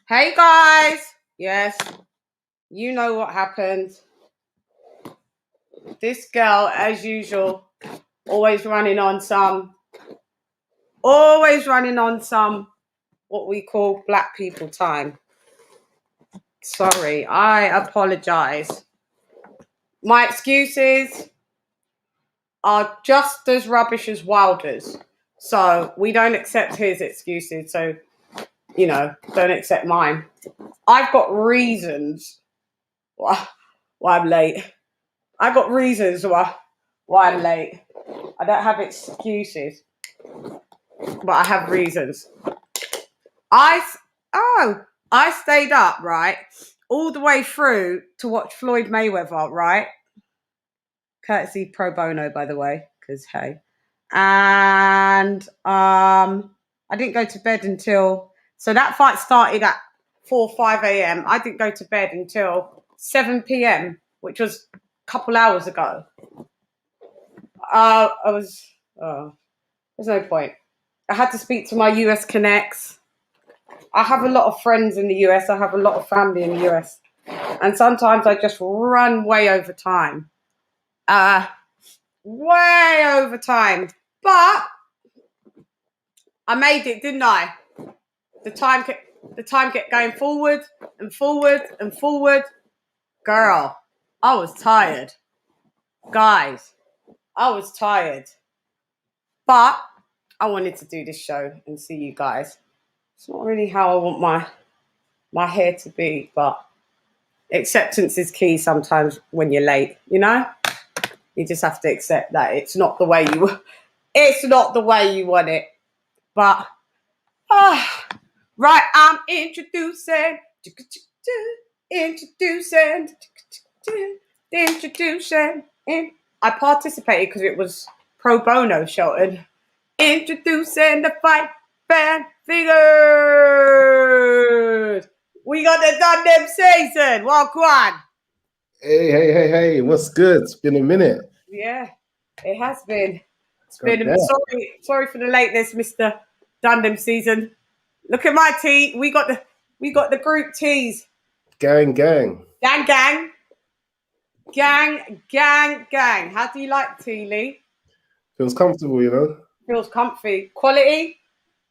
Hey guys, yes, you know what happened. This girl, as usual, always running on some what we call black people time. Sorry, I apologize. My excuses are just as rubbish as Wilder's, so we don't accept his excuses, so don't accept mine. I've got reasons why I'm late. I've got reasons why I'm late. I don't have excuses, but I have reasons. I stayed up, right, all the way through to watch Floyd Mayweather, right? Courtesy pro bono, by the way, because hey. And I didn't go to bed until, so that fight started at 5 a.m. I didn't go to bed until 7 p.m., which was a couple hours ago. There's no point. I had to speak to my US connects. I have a lot of friends in the US. I have a lot of family in the US. And sometimes I just run way over time. Way over time. But I made it, didn't I? The time kept going forward and forward and forward. Girl, I was tired. Guys, I was tired. But I wanted to do this show and see you guys. It's not really how I want my hair to be, but acceptance is key sometimes when you're late, you know? You just have to accept that it's not the way you want it. But right, I'm introducing. I participated because it was pro bono, Shelton. Introducing the fight fan figures. We got the Dazn season. Walk on. Hey. What's good? It's been a minute. Yeah, it has been. It's been sorry for the lateness, Mr. Dazn season. Look at my tee. We got the group tees. Gang. Gang. How do you like tea, Lee? Feels comfortable, you know? Feels comfy. Quality?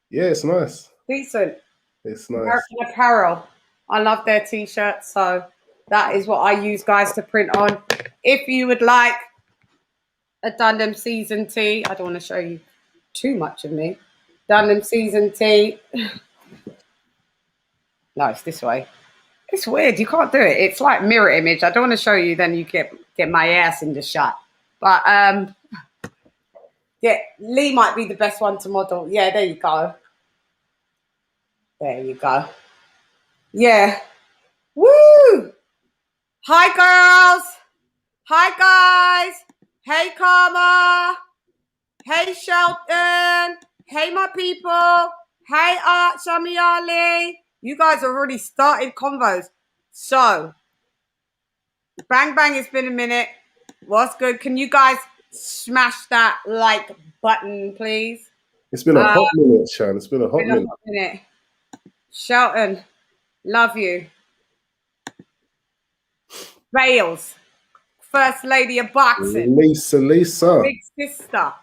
Yeah, it's nice. Decent. It's nice. American Apparel. I love their t-shirts, so that is what I use, guys, to print on. If you would like a Dazn season tee, I don't want to show you too much of me. Dazn season tee. No, it's this way. It's weird. You can't do it. It's like mirror image. I don't want to show you, then you get my ass in the shot. But yeah, Lee might be the best one to model. Yeah, there you go. There you go. Yeah. Woo! Hi, girls. Hi, guys. Hey, Karma. Hey, Shelton. Hey, my people. Hey, Art Shamiali. You guys have already started convos. So, bang, it's been a minute. What's good? Can you guys smash that like button, please? It's been a hot minute, Sean. It's been a hot minute. Shelton, love you. Bales, First Lady of Boxing. Lisa. Big sister,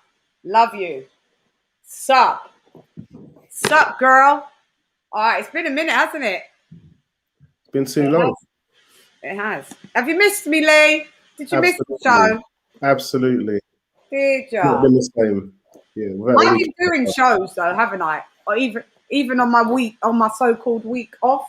love you. Sup, girl? All right, it's been a minute, hasn't it? It's been too long. It has. Have you missed me, Lee? Did you miss the show? Absolutely. Did you? Not been the same. Yeah, I've been doing shows though, haven't I? Or even on my so-called week off.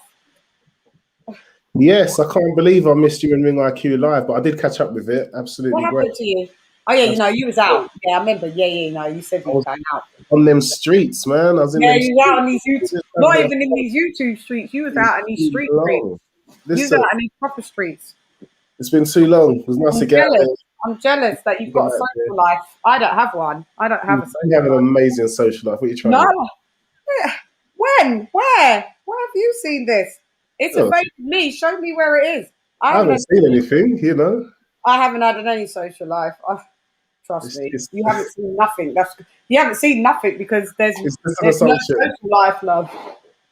Yes, I can't believe I missed you in Ring IQ Live, but I did catch up with it. Absolutely what happened to you? Oh yeah, you was out. Yeah, I remember. Yeah, you said you were going out. On them streets, man. I was in you were out on these YouTube. Not even in these YouTube streets. You was out on these streets. You was out on these proper streets. It's been too long. It was nice to get out there. I'm jealous that you've got a social life. I don't have one. I don't have a social life. You have an amazing social life. What are you trying to do? When? Where have you seen this? It's evaded me. Show me where it is. I haven't seen anything, you know. I haven't had any social life. Trust me. You haven't seen nothing. You haven't seen nothing because there's no social life, love.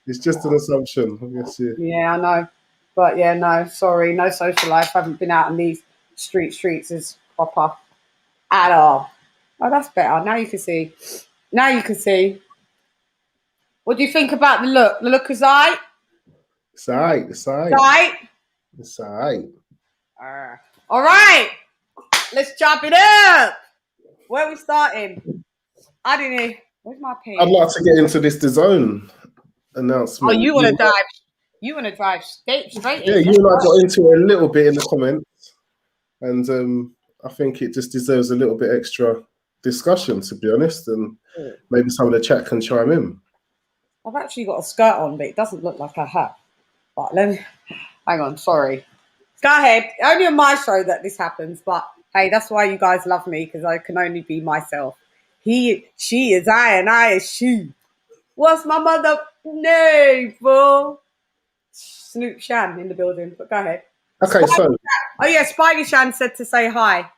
It's just an assumption. I guess, yeah. Yeah, I know. But yeah, no, sorry, no social life. Haven't been out in these streets as proper at all. Oh, that's better. Now you can see. Now you can see. What do you think about the look? The look is right? It's all right. It's all right. Right? It's all right. All right. Let's chop it up. Where are we starting? I didn't know. Where's my pen? I'd like to get into this DAZN announcement. Oh, you want to dive? You want to drive straight Yeah, in? you and I got into it a little bit in the comments, and I think it just deserves a little bit extra discussion, to be honest, and maybe some of the chat can chime in. I've actually got a skirt on, but it doesn't look like I have. But let me hang on. Sorry. Go ahead. Only on my show that this happens, but hey, that's why you guys love me, because I can only be myself. She is I, and I is she. What's my mother name, fool? Snoop Shan in the building, but go ahead. Okay, Oh yeah, Spidey Shan said to say hi.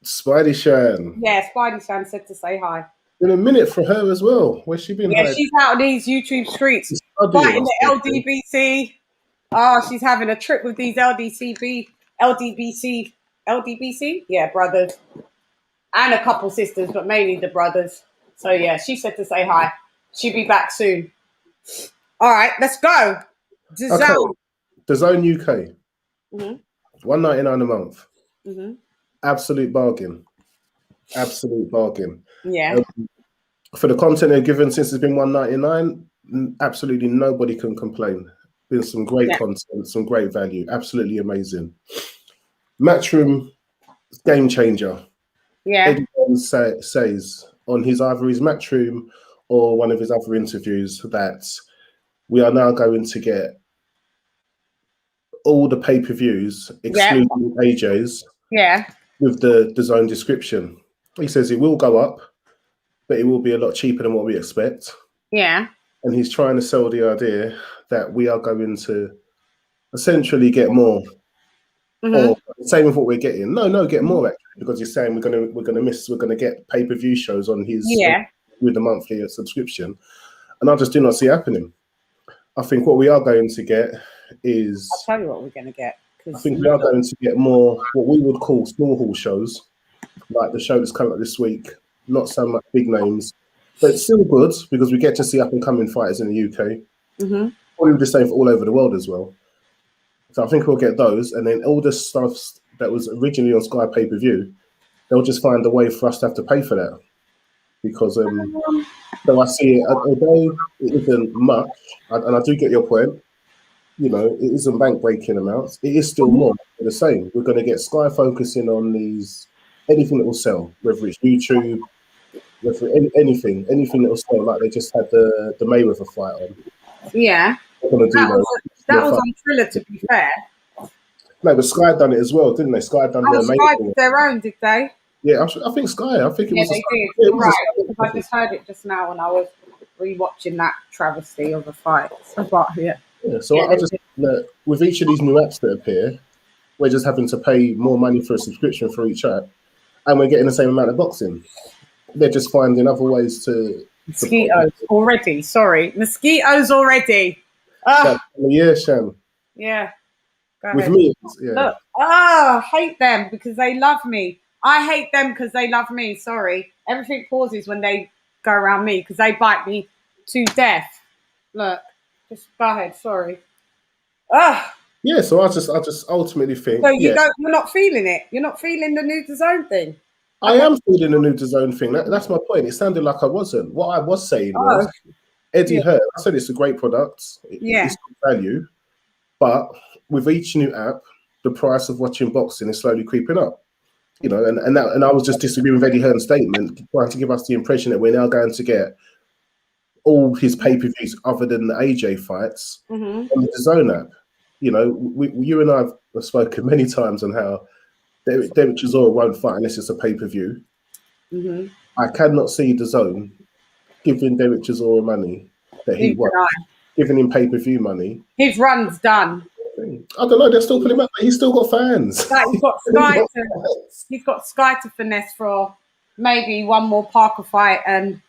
Spidey Shan. Yeah, Spidey Shan said to say hi. Been a minute for her as well. Where's she been? Yeah, she's out on these YouTube streets, fighting the LDBC. Oh, she's having a trip with these LDBC, yeah, brothers, and a couple sisters, but mainly the brothers. So yeah, she said to say hi. She'll be back soon. All right, let's go. DAZN UK. Mm-hmm. $1.99 a month. Mm-hmm. Absolute bargain. Absolute bargain. Yeah. For the content they've given since it's been $1.99, absolutely nobody can complain. Been some great content, some great value. Absolutely amazing. Matchroom, game changer. Yeah. Everyone says on either his Matchroom or one of his other interviews that we are now going to get all the pay-per-views, excluding AJ's, with the DAZN description. He says it will go up, but it will be a lot cheaper than what we expect. Yeah. And he's trying to sell the idea that we are going to essentially get more. Or same with what we're getting. No, get more actually, because he's saying we're gonna get pay-per-view shows on his with the monthly subscription. And I just do not see happening. I think what we are going to get is, I'll tell you what we're going to get. I think we are going to get more what we would call small hall shows, like the show that's coming up this week. Not so much big names, but it's still good because we get to see up and coming fighters in the UK. Mm-hmm. Probably the same for all over the world as well. So I think we'll get those, and then all the stuff that was originally on Sky pay-per-view, they'll just find a way for us to have to pay for that. Because so I see it, although it isn't much, and I do get your point, you know, it isn't bank-breaking amounts, it is still more the same. We're going to get Sky focusing on anything that will sell, whether it's YouTube, whether anything that will sell, like they just had the Mayweather fight on. Yeah. That was on Thriller, to be fair. No, but Sky done it as well, didn't they? Sky done their own, did they? Yeah, I think Sky. I think it was. They did. You're right. I just heard it just now when I was rewatching that travesty of a fight. So I just with each of these new apps that appear, we're just having to pay more money for a subscription for each app, and we're getting the same amount of boxing. They're just finding other ways to. Mosquitoes already. Sorry, mosquitoes already. Yeah, Shan. Yeah. With me, Look, I hate them because they love me. I hate them because they love me. Sorry. Everything pauses when they go around me because they bite me to death. Look, just go ahead. Sorry. Yeah, so I just ultimately think. So you're not feeling it. You're not feeling the new DAZN thing. I am feeling the new DAZN thing. That's my point. It sounded like I wasn't. What I was saying was Eddie Hearn. I said it's a great product. It's good value, but with each new app, the price of watching boxing is slowly creeping up. You know, and I was just disagreeing with Eddie Hearn's statement, trying to give us the impression that we're now going to get all his pay-per-views other than the AJ fights on the DAZN app. You know, you and I have spoken many times on how Derek Chisora won't fight unless it's a pay-per-view. I cannot see DAZN giving Derek Chisora money that he wants, giving him pay-per-view money. His run's done. I don't know. They're still putting him up. He's still got fans. He's got Sky to finesse for maybe one more Parker fight and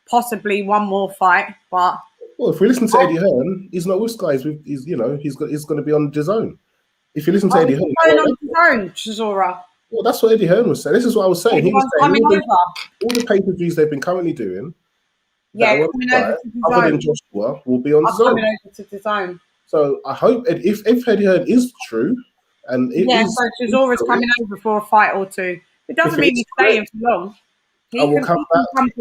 possibly one more fight. But Well, if we listen to Eddie Hearn, he's not with Sky. He's going to be on Dazn. If you listen to Eddie Hearn, going on his own, Chisora. Well, that's what Eddie Hearn was saying. This is what I was saying. He was saying all the pay-per-views they've been currently doing, coming over to other than Joshua, will be on Dazn. Coming over to Dazn. So I hope if Eddie Hearn is true, and so Chisora's coming over for a fight or two. It doesn't mean he's staying for long. I will come back.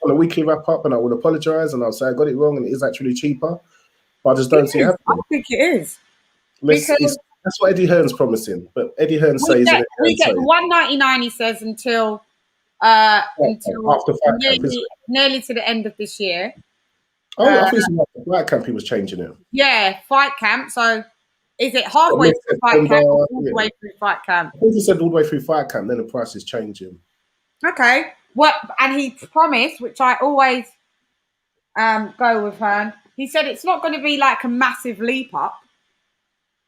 On a weekly wrap up, and I will apologise, and I'll say I got it wrong, and it is actually cheaper. But I just don't see it happening. I think it is. That's what Eddie Hearn's promising. But Eddie Hearn says we get $199. He says until nearly to the end of this year. Oh, I think it's like the Fight Camp. He was changing it. Yeah, Fight Camp. So is it halfway through Fight Camp or all the way through Fight Camp? I think he said all the way through Fight Camp. Then the price is changing. Okay. And he promised, which I always go with her. He said it's not going to be like a massive leap up.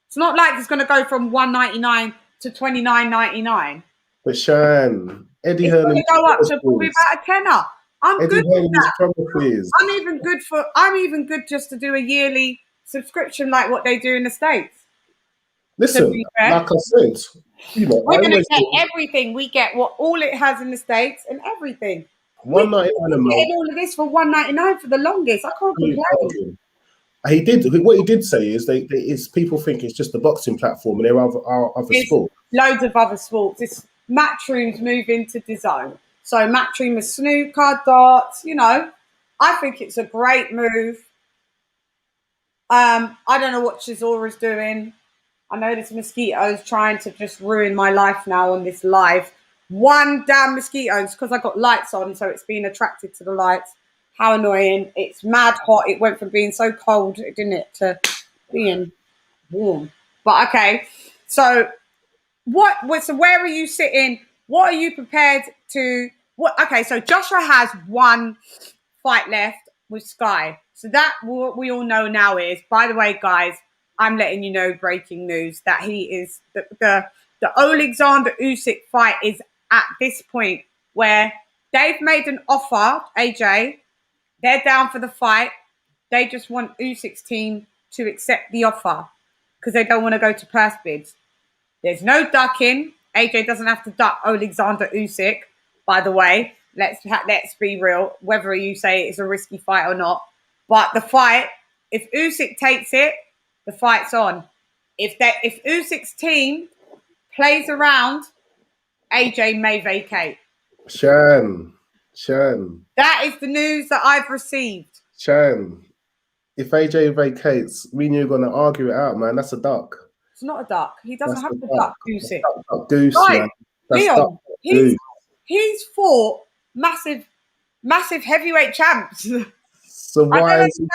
It's not like it's going to go from $199 to $29.99. But Shan, Eddie Hearn going to go up to probably about a tenner. I'm Eddie good with that. I'm even good just to do a yearly subscription like what they do in the States. Listen, like I said, we're going to get everything. We get all it has in the States and everything. $1.99 a month. All of this for $1.99 for the longest. I can't complain. He did. What he did say is people think it's just a boxing platform, and there are other sports. Loads of other sports. It's Matchroom's moving to Dazn. So Matchroom is snooker, darts. I think it's a great move. I don't know what Chisora's doing. I know this mosquito is trying to just ruin my life now on this live. One damn mosquito. It's because I got lights on, so it's being attracted to the lights. How annoying. It's mad hot. It went from being so cold, didn't it, to being warm. But okay. So where are you sitting? What are you prepared to okay, so Joshua has one fight left with Sky. So that what we all know now is, by the way, guys, I'm letting you know breaking news that he is the Alexander Usyk fight is at this point where they've made an offer, AJ. They're down for the fight. They just want Usyk's team to accept the offer because they don't want to go to purse bids. There's no ducking. AJ doesn't have to duck Alexander Usyk, by the way. Let's be real, whether you say it's a risky fight or not. But the fight, if Usyk takes it, the fight's on. If Usyk's team plays around, AJ may vacate. Shan. That is the news that I've received. Shan, if AJ vacates, me and you're going to argue it out, man. That's a duck. It's not a duck. He doesn't have to duck Usyk. Goose, right. Man. Leon, he's fought massive heavyweight champs. So why is he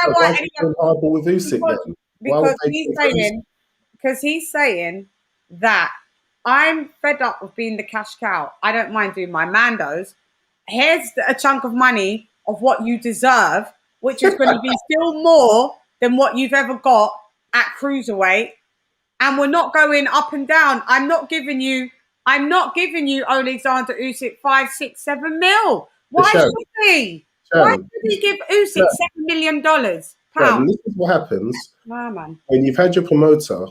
going hardball with Usyk then? Because he's saying that I'm fed up with being the cash cow. I don't mind doing my Mandos. Here's a chunk of money of what you deserve, which is going to be still more than what you've ever got at cruiserweight. And we're not going up and down. I'm not giving you Alexander Usyk 5, 6, 7 mil. Why should he? Why should he give Usyk $7 million? This is what happens man. When you've had your promoter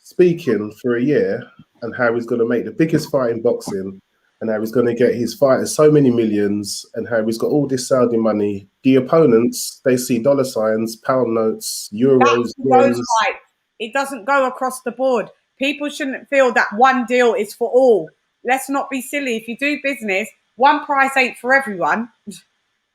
speaking for a year and how he's going to make the biggest fight in boxing and how he's going to get his fighters so many millions and how he's got all this Saudi money. The opponents, they see dollar signs, pound notes, euros. Right. It doesn't go across the board. People shouldn't feel that one deal is for all. Let's not be silly. If you do business, one price ain't for everyone.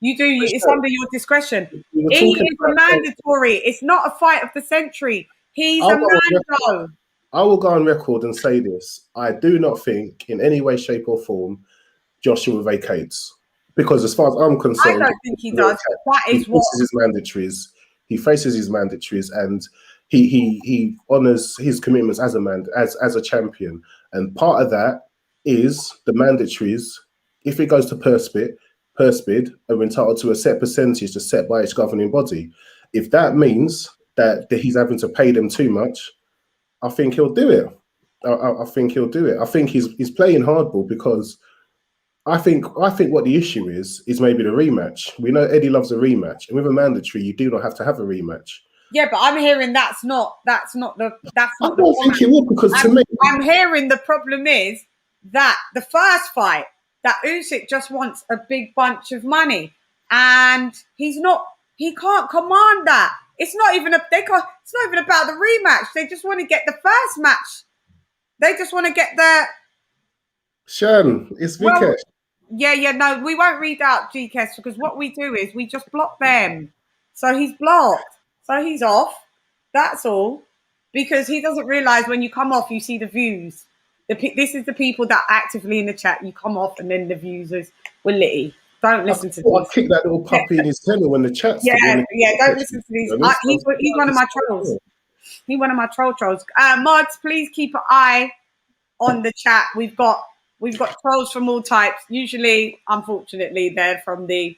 It's under your discretion. He is a mandatory. It's not a fight of the century. He's a mando. I will go on record and say this. I do not think in any way, shape or form Joshua vacates. Because as far as I'm concerned, I don't think he does. That is what his mandatories. He faces his mandatories and he honours his commitments as a man, as a champion. And part of that is the mandatories. If it goes to purse bid are entitled to a set percentage that's set by its governing body. If that means that he's having to pay them too much, I think he'll do it. I think he'll do it. I think he's playing hardball because I think what the issue is maybe the rematch. We know Eddie loves a rematch, and with a mandatory, you do not have to have a rematch. Yeah, but I'm hearing that's not the I don't think it would, because to me, I'm hearing the problem is that the first fight that Usyk just wants a big bunch of money, and he can't command that. It's not even about the rematch. They just want to get the first match. They just want to get the Shan, it's Vikesh. Yeah, no, we won't read out GKS because what we do is we just block them. So he's blocked. So he's off. That's all. Because he doesn't realise when you come off, you see the views. This is the people that are actively in the chat. You come off and then the views were litty. Don't listen to these. I kicked that little puppy in his tail when the chat's don't listen to these. He's one of my trolls. He's one of my trolls. Mods, please keep an eye on the chat. We've got trolls from all types. Usually, unfortunately, they're from the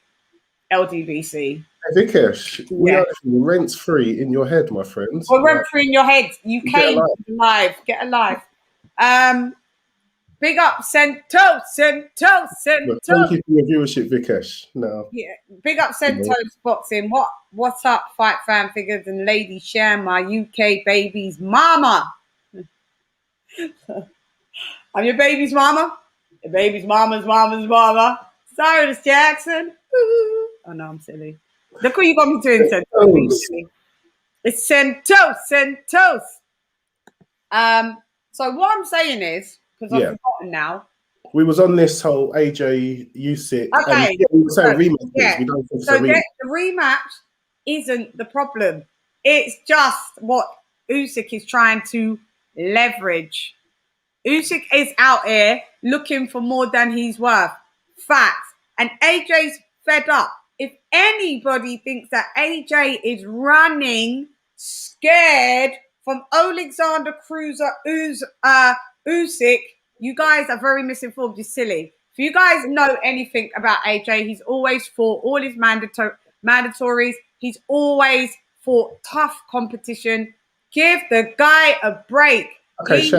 LDBC. Vikesh, we are rent-free in your head, my friends. We're rent-free in your head. You came alive. Get alive. Big up Sentos. Thank you for your viewership, Vikesh. No. Yeah. Big up Sentos Boxing. What's up, Fight Fan Figures and Lady Shamma, UK baby's mama. I'm your baby's mama. Your baby's mama's mama. Cyrus Jackson. Ooh. Oh no, I'm silly. Look what you got me doing, Sentos. It's Sentos. So what I'm saying is, because I've forgotten now. We was on this whole AJ Usyk. Okay. We were saying rematches. We don't think the rematch isn't the problem. It's just what Usyk is trying to leverage. Usyk is out here looking for more than he's worth. Facts. And AJ's fed up. If anybody thinks that AJ is running scared from Alexander Cruiser Usyk, you guys are very misinformed. You're silly. If you guys know anything about AJ, he's always fought all his mandatories. He's always fought tough competition. Give the guy a break. Okay, He's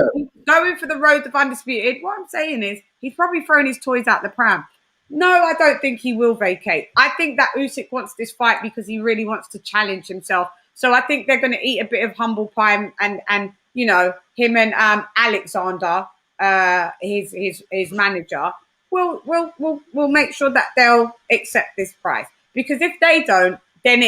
going for the road of undisputed. What I'm saying is he's probably thrown his toys out the pram. No, I don't think he will vacate. I think that Usyk wants this fight because he really wants to challenge himself. So I think they're going to eat a bit of humble pie, and you know, him and Alexander, his manager, will make sure that they'll accept this price. Because if they don't, then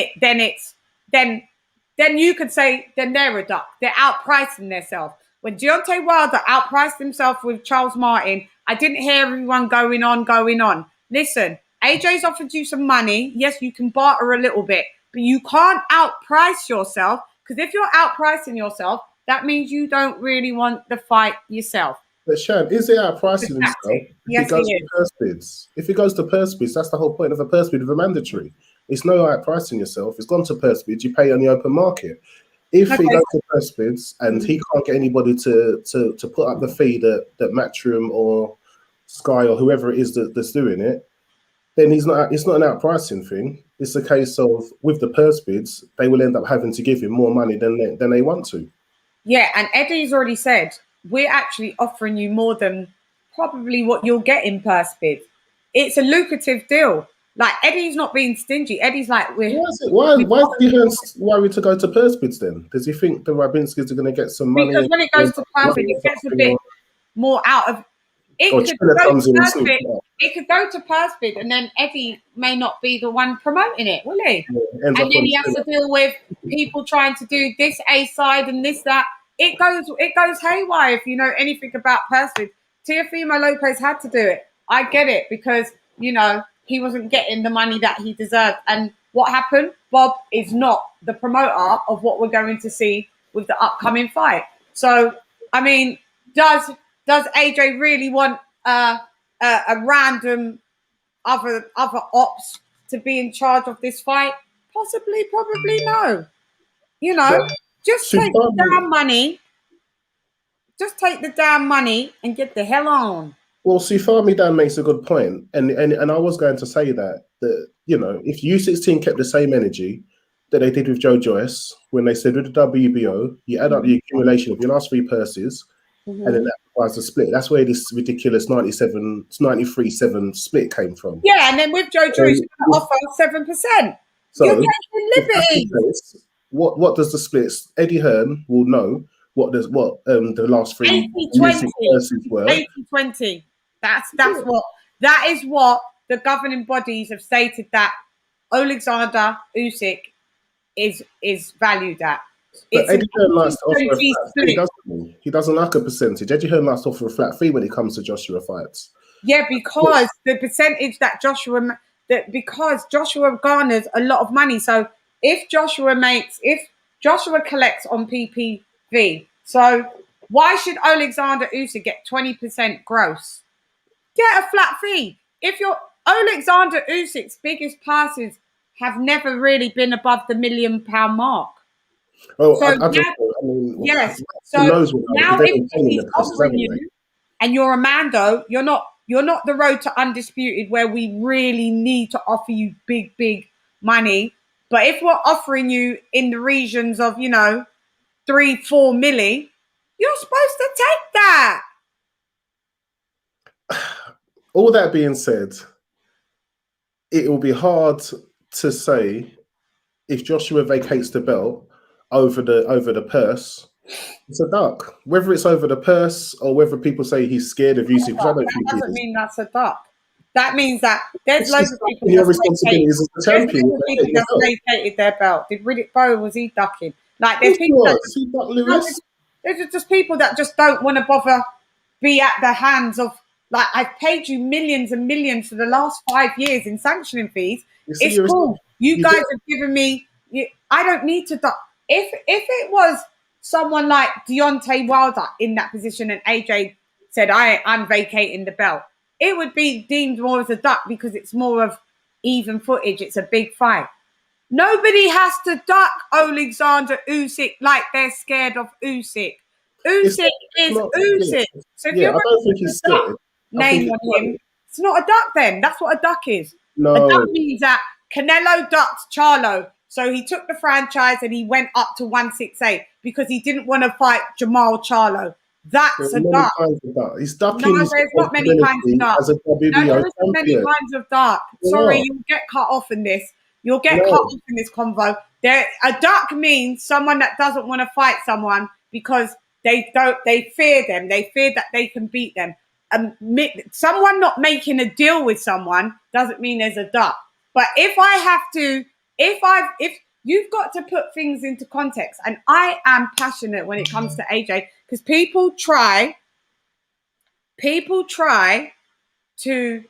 you could say then they're a duck. They're outpricing themselves. When Deontay Wilder outpriced himself with Charles Martin, I didn't hear everyone going on. Listen, AJ's offered you some money. Yes, you can barter a little bit, but you can't outprice yourself, because if you're outpricing yourself, that means you don't really want the fight yourself. But Shan, is it outpricing himself if he goes to purse bids? If he goes to purse bids, that's the whole point of a purse bid of a mandatory. It's no outpricing yourself. It's gone to purse bids. You pay on the open market. If he goes to purse bids and he can't get anybody to put up the fee that Matchroom or Sky or whoever it is that's doing it, then it's not an outpricing thing. It's a case of, with the purse bids, they will end up having to give him more money than they want to. Yeah, and Eddie's already said, we're actually offering you more than probably what you'll get in purse bids. It's a lucrative deal. Like, Eddie's not being stingy. Eddie's like, why is he worried to go to purse bids then? Does he think the Rabinskis are going to get some money? Because when it goes to purse bids, it gets a bit more out of it. It could go to purse bid, and then Eddie may not be the one promoting it, will he? Yeah, and then he has to deal with people trying to do this A side and this, that. It goes haywire if you know anything about purse bids. Teofimo Lopez had to do it. I get it, because, you know, he wasn't getting the money that he deserved. And what happened? Bob is not the promoter of what we're going to see with the upcoming fight. So, I mean, does AJ really want a random other ops to be in charge of this fight? Possibly, probably no. You know, just take the damn money. Just take the damn money and get the hell on. Well, Sufami Dan makes a good point, and I was going to say that you know, if Usyk's team kept the same energy that they did with Joyce when they said with the WBO, you add up the accumulation of your last three purses, and then that requires a split. That's where this ridiculous 93-7 split came from. Yeah, and then with Joe Joyce, you're going to offer 7%. So, you're taking liberties. What does the splits? Eddie Hearn will know what the last three 80-20 verses were. 80-20. That is what the governing bodies have stated that Alexander Usyk is valued at. But Eddie Hearn likes to offer a flat fee, doesn't he? He doesn't like a percentage. Eddie Hearn likes to offer a flat fee when it comes to Joshua fights. Yeah, because the percentage that because Joshua garners a lot of money. So if Joshua collects on PPV, so why should Alexander Usyk get 20% gross? Get a flat fee. If you're Alexander Usyk's biggest passes have never really been above the £1 million mark. Oh, so yes. So now if he's offering you, and you're a Mando, you're not the road to undisputed where we really need to offer you big money. But if we're offering you in the regions of 3-4 milli, you're supposed to take that. All that being said, it will be hard to say if Joshua vacates the belt over the purse. It's a duck. Whether it's over the purse or whether people say he's scared of Usyk, that doesn't mean that's a duck. That means that there's loads of people your responsibility as a champion. That's vacated their belt. Did Riddick Bowe, was he ducking? Like there's people there's just people that just don't want to bother be at the hands of, like, I've paid you millions and millions for the last 5 years in sanctioning fees. It's cool. You guys have given me. I don't need to duck. If it was someone like Deontay Wilder in that position and AJ said, I'm vacating the belt, it would be deemed more as a duck because it's more of even footage. It's a big fight. Nobody has to duck Alexander Usyk like they're scared of Usyk. Usyk is Usyk. So if I don't think he's scared. Name on him, it's not a duck then. That's what a duck is. No. A duck means that Canelo ducked Charlo. So he took the franchise and he went up to 168 because he didn't want to fight Jamal Charlo. That's a duck. He's ducking. No, there's not many kinds of duck. No, there isn't many kinds of duck. Sorry, you'll get cut off in this. You'll get cut off in this convo. A duck means someone that doesn't want to fight someone because they fear them. They fear that they can beat them. Someone not making a deal with someone doesn't mean there's a duck. But if you've got to put things into context, and I am passionate when it comes to AJ, because people try to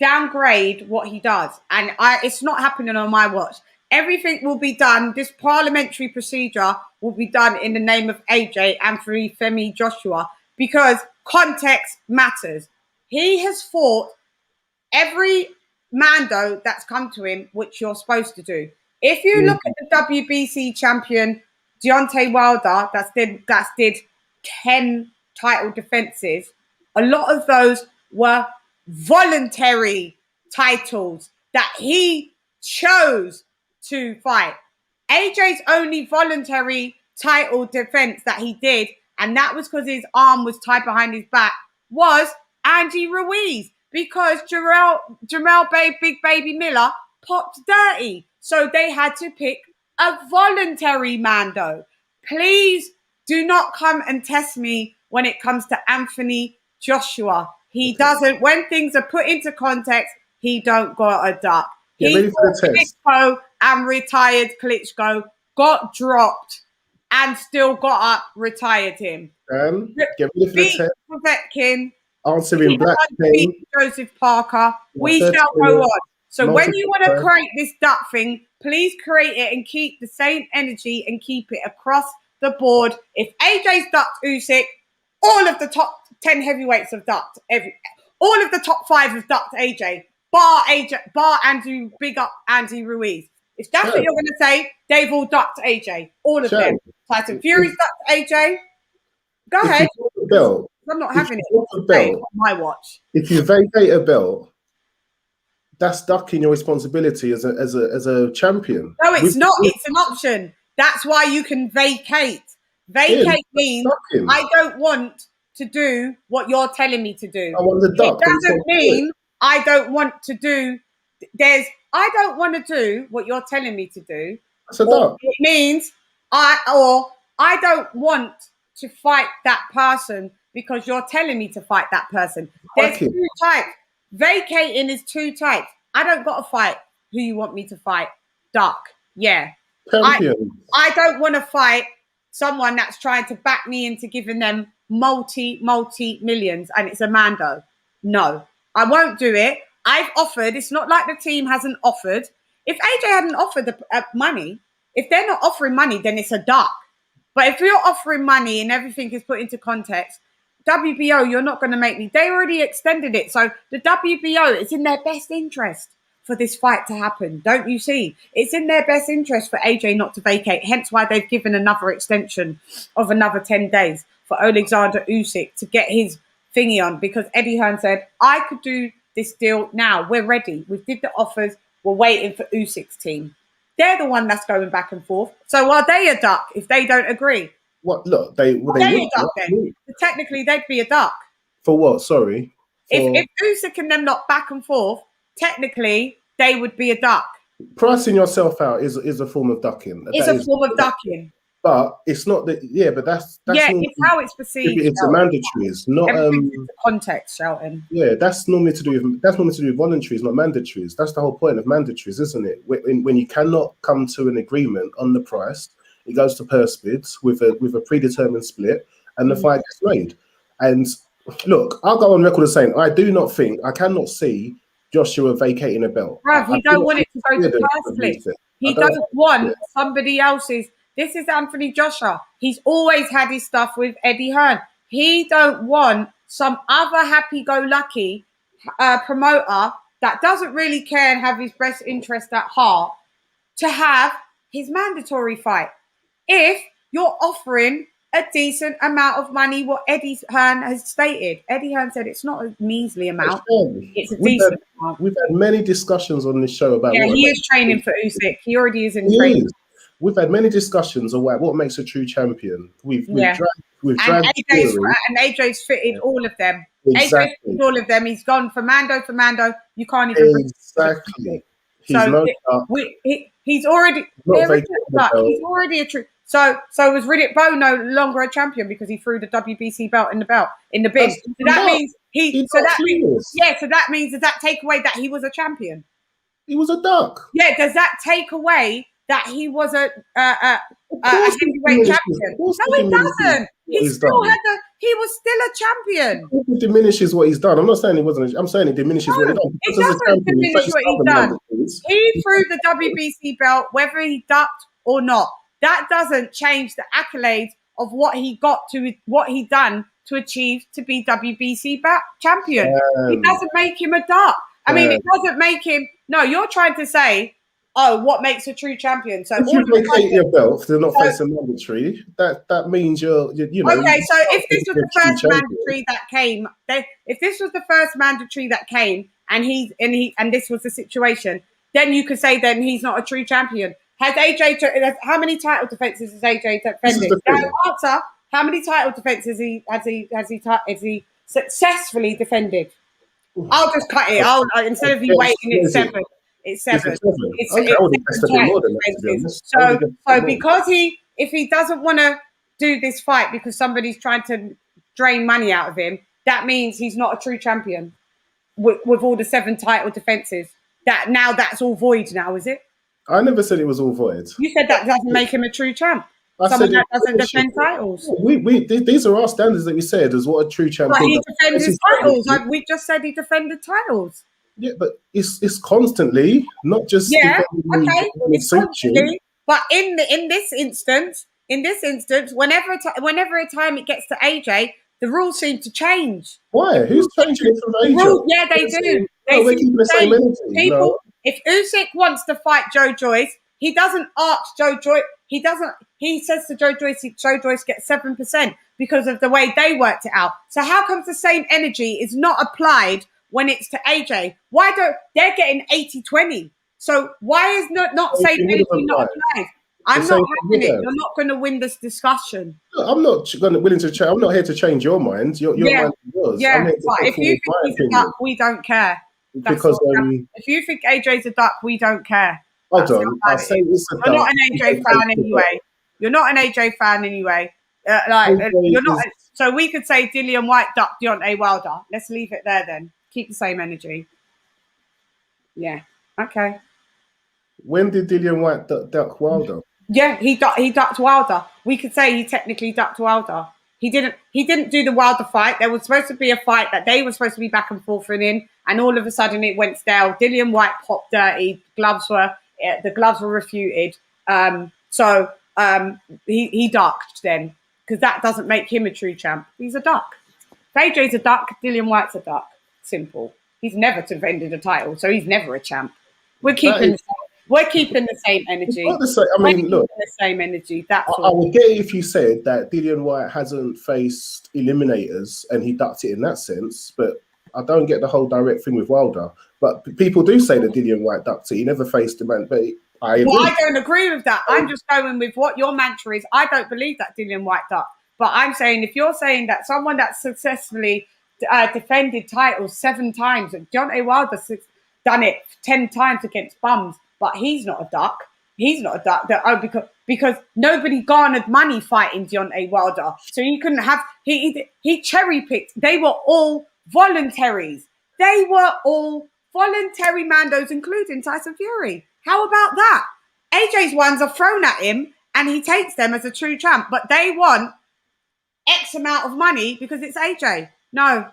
downgrade what he does, and it's not happening on my watch. Everything will be done. This parliamentary procedure will be done in the name of AJ and for Femi Joshua, because context matters. He has fought every Mando that's come to him, which you're supposed to do. If you look at the WBC champion Deontay Wilder, that's did 10 title defenses, a lot of those were voluntary titles that he chose to fight. AJ's only voluntary title defense that he did, and that was because his arm was tied behind his back, was Andy Ruiz, because Jamel Big Baby Miller popped dirty. So they had to pick a voluntary Mando. Please do not come and test me when it comes to Anthony Joshua. He doesn't, when things are put into context, he don't got a duck. He fought Klitschko and retired Klitschko, got dropped and still got up, retired him. Get ready for the test. Povetkin. Answering Black Joseph Parker. We shall go on. So when you want to create this duck thing, please create it and keep the same energy and keep it across the board. If AJ's ducked Usyk, all of the top 10 heavyweights have ducked. All of the top 5 have ducked AJ. Bar Andrew, big up Andy Ruiz. If that's what you're going to say, they've all ducked AJ. All of them. Tyson Fury's ducked AJ. Go ahead. I'm not having it on my watch. If you vacate a belt, that's ducking your responsibility as a champion. No, it's not. It's an option. That's why you can vacate. Vacate means I don't want to do what you're telling me to do. I want the duck. It doesn't mean I don't want to do. I don't want to do what you're telling me to do. That's a duck. It means I don't want to fight that person because you're telling me to fight that person. There's two types. Vacating is two types. I don't got to fight who you want me to fight. Duck. Yeah. I don't want to fight someone that's trying to back me into giving them multi millions and it's a Mando. No, I won't do it. I've offered. It's not like the team hasn't offered. If AJ hadn't offered the money, if they're not offering money, then it's a duck. But if you're offering money and everything is put into context, WBO, you're not going to make me. They already extended it. So the WBO, it's in their best interest for this fight to happen. Don't you see? It's in their best interest for AJ not to vacate. Hence why they've given another extension of another 10 days for Alexander Usyk to get his thingy on. Because Eddie Hearn said, I could do this deal now. We're ready. We did the offers. We're waiting for Usyk's team. They're the one that's going back and forth. So are they a duck if they don't agree? What? Look, they a duck then. Technically, they'd be a duck. For what? Sorry. If Usyk and them not back and forth, technically they would be a duck. Pricing yourself out is a form of ducking. It's a form of ducking. But it's not that. Yeah, but that's it's how it's perceived. It's a mandatory. It's not context, Shelton. Yeah, that's normally to do with voluntaries, not mandatories. That's the whole point of mandatories, isn't it? When you cannot come to an agreement on the price, it goes to purse bids with a predetermined split, and the fight gets made. And look, I'll go on record as saying I cannot see Joshua vacating a belt. Bruv, he don't want it to go to purse split. He doesn't want somebody else's. This is Anthony Joshua. He's always had his stuff with Eddie Hearn. He don't want some other happy-go-lucky promoter that doesn't really care and have his best interest at heart to have his mandatory fight. If you're offering a decent amount of money, what Eddie Hearn has stated. Eddie Hearn said it's not a measly amount. It's a decent amount. We've had many discussions on this show about... Yeah, he is training for Usyk. He already is in training. We've had many discussions about what makes a true champion. We've dragged AJ's fitted all of them. Exactly. AJ's fitted all of them. He's gone for Mando. You can't even exactly. He's already a true. So was Riddick Bowe no longer a champion because he threw the WBC belt in the bin? So that means does that take away that he was a champion? He was a duck. Yeah. Does that take away that he was a heavyweight champion? No, it doesn't. He was still a champion. It diminishes what he's done. I'm not saying he wasn't. I'm saying it diminishes what he's done. It doesn't diminish what he's done. He threw the WBC belt, whether he ducked or not. That doesn't change the accolades of what he done to achieve to be WBC champion. It doesn't make him a duck. I mean, it doesn't make him. No, you're trying to say, what makes a true champion? So if you vacate your belt, if they're not facing mandatory, that means you're okay. So if this was the first mandatory that came, and this was the situation, then you could say then he's not a true champion. Has AJ? How many title defenses has AJ defended? Answer. How many title defenses has he successfully defended? I'll just cut it. Instead of you waiting, it's 7. It's 7. So because if he doesn't want to do this fight because somebody's trying to drain money out of him, that means he's not a true champion with all the 7 title defenses. That's all void now, is it? I never said it was all void. You said that doesn't make him a true champ. Someone that doesn't defend titles. These are our standards that we said as what a true champion. But he defends his titles. We just said he defended titles. Yeah, but it's constantly, not just it's constantly. But in this instance, whenever a time it gets to AJ, the rules seem to change. Why? Who's changing it from AJ? Yeah, they do. We're keeping the same energy. People, if Usyk wants to fight Joe Joyce, he doesn't ask Joe Joyce. He says to Joe Joyce gets 7% because of the way they worked it out. So how comes the same energy is not applied when it's to AJ? They're getting 80-20? So why is not same energy not applied? I'm not having it. You're not going to win this discussion. I'm not willing to change. I'm not here to change your mind. Your mind is yours. Yeah, I'm here to but if you think he's a duck, we don't care. Because if you think AJ's a duck, we don't care. Hold on, I say it's a duck. You're not an AJ fan anyway. You're not an AJ fan anyway. You're not. So we could say Dillian Whyte ducked Deontay Wilder. Let's leave it there then. Keep the same energy. Yeah. Okay. When did Dillian Whyte duck Wilder? Yeah, he ducked Wilder. We could say he technically ducked Wilder. He didn't do the Wilder fight. There was supposed to be a fight that they were supposed to be back and forth in, and all of a sudden it went stale. Dillian Whyte popped dirty. The gloves were refuted. So he ducked then, because that doesn't make him a true champ. He's a duck. If AJ's a duck, Dillian Whyte's a duck. Simple. He's never defended a title, so he's never a champ. We're keeping the same energy. Look, the same energy. That's I would get it if you said that Dillian Whyte hasn't faced eliminators and he ducked it in that sense, but I don't get the whole direct thing with Wilder. But people do say that Dillian Whyte ducked it. He never faced a man, but I agree. Well, I don't agree with that. I'm just going with what your mantra is. I don't believe that Dillian Whyte ducked. But I'm saying, if you're saying that someone that successfully defended titles 7 times, Deontay Wilder's done it 10 times against bums, but he's not a duck. He's not a duck. Because nobody garnered money fighting Deontay Wilder, so he couldn't have. He cherry picked. They were all voluntaries. They were all voluntary Mandos, including Tyson Fury. How about that? AJ's ones are thrown at him, and he takes them as a true champ, but they want X amount of money because it's AJ. No,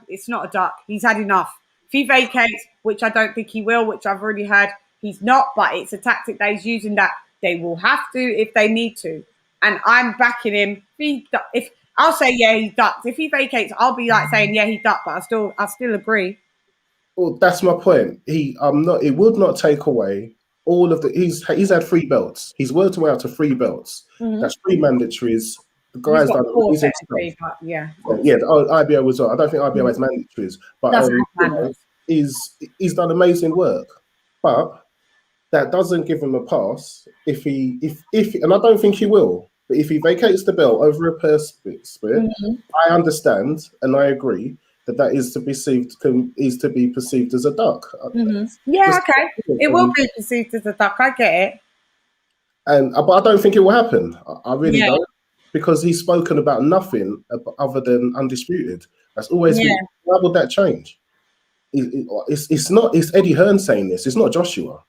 it's not a duck. He's had enough. If he vacates, which I don't think he will, which I've already heard, he's not, but it's a tactic that he's using that they will have to if they need to. And I'm backing him. If I'll say, yeah, he ducked. If he vacates, I'll be like saying, yeah, he ducked, but I still agree. Well, that's my point. It would not take away all of the. He's had 3 belts. He's worked way out to 3 belts. Mm-hmm. That's 3 mandatories. The guy's done. The IBO was. I don't think IBO has mandatories, but he's done amazing work. But that doesn't give him a pass if and I don't think he will. But if he vacates the belt over a purse split, mm-hmm. I understand and I agree that is to be perceived as a duck. Mm-hmm. Yeah, okay. It will be perceived as a duck. I get it. But I don't think it will happen. I really don't, because he's spoken about nothing other than undisputed. That's always been. Why would that change? It's Eddie Hearn saying this. It's not Joshua.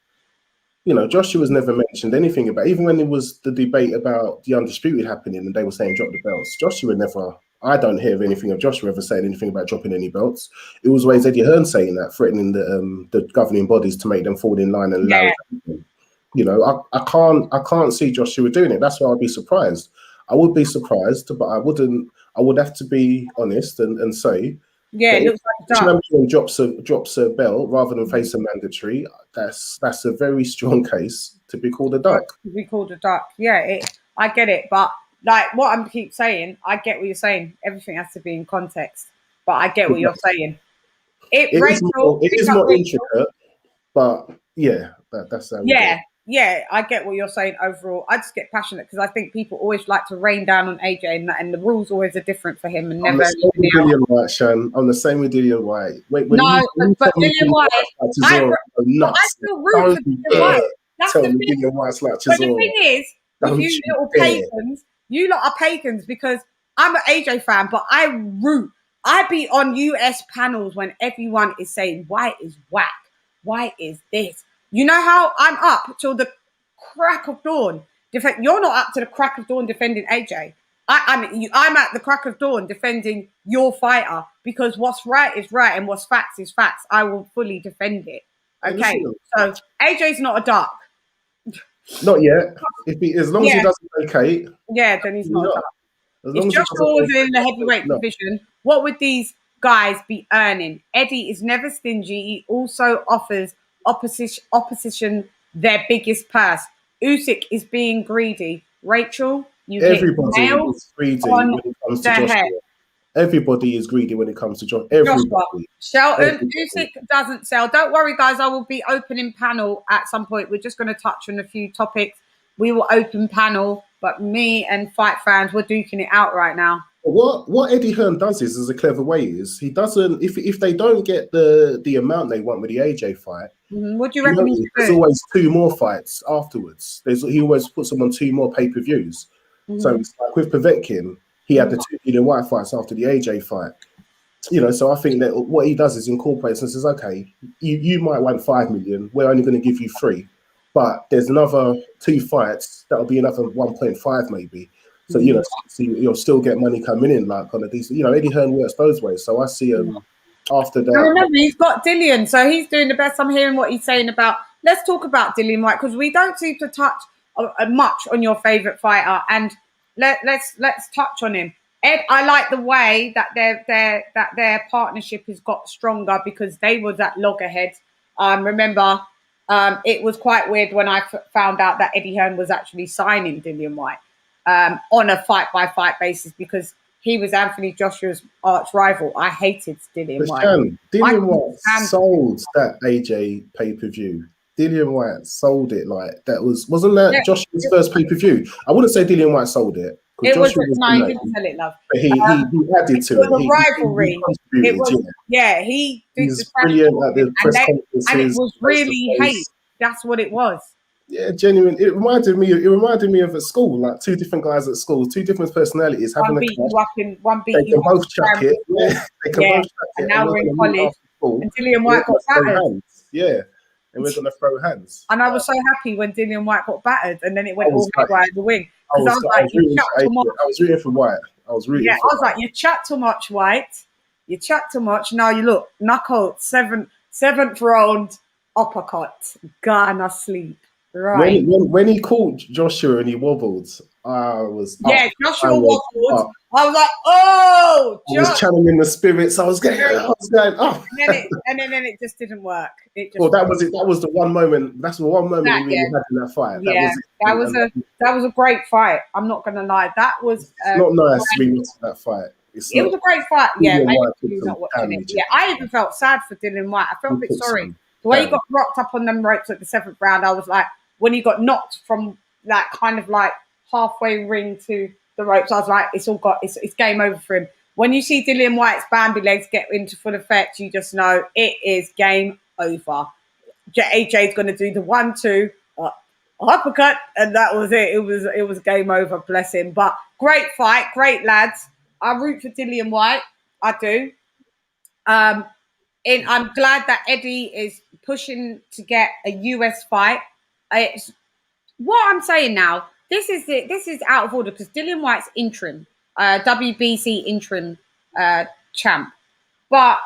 Joshua's never mentioned anything about, even when there was the debate about the undisputed happening and they were saying drop the belts. Joshua never. I don't hear anything of Joshua ever saying anything about dropping any belts. It was always Eddie Hearn saying that, threatening the governing bodies to make them fall in line and allow them. I can't see Joshua doing it. That's why I'd be surprised. I would be surprised, but I wouldn't. I would have to be honest and say, it looks like a champion drops a belt rather than face a mandatory. That's a very strong case to be called a duck. To be called a duck, I get it, but like what I keep saying, I get what you're saying. Everything has to be in context, but I get what you're saying. It is more intricate, but that's how. Yeah, I get what you're saying overall. I just get passionate because I think people always like to rain down on AJ and the rules always are different for him and never. I'm the same with Dillian Whyte. But Dillian Whyte, I still root for Dillian Whyte. That's the thing. Dillian Whyte's like but the thing is, with you little pagans, you lot are pagans because I'm an AJ fan, but I root. I be on US panels when everyone is saying Whyte is whack, Whyte is this. You know how I'm up till the crack of dawn. You're not up to the crack of dawn defending AJ. I'm at the crack of dawn defending your fighter because what's right is right and what's facts is facts. I will fully defend it. Okay, so AJ's not a duck. Not yet. As long as he doesn't vacate. Yeah, then he's not a duck. If Joshua was in the heavyweight division, what would these guys be earning? Eddie is never stingy. He also offers opposition their biggest purse. Usyk is being greedy. Rachel, everybody is greedy when it comes to Joshua. Everybody is greedy when it comes to Joshua. Shelton, Usyk doesn't sell. Don't worry, guys. I will be opening panel at some point. We're just going to touch on a few topics. we were open panel, but me and fight fans were duking it out right now. What Eddie Hearn does is a clever way is he doesn't if they don't get the amount they want with the AJ fight. What do you reckon he should there's do? always 2 more fights afterwards. He always puts them on 2 more pay-per-views. So it's like with Povetkin, he had the 2 Dillian Whyte fights after the AJ fight. So I think that what he does is incorporates and says, okay, you might want 5 million. We're only going to give you 3, but there's another 2 fights that'll be another 1.5 maybe. So you'll still get money coming in like on a decent. Eddie Hearn works both ways. So I see him after that. I remember he's got Dillian, so he's doing the best. I'm hearing what he's saying about. Let's talk about Dillian Whyte because we don't seem to touch much on your favorite fighter, and let's touch on him. Ed, I like the way that their partnership has got stronger because they was at loggerheads. Remember, it was quite weird when I found out that Eddie Hearn was actually signing Dillian Whyte on a fight-by-fight basis because he was Anthony Joshua's arch rival. I hated Dillian Whyte. Dillian Whyte sold that AJ pay-per-view. Dillian Whyte sold it like that wasn't that Joshua's first pay-per-view? I wouldn't say Dillian Whyte sold it. It was no, he didn't sell it, love. But he added to it. It was a rivalry. He's brilliant at the press conferences. And it was really hate. That's what it was. Yeah, genuine. It reminded me of at school, like 2 different guys at school, 2 different personalities having a clash. One beat they can both chuck it. Yeah, they can both chuck it. And now we're in college. And Dillian Whyte got battered. Yeah. And we're gonna throw hands. And I was so happy when Dillian Whyte got battered, and then it went all the way out of the wing. I was rooting for Whyte. I was like, you chat too much, Whyte. You chat too much. Now you look knockout, seventh round uppercut, gone asleep. Right. When he caught Joshua and he wobbled, I was Joshua wobbled. I was like, oh, Josh. I was channeling the spirits. I was going, oh. And then it just didn't work. That was it. That was the one moment. That's the one moment we really had in that fight. That was a great fight. I'm not going to lie. That was not nice rewatching that fight. It was a great fight. Yeah, maybe he's not watching it. Yeah, I even felt sad for Dillian Whyte. I felt a bit sorry. The way he got rocked up on them ropes at the 7th round, I was like, when he got knocked from that kind of like halfway ring to the ropes, I was like, it's game over for him. When you see Dillian Whyte's Bambi legs get into full effect, you just know it is game over. AJ's going to do the 1-2 uppercut, and that was it. It was game over, bless him. But great fight, great lads. I root for Dillian Whyte. I do. And I'm glad that Eddie is pushing to get a US fight. It's what I'm saying now. This is out of order because Dillian Whyte's interim, WBC interim champ. But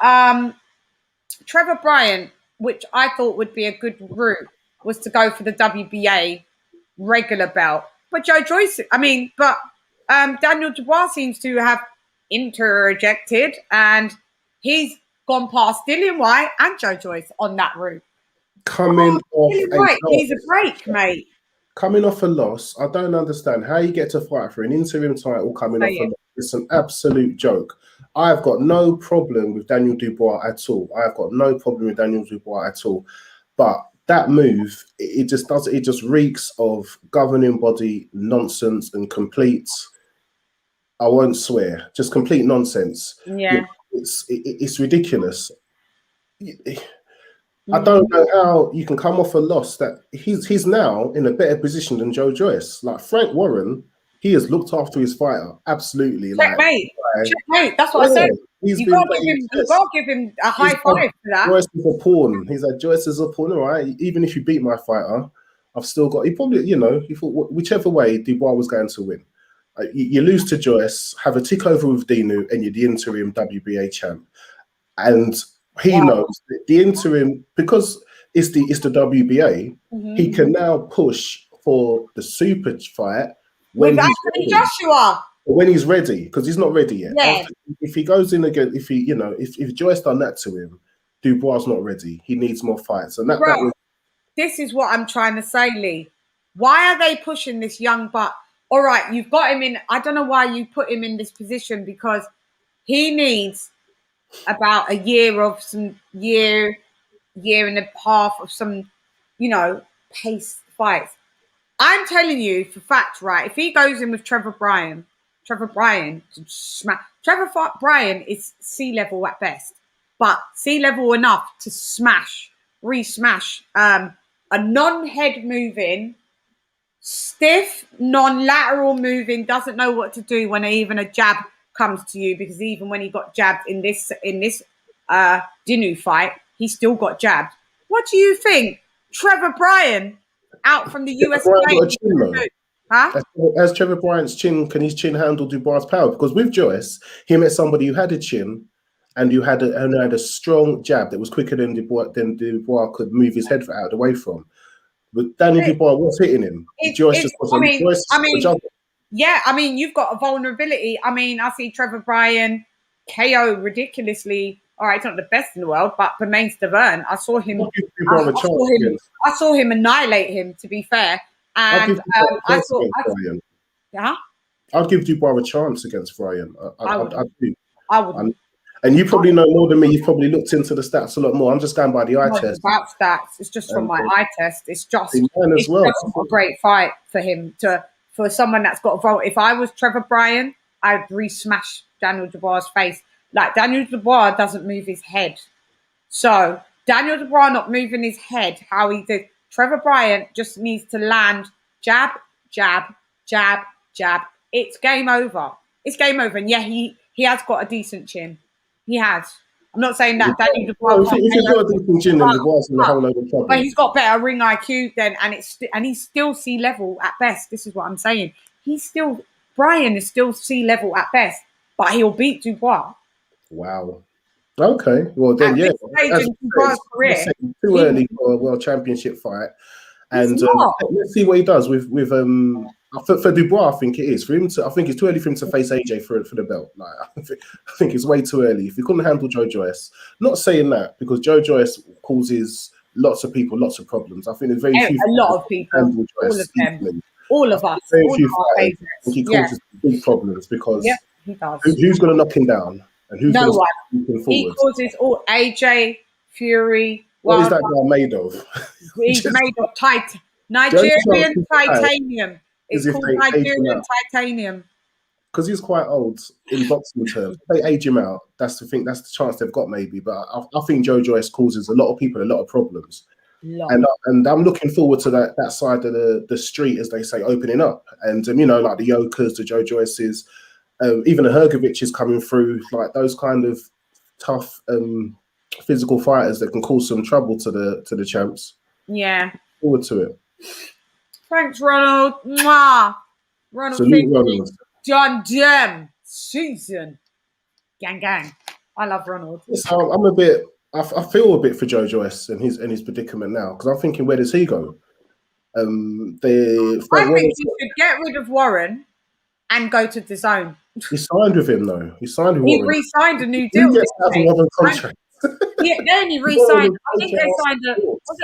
Trevor Bryan, which I thought would be a good route, was to go for the WBA regular belt. But Daniel Dubois seems to have interjected, and he's gone past Dillian Whyte and Joyce on that route. He's a break, mate. Coming off a loss, I don't understand how you get to fight for an interim title coming off a loss. It's an absolute joke. I've got no problem with Daniel Dubois at all. But that move, it just reeks of governing body nonsense and complete, I won't swear, just complete nonsense. Yeah. It's ridiculous. I don't know how you can come off a loss that he's now in a better position than Joyce. Like Frank Warren, he has looked after his fighter. Absolutely. Checkmate. That's what I said. You got to give him a high five for that. Joyce is a pawn. He's like, Joyce is a pawn, all right? Even if you beat my fighter, I've still got... He probably, he thought whichever way Dubois was going to win. You lose to Joyce, have a tick over with Dinu, and you're the interim WBA champ. And he knows that the interim, because it's the WBA, he can now push for the super fight with Anthony Joshua. When he's ready, because he's not ready yet. Yeah. If he goes in again, if Joyce done that to him, Dubois not ready. He needs more fights. And this is what I'm trying to say, Lee. Why are they pushing this young buck? All right, you've got him in. I don't know why you put him in this position, because he needs about a year of some year and a half of some, pace fights. I'm telling you for fact, right? If he goes in with Trevor Bryan Bryan is sea level at best, but sea level enough to re-smash a non-head moving, stiff, non-lateral moving, doesn't know what to do when even a jab comes to you, because even when he got jabbed in this Dinu fight, he still got jabbed. What do you think Trevor Bryan out from the Trevor Bryan USA got a chin, though. Huh? As Trevor Bryant's chin, can his chin handle Dubois' power? Because with Joyce, he met somebody who had a chin and had a strong jab that was quicker than Dubois could move his head out of the way from. But Daniel Dubois was hitting him. Joyce just wasn't. Yeah, I mean, you've got a vulnerability. I mean, I see Trevor Bryan KO ridiculously. All right, it's not the best in the world, but remains to burn. I saw him. I saw him annihilate him. To be fair, and I thought, yeah, I'd give Dubois a chance against Bryan. I wouldn't. And you probably know more than me. You've probably looked into the stats a lot more. I'm just going by the eye test. It's about stats. It's just from my eye test. It's just a great fight for him for someone that's got a vote. If I was Trevor Bryan, I'd re-smash Daniel Dubois' face. Like, Daniel Dubois doesn't move his head. So Daniel Dubois not moving his head how he did. Trevor Bryan just needs to land jab, jab, jab, jab. It's game over. It's game over. And yeah, he has got a decent chin. He has. I'm not saying that Daniel Dubois if he's got a decent chin, then Dubois in a whole load of trouble. But he's got better ring IQ then, and he's still sea level at best. This is what I'm saying. Bryan is still sea level at best, but he'll beat Dubois. Wow. Okay. Well then, at this stage in Dubois' career, too early for a world championship fight. And let's see what he does with for Dubois. I think it is for him to. I think it's too early for him to face AJ for the belt. Like, I think it's way too early. If he couldn't handle Joe Joyce, not saying that because Joe Joyce causes lots of people lots of problems. I think there's very few. A lot of people, all of them, all of us, all of our favorites. He causes big problems because he does. Who's going to knock him down and who's no going to move him forward? He causes all AJ Fury. What is that guy made of? He's made of Nigerian titanium. It's called Nigerian titanium. Because he's quite old in boxing terms. If they age him out, that's the chance they've got maybe. But I think Joe Joyce causes a lot of people a lot of problems. And I'm looking forward to that side of the street, as they say, opening up. And like the Yokas, the Joe Joyces, even the Hrgovic is coming through, like those kind of tough physical fighters that can cause some trouble to the champs. Yeah. Forward to it. Thanks, Ronald. Mwah. Ronald, Ronald. John Jem. Susan. Gang. I love Ronald. So I feel a bit for Joe Joyce and his predicament now, because I'm thinking, where does he go? I think he should get rid of Warren and go to Dazn. He signed with him though. He re-signed a new deal. He gets out of another contract. Yeah, then he re-signed. I think they signed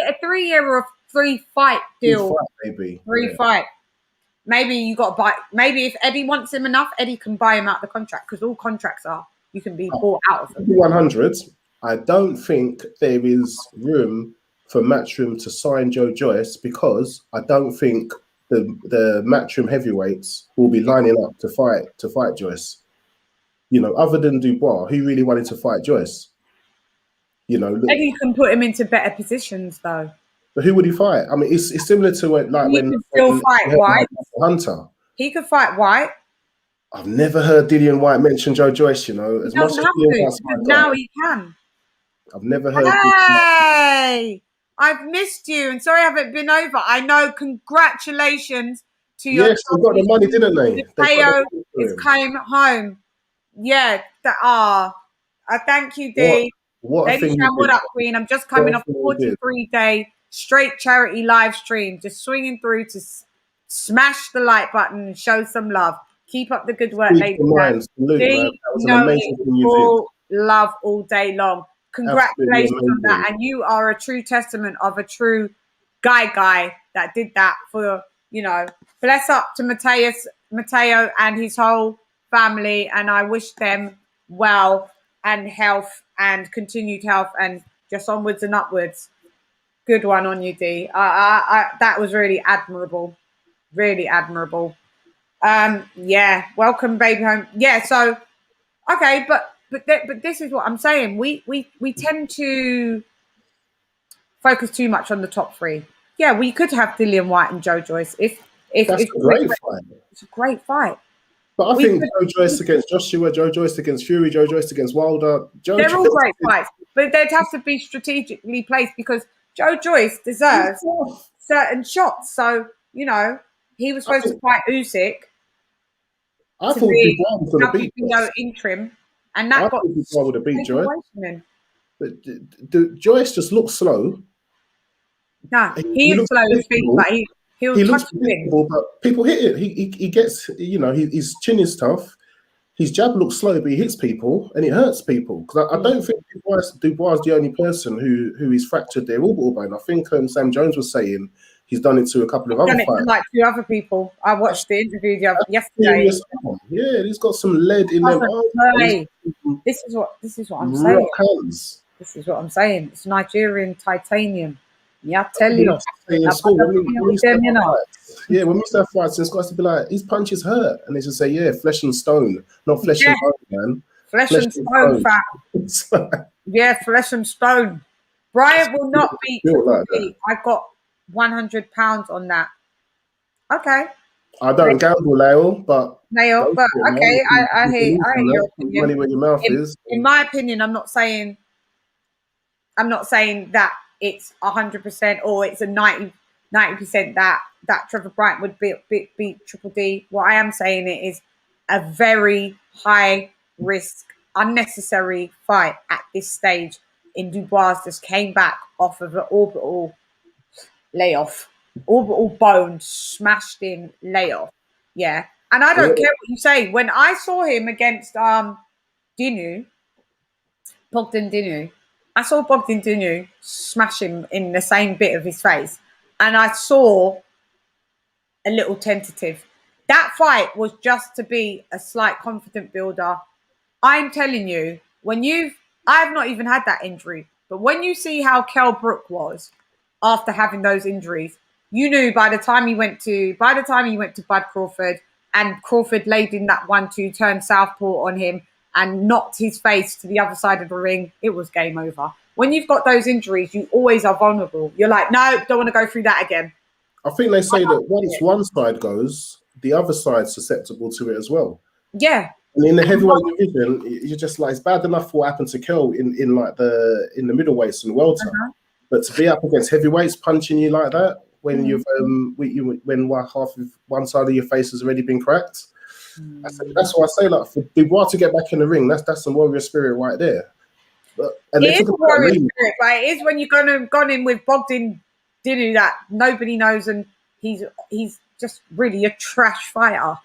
a 3-year or a 3-fight deal. 3-fight. Maybe you got to buy. Maybe if Eddie wants him enough, Eddie can buy him out the contract, because all contracts you can be bought out of them. 100. I don't think there is room for Matchroom to sign Joe Joyce, because I don't think the Matchroom heavyweights will be lining up to fight Joyce. Other than Dubois, who really wanted to fight Joyce? Eddie can put him into better positions though. But who would he fight? I mean, it's similar to when fight White. Hunter. He could fight White. I've never heard Dillian Whyte mention Joe Joyce. As much as now he can. I've never heard. Hey, I've missed you, and sorry I haven't been over. I know. Congratulations to your. Yes, they got the money, didn't they? Teo came home. Yeah. I thank you, D. Lady Sham, what up, Queen? I'm just coming off a 43-day straight charity live stream, just swinging through to smash the like button and show some love. Keep up the good work, Lady Sham. That was an amazing thing you did. Love all day long. Congratulations on that. And you are a true testament of a true guy that did that for, bless up to Mateo and his whole family. And I wish them well and health and continued health and just onwards and upwards. Good one on you, D. That was really admirable. Really admirable. Yeah, welcome, baby, home. Yeah, so okay, but this is what I'm saying. We tend to focus too much on the top three. Yeah, we could have Dillian Whyte and Joyce That's if a great fight. it's a great fight. But I We think could, Joyce against Joshua, Joyce against Fury, Joyce against Wilder. they're all great fights, but they'd have to be strategically placed because Joyce deserves certain shots. So he was supposed to fight Usyk I to thought be Dubois was going to beat Joyce. interim, and I that got thought Dubois would have beat taken Joyce. away from him. But Joyce just looks slow. No, he is slow as feet, but he'll looks touch the ring. but people hit it. He gets, his chin is tough. His jab looks slow, but he hits people and it hurts people. Because I don't think Dubois is the only person who is fractured their orbital bone. I think Sam Jones was saying he's done it to a couple of other fighters. Like 2 other people. I watched the interview yesterday. Yeah, he's got some lead in them. This is what I'm saying. Hands. This is what I'm saying. It's Nigerian titanium. Yeah, I tell you. When we used to have fights, it's got to be like, his punches hurt. And they just say, yeah, flesh and stone, not flesh and bone, man. Flesh and stone, fat. Yeah, flesh and stone. Bryan will not beat Triple D. I got £100 on that. Okay. I don't gamble, Lael, but okay, I hear your opinion. Money where your mouth is. In my opinion, I'm not saying that it's 100% or it's a 90% that Trevor Bryan would beat Triple D. What I am saying is a very high risk, unnecessary fight at this stage. In Dubois just came back off of an orbital bone smashed in layoff. Yeah, and I don't care what you say. When I saw him against Bogdan Dinu, I saw Bogdan Dinu smash him in the same bit of his face, and I saw a little tentative. That fight was just to be a slight confident builder. I'm telling you, I have not even had that injury, but when you see how Kell Brook was after having those injuries, you knew by the time he went to Bud Crawford and Crawford laid in that 1-2 turn southpaw on him and knocked his face to the other side of the ring, it was game over. When you've got those injuries, you always are vulnerable. You're like, no, don't want to go through that again. I think they say that once one side goes, the other side's susceptible to it as well. Yeah. And in the heavyweight division, you're just like, it's bad enough what happened to Kell in the middleweights and welter, but to be up against heavyweights punching you like that when when half of one side of your face has already been cracked. That's why I say, like, for Dubois to get back in the ring, that's some warrior spirit right there. It is a warrior spirit, right? It is when you've gone in with Bogdan Dinu that nobody knows, and he's just really a trash fighter.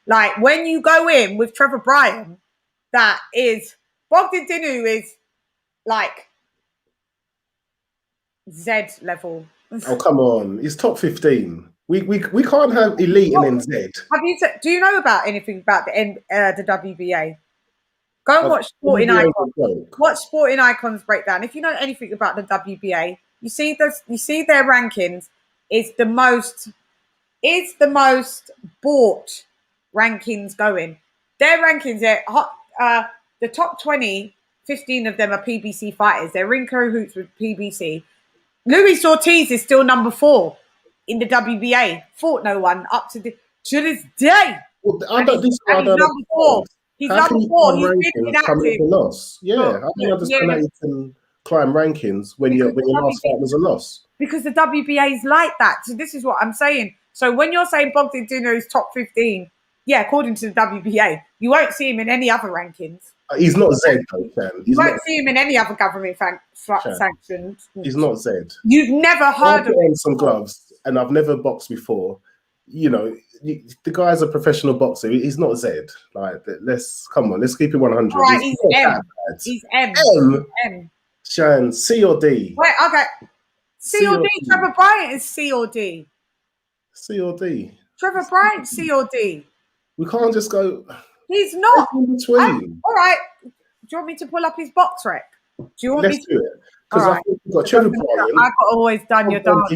Like when you go in with Trevor Bryan, that is Bogdan Dinu is like Z level. Oh, come on, he's top 15. We can't have elite and then Z. Do you know about anything about the WBA? Go and watch Sporting Icons. Watch Sporting Icons breakdown. If you know anything about the WBA, you see their rankings is the most bought rankings going. Their rankings are the top 20, 15 of them are PBC fighters. They're in cahoots with PBC. Luis Ortiz is still number 4 in the WBA. Fought no one up to this day. Well, he's number 4. He's number 4. He's been inactive. Loss. Yeah, how can you understand that you can climb rankings when your last fight was a loss? Because the WBA is like that. So this is what I'm saying. So when you're saying Bogdan Dinu is top 15, yeah, according to the WBA, you won't see him in any other rankings. He's not Z, though, Sam. You won't see him in any other government sanctions. He's not Z. You've never heard of him. Some gloves, and I've never boxed before. You know, the guy's a professional boxer. He's not Z. Like, let's keep it 100. All right, he's M. He's M. M. Shan, C or D? Wait, okay. C or D? Trevor Bryan is C or D. C or D? Trevor Bryan, C or D? We can't just go... He's not. In between. All right. Do you want me to pull up his box rec? Do you want Let's me to? do it. Because All I right. think we've got Trevor Bryan. I've always done your dance. I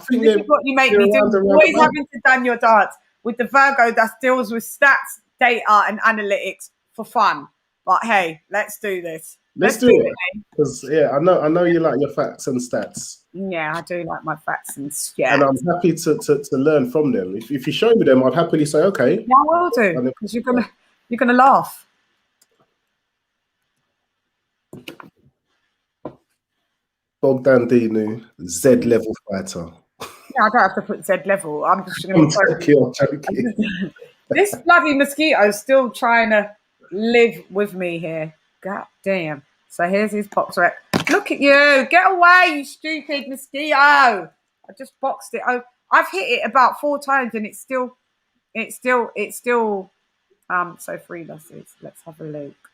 think This is what you make me do. Always having to done your dance with the Virgo that deals with stats, data, and analytics for fun. But hey, let's do this. Let's do it. Because I know you like your facts and stats. Yeah, I do like my facts and stats. And I'm happy to learn from them. If you show me them, I'd happily say, okay. Yeah, I will do. Because you're gonna laugh. Bogdan Dinu, Z level fighter. Yeah, I don't have to put Z level. I'm just going to. I'm joking. This bloody mosquito is still trying to live with me here. God damn. So here's his box rep. Look at you. Get away, you stupid mosquito. I just boxed it. I've hit it about 4 times and it's still so 3 losses. Let's have a look.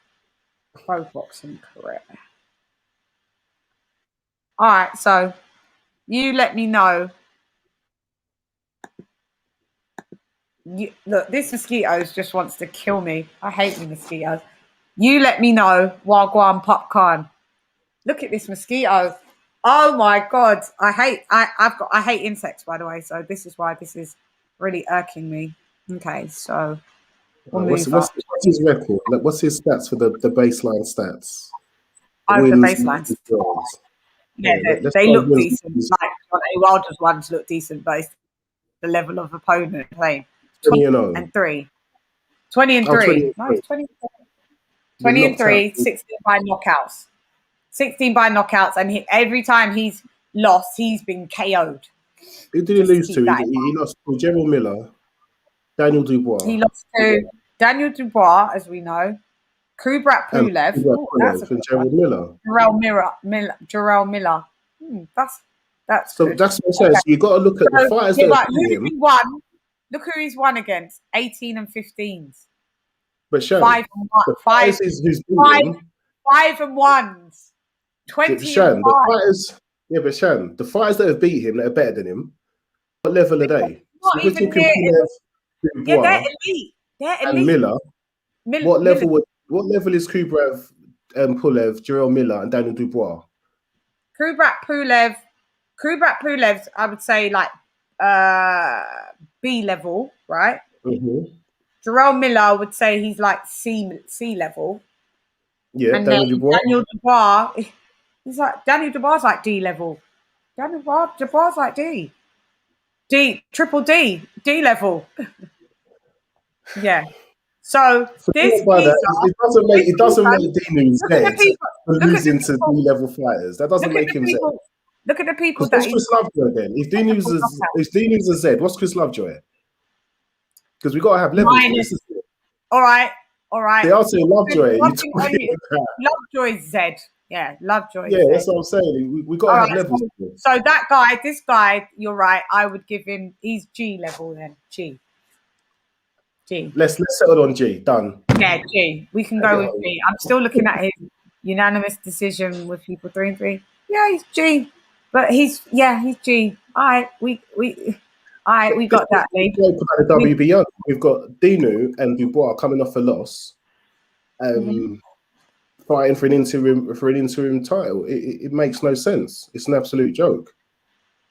Pro boxing career. All right, so you let me know. Look, this mosquito just wants to kill me. I hate the mosquitoes. You let me know, Wagwan Popcorn. Look at this mosquito. Oh my god. I hate insects, by the way, so this is why this is really irking me. Okay, so what's his record? Like, what's his stats for the baseline stats? The baseline. Yeah, they look decent. Like Johnny Wilder's ones look decent based the level of opponent playing. 20 and 3. 20 and 3. No, it's 20 and 3, 16 by knockouts. 16 by knockouts, and every time he's lost, he's been KO'd. Who did he lose to? He lost to Gerald Miller, Daniel Dubois. He lost to Daniel Dubois, as we know, Kubrat Pulev, and Gerald Miller. Jarrell Miller. That's so good. that's what I'm saying. So you got to look at the fighters that he won. Look who he's won against: 18 and 15s. But Shan, 5 and 1. 5 and 1s. 20 Shan, and 5. the fighters. Yeah, but Shan, the fighters that have beat him that are better than him, what level are they? Not so even near. Yeah, they're elite. They're elite. And Miller. What level is Kubrat, Pulev, Jarrell Miller, and Daniel Dubois? Kubrat Pulev's, I would say, like B level, right? Mm-hmm. Jarrell Miller, I would say he's like C level. Yeah, and Daniel Dubois, Daniel Dubois like D level. Daniel Dubois like D, triple D level. Yeah. So this it doesn't make Dinu Z for losing to D level fighters. That doesn't make him Z. Look at the people that. What's Chris Lovejoy then? If Dinu's a Z, what's Chris Lovejoy? Because we got to have levels. All right. They are saying Lovejoy. Lovejoy's Z. Yeah, Lovejoy. Yeah, that's what I'm saying. We got to have levels. So this guy, you're right. I would give him. He's G level then. G. Let's settle on G. Done. Yeah, G. We can go with G. I'm still looking at his unanimous decision with people 3 and 3. Yeah, he's G. But he's G. All right, we got that. The WBO. We've got Dinu and Dubois coming off a loss, fighting for an interim title. It makes no sense. It's an absolute joke,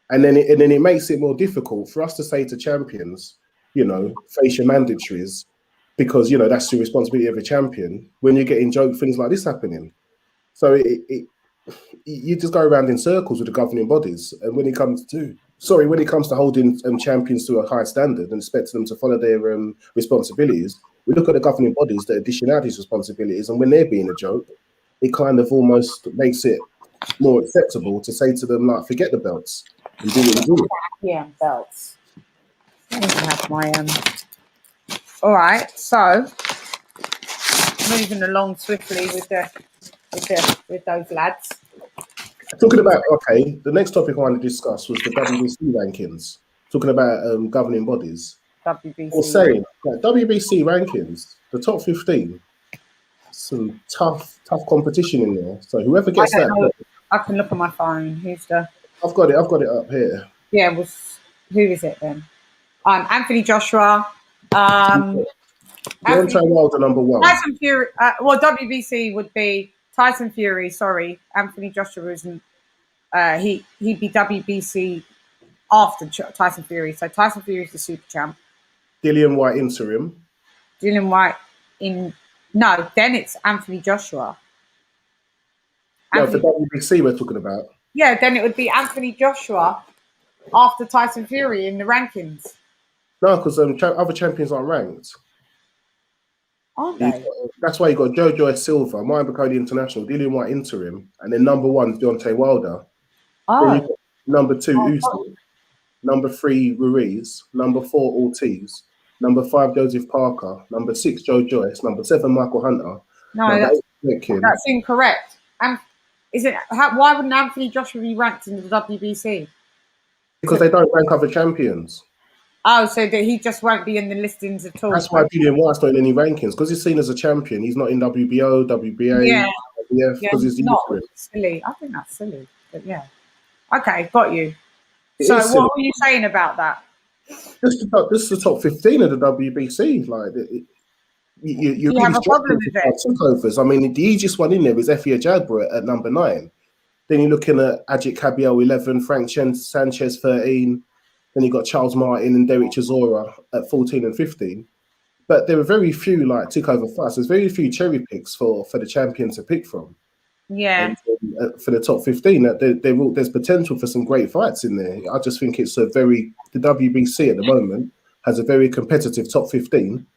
and then it makes it more difficult for us to say to champions, face your mandatories, because that's the responsibility of a champion when you're getting joke things like this happening. So you just go around in circles with the governing bodies, and when it comes to holding champions to a high standard and expecting them to follow their responsibilities, we look at the governing bodies that are dishing out these responsibilities, and when they're being a joke, it kind of almost makes it more acceptable to say to them, like, forget the belts and do what you do. Yeah, belts. I don't have my All right, so moving along swiftly with those lads. Talking about the next topic I want to discuss was the WBC rankings. Talking about governing bodies. WBC. Or saying that WBC rankings, the top 15, some tough competition in there. So whoever gets that, I can look on my phone. Who's the? I've got it up here. Yeah, who is it then? Anthony Joshua. Anthony Wilder number 1. Tyson Fury. WBC would be Tyson Fury. Sorry, Anthony Joshua isn't. He'd be WBC after Tyson Fury. So Tyson Fury is the super champ. Dillian Whyte interim. Dillian Whyte no. Then it's Anthony Joshua. No, for WBC we're talking about. Yeah, then it would be Anthony Joshua after Tyson Fury in the rankings. No, because other champions aren't ranked. Aren't they? That's why you got Joyce Silva, Ryan Bacardi International, Dillian Whyte interim, and then number 1 Deontay Wilder. Oh. Then you got number 2 Usyk, number 3 Ruiz, number 4 Ortiz, number 5 Joseph Parker, number 6 Joyce, number 7 Michael Hunter. No, that's incorrect. And why wouldn't Anthony Joshua be ranked in the WBC? Because they don't rank other champions. Oh, so that he just won't be in the listings at all. That's why Dillian Whyte's not in any rankings, because he's seen as a champion. He's not in WBO, WBA, because he's not silly. I think that's silly, but yeah. Okay, got you. So what were you saying about that? This is the top 15 of the WBC. Like you really have a problem with it. I mean, the easiest one in there is Efia Jadbra at number 9. Then you're looking at Ajit Cabiel 11, Frank Sanchez 13. Then you got Charles Martin and Derek Chisora at 14 and 15. But there were very few like takeover fights. There's very few cherry picks for the champion to pick from. Yeah. And, for the top 15, there's potential for some great fights in there. I just think it's the WBC at the moment has a very competitive top 15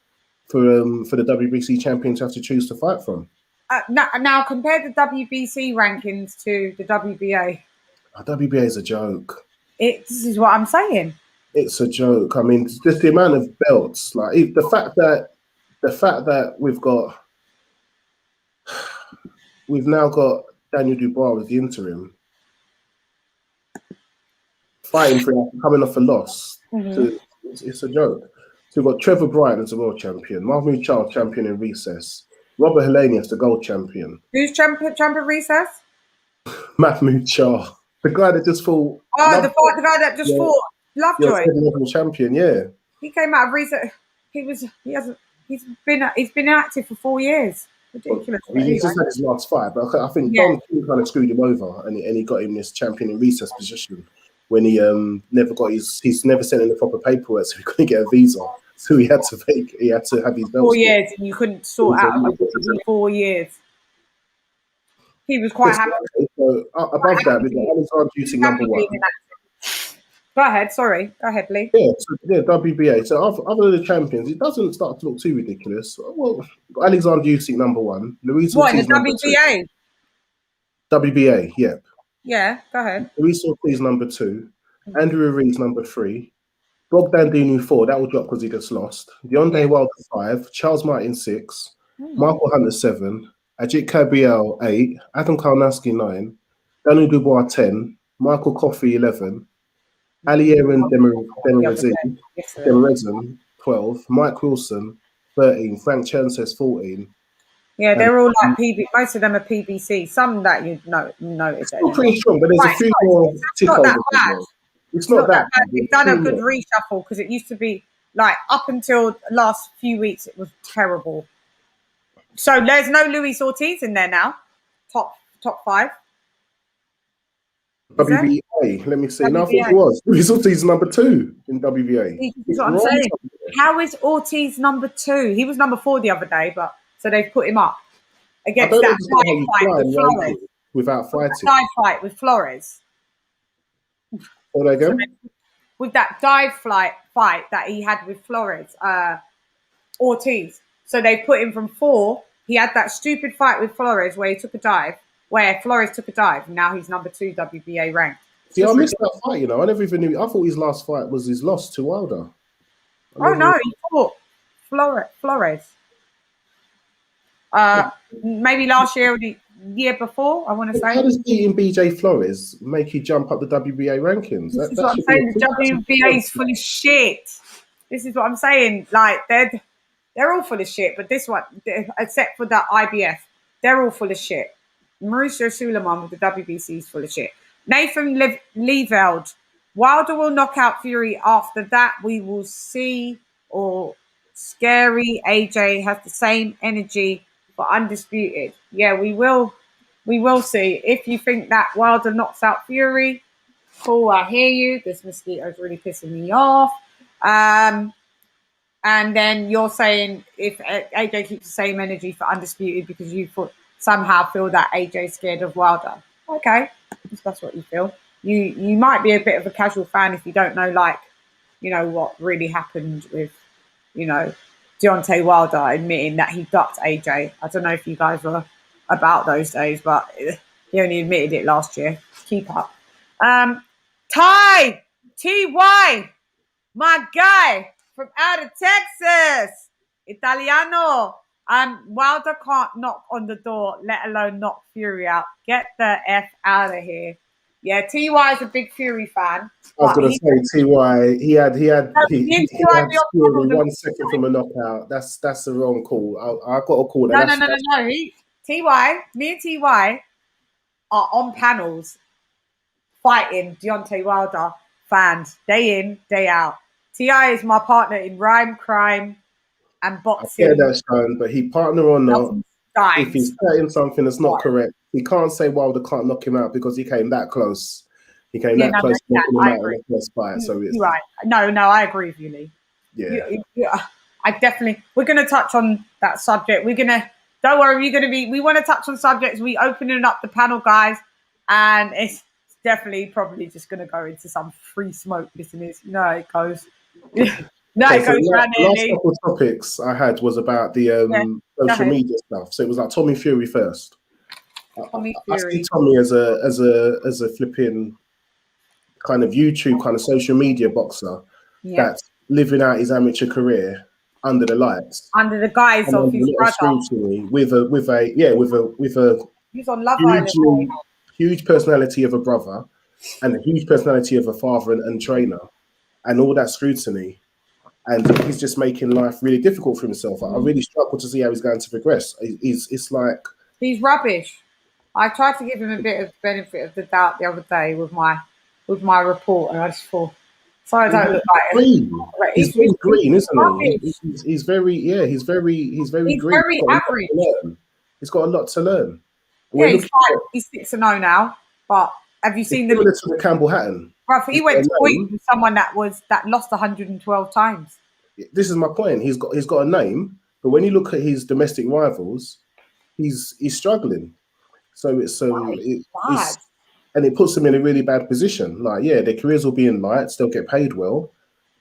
for the WBC champion to have to choose to fight from. Now compare the WBC rankings to the WBA. WBA is a joke. This is what I'm saying. It's a joke. I mean, just the amount of belts, like the fact that we've now got Daniel Dubois as the interim fighting for coming off a loss. Mm-hmm. It's a joke. So we've got Trevor Bryan as the world champion, Mahmoud Charles champion in recess, Robert Helenius as the gold champion. Who's champion recess? Mahmoud Charles. The guy that just fought. Oh, the guy that just fought Lovejoy. Champion, yeah. He came out of recess. He's been active for 4 years. Ridiculous. Well, he just had his last fight, but I think Don King kind of screwed him over, and he got him this champion in recess position when he never got he's never sent in the proper paperwork, so he couldn't get a visa. So he had to have his belt. 4 years, and you couldn't sort out in 4 years. He was quite happy. So above that, we've got Alexander Usyk number 1. Go ahead, sorry. Go ahead, Lee. Yeah, WBA. So other than the champions, it doesn't start to look too ridiculous. Well, Alexander Usyk number 1. Luis Ortiz the WBA? WBA, yeah. Yeah, go ahead. Luis Ortiz number 2. Andrew Ruiz number 3. Bogdan Dinu 4. That will drop because he just lost. Deontay Wilder 5. Charles Martin 6. Michael Hunter 7. Ajit Cabiel 8. Adam Karnowski 9. Daniel Dubois 10. Michael Coffey 11. Ali Aaron Demirezin 12. Mike Wilson 13. Frank Chances 14. Yeah, they're all like PB. Most of them are PBC. Some that you notice. It's pretty strong, but there's a few more. It's not that bad. It's not that bad. They've done a good reshuffle because it used to be like up until the last few weeks it was terrible. So there's no Luis Ortiz in there now. Top 5. WBA. Let me see. No, I thought he was. Luis Ortiz number 2 in WBA. That's what I'm saying. How is Ortiz number 2? He was number 4 the other day, but so they've put him up against that fight with Flores. Without fighting. Dive fight with Flores. Say that again? With that dive fight that he had with Flores, Ortiz. So they put him from 4. He had that stupid fight with Flores where he took a dive, where Flores took a dive, and now he's number 2 WBA ranked. See, I missed that fight, I never even knew. I thought his last fight was his loss to Wilder. He fought Flores. Maybe last year or the year before, I want to say. How does beating BJ Flores make you jump up the WBA rankings? This is what I'm saying. The WBA is full of shit. This is what I'm saying. Like, they're all full of shit, but this one, except for the IBF, they're all full of shit. Mauricio Suleiman with the WBC is full of shit. Nathan Lieveld. Wilder will knock out Fury. After that, we will see. Or Scary AJ has the same energy for undisputed. Yeah, we will We will see. If you think that Wilder knocks out Fury, cool, I hear you. This mosquito's really pissing me off. And then you're saying if AJ keeps the same energy for Undisputed because you somehow feel that AJ's scared of Wilder. Okay, if that's what you feel. You might be a bit of a casual fan if you don't know, like, you know, what really happened with, you know, Deontay Wilder admitting that he ducked AJ. I don't know if you guys were about those days, but he only admitted it last year. Keep up. Ty TY, my guy from out of Texas, Italiano. Wilder can't knock on the door, let alone knock Fury out. Get the F out of here. Yeah, TY is a big Fury fan. I was going to say TY. He had Fury 1 second from a knockout. That's the wrong call. I got a call. No. TY, me and TY are on panels fighting Deontay Wilder fans day in, day out. TI is my partner in rhyme, crime, and boxing. Yeah, that's fine. But he partner or not, if he's saying something that's not correct, he can't say Wilder can't knock him out because he came that close. He came that close to knocking him out in the first fight. So it's right. No, I agree with you, Lee. Yeah. I definitely. We're going to touch on that subject. Don't worry. We want to touch on subjects. We opening up the panel, guys, and it's definitely probably just going to go into some free smoke business. No, it goes. The last couple of topics I had was about the social media stuff. So it was like Tommy Fury first. I see Tommy as a flipping kind of YouTube kind of social media boxer that's living out his amateur career under the lights, under the guise of his brother, with a he's on Love Island, huge personality of a brother and a huge personality of a father and trainer, and all that scrutiny. And he's just making life really difficult for himself. I really struggle to see how he's going to progress. It's like he's rubbish. I tried to give him a bit of benefit of the doubt the other day with my report, and I just thought, sorry, I don't look like green. He's very green, isn't he? He's very green. He's very average. He's got a lot to learn. Yeah, he's 6-0 now. But have you seen the Campbell Hatton? Bruv, he went to point with someone that lost 112 times. This is my point. He's got a name, but when you look at his domestic rivals, he's struggling. So and it puts them in a really bad position. Like, yeah, their careers will be in lights, they'll get paid well,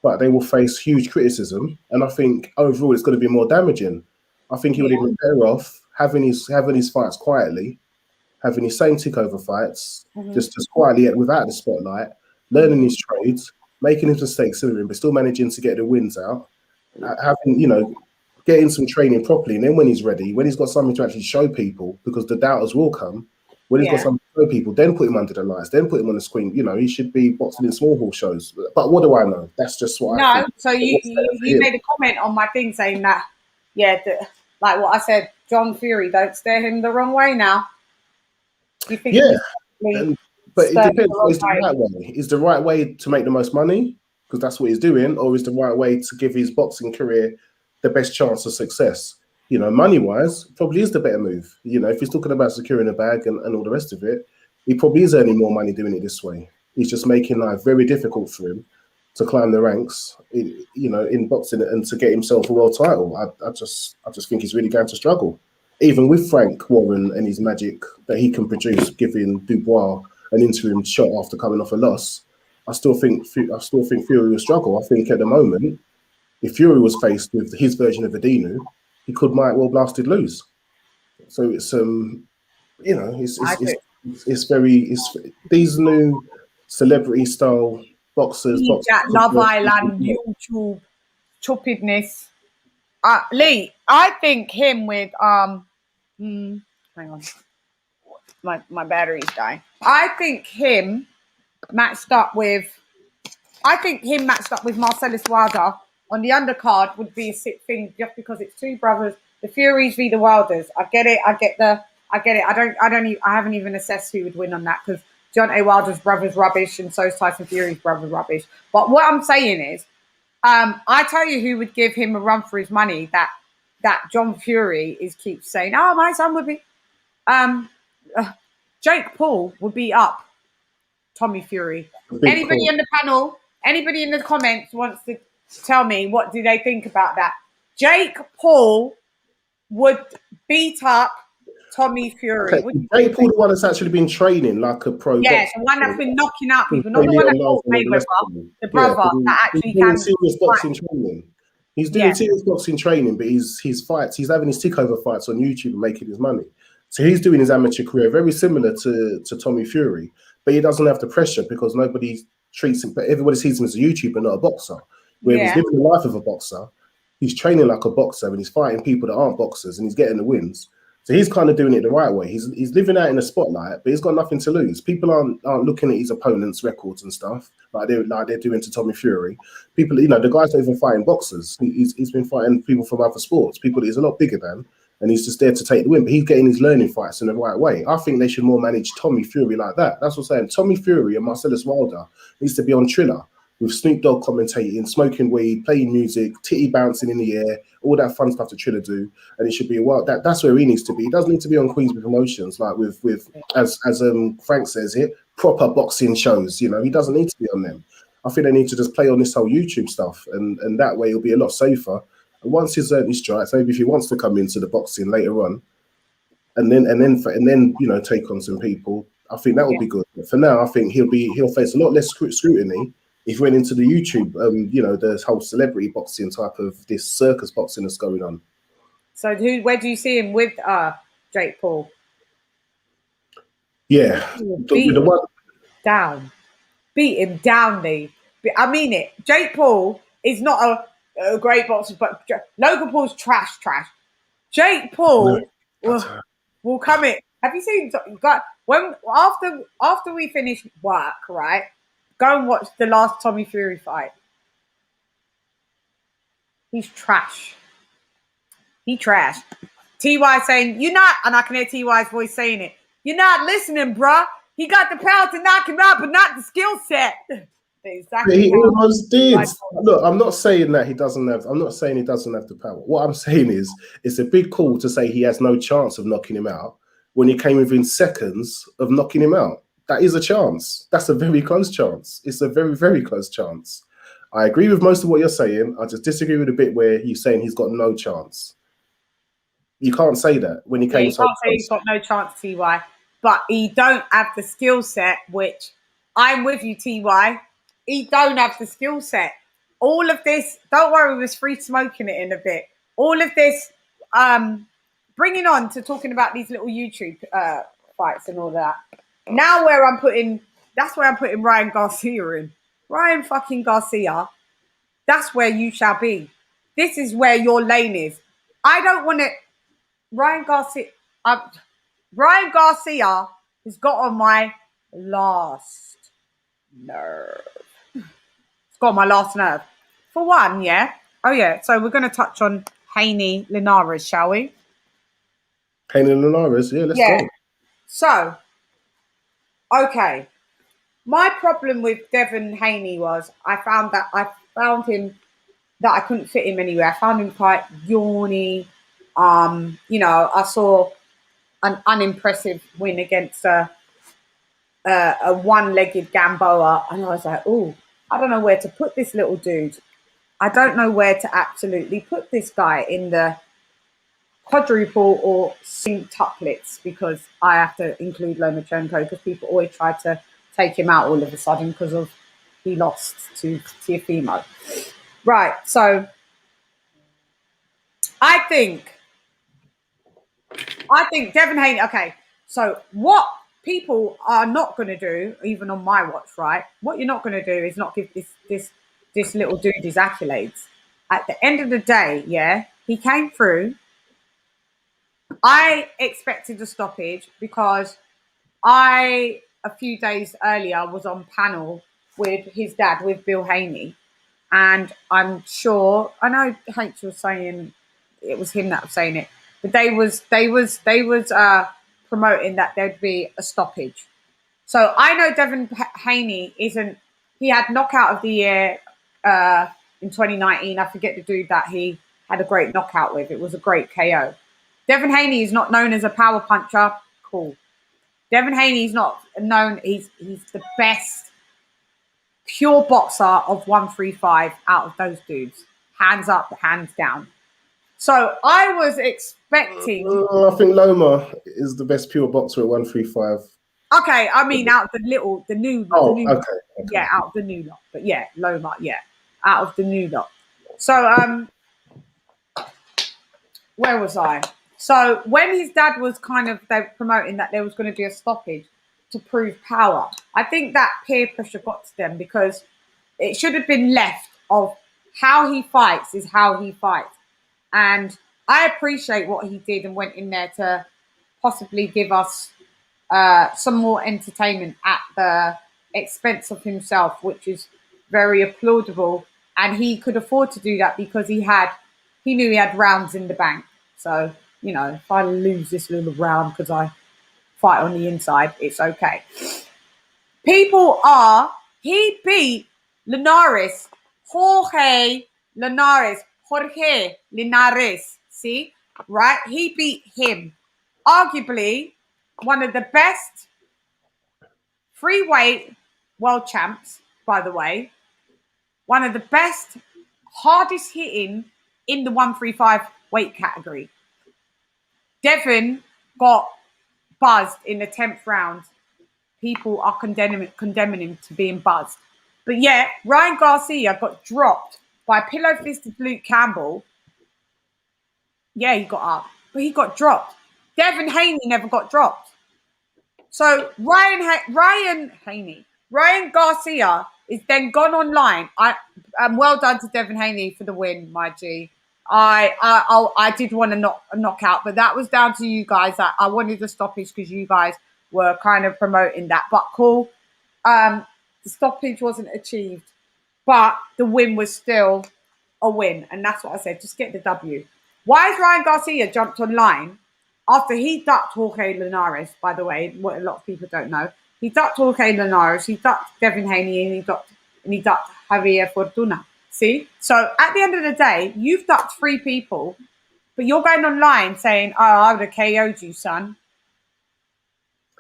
but they will face huge criticism. And I think overall it's going to be more damaging. I think he would have been better off having his fights quietly, having his same takeover fights, just quietly without the spotlight, learning his trades, making his mistakes in the ring, but still managing to get the wins out, getting some training properly. And then when he's ready, when he's got something to actually show people, because the doubters will come, when he's got something to show people, then put him under the lights, then put him on the screen. You know, he should be boxing in small hall shows. But what do I know? That's just what I think. So you made a comment on my thing saying that, like what I said, John Fury, don't stare him the wrong way now. You think but it depends. Is the right way? Is the right way to make the most money? Because that's what he's doing, or is the right way to give his boxing career the best chance of success? You know, money-wise, probably is the better move. You know, if he's talking about securing a bag and all the rest of it, he probably is earning more money doing it this way. He's just making life very difficult for him to climb the ranks, in boxing and to get himself a world title. I just think he's really going to struggle. Even with Frank Warren and his magic that he can produce, giving Dubois an interim shot after coming off a loss, I still think Fury will struggle. I think at the moment, if Fury was faced with his version of Adinu, he might well blasted lose. So it's these new celebrity style boxers. That Love Island YouTube stupidness. Lee, I think him with hang on, my battery's dying. I think him matched up with Marcellus Wilder on the undercard would be a sick thing just because it's two brothers, the Furies v the Wilders. I get it. I haven't even assessed who would win on that because Deontay Wilder's brother's rubbish and so is Tyson Fury's brother's rubbish. But what I'm saying is, I tell you who would give him a run for his money that John Fury keeps saying, oh, my son would be. Jake Paul would beat up Tommy Fury. Anybody in the panel, anybody in the comments wants to tell me what do they think about that? Jake Paul would beat up Tommy Fury. Okay, Jake Paul, the one that's actually been training like a pro boxer. Yeah, the one that's been knocking out people, not the one that fought Mayweather, the brother that actually can serious boxing training. He's doing serious boxing training, but his fights, he's having his takeover fights on YouTube and making his money. So he's doing his amateur career very similar to Tommy Fury, but he doesn't have the pressure because nobody treats him, but everybody sees him as a YouTuber, not a boxer. Where he's living the life of a boxer, he's training like a boxer and he's fighting people that aren't boxers and he's getting the wins. So he's kind of doing it the right way. He's living out in the spotlight, but he's got nothing to lose. People aren't looking at his opponents' records and stuff like they're doing to Tommy Fury. People, you know, the guy's not even fighting boxers. He's been fighting people from other sports, people that he's a lot bigger than, and he's just there to take the win. But he's getting his learning fights in the right way. I think they should more manage Tommy Fury like that. That's what I'm saying. Tommy Fury and Marcellus Wilder needs to be on Triller with Snoop Dogg commentating, smoking weed, playing music, titty bouncing in the air, all that fun stuff that Triller do, and it should be a while. That's where he needs to be. He doesn't need to be on Queensberry Promotions, like with as Frank says here, proper boxing shows. You know, he doesn't need to be on them. I think they need to just play on this whole YouTube stuff, and that way it'll be a lot safer. And once he's earned his stripes, maybe if he wants to come into the boxing later on, and then you know, take on some people, I think that would be good. But for now, I think he'll face a lot less scrutiny if he went into the YouTube, you know, the whole celebrity boxing type of this circus boxing that's going on. So where do you see him with Jake Paul? Yeah. Beat him down, Lee. I mean it. Jake Paul is not a great boxer, but Logan Paul's trash. Jake Paul will come in. Have you seen after we finish work, right? Go and watch the last Tommy Fury fight. He's trash. He trashed. TY saying, you're not, and I can hear TY's voice saying it, you're not listening, bruh. He got the power to knock him out, but not the skill set. Exactly. He almost did. Look, I'm not saying that he doesn't have, I'm not saying he doesn't have the power. What I'm saying is, it's a big call to say he has no chance of knocking him out when he came within seconds of knocking him out. That is a chance. That's a very close chance. It's a very, very close chance. I agree with most of what you're saying. I just disagree with the bit where you're saying he's got no chance. You can't say that when he came. You can't say he's got no chance, TY. But he don't have the skill set, which I'm with you, TY. He don't have the skill set. All of this, don't worry, we was free smoking it in a bit. All of this, bringing on to talking about these little YouTube fights and all that. Now that's where I'm putting Ryan Garcia in. Ryan fucking Garcia, that's where you shall be. This is where your lane is. I don't want it. Ryan Garcia has got on my last nerve. It's got on my last nerve. For one, yeah. Oh, yeah. So we're going to touch on Haney Linares, shall we? Haney Linares, yeah, let's go. So, okay. My problem with Devin Haney was I found him that I couldn't fit him anywhere. I found him quite yawny. You know, I saw an unimpressive win against a one-legged Gamboa, and I was like, oh, I don't know where to put this little dude. I don't know where to absolutely put this guy in the quadruple or quintuplets, because I have to include Lomachenko because people always try to take him out all of a sudden because of he lost to Teofimo. Right, so I think Devin Haney, okay, so what people are not going to do, even on my watch, right, what you're not going to do is not give this little dude his accolades. At the end of the day, yeah, he came through. I expected a stoppage because a few days earlier, was on panel with his dad, with Bill Haney. And I'm sure, I know H was saying, it was him that was saying it, but they was promoting that there'd be a stoppage. So I know Devin Haney he had knockout of the year in 2019. I forget the dude that he had a great knockout with. It was a great KO. Devin Haney is not known as a power puncher. Cool. Devin Haney's not known. He's the best pure boxer of 135 out of those dudes. Hands up, hands down. So I was expecting. I think Loma is the best pure boxer at 135. Okay, I mean out of the new, Okay. Yeah, out of the new lot. But yeah, Loma, yeah, out of the new lot. So where was I? So when his dad was they were promoting that there was going to be a stoppage to prove power, I think that peer pressure got to them because it should have been left of how he fights is how he fights. And I appreciate what he did and went in there to possibly give us some more entertainment at the expense of himself, which is very applaudable. And he could afford to do that because he knew he had rounds in the bank. So, if I lose this little round because I fight on the inside, it's okay. He beat Jorge Linares. See, right? He beat him. Arguably one of the best free weight world champs, by the way. One of the best, hardest hitting in the 135 weight category. Devin got buzzed in the 10th round. People are condemning him to being buzzed. But yet, Ryan Garcia got dropped by pillow-fisted Luke Campbell. Yeah, he got up, but he got dropped. Devin Haney never got dropped. So Ryan Garcia is then gone online. Well done to Devin Haney for the win, my G. I did want a knockout, but that was down to you guys. I wanted the stoppage because you guys were kind of promoting that. But cool, the stoppage wasn't achieved, but the win was still a win, and that's what I said. Just get the W. Why has Ryan Garcia jumped online after he ducked Jorge Linares? By the way, what a lot of people don't know, he ducked Jorge Linares, he ducked Devin Haney, and he ducked Javier Fortuna. See? So at the end of the day, you've ducked 3 people, but you're going online saying, oh, I would have KO'd you, son.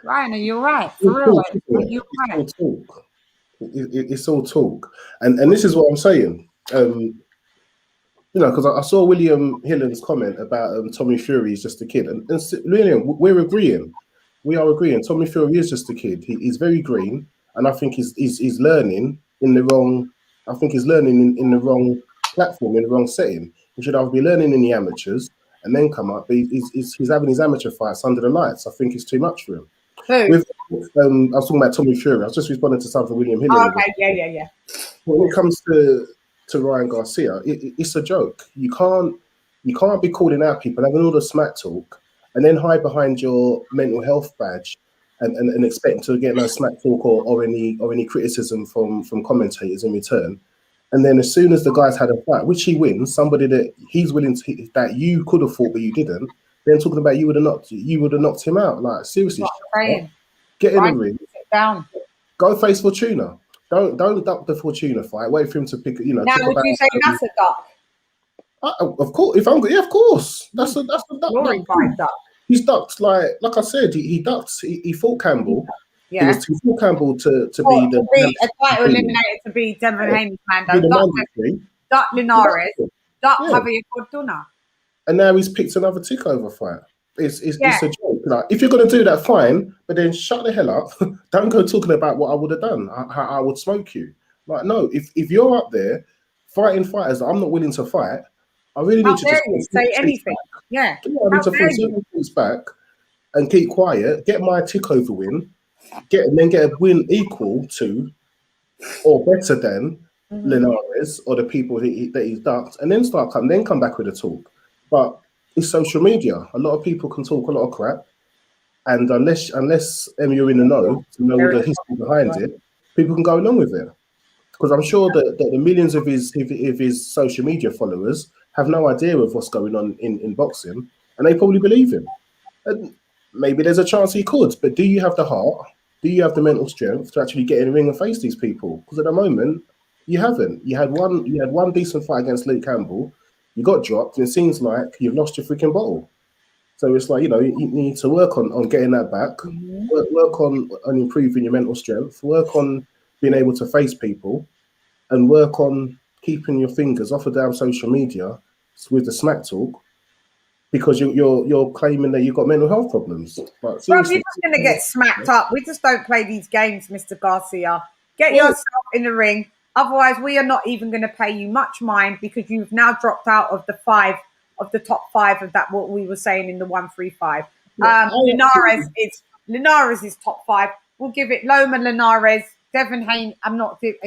Ryan, are you all right? For real? Are you all right? It's all talk. It's all talk. And this is what I'm saying. Because I saw William Hillen's comment about Tommy Fury is just a kid. And William, we're agreeing. We are agreeing. Tommy Fury is just a kid. He's very green. And I think he's learning in the wrong... I think he's learning in the wrong platform, in the wrong setting. He should either be learning in the amateurs and then come up. But he's having his amateur fights under the lights. I think it's too much for him. Who? I was talking about Tommy Fury. I was just responding to something William Hill. Oh, okay, yeah. When it comes to Ryan Garcia, it's a joke. You can't be calling out people, having all the smack talk, and then hide behind your mental health badge and expect to get no smack talk or any criticism from commentators in return. And then as soon as the guy's had a fight, which he wins, somebody that he's willing to that you could have fought but you didn't, then talking about you would have knocked him out. Like seriously, get in the ring, sit down, go face Fortuna. Don't duck the Fortuna fight. Wait for him to pick. Now would you say that's a duck? Of course, of course, that's a duck. Duck. He's ducked like I said. He ducked. He fought Campbell. Yeah. He fought Campbell to be a title eliminator to be Devin Haney's man. Duck Linares. Duck Javier Fortuna. And now he's picked another takeover fight. It's a joke. Like if you're gonna do that, fine, but then shut the hell up. Don't go talking about what I would have done. How I would smoke you. Like no, if you're up there fighting fighters that I'm not willing to fight, I really need to just say anything. Yeah. I need to pull 7 points back and keep quiet. Get my takeover win. Get a win equal to or better than Linares or the people that he's ducked, and then come back with a talk. But it's social media. A lot of people can talk a lot of crap, and unless you're in the know to know the history behind it, people can go along with it. Because I'm sure that the millions of his social media followers have no idea of what's going on in boxing, and they probably believe him. And maybe there's a chance he could, but do you have the heart? Do you have the mental strength to actually get in the ring and face these people? Because at the moment, you haven't. You had one decent fight against Luke Campbell. You got dropped, and it seems like you've lost your freaking bottle. So it's like, you need to work on getting that back, work on improving your mental strength, work on being able to face people, and work on keeping your fingers off of damn social media with the smack talk, because you're claiming that you've got mental health problems. But Bro, you're seriously, just going to get smacked up. We just don't play these games, Mr. Garcia. Get well, yourself in the ring. Otherwise, we are not even going to pay you much mind, because you've now dropped out of the top five of that, what we were saying in the 135. Linares is top five. We'll give it Loma, Linares, Devin Haney.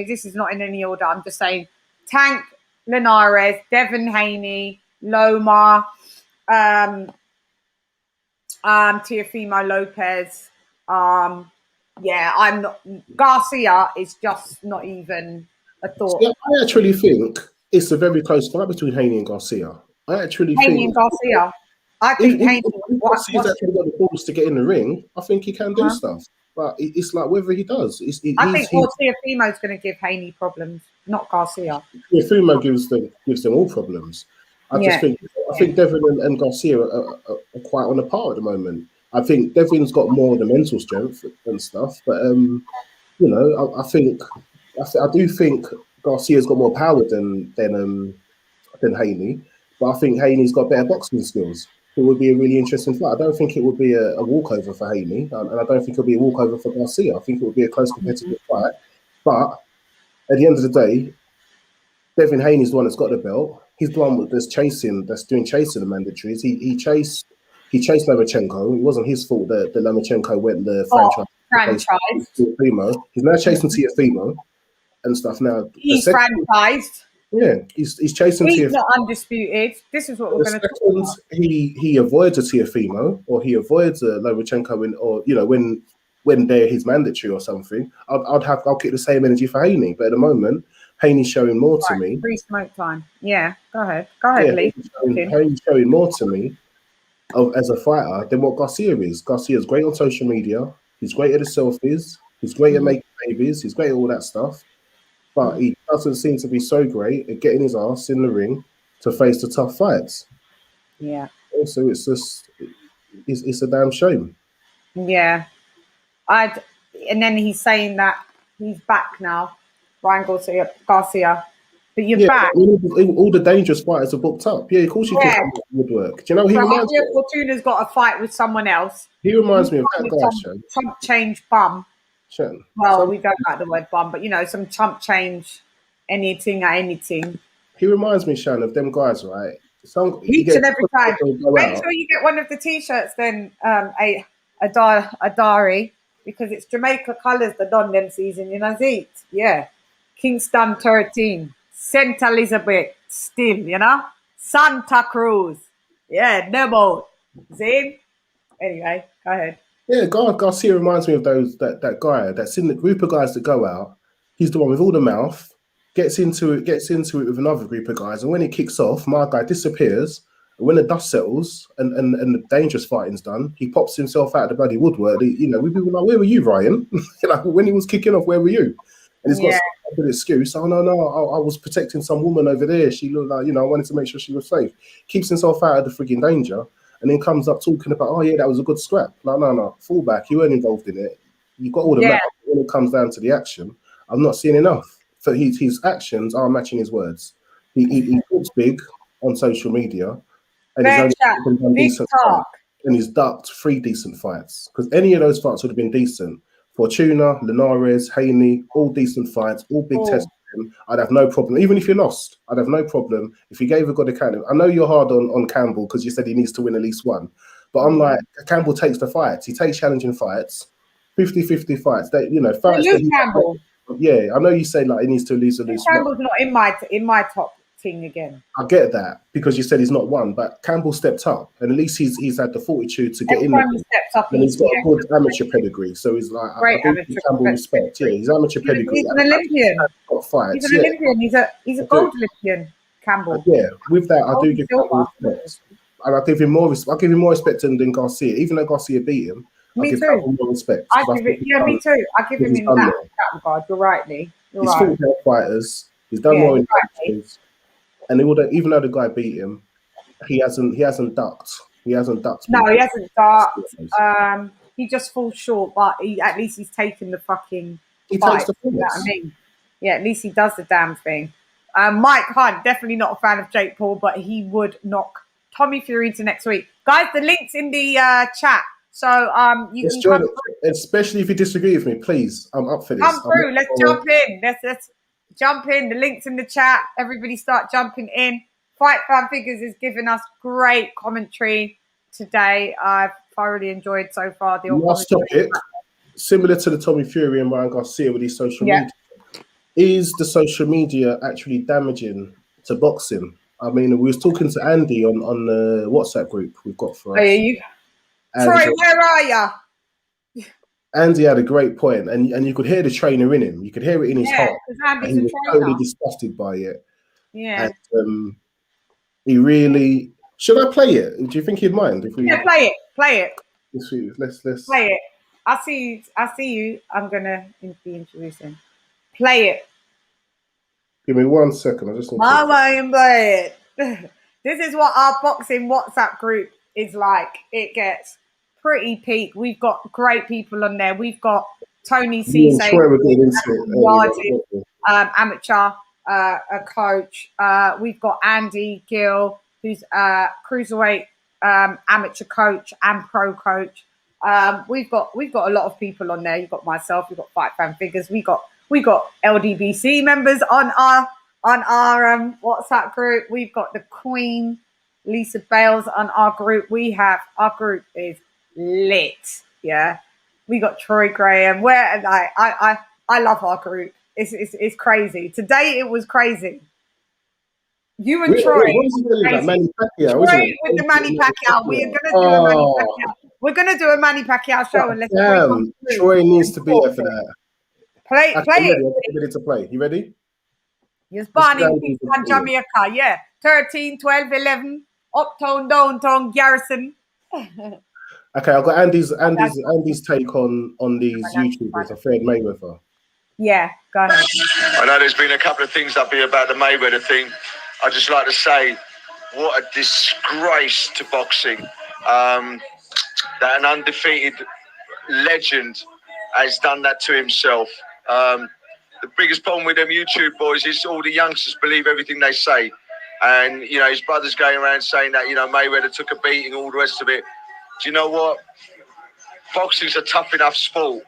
This is not in any order. I'm just saying Tank, Linares, Devin Haney, Loma, Teofimo Lopez. I'm not. Garcia is just not even a thought. Yeah, I actually think it's a very close fight between Haney and Garcia. I actually Haney think and Garcia. I think Haney. if Garcia's actually got the balls to get in the ring, I think he can do stuff. But it's like whether he does. I think Teofimo's going to give Haney problems, not Garcia. Teofimo gives them all problems. I think Devin and Garcia are quite on a par at the moment. I think Devin's got more of the mental strength and stuff, but I do think Garcia's got more power than Haney, but I think Haney's got better boxing skills. It would be a really interesting fight. I don't think it would be a walkover for Haney, and I don't think it'll be a walkover for Garcia. I think it would be a close competitive fight. But at the end of the day, Devin Haney's the one that's got the belt. He's the one that's doing chasing the mandatories. He chased Lomachenko. It wasn't his fault that Lomachenko went the franchise. He's now chasing Teofimo and stuff now. He's franchised. Yeah, he's chasing Teofimo. He's not undisputed. This is what we're going to talk about. He avoids a Teofimo, or he avoids a Lomachenko, when they're his mandatory or something, I'll keep the same energy for Haney. But at the moment, Haney's showing more to me. Free smoke time. Yeah, go ahead, Lee. Haney's showing more to me as a fighter than what Garcia is. Garcia's great on social media. He's great at the selfies. He's great at making babies. He's great at all that stuff. But he doesn't seem to be so great at getting his ass in the ring to face the tough fights. Yeah. Also, it's a damn shame. Yeah. And then he's saying that he's back now, Bryan Garcia. But you're back. All the dangerous fighters are booked up. Yeah, of course you can woodwork. Do you know he reminds me? Fortuna's got a fight with someone else. He reminds me of that guy, Chump change bum. Well, we don't like the word bum, but some chump change anything. He reminds me, Shan, of them guys, right? Each and every time. Make sure you get one of the t-shirts then, Adari, because it's Jamaica colours the done them season, Yeah. Kingston 13. St. Elizabeth still, Santa Cruz. Yeah, Nebo. See? Anyway, go ahead. Yeah, Garcia reminds me of that guy that's in the group of guys that go out. He's the one with all the mouth, gets into it with another group of guys, and when it kicks off, my guy disappears. And when the dust settles and the dangerous fighting's done, he pops himself out of the bloody woodwork. We be like, where were you, Ryan? When he was kicking off, where were you? And he's got an excuse. Oh, no, I was protecting some woman over there. She looked like, I wanted to make sure she was safe. Keeps himself out of the frigging danger. And then comes up talking about, oh, yeah, that was a good scrap. No. Fall back. You weren't involved in it. You got all the match. When it comes down to the action, I'm not seeing enough. So his actions are matching his words. He talks big on social media. And he's ducked 3 decent fights. Because any of those fights would have been decent. Fortuna, Linares, Haney, all decent fights, all big tests. I'd have no problem. Even if you lost, I'd have no problem. If you gave a good account, I know you're hard on Campbell because you said he needs to win at least one. But I'm like, Campbell takes the fights. He takes challenging fights, 50-50 fights. Fights Campbell. Yeah, I know you say like he needs to lose a loose. Campbell's not in my top thing again. I get that because you said he's not won, but Campbell stepped up, and at least he's had the fortitude to get in there. And he's got a good amateur pedigree, so he's like great I think Campbell respect. Yeah, he's amateur pedigree. He's an Olympian. He's an Olympian. He's a gold Olympian. Campbell. Yeah, with that, I do give Campbell respect, and I give him more respect. I give him more respect than Garcia, even though Garcia beat him. Me too. Campbell more respect. Me too. I give him in that regard. You're right, Lee. He's fought more fighters. He's done more in matches. And even though the guy beat him, he hasn't ducked He hasn't ducked. No, he hasn't ducked. He just falls short, but at least he's taken the fucking fight. Takes the You know what I mean? Yeah, at least he does the damn thing. Mike Hunt, definitely not a fan of Jake Paul, but he would knock Tommy Fury into next week. Guys, the link's in the chat. So you can come through. Especially if you disagree with me, please. I'm up for this. Come through. Let's jump in. Let's jump in. The link's in the chat. Everybody start jumping in. Fight Fan Figures is giving us great commentary today. I've thoroughly enjoyed so far. The last topic, similar to the Tommy Fury and Ryan Garcia with his social media. Is the social media actually damaging to boxing? I mean, we was talking to Andy on the WhatsApp group we've got for us. Troy, where are you? Andy had a great point, and you could hear the trainer in him. You could hear it in his heart. And he was totally disgusted by it. Yeah. And, he really... Should I play it? Do you think he'd mind if we... Yeah, play it. Let's play it. I see you. I'm gonna be introducing. Play it. Give me 1 second. I just need to play it. This is what our boxing WhatsApp group is like. It gets pretty peak. We've got great people on there. We've got Tony C. Amateur. A coach. We've got Andy Gill, who's a cruiserweight amateur coach and pro coach. We've got a lot of people on there. You've got myself. We've got Fight Fan Figures. We got LDBC members on our WhatsApp group. We've got the Queen Lisa Bales on our group. Our group is lit. Yeah, we got Troy Graham. I love our group. It's crazy. Today it was crazy. You and Troy. Manny Pacquiao, Troy with the Manny Pacquiao. We are gonna do a Manny Pacquiao. We're gonna do a Manny Pacquiao show and let's Troy needs to be there for that. Play it. I'm ready to play. You ready? Yes, Barney and Jamaica. Yeah. 13, 12, 11. Uptown, downtown, Garrison. Okay, I've got Andy's take on these YouTubers. Afraid Mayweather. Yeah, go ahead. I know there's been a couple of things up here about the Mayweather thing. I'd just like to say, what a disgrace to boxing. That an undefeated legend has done that to himself. The biggest problem with them YouTube boys is all the youngsters believe everything they say. And, you know, his brother's going around saying that, you know, Mayweather took a beating, all the rest of it. Do you know what? Boxing's a tough enough sport.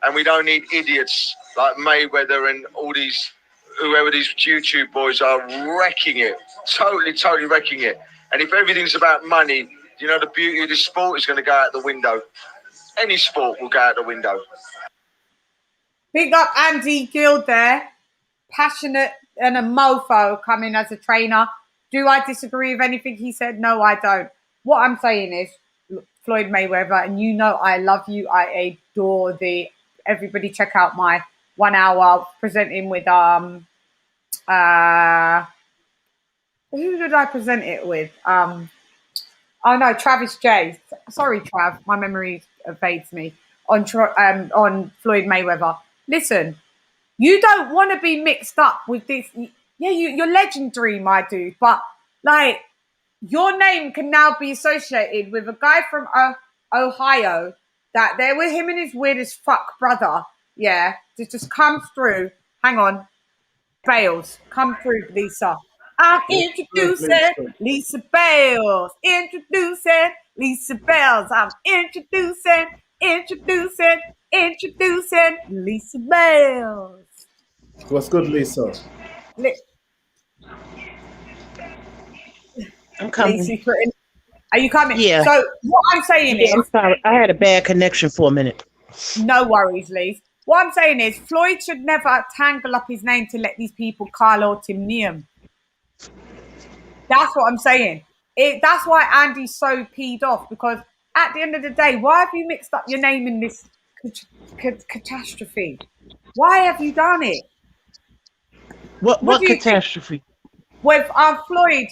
And we don't need idiots like Mayweather and all these, whoever these YouTube boys are wrecking it. Totally wrecking it. And if everything's about money, you know, the beauty of this sport is going to go out the window. Any sport will go out the window. Big up Andy Gill there. Passionate and a mofo coming as a trainer. Do I disagree with anything he said? No, I don't. What I'm saying is, look, Floyd Mayweather, and you know I love you. I adore the... Everybody check out my 1 hour presenting with... who did I present it with? Oh, no, Travis J. Sorry, Trav. My memory evades me. On Floyd Mayweather. Listen, you don't want to be mixed up with this. Yeah, you're legendary, my dude. But, like, your name can now be associated with a guy from Ohio that there with him and his weird as fuck brother. Yeah, to just come through. Hang on. Bales. Come through, Lisa. I'm introducing Lisa Bales. Introducing Lisa Bales. I'm introducing Lisa Bales. What's good, Lisa? I'm coming. Are you coming? Yeah. So what I'm saying is... I'm sorry. I had a bad connection for a minute. No worries, Lise. What I'm saying is Floyd should never tangle up his name to let these people call out him near him. That's what I'm saying. That's why Andy's so peed off, because at the end of the day, why have you mixed up your name in this catastrophe? Why have you done it? What catastrophe? With Floyd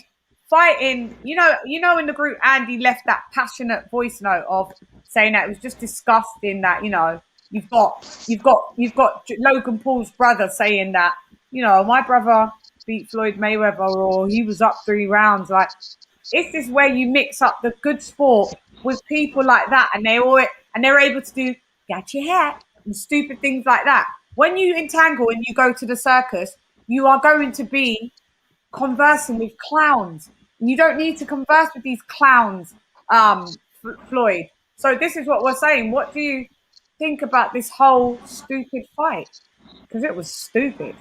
fighting, you know, in the group, Andy left that passionate voice note of saying that it was just disgusting that, you know, you've got Logan Paul's brother saying that, you know, my brother beat Floyd Mayweather or he was up 3 rounds. Like, This is where you mix up the good sport with people like that, and they're able to do get your hair and stupid things like that. When you entangle and you go to the circus, you are going to be conversing with clowns. And you don't need to converse with these clowns, Floyd. So this is what we're saying. What do you think about this whole stupid fight? Because it was stupid.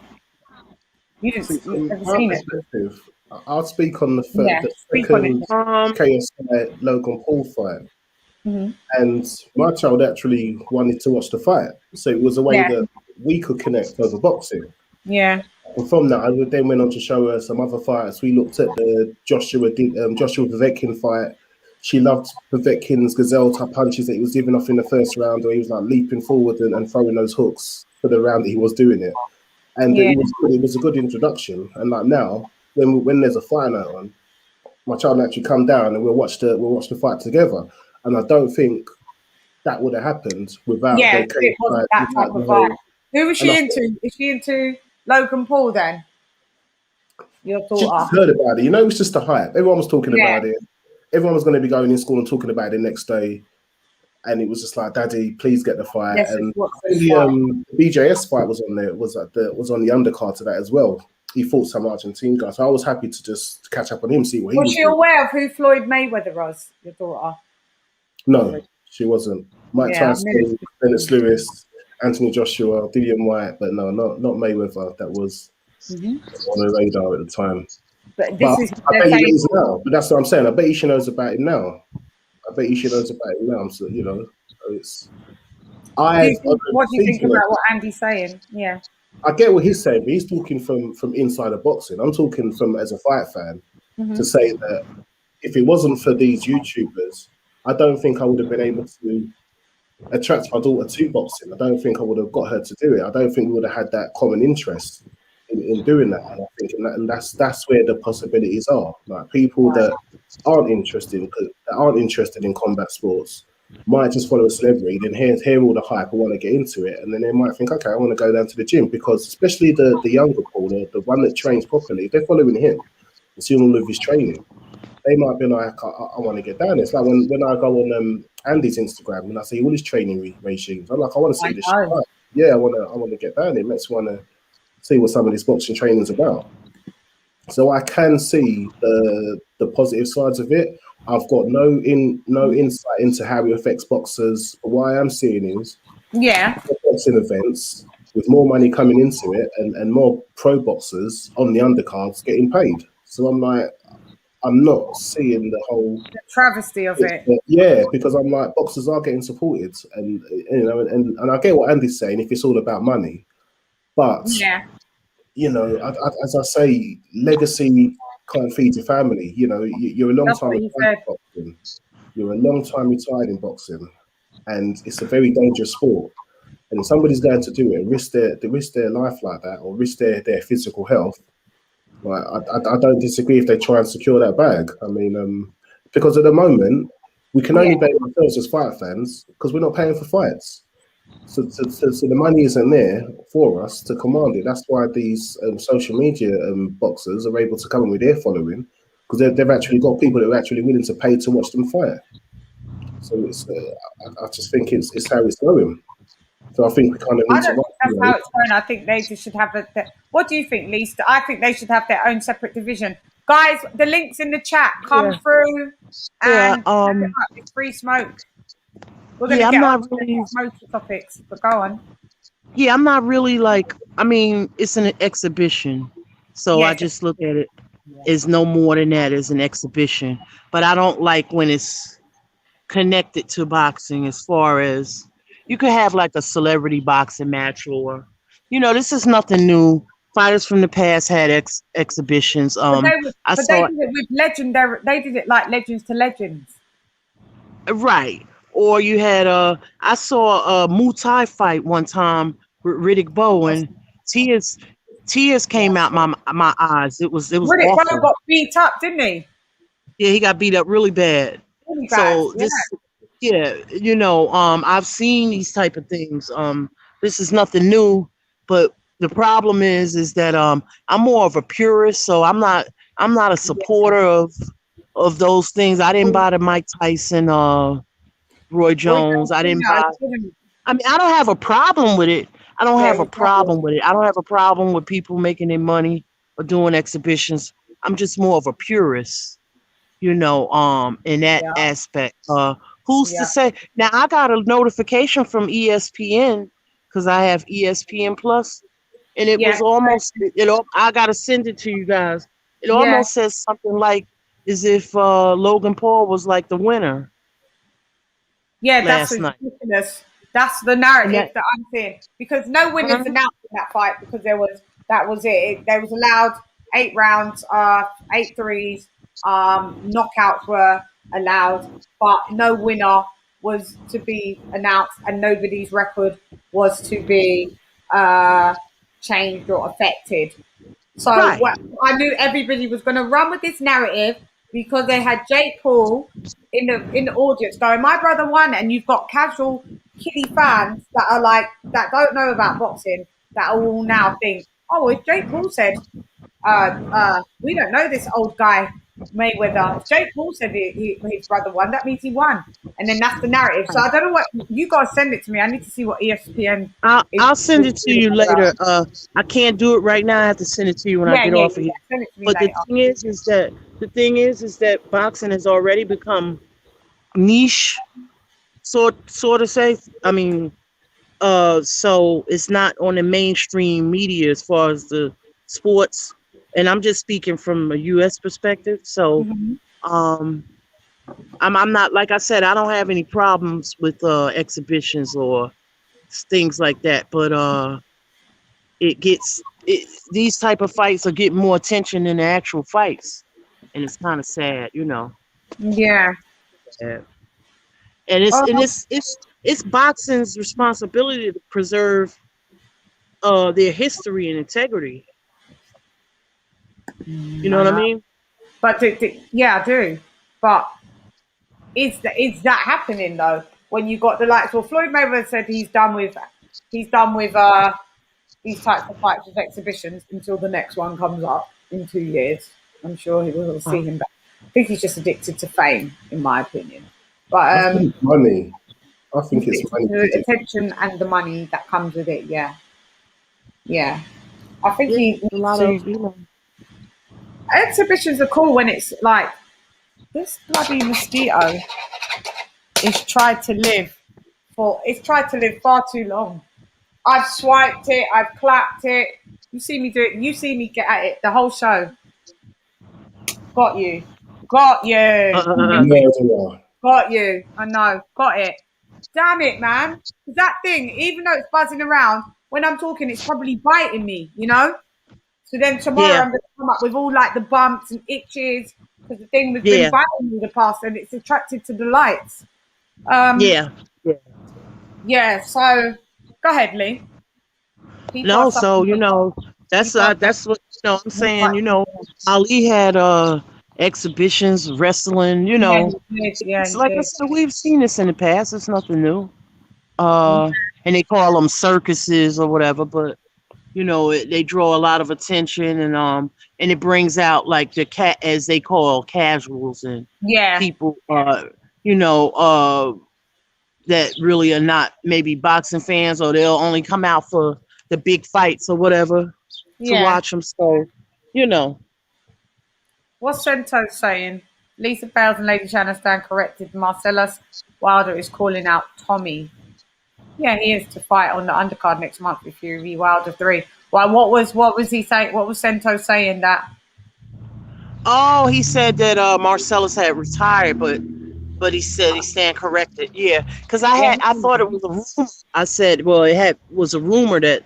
You didn't See, from ever my seen it. perspective, I'll speak on the Yeah, speak on it. second KSI Logan Paul fight. Mhm. And my child actually wanted to watch the fight. So it was a way that we could connect over boxing. Yeah. And from that, I then went on to show her some other fights. We looked at the Joshua Povetkin fight. She loved Povetkin's gazelle type punches that he was giving off in the first round, where he was like leaping forward and throwing those hooks for the round that he was doing it. And it was good. It was a good introduction. And like now, when there's a fight night on, my child will actually come down and we'll watch the fight together. And I don't think that would have happened without it wasn't that type of fight. Who was she into? Is she into Logan Paul then? Your She daughter? just heard about it. You know, it was just a hype. Everyone was talking about it. Everyone was going to be going in school and talking about it the next day. And it was just like, Daddy, please get the fight. Yes, and the BJS fight was on there. Was on the undercard to that as well. He fought some Argentine guy. So I was happy to just catch up on him, see what he was she aware of who Floyd Mayweather was, your daughter? No, she wasn't. Mike Tyson, Dennis Lewis, Anthony Joshua, Dillian Whyte, but no, not Mayweather. That was on the radar at the time. But I bet he knows now. But that's what I'm saying. I bet he knows about him now. So, you know, it's. What do you think about what Andy's saying? Yeah. I get what he's saying, but he's talking from inside of boxing. I'm talking from as a fight fan to say that if it wasn't for these YouTubers, I don't think I would have been able to attract my daughter to boxing. I don't think I would have got her to do it. I don't think we would have had that common interest in doing that. And I think that's where the possibilities are. Like people that aren't interested in combat sports might just follow a celebrity, then hear all the hype and want to get into it, and then they might think, okay, I want to go down to the gym, because especially the younger Paul, the one that trains properly, if they're following him and seeing all of his training, they might be like, I want to get down. It's like when I go on Andy's Instagram and I see all his training regimes, I'm like, I want to see this shit. Yeah, I want to get down. It makes me want to see what some of this boxing training is about. So I can see the positive sides of it. I've got no insight into how it affects boxers. But what I am seeing is boxing events with more money coming into it and more pro boxers on the undercards getting paid. So I'm like, I'm not seeing the whole travesty of it. Yeah, because I'm like, boxers are getting supported, and you know, and I get what Andy's saying if it's all about money, but you know, as I say, legacy can't feed your family. You know, you're a long time retired in boxing. You're a long time retired in boxing, and it's a very dangerous sport. And if somebody's going to do it, risk their life like that, or risk their physical health. Like, I don't disagree if they try and secure that bag. I mean, because at the moment we can only blame ourselves as fight fans because we're not paying for fights. So the money isn't there for us to command it. That's why these social media boxers are able to come in with their following, because they've actually got people that are actually willing to pay to watch them fight. So it's, I just think it's how it's going. So I think we kind of need to. That's how it's going. I think they just should have what do you think, Lisa? I think they should have their own separate division. Guys, the link's in the chat. Come through and it's free smoke. We're going to get on smoky topics, but go on. Yeah, I'm not really like, I mean, it's an exhibition. So I just look at it as no more than that, as an exhibition. But I don't like when it's connected to boxing, as far as you could have like a celebrity boxing match, or, you know, this is nothing new. Fighters from the past had exhibitions. They did it with legendary. They did it like legends to legends. Right. Or you had I saw a Muay Thai fight one time with Riddick Bowe, tears came out my eyes. It was Riddick awful. Bowe got beat up, didn't he? Yeah, he got beat up really bad. Really bad. So this, you know, I've seen these type of things. This is nothing new, but the problem is that I'm more of a purist, so I'm not a supporter of of those things. I didn't buy the Mike Tyson, Roy Jones. I didn't buy. I mean, I don't have a problem with it. I don't have a problem with it. I don't have a problem with people making their money or doing exhibitions. I'm just more of a purist, in that aspect. Who's to say? Now, I got a notification from ESPN because I have ESPN Plus, and it was almost, I got to send it to you guys. It almost says something like as if Logan Paul was like the winner. Yeah, that's ridiculous. That's the narrative that I'm seeing, because no winners announced in that fight, because that was it. They was allowed 8 rounds, 8 threes, knockouts were allowed, but no winner was to be announced, and nobody's record was to be changed or affected. So I knew everybody was going to run with this narrative, because they had Jake Paul in the audience going, my brother won, and you've got casual kiddie fans that are like, that don't know about boxing, that will now think, oh, if Jake Paul said, we don't know this old guy Mayweather. If Jake Paul said his brother won, that means he won, and then that's the narrative. So I don't know what you guys send it to me. I need to see what ESPN. I'll send it to you later. I can't do it right now. I have to send it to you when I get off of here. But later. The thing is that boxing has already become niche, sort of say. I mean, so it's not on the mainstream media as far as the sports. And I'm just speaking from a U.S. perspective. So, I'm not, like I said, I don't have any problems with exhibitions or things like that. But these type of fights are getting more attention than the actual fights, and it's kind of sad, Yeah. And it's boxing's responsibility to preserve their history and integrity. You know what I mean? But I do. But is that happening though? When you got the likes, well, Floyd Mayweather said he's done with these types of fights with exhibitions until the next one comes up in 2 years. I'm sure he will see him back. I think he's just addicted to fame, in my opinion. But I think money. I think it's money. The attention and the money that comes with it. Yeah. I think exhibitions are cool when it's like, this bloody mosquito is tried to live far too long. I've swiped it, I've clapped it. You see me do it, you see me get at it the whole show. Got you. Got you. I know. Got it. Damn it, man. That thing, even though it's buzzing around, when I'm talking, it's probably biting me, So then tomorrow I'm going to come up with all like the bumps and itches, because the thing has been biting me the past, and it's attracted to the lights. So go ahead, Lee. That's what I'm saying. Ali had exhibitions, wrestling. Like I said, we've seen this in the past. It's nothing new. And they call them circuses or whatever, but. They draw a lot of attention, and it brings out like the as they call casuals and people, that really are not maybe boxing fans, or they'll only come out for the big fights or whatever to watch them. So, What's Sento saying? Lisa Bales and Lady Shannon stand corrected. Marcellus Wilder is calling out Tommy. Yeah, he is to fight on the undercard next month with Fury Wilder 3. Well, what was he saying? What was Sento saying that? Oh, he said that Marcellus had retired, but he said he stand corrected. Yeah, because I thought it was a rumor. I said, well, was a rumor that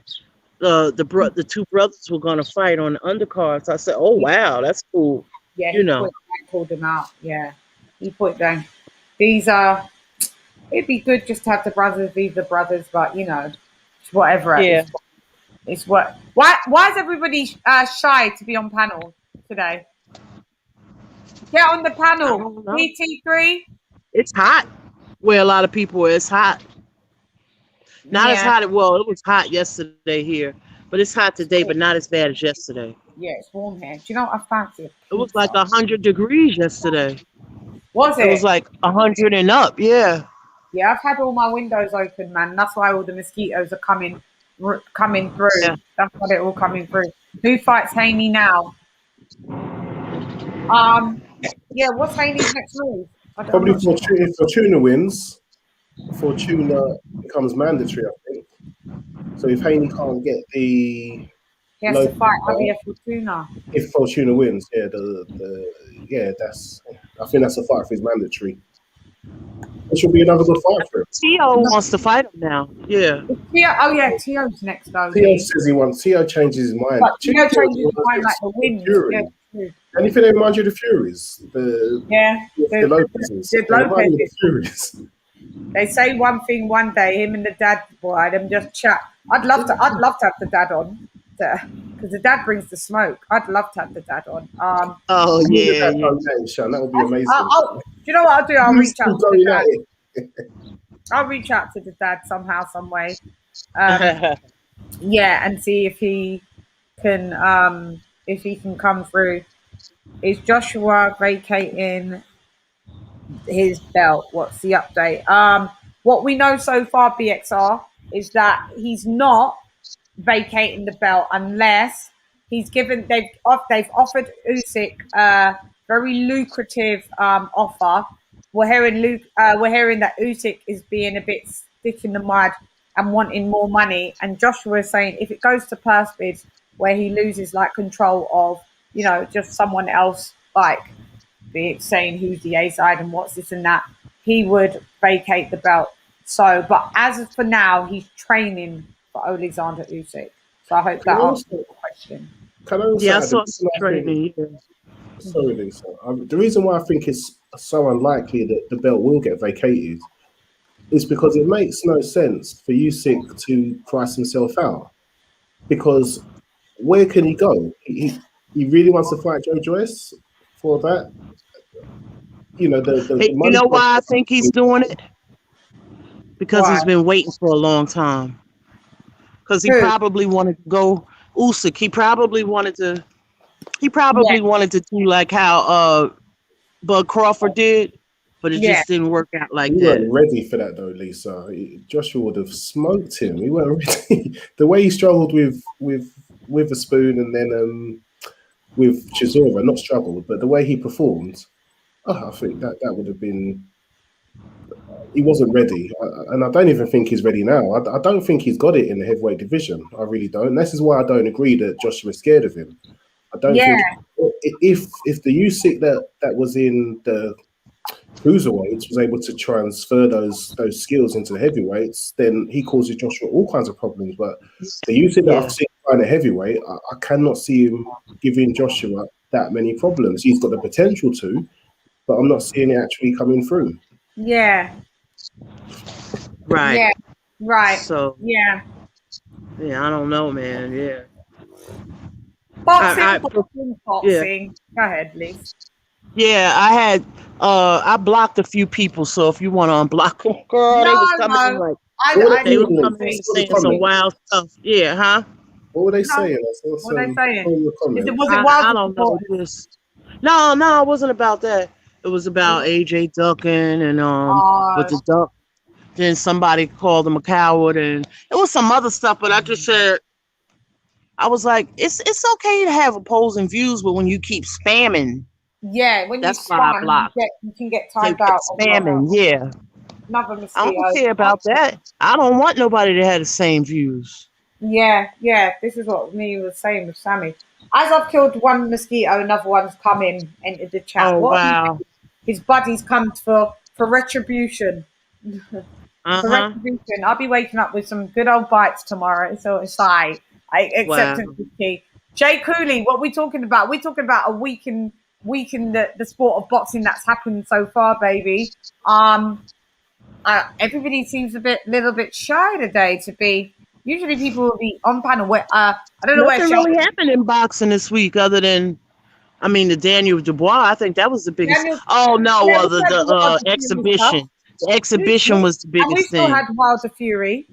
the two brothers were going to fight on the undercards. I said, oh wow, that's cool. Yeah, he called them out. Yeah, he put down. These are. It'd be good just to have the brothers be the brothers, but whatever. Yeah. It's what. Why is everybody shy to be on panel today? Get on the panel. PT3. It's hot. Where a lot of people are. It's hot. Not as hot. Well, it was hot yesterday here, but it's hot today, but not as bad as yesterday. Yeah, it's warm here. Do you know what I fancy? It was like 100 degrees yesterday. Was It was it? like 100 and up. Yeah. Yeah, I've had all my windows open, man. That's why all the mosquitoes are coming through. Yeah. That's why they're all coming through. Who fights Haney now? Yeah, what's Haney's next move? Probably if Fortuna wins, Fortuna becomes mandatory, I think. So if Haney can't get the He has to fight Javier Fortuna. If Fortuna wins, yeah, I think that's a fight for his mandatory. It should be another good fight for him. Tio wants to fight him now. Yeah. Tio's next though. Tio says he wants. Tio changes his mind. But Tio changes his mind like the wind. Yeah, anything that reminds you of the Furies? The Lopez's. The Lopez. The Furies. They say one thing one day, him and the dad, boy, them just chat. I'd love to have the dad on, because the dad brings the smoke. I'd love to have the dad on. That would be amazing. Do you know what I'll do? I'll reach out to the dad. I'll reach out to the dad somehow, some way. Yeah, and see if he can come through. Is Joshua vacating his belt? What's the update? What we know so far, BXR, is that he's not vacating the belt unless he's given. They've offered Usyk a very lucrative offer. We're hearing that Usyk is being a bit stick in the mud and wanting more money. And Joshua is saying if it goes to purse bids where he loses like control of, just someone else, like be it saying who's the A side and what's this and that, he would vacate the belt. So, but as of for now, he's training for Alexander Usyk. So I hope that answers the question. Can I also I saw training. Sorry, Lisa. The reason why I think it's so unlikely that the belt will get vacated is because it makes no sense for Usyk to price himself out. Because where can he go? He really wants to fight Joyce for that. You know why I think he's doing it? Because he's been waiting for a long time. Because he probably wanted to go Usyk. He probably wanted to do like how Bud Crawford did, but it just didn't work out like that. He wasn't ready for that though, Lisa. Joshua would have smoked him. He wasn't ready. The way he struggled with a spoon and then with Chisora, not struggled, but the way he performed, I think that would have been. He wasn't ready, and I don't even think he's ready now. I don't think he's got it in the heavyweight division. I really don't. And this is why I don't agree that Joshua's scared of him. I don't think if the Usyk that was in the cruiserweights was able to transfer those skills into the heavyweights, then he causes Joshua all kinds of problems. But the Usyk that I've seen in a heavyweight, I cannot see him giving Joshua that many problems. He's got the potential to, but I'm not seeing it actually coming through. Yeah. Right. Yeah. Right. So. Yeah. Yeah, I don't know, man. Yeah. Boxing. Go ahead, Liz. Yeah, I blocked a few people, so if you want to unblock them, girl, they was coming they were coming in saying some wild stuff. Yeah, huh? What were they saying? What were they saying? Was it wild? I don't know this. No, it wasn't about that. It was about AJ ducking and with the duck. Then somebody called him a coward, and it was some other stuff. But I just said, I was like, it's okay to have opposing views, but when you keep spamming, when that's you spam, you can get timed out. Spamming, yeah. Another mistake. I don't care about that. I don't want nobody to have the same views. Yeah. This is what me was saying with Sammy. As I've killed one mosquito, another one's come in into the chat. Oh, wow. His buddies come for retribution. For retribution. I'll be waking up with some good old bites tomorrow. So it's like acceptance is key. Jay Cooley, what are we talking about? We're talking about a week in the sport of boxing that's happened so far, baby. Everybody seems little bit shy today to be. Usually people will be on panel. I don't know Nothing really happened in boxing this week other than, the Daniel Dubois. I think that was the biggest. The exhibition. The exhibition was the biggest thing. And we still had Wilder Fury.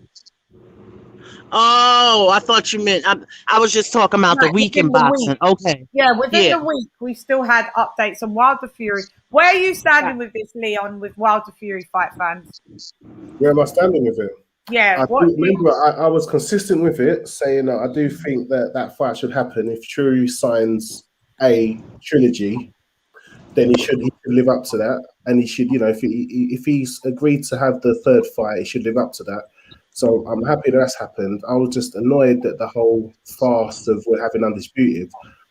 Oh, I thought you meant I was just talking about the Like, week within in the boxing. week. Okay. Yeah, within Yeah. the week, we still had updates on Wilder Fury. Where are you standing Right. with this, Leon, with Wilder Fury fight fans? Where am I standing with it? Yeah, I what? do remember I was consistent with it, saying that I do think that fight should happen. If Fury signs a trilogy, then he should live up to that, and he should, if he's agreed to have the third fight, he should live up to that. So I'm happy that's happened. I was just annoyed that the whole farce of we're having undisputed.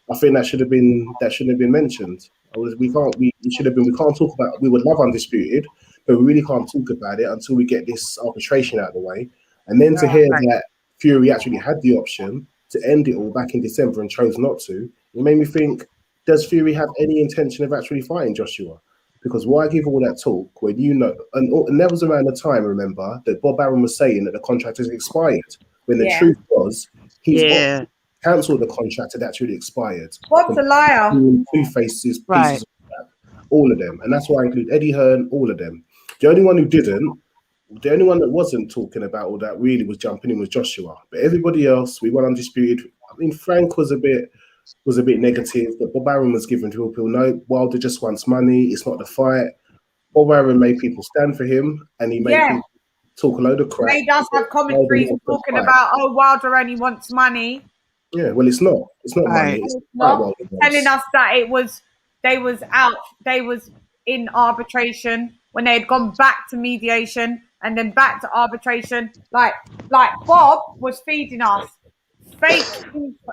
I think that shouldn't have been mentioned. It should have been. We can't talk about. We would love undisputed, but we really can't talk about it until we get this arbitration out of the way. And then to hear that Fury actually had the option to end it all back in December and chose not to, it made me think, does Fury have any intention of actually fighting Joshua? Because why give all that talk when and that was around the time, remember, that Bob Arum was saying that the contract has expired, when the truth was he's cancelled the contract had actually expired. Bob's a liar. Two Faces, Right. pieces of that, all of them. And that's why I include Eddie Hearn, all of them. The only one that wasn't talking about all that really was jumping in was Joshua. But everybody else, we were undisputed. I mean, Frank was a bit negative, but Bob Arum was giving people no, Wilder just wants money, it's not the fight. Bob Arum made people stand for him, and he made people talk a load of crap. Made us have commentaries talking about, Wilder only wants money. Yeah, well, it's not money. It's not. Telling us that they was in arbitration when they had gone back to mediation and then back to arbitration. Like Bob was feeding us fake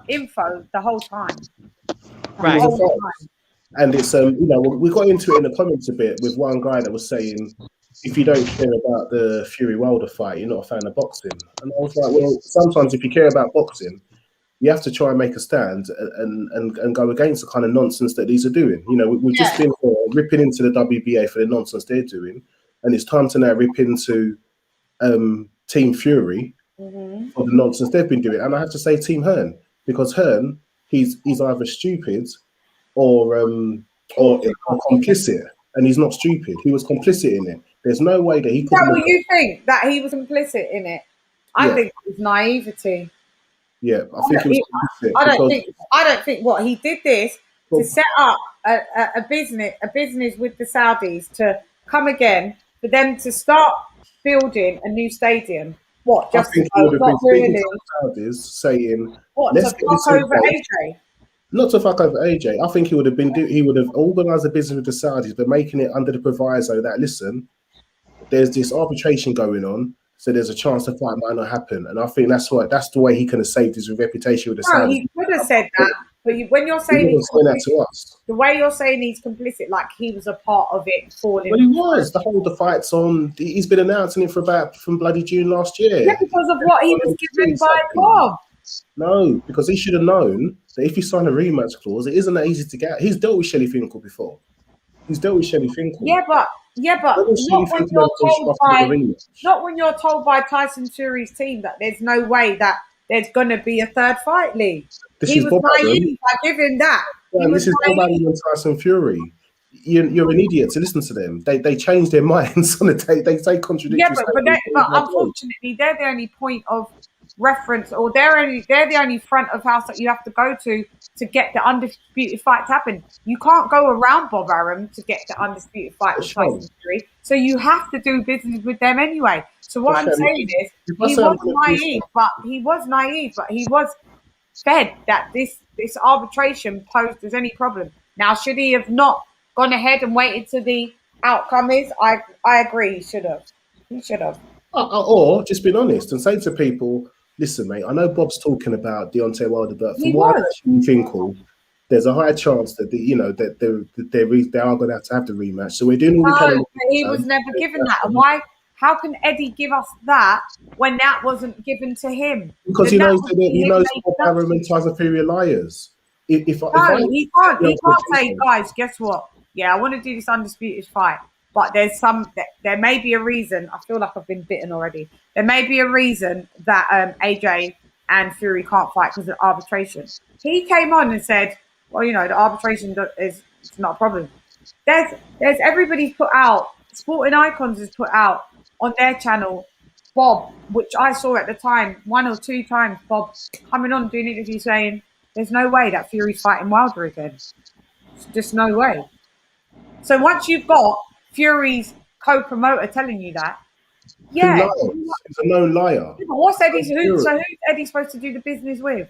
info the whole time. Right. And it's we got into it in the comments a bit with one guy that was saying, if you don't care about the Fury Wilder fight, you're not a fan of boxing. And I was like, well, sometimes if you care about boxing, you have to try and make a stand and go against the kind of nonsense that these are doing. We've just been ripping into the WBA for the nonsense they're doing, and it's time to now rip into Team Fury for the nonsense they've been doing. And I have to say Team Hearn, because Hearn, he's either stupid or complicit, and he's not stupid. He was complicit in it. There's no way that he could. Is that what you think, that he was complicit in it? I think it was naivety. Yeah, I think he was complicit. I don't think what he did this to set up a business with the Saudis to come again, for them to start building a new stadium. What? Just I think he would have been speaking to the Saudis saying, what, to fuck over AJ? Not to fuck over AJ. I think he would have organised a business with the Saudis, but making it under the proviso that, listen, there's this arbitration going on, so there's a chance the fight might not happen. And I think that's the way he could have saved his reputation with the Saudis. He could have said that, but when you're saying the way you're saying he's complicit, like he was a part of it falling. Well, he was. The fight's on. He's been announcing it from bloody June last year. Yeah, because of what he was given by Bob. No, because he should have known that if you sign a rematch clause, it isn't that easy to get. He's dealt with Shelley Finkel before. Yeah, but not when you're told by Tyson Fury's team that there's no way that there's going to be a third fight, Lee. He was naive by giving that. This is Bob Arum and Tyson Fury. You're an idiot to listen to them. They change their minds on the day. They say contradictory. Yeah, but unfortunately, they're the only point of reference, or they're the only front of house that you have to go to get the undisputed fight to happen. You can't go around Bob Arum to get the undisputed fight with Tyson Fury, so you have to do business with them anyway. So what I'm saying is, he was naive, but he was fed that this arbitration posed as any problem. Now, should he have not gone ahead and waited till the outcome is? I agree, he should have. Or just been honest and say to people, listen, mate, I know Bob's talking about Deontay Wilder, but from what I actually think, there's a high chance that they are going to have the rematch. So we're doing all we can. He was never given that. And why? How can Eddie give us that when that wasn't given to him? Because he knows Bob Arum and Tyson Fury are liars. He can't say, guys, guess what? Yeah, I want to do this undisputed fight. But there may be a reason. I feel like I've been bitten already. There may be a reason that AJ and Fury can't fight because of arbitration. He came on and said, well, the arbitration is not a problem. There's everybody's put out, Sporting Icons has put out on their channel Bob, which I saw at the time, 1 or 2 times, Bob coming on doing interviews saying, "There's no way that Fury's fighting Wilder again. Just no way." So once you've got Fury's co-promoter telling you that, Who lies? He's a known liar. But what's Eddie's? Who's Eddie supposed to do the business with?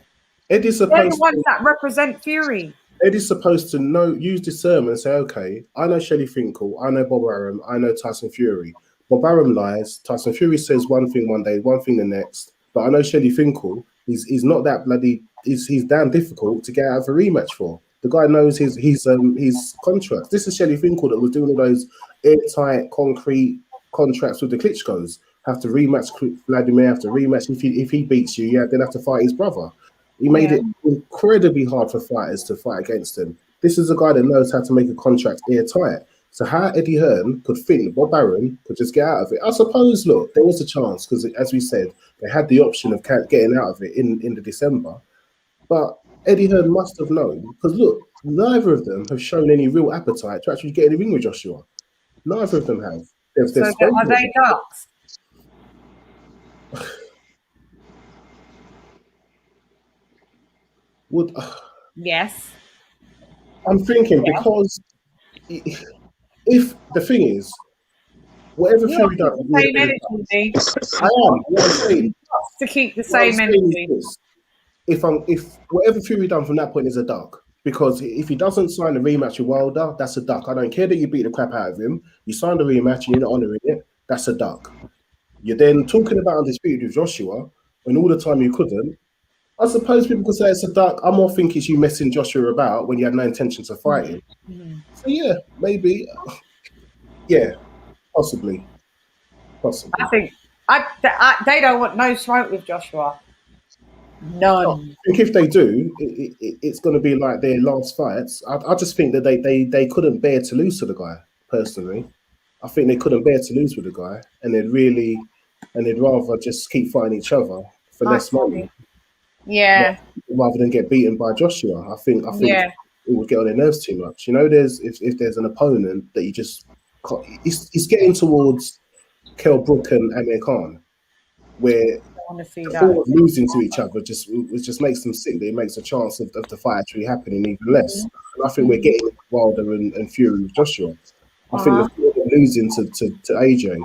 Eddie's They're supposed the ones that represent Fury. Eddie's supposed to use discernment and say, okay, I know Shelley Finkel, I know Bob Arum, I know Tyson Fury. Bob Arum lies. Tyson Fury says one thing one day, one thing the next. But I know Shelley Finkel. He's not that bloody. He's damn difficult to get out of a rematch for. The guy knows his contracts. This is Shelley Finkel that was doing all those airtight, concrete contracts with the Klitschko's. Have to rematch Vladimir. Have to rematch if he beats you. Yeah, then have to fight his brother. He made it incredibly hard for fighters to fight against him. This is a guy that knows how to make a contract airtight. So how Eddie Hearn could think Bob Arum could just get out of it? I suppose, look, there was a chance because, as we said, they had the option of getting out of it in the December. But Eddie Hearn must have known because, look, neither of them have shown any real appetite to actually get in the ring with Joshua. Neither of them have. So are they ducks? Yes. I'm thinking because if the thing is, whatever Fury does, same energy. I am. What I'm saying to keep the same energy. If whatever Fury done from that point is a duck, because if he doesn't sign a rematch with Wilder, that's a duck. I don't care that you beat the crap out of him. You signed a rematch and you're not honouring it. That's a duck. You're then talking about undisputed with Joshua, and all the time you couldn't. I suppose people could say it's a duck. I more think it's you messing Joshua about when you had no intentions of fighting. Mm-hmm. So yeah, maybe. Yeah, possibly. I think they don't want no smoke with Joshua. None. I think if they do, it's going to be like their last fights. I just think that they couldn't bear to lose to the guy, personally. I think they couldn't bear to lose with the guy, and they'd rather just keep fighting each other for less money. Yeah. Rather than get beaten by Joshua. I think it would get on their nerves too much. You know, if there's an opponent that you just can't, he's getting towards Kell Brook and Amir Khan, where losing to each other just makes them sick. It makes a chance of the fight actually happening even less. And I think we're getting Wilder and Fury with Joshua. I think the fear of losing to AJ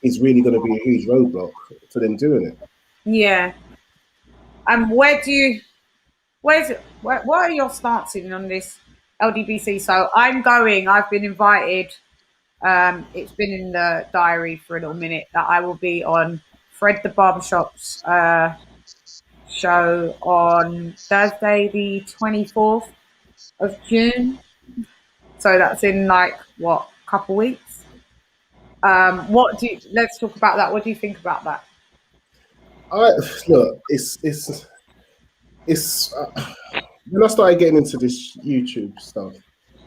is really going to be a huge roadblock to them doing it. Yeah. And what are your stances on this LDBC? So I've been invited. It's been in the diary for a little minute that I will be on Fred the Barbershop's show on Thursday, the 24th of June. So that's in a couple weeks. Let's talk about that. What do you think about that? Look, it's when I started getting into this YouTube stuff,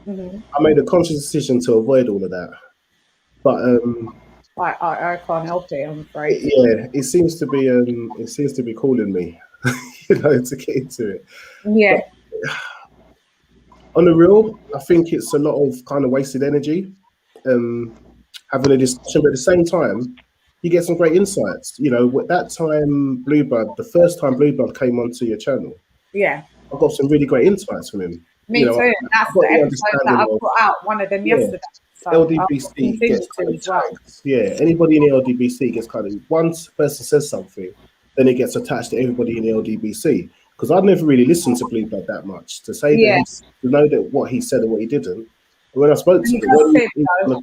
I made a conscious decision to avoid all of that. But I can't help it, I'm afraid. Yeah, it seems to be calling me, to get into it. Yeah. But on the real, I think it's a lot of kind of wasted energy, having a discussion, but at the same time, you get some great insights. You know, at that time, the first time Blue Blood came onto your channel, I got some really great insights from him. Me too. That's the episode that I put out, one of them yesterday. So LDBC gets kind of tagged. Yeah, anybody in the LDBC gets kind of, once a person says something, then it gets attached to everybody in the LDBC. Because I'd never really listened to Blue Blood that much to say that to know that what he said and what he didn't. And when I spoke to him, he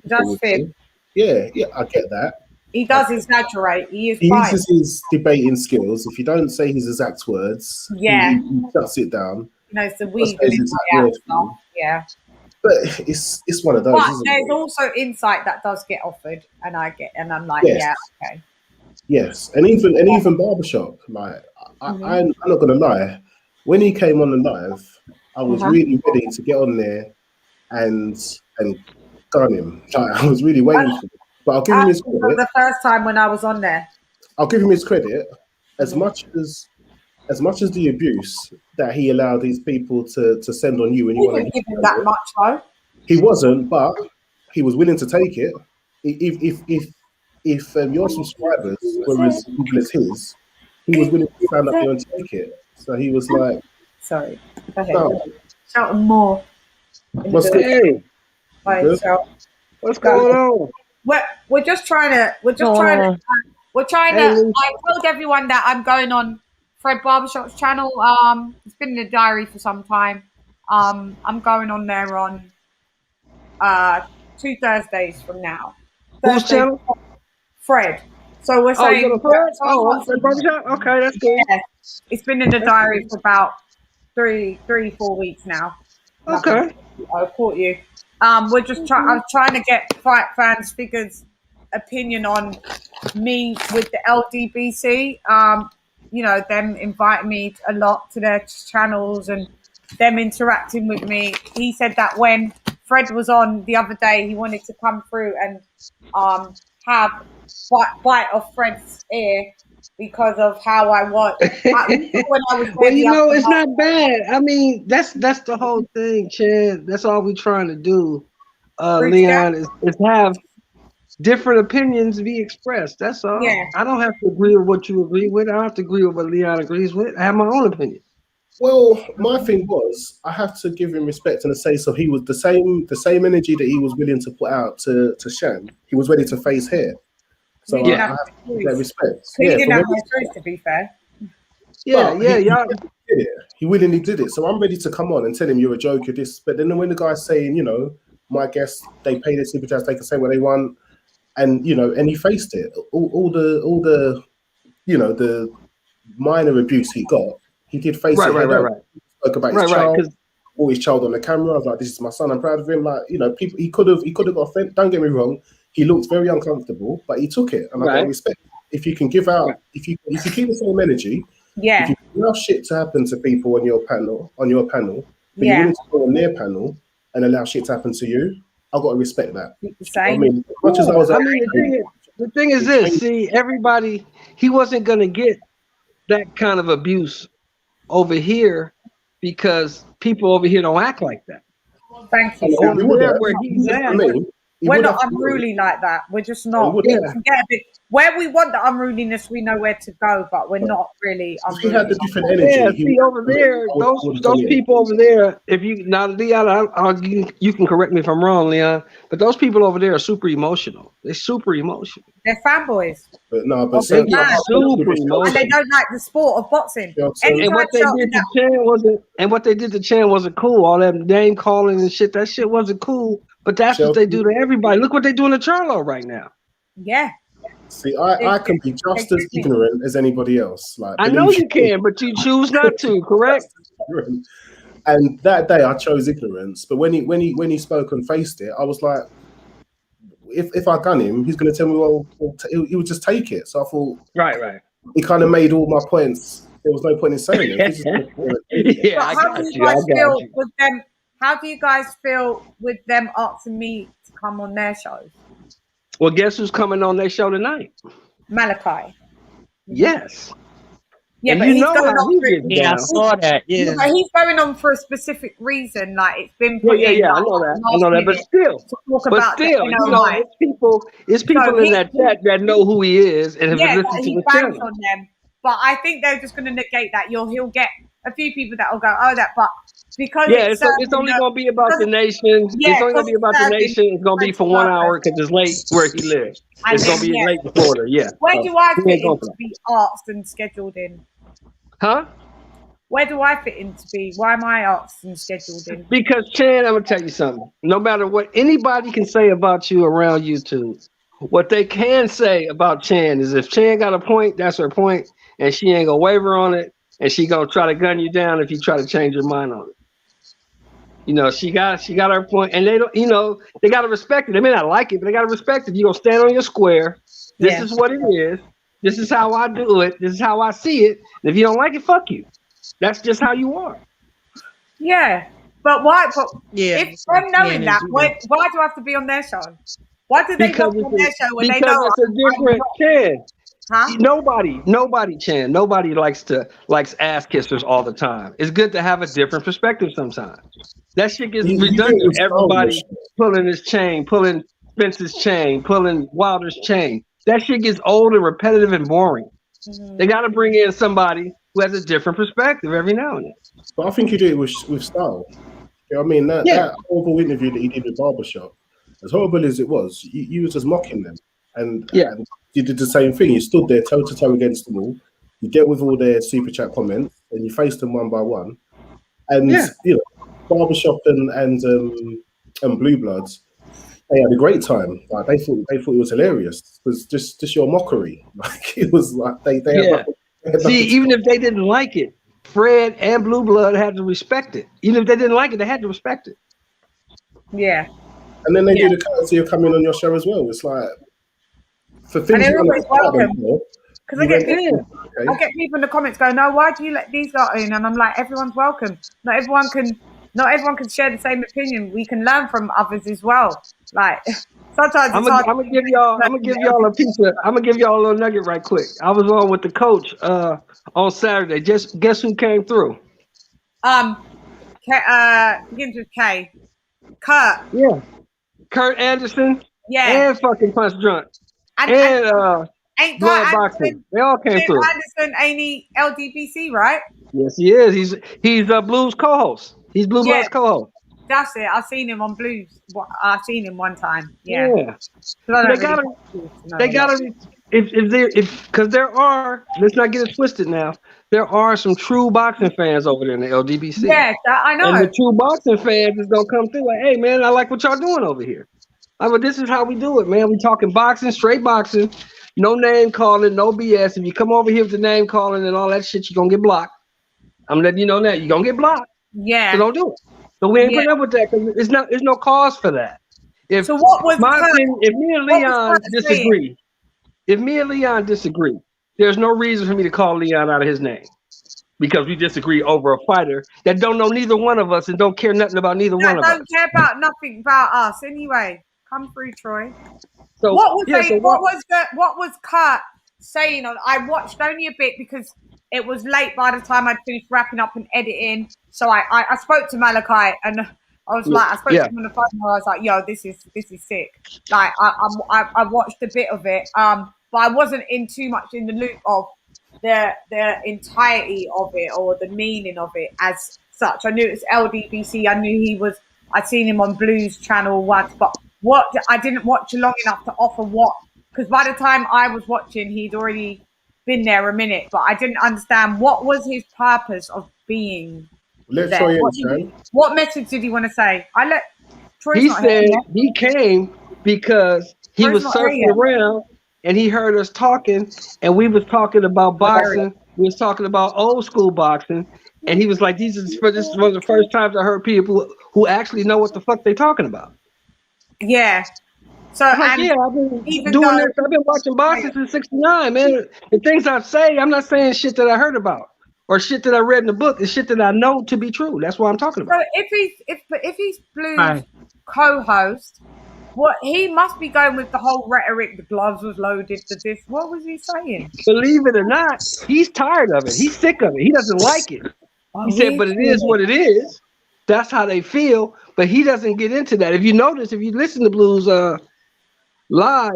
does fib. Yeah, I get that. He does exaggerate. He uses his debating skills. If you don't say his exact words, he shuts it down. It's the weed. Yeah. But it's one of those. But there's also insight that does get offered, and I'm like, okay. Yes, and even Barbershop, like I'm not gonna lie, when he came on the live, I was really ready to get on there and gun him. Like, I was really waiting for him. But I'll give him his credit. The first time when I was on there, I'll give him his credit. As much as the abuse that he allowed these people to send on you, and you didn't give him that much though. He wasn't, but he was willing to take it. If if your subscribers were as evil as his, he was willing to stand up there and take it. So he was like, Sorry. Go ahead. no. Shout more. What's good? Hey, Good? what's going on? We're just trying to. I told everyone that I'm going on Fred Barbershop's channel. It's been in the diary for some time. I'm going on there on 2 Thursdays from now. Whose channel? Fred. So we're saying. You Fred? Fred Barbershop? Okay, that's good. Yeah, it's been in the diary for about 3-4 weeks now. Okay. I caught you. We're just trying. I'm trying to get fight fans' figures opinion on me with the LDBC. Them inviting me a lot to their channels and them interacting with me. He said that when Fred was on the other day, he wanted to come through and have bite of Fred's ear because of how I was when I was. Well, it's not bad. I mean, that's the whole thing, Chad. That's all we're trying to do, Leon, is have different opinions be expressed. That's all. Yeah. I don't have to agree with what you agree with. I don't have to agree with what Leon agrees with. I have my own opinion. Well, my thing was, I have to give him respect and say so. He was the same energy that he was willing to put out to Shan. He was ready to face here. So I have to get respect. He didn't have no choice, to be fair. Yeah. He willingly did it. So I'm ready to come on and tell him you're a joke, you're this. But then when the guy's saying, my guests, they pay their super chats, they can say what they want, and and he faced it. All the the minor abuse he got, he did face it. Right. He spoke about his child, all his child on the camera. I was like, this is my son, I'm proud of him. Like, people, he could have got offended. Don't get me wrong. He looked very uncomfortable, but he took it, and I got respect. If you can give out, if you keep the same energy, if you allow shit to happen to people on your panel, but you're willing to go on their panel and allow shit to happen to you, I got to respect that. Same. I mean, as much as I was, the thing is this. See, everybody, he wasn't gonna get that kind of abuse over here because people over here don't act like that. Thank you. Over there where he's at. We're not unruly like that. We're just not. We can get a bit where we want the unruliness. We know where to go, but we're not really unruly. He had the different energy. Yeah, see over there, those people over there. If you now, Leon, you can correct me if I'm wrong, Leon, but those people over there are super emotional. They're super emotional. They're fanboys. But no, but super emotional. And they don't like the sport of boxing. And what they did to Chan wasn't cool. All that name calling and shit. That shit wasn't cool. But that's what they do to everybody. Look what they're doing to Charlo right now. Yeah. See, I can be just as ignorant as anybody else. Like, I know you can, but you choose not to, correct? And that day I chose ignorance. But when he spoke and faced it, I was like, if I gun him, he's going to tell me, well, he would just take it. So I thought, right. He kind of made all my points. There was no point in saying it. Yeah, I got you. With them? How do you guys feel with them asking me to come on their shows? Well, guess who's coming on their show tonight? Malachi. Yes. Yeah, and but he's going on I saw that. Yeah. But he's going on for a specific reason. Like it's been put I know that. But still, it's people in that chat that know who he is and have listened to the channel. On them. But I think they're just going to negate that. He'll get a few people that will go, oh, that, but because it's only going to be about the nation. It's only going to be about the nation. It's going to be for 1 hour because it's late where he lives. It's going to be late in Florida. Yeah. Where do I fit in to be asked and scheduled in? Huh? Where do I fit in to be? Why am I asked and scheduled in? Because Chan, I'm going to tell you something. No matter what anybody can say about you around YouTube, what they can say about Chan is if Chan got a point, that's her point, and she ain't going to waver on it. And she gonna try to gun you down if you try to change your mind on it. She got her point, and they don't. They gotta respect it. They may not like it, but they gotta respect it. You gonna stand on your square. This is what it is. This is how I do it. This is how I see it. And if you don't like it, fuck you. That's just how you are. Yeah, but why? But if I'm knowing that, why do I have to be on their show? Why do they go on their show when they know it's a different Chan? Huh? Nobody, Chan. Nobody likes ass kissers all the time. It's good to have a different perspective sometimes. That shit gets redundant. Everybody pulling his chain, pulling Spence's chain, pulling Wilder's chain. that shit gets old and repetitive and boring. They got to bring in somebody who has a different perspective every now and then. But I think you do it with style. You know what I mean? That horrible interview that he did with Barbershop, as horrible as it was, you was just mocking them. And you did the same thing. You stood there toe to toe against them all. You dealt with all their super chat comments, and you faced them one by one. And you know, Barbershop and Blue Bloods, they had a great time. Like they thought it was hilarious. It was just your mockery. Like it was like they had See, even if they didn't like it, Fred and Blue Blood had to respect it. Even if they didn't like it, they had to respect it. Yeah. And then they do the courtesy of coming on your show as well. It's like for things and everybody's welcome. Because I get people in the comments going, "No, why do you let these guys in?" And I'm like, everyone's welcome. Not everyone can share the same opinion. We can learn from others as well. Like sometimes I'm gonna give y'all a piece of. I'm gonna give y'all a little nugget right quick. I was on with the coach on Saturday. Just guess who came through? Begins with K. Kurt. Yeah. Kurt Anderson. Yeah. And fucking Punch Drunk. And Blood Boxing. They all came through. Anderson ain't he LDBC, right? Yes, he is. He's Blues co-host. He's Blue Blood's co-host. That's it. I've seen him on Blues. I've seen him one time. Yeah. They gotta because there are, let's not get it twisted now. There are some true boxing fans over there in the LDBC. Yeah, I know. And the true boxing fans is gonna come through like, hey man, I like what y'all doing over here. This is how we do it, man. We talking boxing, straight boxing, no name calling, no BS. If you come over here with the name calling and all that shit, you're gonna get blocked. I'm letting you know that you're gonna get blocked. Yeah. So don't do it. So we ain't putting up with that because there's no cause for that. So what was my opinion? If me and Leon disagree, there's no reason for me to call Leon out of his name because we disagree over a fighter that don't know neither one of us and don't care nothing about neither one of us. Don't care about nothing about us anyway. Come through, Troy. So what was Kurt saying? I watched only a bit because it was late by the time I'd finished wrapping up and editing. So I spoke to Malachi and I was like, I spoke to him on the phone and I was like, yo, this is sick. Like I watched a bit of it, but I wasn't in too much in the loop of the entirety of it or the meaning of it as such. I knew it was LDBC. I knew I'd seen him on Blues channel once, but I didn't watch long enough to offer because by the time I was watching, he'd already been there a minute, but I didn't understand what was his purpose of being there. What message did he want to say? He said he came because he was surfing around and he heard us talking and we was talking about boxing. We was talking about old school boxing. And he was like, this is one of the first times I heard people who actually know what the fuck they talking about. Yeah. So I've been doing this. I've been watching boxing since '69, man. The things I say, I'm not saying shit that I heard about or shit that I read in the book. It's shit that I know to be true. That's what I'm talking about. So if he's Blues co-host, he must be going with the whole rhetoric. The gloves was loaded to this. What was he saying? Believe it or not, he's tired of it. He's sick of it. He doesn't like it. He said, but it is what it is. That's how they feel. But he doesn't get into that. If you notice, if you listen to Blues live,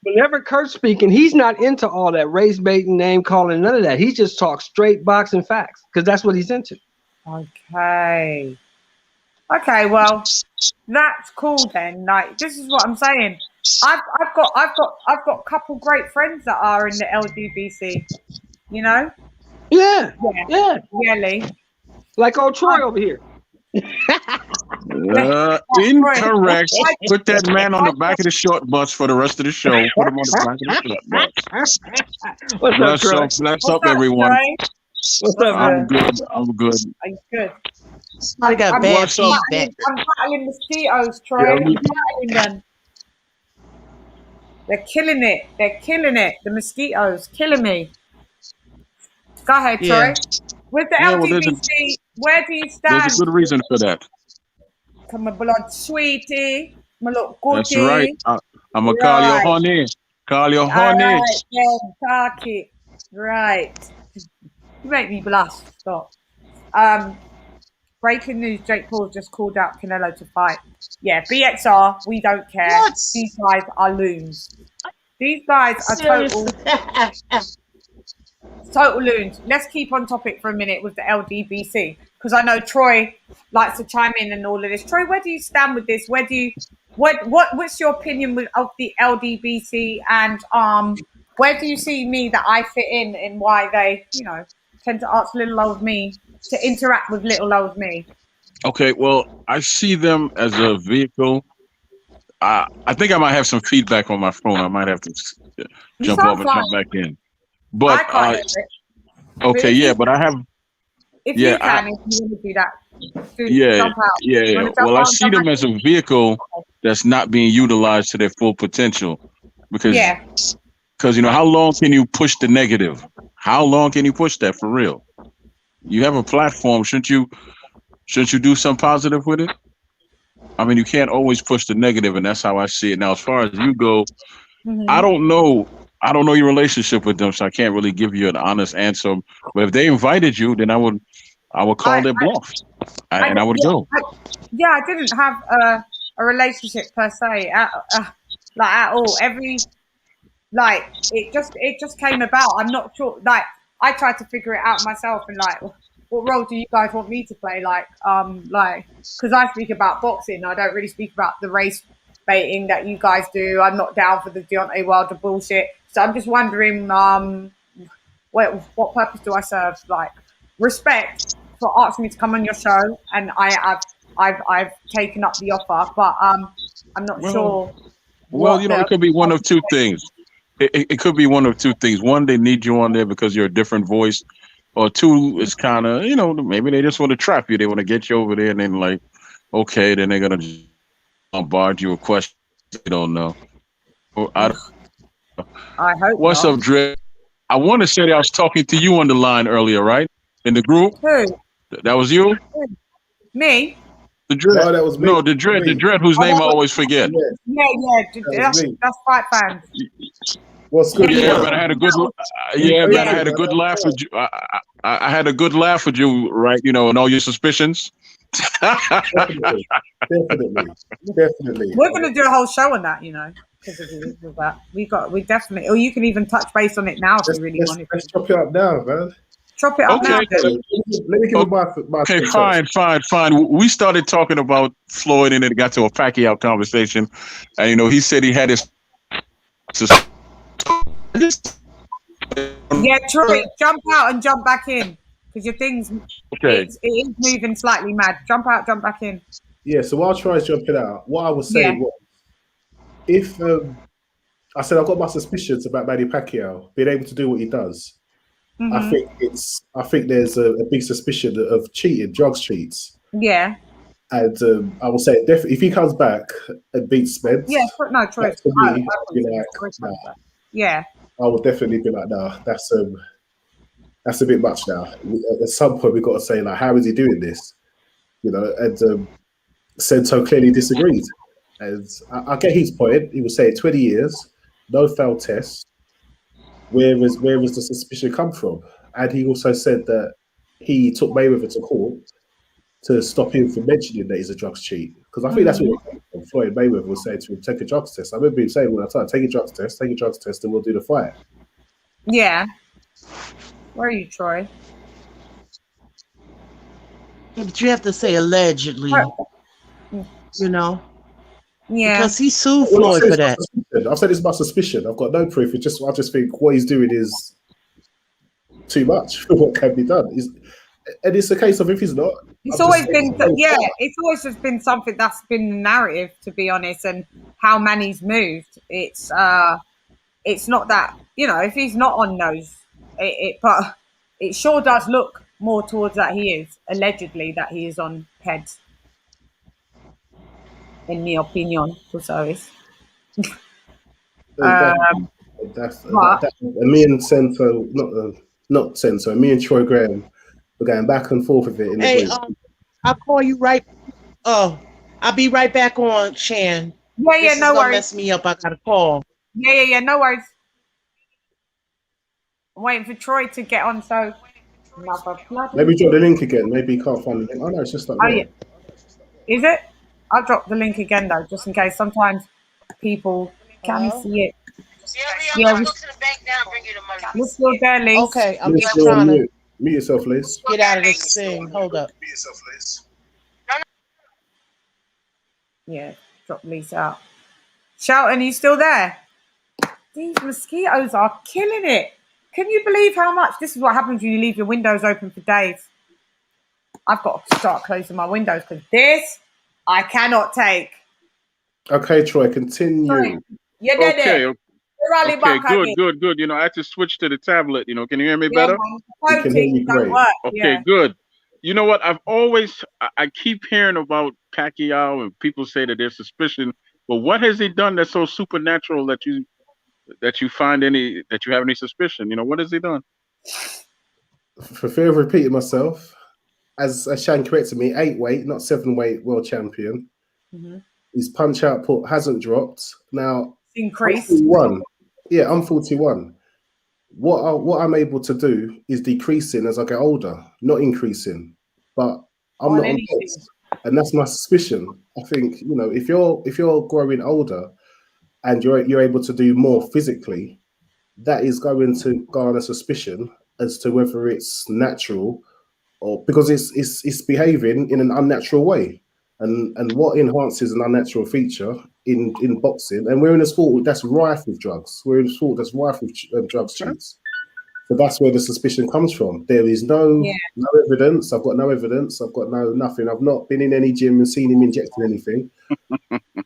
whenever Kurt's speaking, he's not into all that race baiting, name calling, none of that. He just talks straight boxing facts because that's what he's into. Okay, well, that's cool then. Like, this is what I'm saying. I've got a couple great friends that are in the LDBC. You know? Yeah. Really. Like old Troy over here. Incorrect. Put that man on the back of the short bus for the rest of the show. Put him on the back of the short bus. Bless up, everyone. What's up, man? I'm good. Are you good? I got bad feedback. I'm battling mosquitoes, Troy. I'm battling them. They're killing it. The mosquitoes killing me. Go ahead, Troy. With the LDBC, where do you stand? There's a good reason for that. Come on, blood sweetie. My little goodie. That's right. I'm going to call you honey. Call you honey. All right, yeah, talk it. Right. You make me blush. Stop. Breaking news, Jake Paul just called out Canelo to fight. Yeah, BXR, we don't care. What? These guys are loons. These guys are total loons. Let's keep on topic for a minute with the LDBC, because I know Troy likes to chime in and all of this. Troy, where do you stand with this? What's your opinion of the LDBC, and where do you see me that I fit in why they, tend to ask little old me to interact with little old me? Okay, well, I see them as a vehicle. I think I might have some feedback on my phone. I might have to jump off and jump back in. But okay, yeah, but I have. If you can, if you want to do that. Yeah. Well, I see them as a vehicle that's not being utilized to their full potential, because how long can you push the negative? How long can you push that for real? You have a platform, shouldn't you do something positive with it? I mean, you can't always push the negative, and that's how I see it. Now, as far as you go, I don't know your relationship with them, so I can't really give you an honest answer. But if they invited you, then I would call their bluff, and I would go. I didn't have a relationship per se, at all. It just came about. I'm not sure. I tried to figure it out myself, and what role do you guys want me to play? Because I speak about boxing, I don't really speak about the race baiting that you guys do. I'm not down for the Deontay Wilder bullshit. So I'm just wondering, what purpose do I serve? Respect for asking me to come on your show, and I've taken up the offer, but I'm not sure. Well, it could be one of two things. It could be one of two things. One, they need you on there because you're a different voice. Or two, it's kind of, maybe they just want to trap you. They want to get you over there, and then okay, then they're going to bombard you with questions they don't know. I hope What's up, Dre? I want to say that I was talking to you on the line earlier, right? In the group? Who? That was you? Me? The Dread. No, that was me. No, the Dread whose name I always forget. Yeah. That's Fight Fans. What's good? Yeah, but I had a good. I had a good laugh with you. I had a good laugh with you, right? And all your suspicions. Definitely. We're gonna do a whole show on that, because of that. We definitely. Or you can even touch base on it now if you really want it. Let's chop it up now, man. Chop it up now. Let me give my okay, fine. We started talking about Floyd, and it got to a Pacquiao conversation, and he said he had his. Yeah, Troy, jump out and jump back in, because your thing's it is moving slightly mad. Jump out, jump back in. Yeah, so while Troy's jumping out, what I was saying was, if I said I've got my suspicions about Manny Pacquiao being able to do what he does, I think there's a big suspicion of cheating, drugs cheats. Yeah. And I will say definitely if he comes back and beats Spence. Yeah, no, Troy. Yeah. I would definitely be like, nah, that's a bit much now. At some point, we've got to say, how is he doing this? And Sento clearly disagreed. And I get his point. He was saying 20 years, no failed tests. Where was the suspicion come from? And he also said that he took Mayweather to court to stop him from mentioning that he's a drugs cheat. Because I think that's what Floyd Mayweather was saying to him, take a drugs test. I remember him saying all the time, take a drugs test, and we'll do the fight. Yeah. Where are you, Troy? But you have to say allegedly, Yeah. Because he sued Floyd for that. I've said it's my suspicion. I've got no proof. I just think what he's doing is too much for what can be done. And it's a case of if he's not. It's always been, it's always just been something that's been the narrative, to be honest, and how Manny's moved. It's not that, if he's not on those, but it sure does look more towards that he is, allegedly, that he is on PEDs. In my opinion, so is. Me and Sento, not Sento, me and Troy Graham were going back and forth with it. Hey, I'll call you right. Oh, I'll be right back on, Chan. Yeah, no worries. Mess me up. I got a call. Yeah, no worries. I'm waiting for Troy to get on. So, maybe drop the link again. Maybe he can't find the link. Oh no, it's just like. Oh yeah. Is it? I'll drop the link again though, just in case. Sometimes people can see it. Yeah, we go to the bank now and bring you the money. We're still there, Liz. Okay, I'm Liz, just you're on trying to mute. Mute yourself, Liz. get out of this thing. Hold up. Mute yourself, Liz. Yeah, drop Liz out. Shelton, you still there? These mosquitoes are killing it. Can you believe how much? This is what happens when you leave your windows open for days. I've got to start closing my windows because this I cannot take. Okay, Troy, continue. Sorry. You're dead there. Okay, good. You know, I had to switch to the tablet. You know, can you hear me better? We can hear you great. Okay, good. You know what? I keep hearing about Pacquiao and people say that there's suspicion. But what has he done that's so supernatural that you have any suspicion? You know, what has he done? For fear of repeating myself, as Shan corrected me, 8-weight, not 7-weight world champion. Mm-hmm. His punch output hasn't dropped. Now, increased. I'm 41. What I'm able to do is decreasing as I get older, not increasing. But I'm not on meds, and that's my suspicion. I think, you know, if you're growing older and you're able to do more physically, that is going to garner suspicion as to whether it's natural or because it's behaving in an unnatural way. And what enhances an unnatural feature in boxing, and we're in a sport that's rife with drugs. We're in a sport that's rife with drugs cheats. So that's where the suspicion comes from. There is no evidence. I've got no evidence. I've got nothing. I've not been in any gym and seen him injecting anything.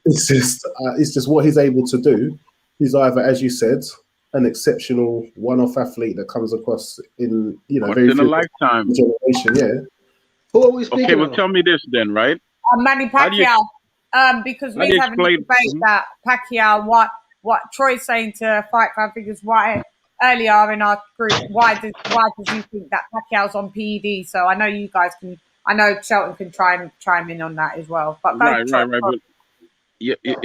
It's just what he's able to do. He's either, as you said, an exceptional one-off athlete that comes across in very in a lifetime generation. Yeah. Who are we speaking? Okay, well, tell me this then, right? Manny Pacquiao, because we're having a debate that Pacquiao, what Troy's saying to Fight Fan Figures Why earlier in our group, why does you think that Pacquiao's on PED? So I know you guys can. I know Shelton can try and chime in on that as well. But right. But,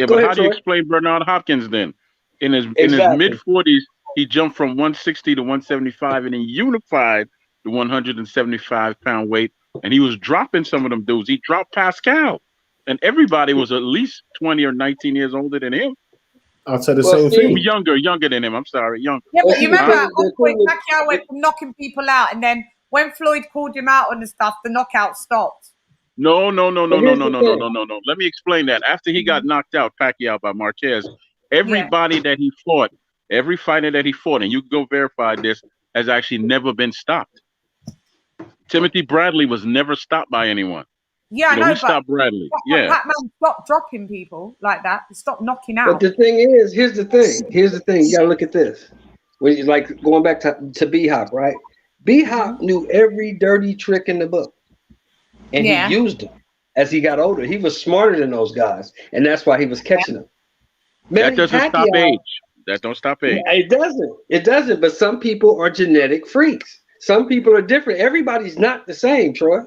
but how do you explain Bernard Hopkins then? In his mid-40s, he jumped from 160 to 175, and he unified the 175-pound weight. And he was dropping some of them dudes. He dropped Pascal. And everybody was at least 20 or 19 years older than him. I'll say the same thing. Younger than him. I'm sorry, younger. Yeah, but you remember at one point Pacquiao went from knocking people out, and then when Floyd called him out on the stuff, the knockout stopped. No. Let me explain that. After he got knocked out, Pacquiao by Marquez, everybody that he fought, every fighter that he fought, and you can go verify this, has actually never been stopped. Timothy Bradley was never stopped by anyone. Yeah, I know. Who stopped Bradley? Pac-Man stopped dropping people like that. Stop knocking out. But the thing is, here's the thing. You gotta look at this. When you like going back to B-Hop, right? B-Hop knew every dirty trick in the book, and he used them as he got older. He was smarter than those guys, and that's why he was catching them. That doesn't stop age. That don't stop age. It doesn't. But some people are genetic freaks. Some people are different. Everybody's not the same, Troy.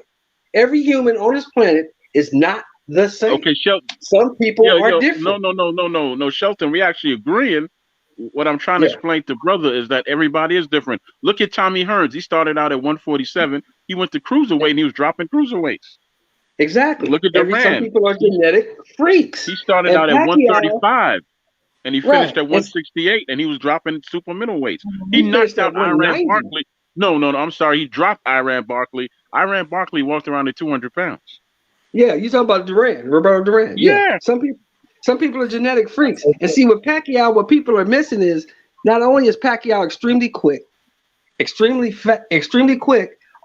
Every human on this planet is not the same. Okay, Shelton. Some people are different. No, Shelton. We actually agreeing. What I'm trying to explain to brother is that everybody is different. Look at Tommy Hearns. He started out at 147. He went to cruiserweight and he was dropping cruiserweights. Exactly. Look at Duran. Some people are genetic freaks. He started out at 135 and he finished at 168 and he was dropping super middleweights. He knocked out Iran Barkley. No, I'm sorry. He dropped Iran Barkley. Iran Barkley walked around at 200 pounds. Yeah, you talking about Duran, Roberto Duran. Yeah. Some people are genetic freaks. And see, with Pacquiao, what people are missing is not only is Pacquiao extremely quick,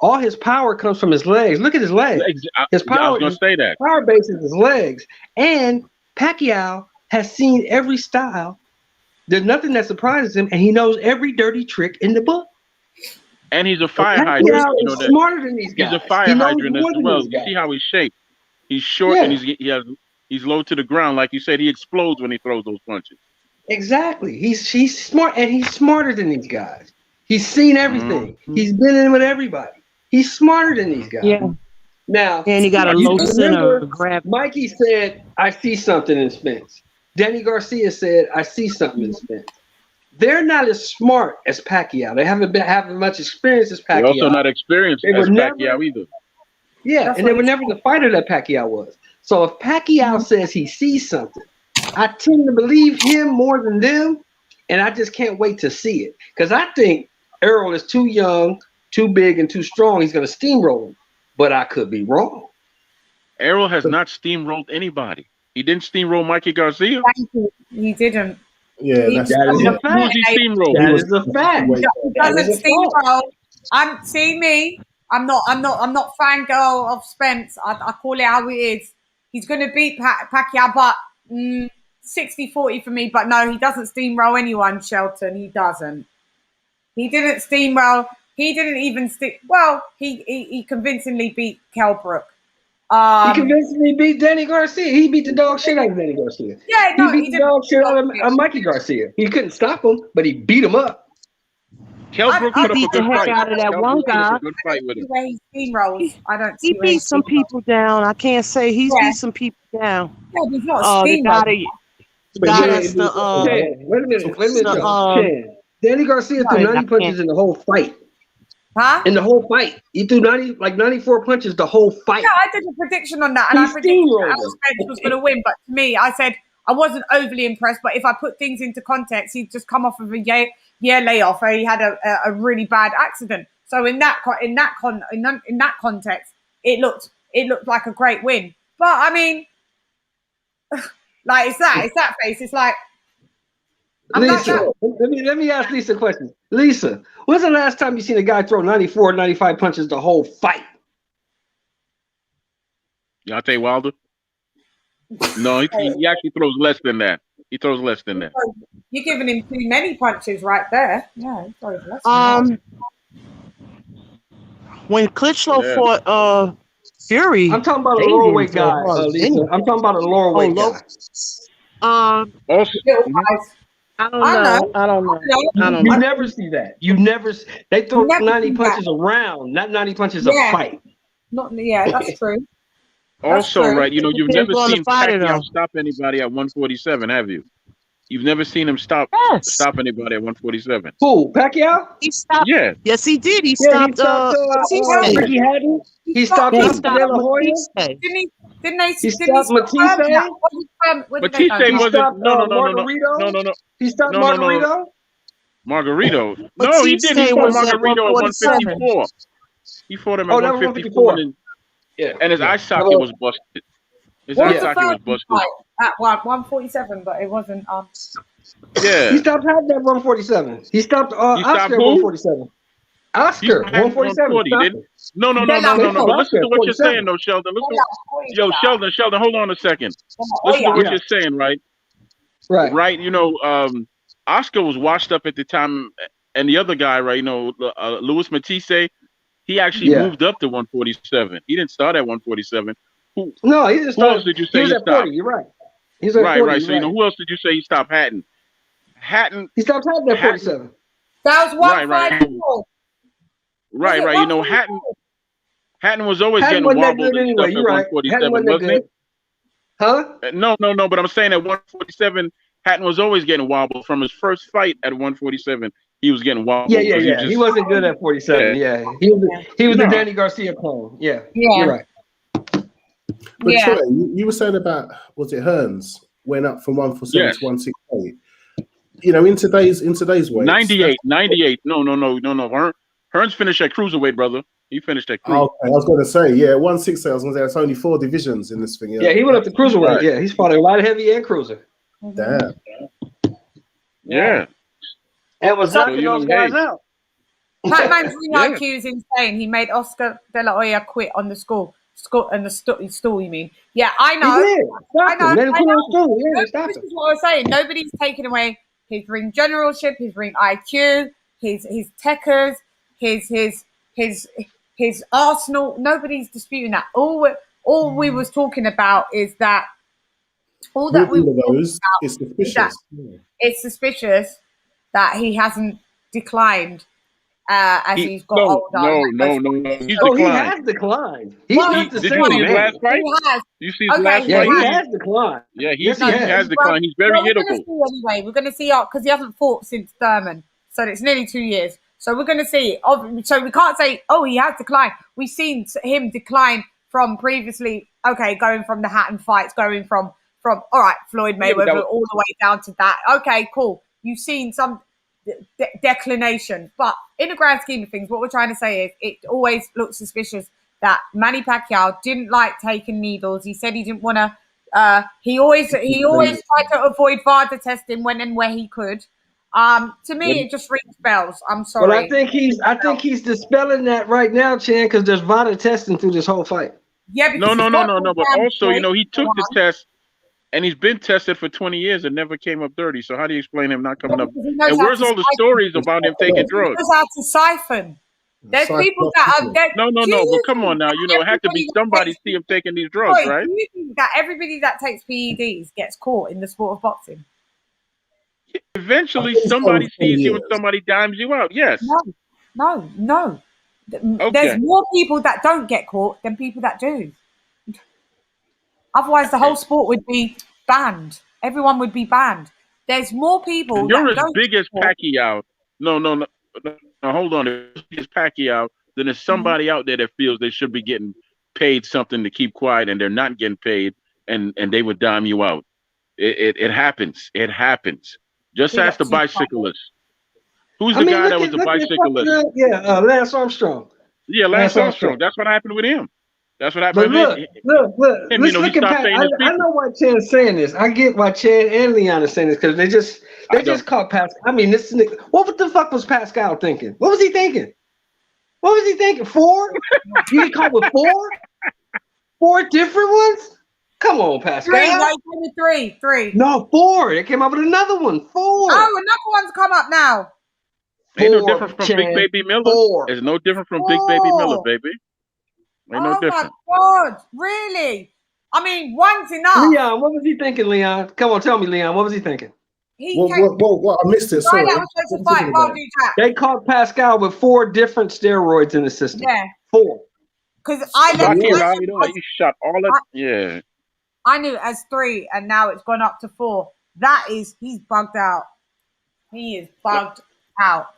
all his power comes from his legs. Look at his legs. His power, I was going to say that. Power base is his legs. And Pacquiao has seen every style. There's nothing that surprises him, and he knows every dirty trick in the book. And he's a fire hydrant. He's smarter than these guys. He's a fire hydrant as well. You see how he's shaped. He's short and he's low to the ground. Like you said, he explodes when he throws those punches. Exactly. He's smart, and he's smarter than these guys. He's seen everything. Mm-hmm. He's been in with everybody. He's smarter than these guys. Yeah. Now, and he got a low center of gravity. Mikey said, I see something in Spence. Danny Garcia said, I see something in Spence. They're not as smart as Pacquiao. They haven't been having much experience as Pacquiao. They're also not experienced as Pacquiao either. Yeah, and they were never the fighter that Pacquiao was. So if Pacquiao says he sees something, I tend to believe him more than them and I just can't wait to see it because I think Errol is too young, too big, and too strong. He's going to steamroll him, but I could be wrong. Errol has not steamrolled anybody. He didn't steamroll Mikey Garcia. He didn't. Yeah, that is a fact. That is a fact. He doesn't steamroll. See me. I'm not fangirl of Spence. I call it how it is. He's going to beat Pacquiao, but 60-40 for me. But no, he doesn't steamroll anyone, Shelton. He doesn't. He didn't steamroll. He didn't even well, he convincingly beat Kelbrook. He convincingly beat Danny Garcia. He beat the dog shit out of Danny Garcia. Yeah, no, he beat the dog shit out of Mikey Garcia. He couldn't stop him, but he beat him up. Kelbrook he beat the heck out of that one guy. Good fight with him. He steamrolls. I don't. He beat some people down. I can't say he's beat some people down. Yeah, he's not the guy that's the wait a minute. Danny Garcia threw 90 punches in the whole fight. Huh? In the whole fight. He threw 94 punches the whole fight. Yeah, I did a prediction on that, and I predicted that Spence was going to win. But to me, I said I wasn't overly impressed. But if I put things into context, he'd just come off of a year layoff where he had a really bad accident. So in that context, it looked like a great win. But I mean, like it's that face. It's like Lisa, let me ask Lisa a question. Lisa, when's the last time you seen a guy throw 94, 95 punches the whole fight? Deontay Wilder? No, he actually throws less than that. He throws less than that. You're giving him too many punches right there. Yeah, he throws less than that. When Klitschko fought Fury, I'm talking about a lower weight guy, Lisa. I'm talking about a lower weight guy. I don't know. You never see that. They throw 90 punches around, not 90 punches a fight. That's true. Also, right, you've never seen Pacquiao stop anybody at 147, have you? You've never seen him stop anybody at 147. Who, Pacquiao? He stopped. Yeah. Yes, he did. He stopped. Ricky Hatton. He stopped De La Hoya. Didn't they? He stopped Matisse. Matisse wasn't. No. He stopped Margarito. Margarito. No, he didn't. He fought Margarito at 154. He fought him at 154. And his eye socket was busted. His eye socket was busted. At 147, but it wasn't. Yeah. He stopped having that 147. He stopped Oscar at 147. Oscar 147. No. But listen to what you're saying, though, Sheldon. Sheldon, hold on a second. Listen to what you're saying, right? Right. Oscar was washed up at the time, and the other guy, right? Louis Matisse. He actually moved up to 147. He didn't start at 147. No, he didn't start. Who else did you say he stopped? 40, you're right. He's at 40, right. So who else did you say he stopped? Hatton. He stopped Hatton at 47. That was 154. Right. Hatton was always getting wobbled anyway. You're right. 147, wasn't he? Huh? No. But I'm saying at 147, Hatton was always getting wobbled from his first fight at 147. He was getting wobbled. Yeah. He wasn't good at 47. Yeah. He was the Danny Garcia clone. Yeah. You're right. But Troy, you were saying about, was it Hearns went up from 147 to 168? In today's weight, 98. No. Hearns finished at cruiserweight, brother. He finished at cruiserweight. Okay, I was going to say, 168. I was going to say, it's only 4 divisions in this thing. Yeah, he went up to cruiserweight. Right. Yeah, he's fought a light heavy and cruiser. Damn. Yeah. And was knocking those guys out. That man's IQ is insane. He made Oscar De La Hoya quit on the stool, you mean? Yeah, I know. He did. I know. This is what I was saying. Nobody's taking away his ring generalship, his ring IQ, his techers, his arsenal. Nobody's disputing that. All we was talking about is that is suspicious. It's suspicious that he hasn't declined as he's got older. No. He's declined. He has declined. He's not the same man. Last fight? He has. You see his last fight? He has declined. Yeah, he has declined. He's very hittable. Anyway, we're going to see because he hasn't fought since Thurman, so it's nearly 2 years. So we're going to see. So we can't say, he has declined. We've seen him decline from previously. Okay, going from the Hatton fights, going from all right, Floyd Mayweather all the way down to that. Okay, cool. you've seen some declination. But in the grand scheme of things, what we're trying to say is it always looks suspicious that Manny Pacquiao didn't like taking needles. He said he didn't want to. He always tried to avoid VADA testing when and where he could. To me, it just rings bells. I'm sorry. Well, I think he's dispelling that right now, Chan, because there's VADA testing through this whole fight. Yeah, no. But also, he took the test, and he's been tested for 20 years and never came up dirty. So how do you explain him not coming up? And where's all the stories about him taking drugs? He knows how to siphon. There's people that are dead. No. But come on now, it had to be somebody see him taking these drugs, right? Do you think that everybody that takes PEDs gets caught in the sport of boxing? Eventually, somebody sees you and somebody dimes you out. Yes. No. Okay. There's more people that don't get caught than people that do. Otherwise, the whole sport would be banned. Everyone would be banned. There's more people. You're as big as Pacquiao. No. Hold on. As big as Pacquiao, then there's somebody out there that feels they should be getting paid something to keep quiet, and they're not getting paid, and they would dime you out. It happens. It happens. Just ask the bicyclist. Who's the guy that was the bicyclist? Lance Armstrong. Yeah, Lance Armstrong. That's what happened with him. That's what happened. Look. Let's look at Pat. I know why Chan's saying this. I get why Chan and Leon are saying this because they just caught Pascal. I mean, this nigga. What the fuck was Pascal thinking? What was he thinking? 4? You get caught with 4? 4 different ones? Come on, Pascal. 3. No, 4. It came up with another one. 4. Oh, another one's come up now. Ain't no different from Big Baby Miller. 4. It's no different from Big Baby Miller, baby. Ain't no different. Oh my God, really? I mean, one's enough. Leon, what was he thinking, Leon? Come on, tell me, Leon, what was he thinking? What? I missed it. Sorry. They caught Pascal with 4 different steroids in the system. Yeah. 4. Because I left you shot all of yeah. I knew it as 3, and now it's gone up to 4. He's bugged out. He is bugged out.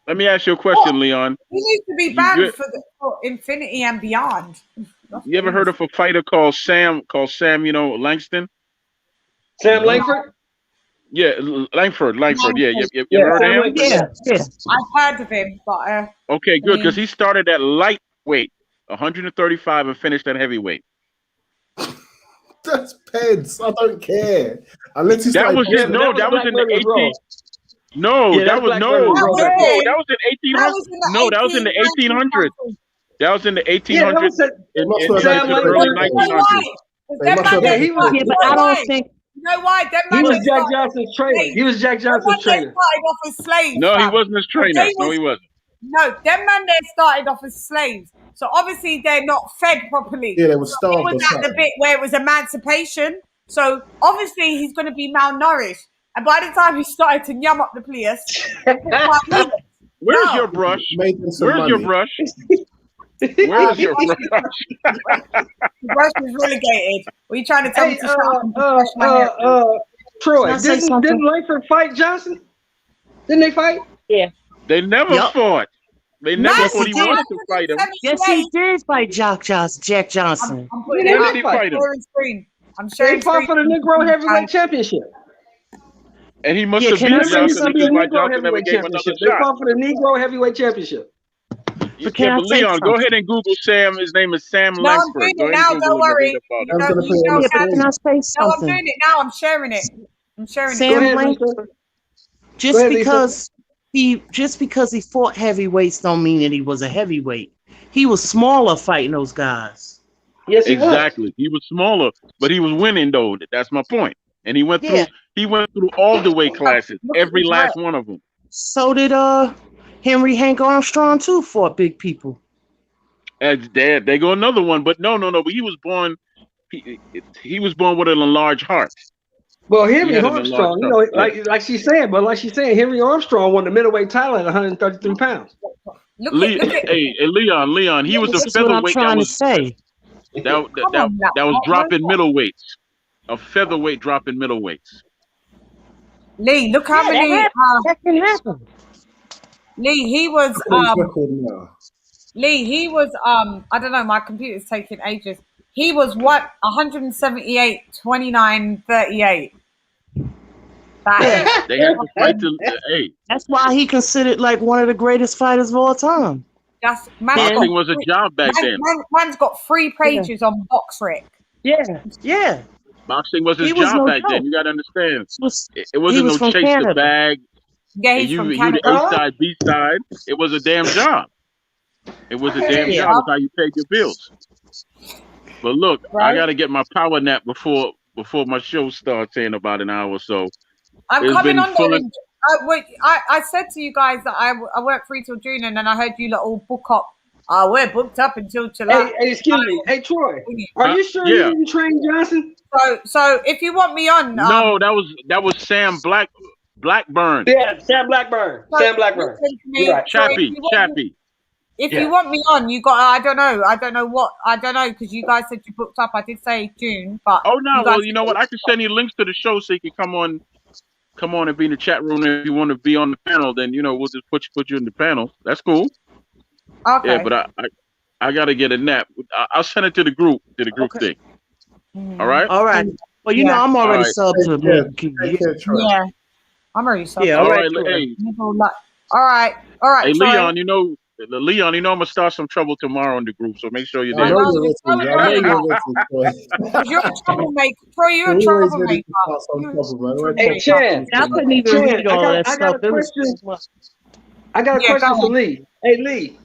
Let me ask you a question, Leon. He needs to be banned for infinity and beyond. You ever heard of a fighter called Sam? Langston. Sam Langford. Yeah, Langford. Yeah, you ever heard of him? Yeah. I've heard of him, but okay, good, because he started at lightweight, 135, and finished at heavyweight. That's Peds. I don't care. Unless that was in the 18. No, that was in 1800. No, that was in the 1800s. That was in the 1800s. Early 1900s. He was. But I don't think. You know why? He was Jack Johnson's trainer. He was Jack Johnson's trainer. Started off as slaves. No, he wasn't his trainer. No, he wasn't. No, them man there started off as slaves. So obviously they're not fed properly. Yeah, they were starved. It was at the bit where it was emancipation. So obviously he's going to be malnourished. And by the time he started to yum up the place, where's your brush? Where's your brush? Where's your brush? The brush was relegated. Were you trying to tell me to brush my hair? Troy, didn't Langford fight Johnson? Didn't they fight? Yeah. They never fought. They never thought he wanted to fight him. Yes, he did fight Jack Johnson. When did he fight him? I'm sure he fought for the Negro Heavyweight Championship. And he must have beat Johnson because why Johnson never gave him another shot. They fought for the Negro Heavyweight Championship. Leon, go ahead and Google Sam. His name is Sam Langford. I'm doing it now. Don't worry. Can I say something? No, I'm doing it now. I'm sharing it. Sam Langford. Just because he fought heavyweights don't mean that he was a heavyweight. He was smaller fighting those guys. Yes, exactly. He was smaller, but he was winning though. That's my point. And he went through. He went through all the weight classes, every last one of them. So did Henry Hank Armstrong too. Fought big people. And there go another one. But no. But he was born. He was born with an enlarged heart. Well, Henry Armstrong, like she's saying, Henry Armstrong won the middleweight title at 133 pounds. Leon, he was a featherweight. That was dropping middleweights. A featherweight dropping middleweights. Lee, look how many. That can happen. Lee, he was. I don't know. My computer's taking ages. He was 178, 29, 38. They had to fight to. Hey, that's why he considered like one of the greatest fighters of all time. Boxing was a job back then. Man's got 3 pages on BoxRec. Yeah. Boxing was his job back then. You got to understand. It wasn't no chase the bag. Yeah, he's from you the A side, B side. It was a damn job. It was a damn job. That's how you paid your bills. But look, I got to get my power nap before my show starts in about an hour or so. I'm coming on there. I said to you guys that I work 3 till June, and then I heard you lot all book up. We're booked up until July. Hey, excuse me. Hey, Troy, are you sure you didn't train Johnson? So if you want me on, no, that was Sam Blackburn. Yeah, Sam Blackburn. Sam Blackburn. Right. Chappie. If you want me on, you got. I don't know because you guys said you booked up. I did say June, but well, you know what? I can send you links to the show so you can come on and be in the chat room. If you want to be on the panel, then we'll just put you in the panel. That's cool. Okay. Yeah, but I got to get a nap. I'll send it to the group thing. All right. Well, I'm already subbed to him. Yeah, I'm already subbed. Yeah. All right. All right. Hey, Leon, Leon, I'm gonna start some trouble tomorrow in the group, so make sure you're there. You're a troublemaker. Troy, you're a troublemaker. Hey, Chan, I couldn't even read all that stuff. I got a question for Lee. Hey, Lee.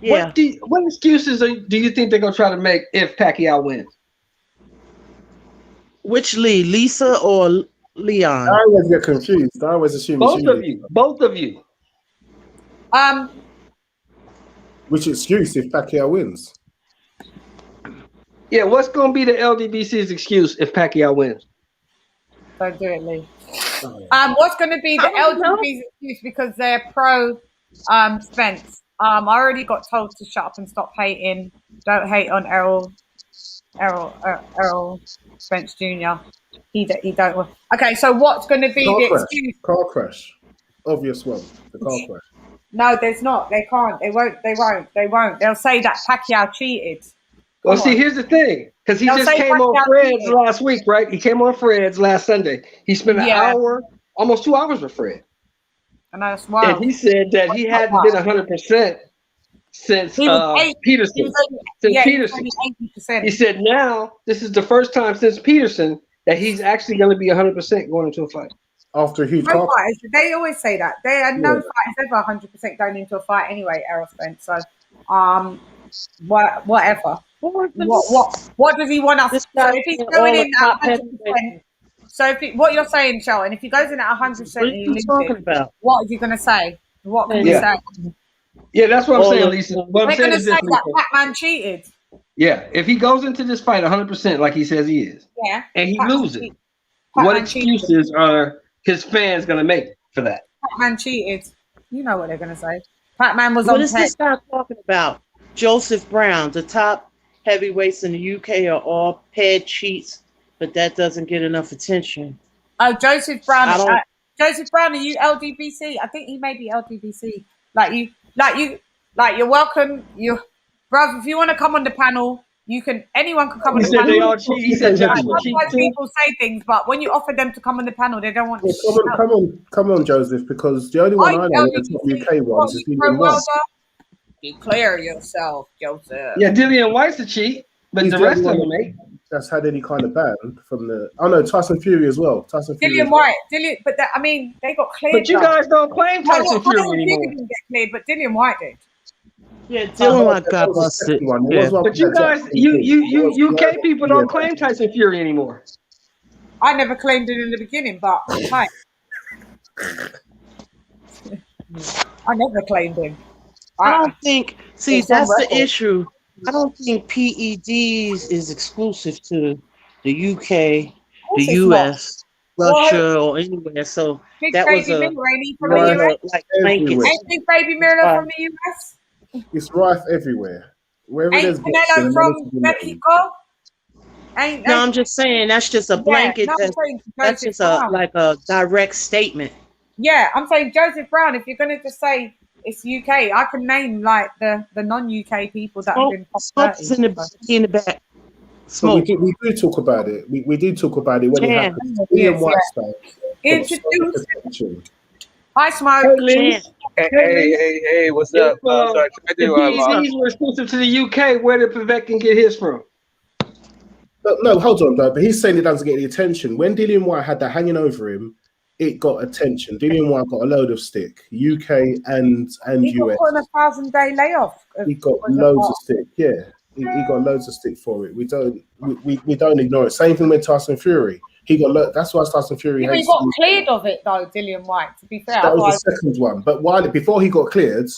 Yeah. What excuses do you think they're gonna try to make if Pacquiao wins? Which Lee, Lisa or Leon? I always get confused. I always assume both of you. Which excuse if Pacquiao wins? Yeah, what's going to be the LDBC's excuse if Pacquiao wins? Don't do it, Lee. What's going to be the LDBC's excuse because they're pro Spence? I already got told to shut up and stop hating. Don't hate on Errol Spence Jr. He don't. Okay, so what's going to be the excuse? Car crash. Obvious one. The car crash. No, there's not. They can't. They won't. They'll say that Pacquiao cheated. Well, see, here's the thing. Because he just came on Fred's last week, right? He came on Fred's last Sunday. He spent an hour, almost 2 hours with Fred. And that's wild. And he said that he hadn't been 100% since Peterson. Peterson. He said now, this is the first time since Peterson that he's actually going to be 100% going into a fight. After a huge car. They always say that. There are no fights ever 100% going into a fight anyway, Errol Spence. So, whatever. What does he want us to do? If he's going in at 100%, so what you're saying, Shelton, if he goes in at 100% and he loses, what is he going to say? What can he say? Yeah, that's what I'm saying, Lisa. They're going to say that Pac-Man cheated. Yeah, if he goes into this fight 100% like he says he is, and he loses, what excuses are his fans going to make for that? Pac-Man cheated. You know what they're going to say. Pac-Man was on What is this guy talking about? Joseph Brown, the top heavyweights in the UK are all paired cheats, but that doesn't get enough attention. Oh, Joseph Brown. Joseph Brown, are you LDBC? I think he may be LDBC. You're welcome. Bruv, if you want to come on the panel, anyone can come on the panel. They all cheat. He said sometimes people say things, but when you offer them to come on the panel, they don't want to. Come on, Joseph, because the only one I know that's not UK ones is Dillian Whyte. Declare yourself, Joseph. Yeah, Dillian Whyte's a cheat, but the rest of them, mate. That's had any kind of ban from the. Oh no, Tyson Fury as well. Dillian Whyte, they got cleared. But you guys don't claim Tyson Fury anymore. Didn't get cleared, but Dillian Whyte did. Yeah, Dillian Whyte got busted. But you guys, you UK people don't claim Tyson Fury anymore. I never claimed it in the beginning, but hi. I never claimed him. I don't think. See, that's the issue. I don't think PEDs is exclusive to the UK, the US, Russia, or anywhere. So Big that Baby was a from the US. Ain't Big Baby Miller from the US? It's rife everywhere. Wherever ain't Canelo from Mexico? No, I'm just saying that's just a blanket. That's just a direct statement. Yeah, I'm saying Joseph Brown. If you're going to just say it's UK, I can name like the non-UK people that have been Smoke's in the back. Smoke. We do talk about it. We do talk about it when it happens. Dillian Whyte Introduce. Attention. I smoke. Hey, Lee. Hey, what's up? Sorry, If he's exclusive to the UK, where did Povetkin get his from? No, hold on, though. But he's saying it doesn't get the attention. When Dillian Whyte had that hanging over him, it got attention. Dillian Whyte got a load of stick, UK and He got US. put on a 1,000-day layoff. He got loads of stick. Yeah, he got loads of stick for it. We don't ignore it. Same thing with Tyson Fury. He got that's why Tyson Fury. He got cleared of it though, Dillian Whyte. To be fair, that was the second one. But before he got cleared,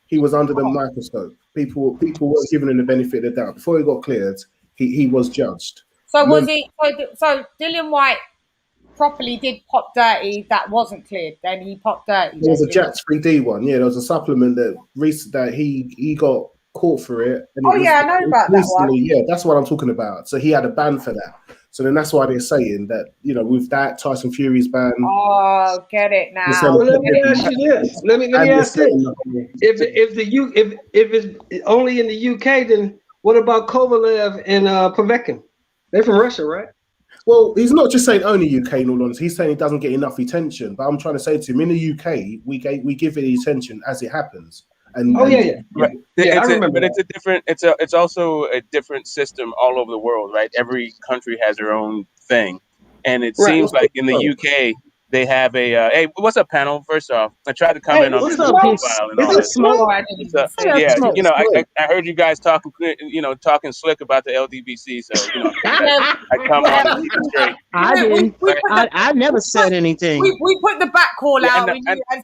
he was under the microscope. People weren't giving him the benefit of the doubt. Before he got cleared, he was judged. So was he? So Dillian Whyte properly did pop dirty. That wasn't cleared. Then he popped dirty. There was a Jax 3D one. Yeah, there was a supplement that he got caught for it. And I know about that one. Yeah, that's what I'm talking about. So he had a ban for that. So then that's why they're saying that, with that, Tyson Fury's ban. Oh, get it now. Well, let me ask you this. Let me ask this. If it's only in the UK, then what about Kovalev and Povetkin? They're from Russia, right? Well, he's not just saying only UK, in all honesty. He's saying he doesn't get enough attention. But I'm trying to say to him, in the UK, we give it the attention as it happens. And, right. I remember. But it's also a different system all over the world, right? Every country has their own thing, and it seems like in the UK they have a hey, what's up, panel? First off, I tried to comment on this profile and all this. I heard you guys talking slick about the LDBC, so I come on straight. I never said anything. We put the back call out. As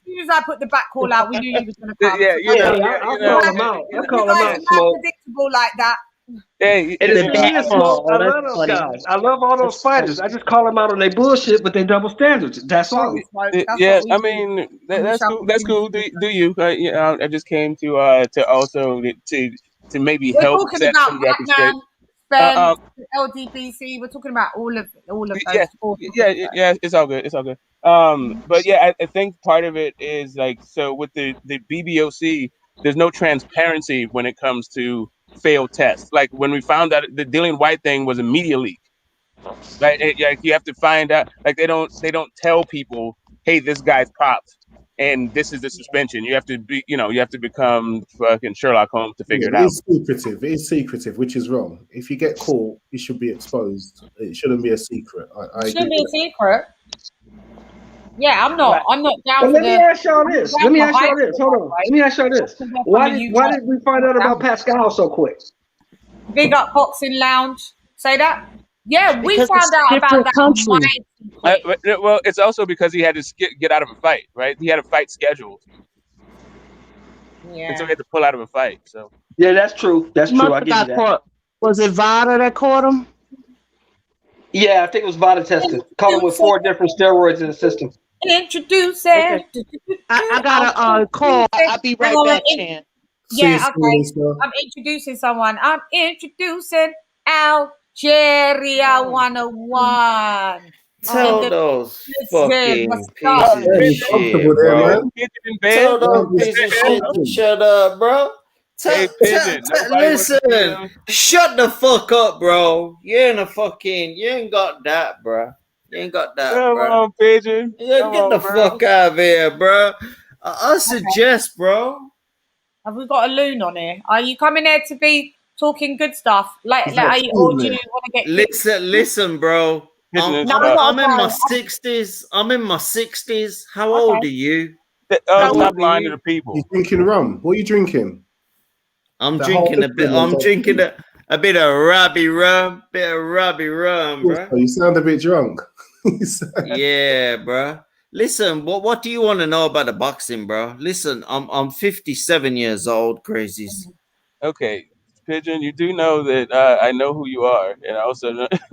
soon as I put the back call out, we knew he was going to come. I'll call him out. I'll call him out. Unpredictable like that. Hey, I love those guys. I love all those fighters. I just call them out on their bullshit, but they double standards. That's all. I mean that's cool. That's cool. Do you? I just came to also to maybe help set some records straight. Spence, LDBC. We're talking about all of those. Yeah. It's all good. It's all good. But yeah, I think part of it is like so with the BBOC, there's no transparency when it comes to failed tests. Like when we found out the Dillian Whyte thing was a media leak, right? You have to find out. Like they don't tell people, hey, this guy's popped and this is the suspension. You have to be, you have to become fucking Sherlock Holmes to figure it out. It is secretive, which is wrong. If you get caught, you should be exposed. It shouldn't be a secret. It shouldn't be a secret. Yeah, I'm not down. Let me ask y'all this. Hold on. Let me ask y'all this. Why did we find out about Pascal so quick? Big up Boxing Lounge. Say that? Yeah, we found out about that. Well, it's also because he had to get out of a fight, right? He had a fight scheduled. Yeah. And so he had to pull out of a fight. So yeah, that's true. That's true. I give you that. Was it Vada that caught him? Yeah, I think it was Vada tested. Caught him with 4 different steroids in the system. Introduce it. Okay. I got a call. I'll be right back, Chan. Yeah, okay. I'm introducing someone. I'm introducing Algeria 101. Tell those fucking pieces of shit, bro. Tell those pieces of shit to shut up, bro. Listen, shut the fuck up, bro. You ain't got that, bro. You ain't got that, Come bro. on, Pigeon. Get the fuck out of here, bro. I suggest, bro. Have we got a loon on here? Are you coming here to be talking good stuff? Or do you want to get... Listen, bro. I'm in my 60s. I'm in my 60s. How old are you? Stop lying to the people. You're drinking rum. What are you drinking? I'm drinking a bit of Robbie rum. Bro. You sound a bit drunk. Yeah, bro. Listen, what do you want to know about the boxing, bro? Listen, I'm 57 years old, crazies. Okay, Pigeon, you do know that I know who you are, and I also know. I do.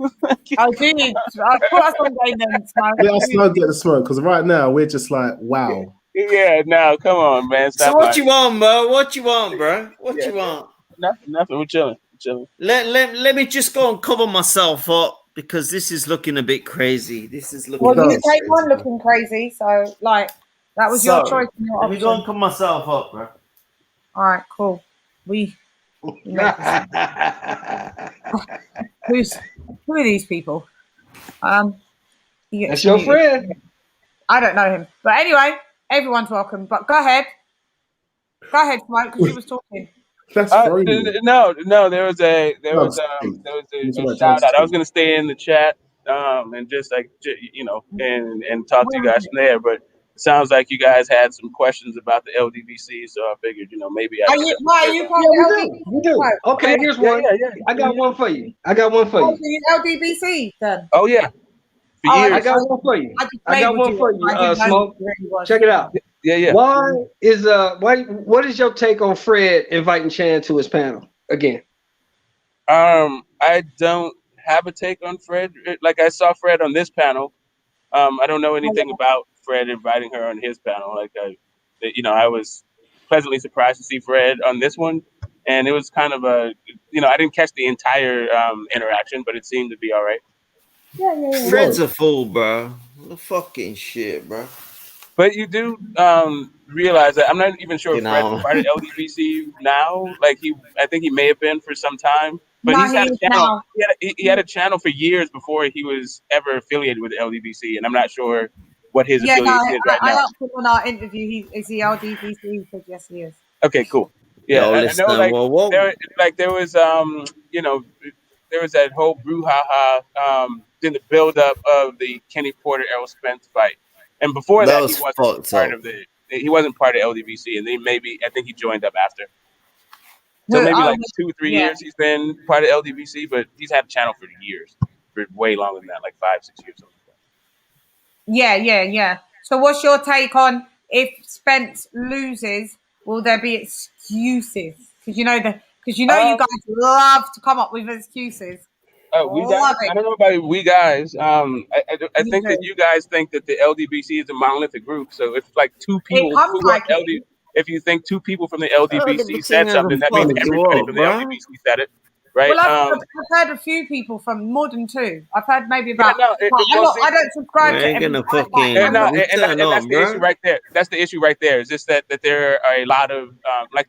I put us on game then. Let us not get the smoke, because right now we're just like, wow. Yeah, now come on, man. Stop. So what you want, bro? What you want, bro? What you want? Nothing. We're chilling. Let me just go and cover myself up because this is looking a bit crazy. This is looking. Well, you take one looking crazy, so that was your choice. Let me go and cover myself up, bro. All right, cool. Who are these people? That's your friend. I don't know him. But anyway, everyone's welcome. But go ahead. Go ahead, Mike, because you was talking. That's no, there was a shout out. I was gonna stay in the chat and just like and talk to you guys from there, but it sounds like you guys had some questions about the LDBC, so I figured maybe I. We do. Okay, here's one. I got one for you. LDBC then. Oh yeah. I got one for you. Smoke. Check it out. Yeah. What is your take on Fred inviting Chan to his panel again? I don't have a take on Fred. Like I saw Fred on this panel. I don't know anything about Fred inviting her on his panel. Like I was pleasantly surprised to see Fred on this one, and it was kind of I didn't catch the entire interaction, but it seemed to be all right. Yeah. Fred's a fool, bro. The fucking shit, bro. But you do realize that I'm not even sure if Fred's part of LDBC now. Like I think he may have been for some time. But he's had a channel. He had a channel for years before he was ever affiliated with LDBC, and I'm not sure what his affiliation is right now. I asked him on our interview. Is he LDBC? He said yes, he is. Okay, cool. Yeah, I know. There was there was that whole brouhaha in the build-up of the Kenny Porter Errol Spence fight, and before that he wasn't part of he wasn't part of LDBC, and I think he joined up after. So maybe like 2-3 years he's been part of LDBC, but he's had a channel for years, for way longer than that, like 5-6 years. Yeah. So what's your take on if Spence loses, will there be excuses? Because you guys love to come up with excuses. I don't know about we guys. I think that you guys think that the LDBC is a monolithic group. So if like two people if you think two people from the LDBC said something, that means everybody from the LDBC said it, right? Well, I've heard a few people from more than two. I've heard maybe about. I don't subscribe to everything. And that's the issue right there. That's the issue right there. Is just that there are a lot of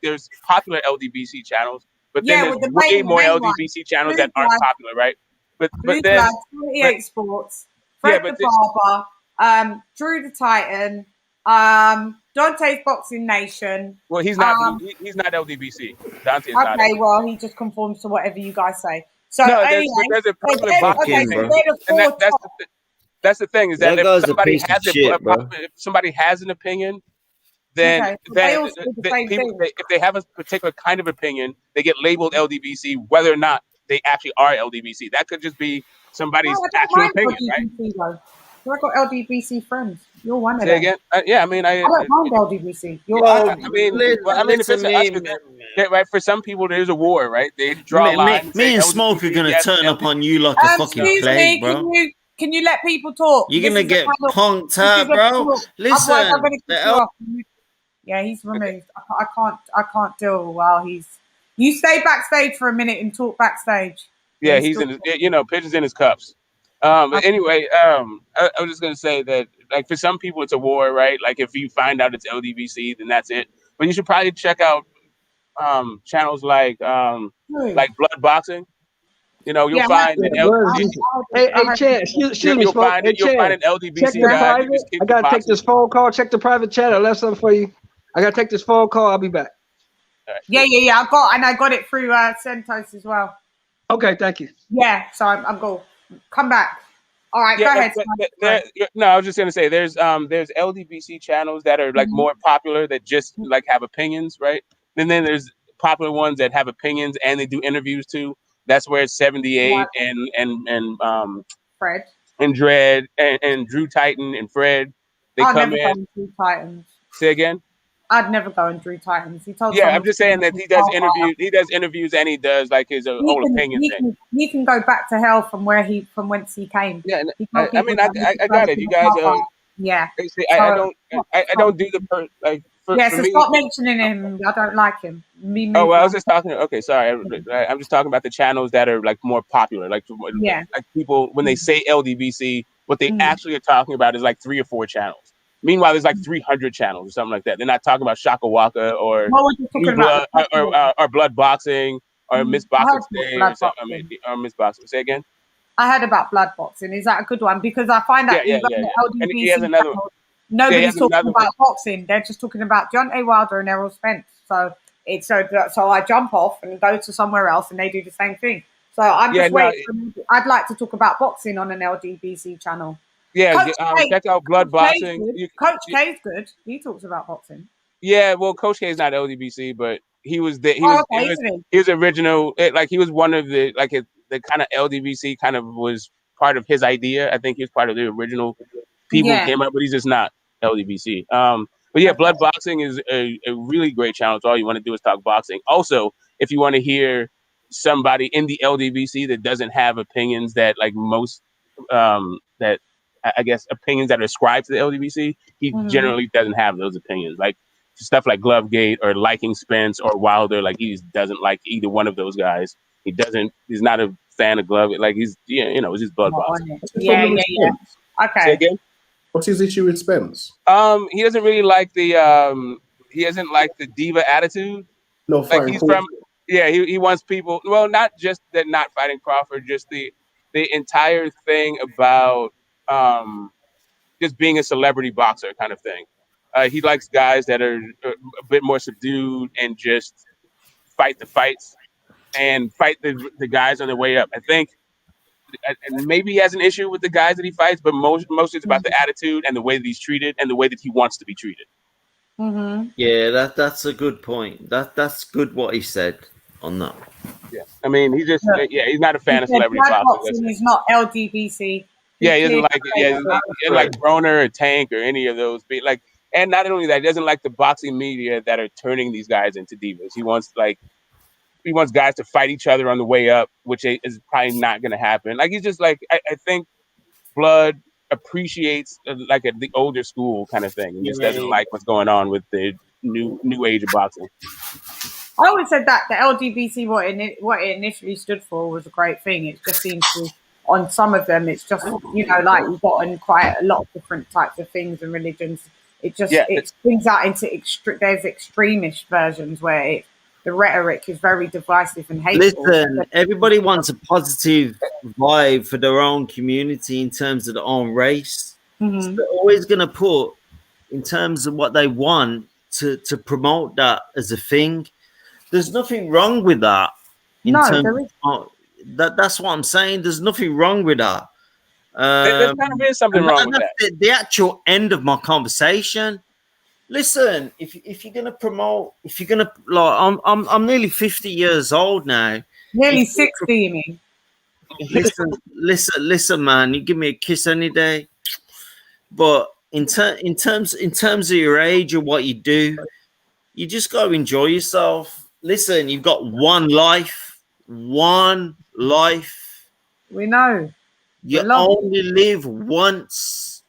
there's popular LDBC channels, but then there's way more LDBC channels that aren't popular, right? But then 28 Sports, Fred the Barber, Drew the Titan, Dante's Boxing Nation. Well, he's not. He's not LDBC. Dante is not. Okay, well, he just conforms to whatever you guys say. So anyway, there's a popular boxing thing, and that's the thing is that if somebody has an opinion, then if they have a particular kind of opinion, they get labeled LDBC, whether or not they actually are LDBC. That could just be somebody's actual opinion, right? I got LDBC friends. You're one of them. Say again? I don't mind LDBC. Right? For some people, there's a war, right? They draw lines. Me and Smoke are gonna turn up on you like a fucking plague, bro. Can you let people talk? You're gonna get punked out, bro. Listen. Yeah, he's removed. I can't deal while he's. You stay backstage for a minute and talk backstage. Yeah, he's in. Pigeons in his cups. But anyway, I was just gonna say that, like, for some people it's a war, right? Like, if you find out it's LDBC, then that's it. But you should probably check out channels like Blood Boxing. You'll find an LDBC guy. I gotta take this phone call. Check the private chat. I left something for you. I gotta take this phone call. I'll be back. Right, cool. I got it through Centos as well. Okay, thank you. Yeah, so I'm cool. Come back. All right, go ahead. I was just gonna say there's LDBC channels that are like more popular that just like have opinions, right? And then there's popular ones that have opinions and they do interviews too. That's where 78 and Fred and Dredd and Drew Titan and Fred come in. Drew Titans. Say again. I'd never go and Drew Titans. He told. Yeah, I'm just saying that he does interviews. He does interviews and he does like his whole opinion thing. He can go back to hell from whence he came. Yeah, I got it. You guys are. Yeah. I don't do the like. So stop mentioning him. I don't like him. I was just talking. Okay, sorry. I'm just talking about the channels that are like more popular. Like people when they say LDBC, what they actually are talking about is like 3 or 4 channels. Meanwhile, there's like 300 channels or something like that. They're not talking about Shaka Waka or Blood Boxing or Miss Boxing Day or something. Or Miss Boxing. Say again. I heard about Blood Boxing. Is that a good one? Because I find that LDBC. And he has another one. Nobody's talking about boxing. They're just talking about Deontay Wilder and Errol Spence. So it's so I jump off and go to somewhere else, and they do the same thing. So I'm just waiting. I'd like to talk about boxing on an LDBC channel. Yeah, check out Blood Boxing. Coach K's good. He talks about boxing. Yeah, well, Coach K is not LDBC, but he was the he was original. He was one of the the kind of LDBC kind of was part of his idea. I think he was part of the original people who came up, but he's just not LDBC. But yeah, Blood Boxing is a really great channel. So all you want to do is talk boxing. Also, if you want to hear somebody in the LDBC that doesn't have opinions that most that I guess opinions that are ascribed to the LDBC, he generally doesn't have those opinions. Like stuff like Glovegate or liking Spence or Wilder, he just doesn't like either one of those guys. He's not a fan of Glove. He's it's just Blood Boxing. Yeah. Okay. Say again? What's his issue with Spence? He doesn't really like the diva attitude. No, he's from he wants people. Well, not just that, not fighting Crawford, just the entire thing about just being a celebrity boxer kind of thing. He likes guys that are a bit more subdued and just fight the fights and fight the guys on their way up. I think, and maybe he has an issue with the guys that he fights, but most it's about the attitude and the way that he's treated and the way that he wants to be treated. Mm-hmm. Yeah, that's a good point. That's good what he said on that. Yeah, I mean, he's just he's not a fan of celebrity boxing. He's not LDBC. Yeah, he doesn't like it. Yeah, he doesn't like Broner or Tank or any of those. And not only that, he doesn't like the boxing media that are turning these guys into divas. He wants guys to fight each other on the way up, which is probably not going to happen. He's just I think Blood appreciates the older school kind of thing and just doesn't like what's going on with the new age of boxing. I always said that the LDBC, what it initially stood for, was a great thing. It just seems to, on some of them, it's just you've gotten quite a lot of different types of things and religions. It just it brings out into there's extremist versions where the rhetoric is very divisive and hateful. Listen, everybody wants a positive vibe for their own community in terms of their own race. Mm-hmm. So they're always going to put, in terms of what they want, to promote that as a thing. There's nothing wrong with that. That's what I'm saying. There's nothing wrong with that. There kind of is something wrong with that. The actual end of my conversation. Listen, if you're gonna promote, I'm nearly 50 years old now. Nearly 60, you mean? Listen, man. You give me a kiss any day. But in terms of your age or what you do, you just gotta enjoy yourself. Listen, you've got one life. We know. You only live once,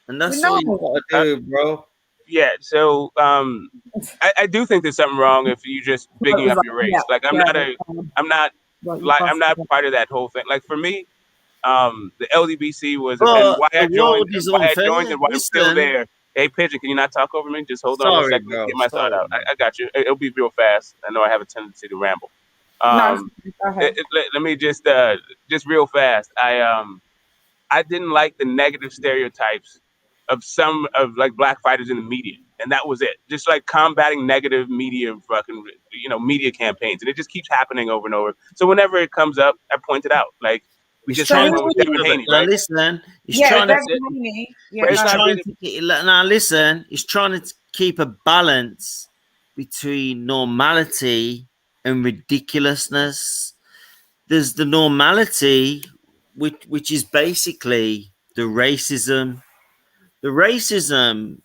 and that's all you gotta do, bro. Yeah, so I do think there's something wrong if you just bigging up your race. I'm not part of that whole thing. For me, the LDBC was and why I joined and why I'm still there. Hey, Pigeon, can you not talk over me? Just hold on a second. Bro, get my thought out. I got you. It'll be real fast. I know I have a tendency to ramble. Let me just real fast. I didn't like the negative stereotypes of some of black fighters in the media, and that was it. Just combating negative media, media campaigns, and it just keeps happening over and over. So whenever it comes up, I point it out. We just had one with Devin Haney, right? Listen, he's trying to keep a balance between normality and ridiculousness. There's the normality, which is basically the racism. The racism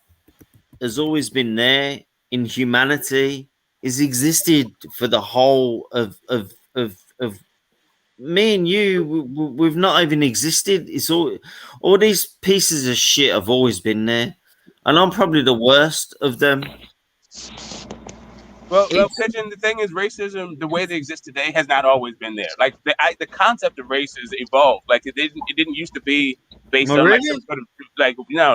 has always been there in humanity. It's existed for the whole of me and you. We've not even existed. It's all these pieces of shit have always been there, and I'm probably the worst of them. Well, Pigeon, the thing is, racism, the way they exist today, has not always been there. The concept of race has evolved. It didn't used to be based on some sort of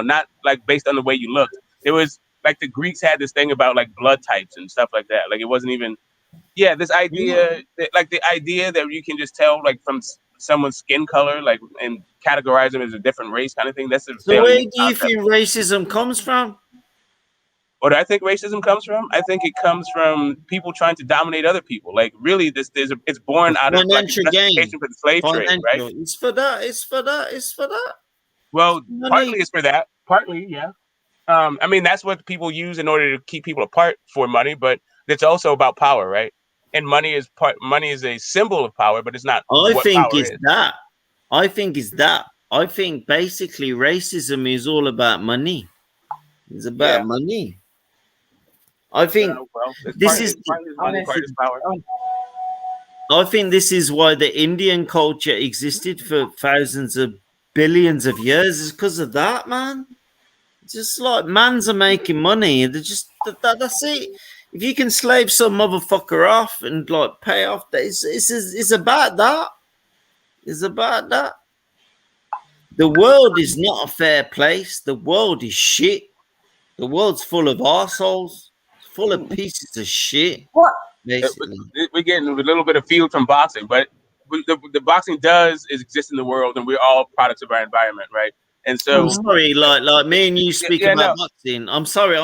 not based on the way you looked. It was the Greeks had this thing about blood types and stuff like that. It wasn't even this idea that the idea that you can just tell someone's skin color, like, and categorize them as a different race kind of thing. That's a So where do you concept. think racism comes from? What do I think racism comes from? I think it comes from people trying to dominate other people. Like, really, it's born out of like justification for the slave trade, right? It's for that. It's for that. It's for that. Well, partly it's for that. Partly, yeah. I mean, that's what people use in order to keep people apart for money, but it's also about power, right? And money is a symbol of power, but it's not. I think it's that. I think basically racism is all about money. It's about money. I think this is power. I think this is why the Indian culture existed for thousands of billions of years, is because of that, man. Just like mans are making money. They're just that's it. If you can slave some motherfucker off and like pay off, it's about that. It's about that. The world is not a fair place. The world is shit. The world's full of assholes, full of pieces of shit. What? Basically, we're getting a little bit of field from boxing, but the boxing does exist in the world, and we're all products of our environment, right? And so, I'm sorry, like me and you speak about boxing. I'm sorry,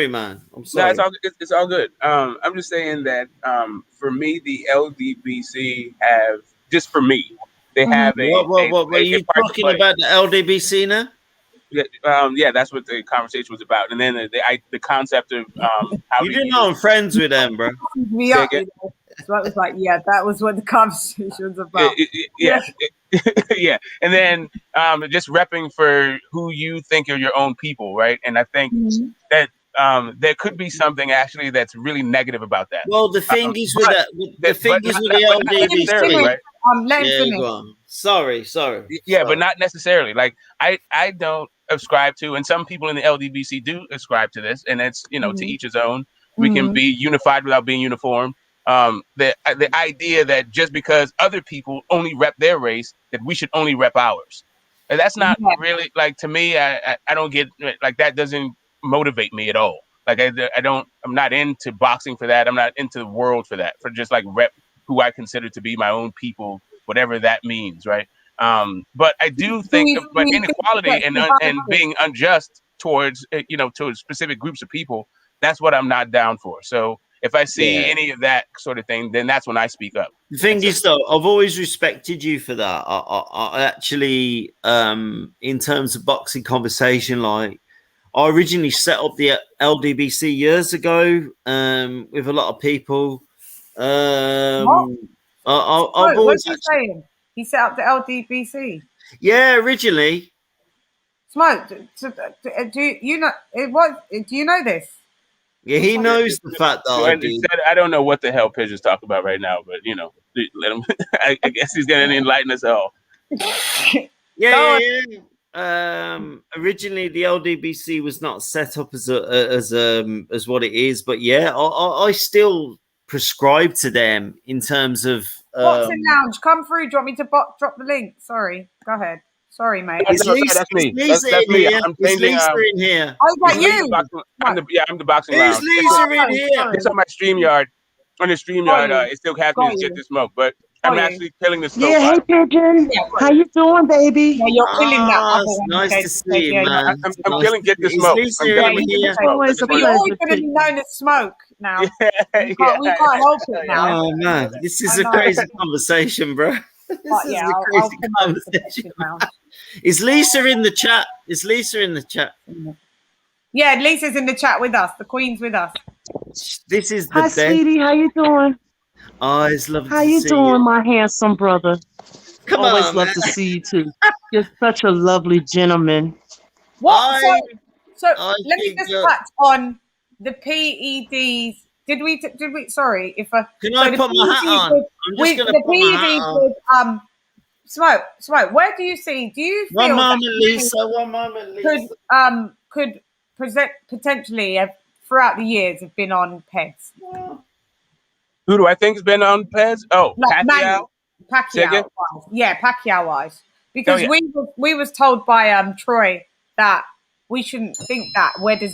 man. I'm sorry. No, it's all good. I'm just saying that for me, the LDBC have, just for me, they have What are you talking about the LDBC now? Yeah, that's what the conversation was about, and then the concept of how you didn't know I'm friends with them, bro. So I was like, yeah, that was what the conversation was about. Yeah. And then just repping for who you think are your own people, right? And I think that there could be something actually that's really negative about that. Well, the thing is with the LDBC, right? Go on. Sorry. Yeah, but not necessarily. Like I don't ascribe to, and some people in the LDBC do ascribe to this, and it's to each his own. We can be unified without being uniform. The idea that just because other people only rep their race, that we should only rep ours. And that's not really, like, to me, I don't get, like, that doesn't motivate me at all. Like, I'm not into boxing for that. I'm not into the world for that, for just like rep who I consider to be my own people, whatever that means. Right. But I do think but inequality and being unjust towards, towards specific groups of people, that's what I'm not down for. So if I see any of that sort of thing, then that's when I speak up. The thing is, though, I've always respected you for that. I actually, in terms of boxing conversation, like, I originally set up the LDBC years ago with a lot of people. I've always. What's he saying? He set up the LDBC. Yeah, originally. Smoke. Do you know what? Do you know this? Yeah, he knows the fact that I don't know what the hell Pidge is talking about right now, but let him. I guess he's gonna enlighten us all. Yeah. Originally, the LDBC was not set up as what it is, but I still prescribe to them in terms of. Boxing Lounge, come through. Do you want me to drop the link? Sorry, go ahead. Sorry, mate. That's me. That's me. I'm changing. In here. Oh, is that you? I'm the boxing lounge. Is Lisa in here? It's on my StreamYard. On the StreamYard, it still has me to get the smoke, but I'm actually killing the smoke. Yeah, hey Pigeon. How you doing, baby? Yeah, you're killing that. It's nice to see you, man. I'm killing get the smoke. Always a We're pleasure. always going to be known as smoke now. We can't help it now. Oh man, this is a crazy conversation, bro. This is a crazy conversation. Is Lisa in the chat? Yeah, Lisa's in the chat with us. The Queen's with us. This is the Hi, sweetie. How you doing? Always love to see you. How you doing, my handsome brother? Always love man. to see you too. You're such a lovely gentleman. What? So let me just touch on the PEDs. Did we? Sorry, if can I put my hat on? I'm just going to put my hat on. Smoke. Where do you see? Do you feel one moment, Lisa? Could present potentially throughout the years have been on PEDs? Who do I think has been on PEDs? Oh, Pacquiao. Pacquiao. Yeah, Pacquiao wise. Because we was told by Troy that we shouldn't think that. Where do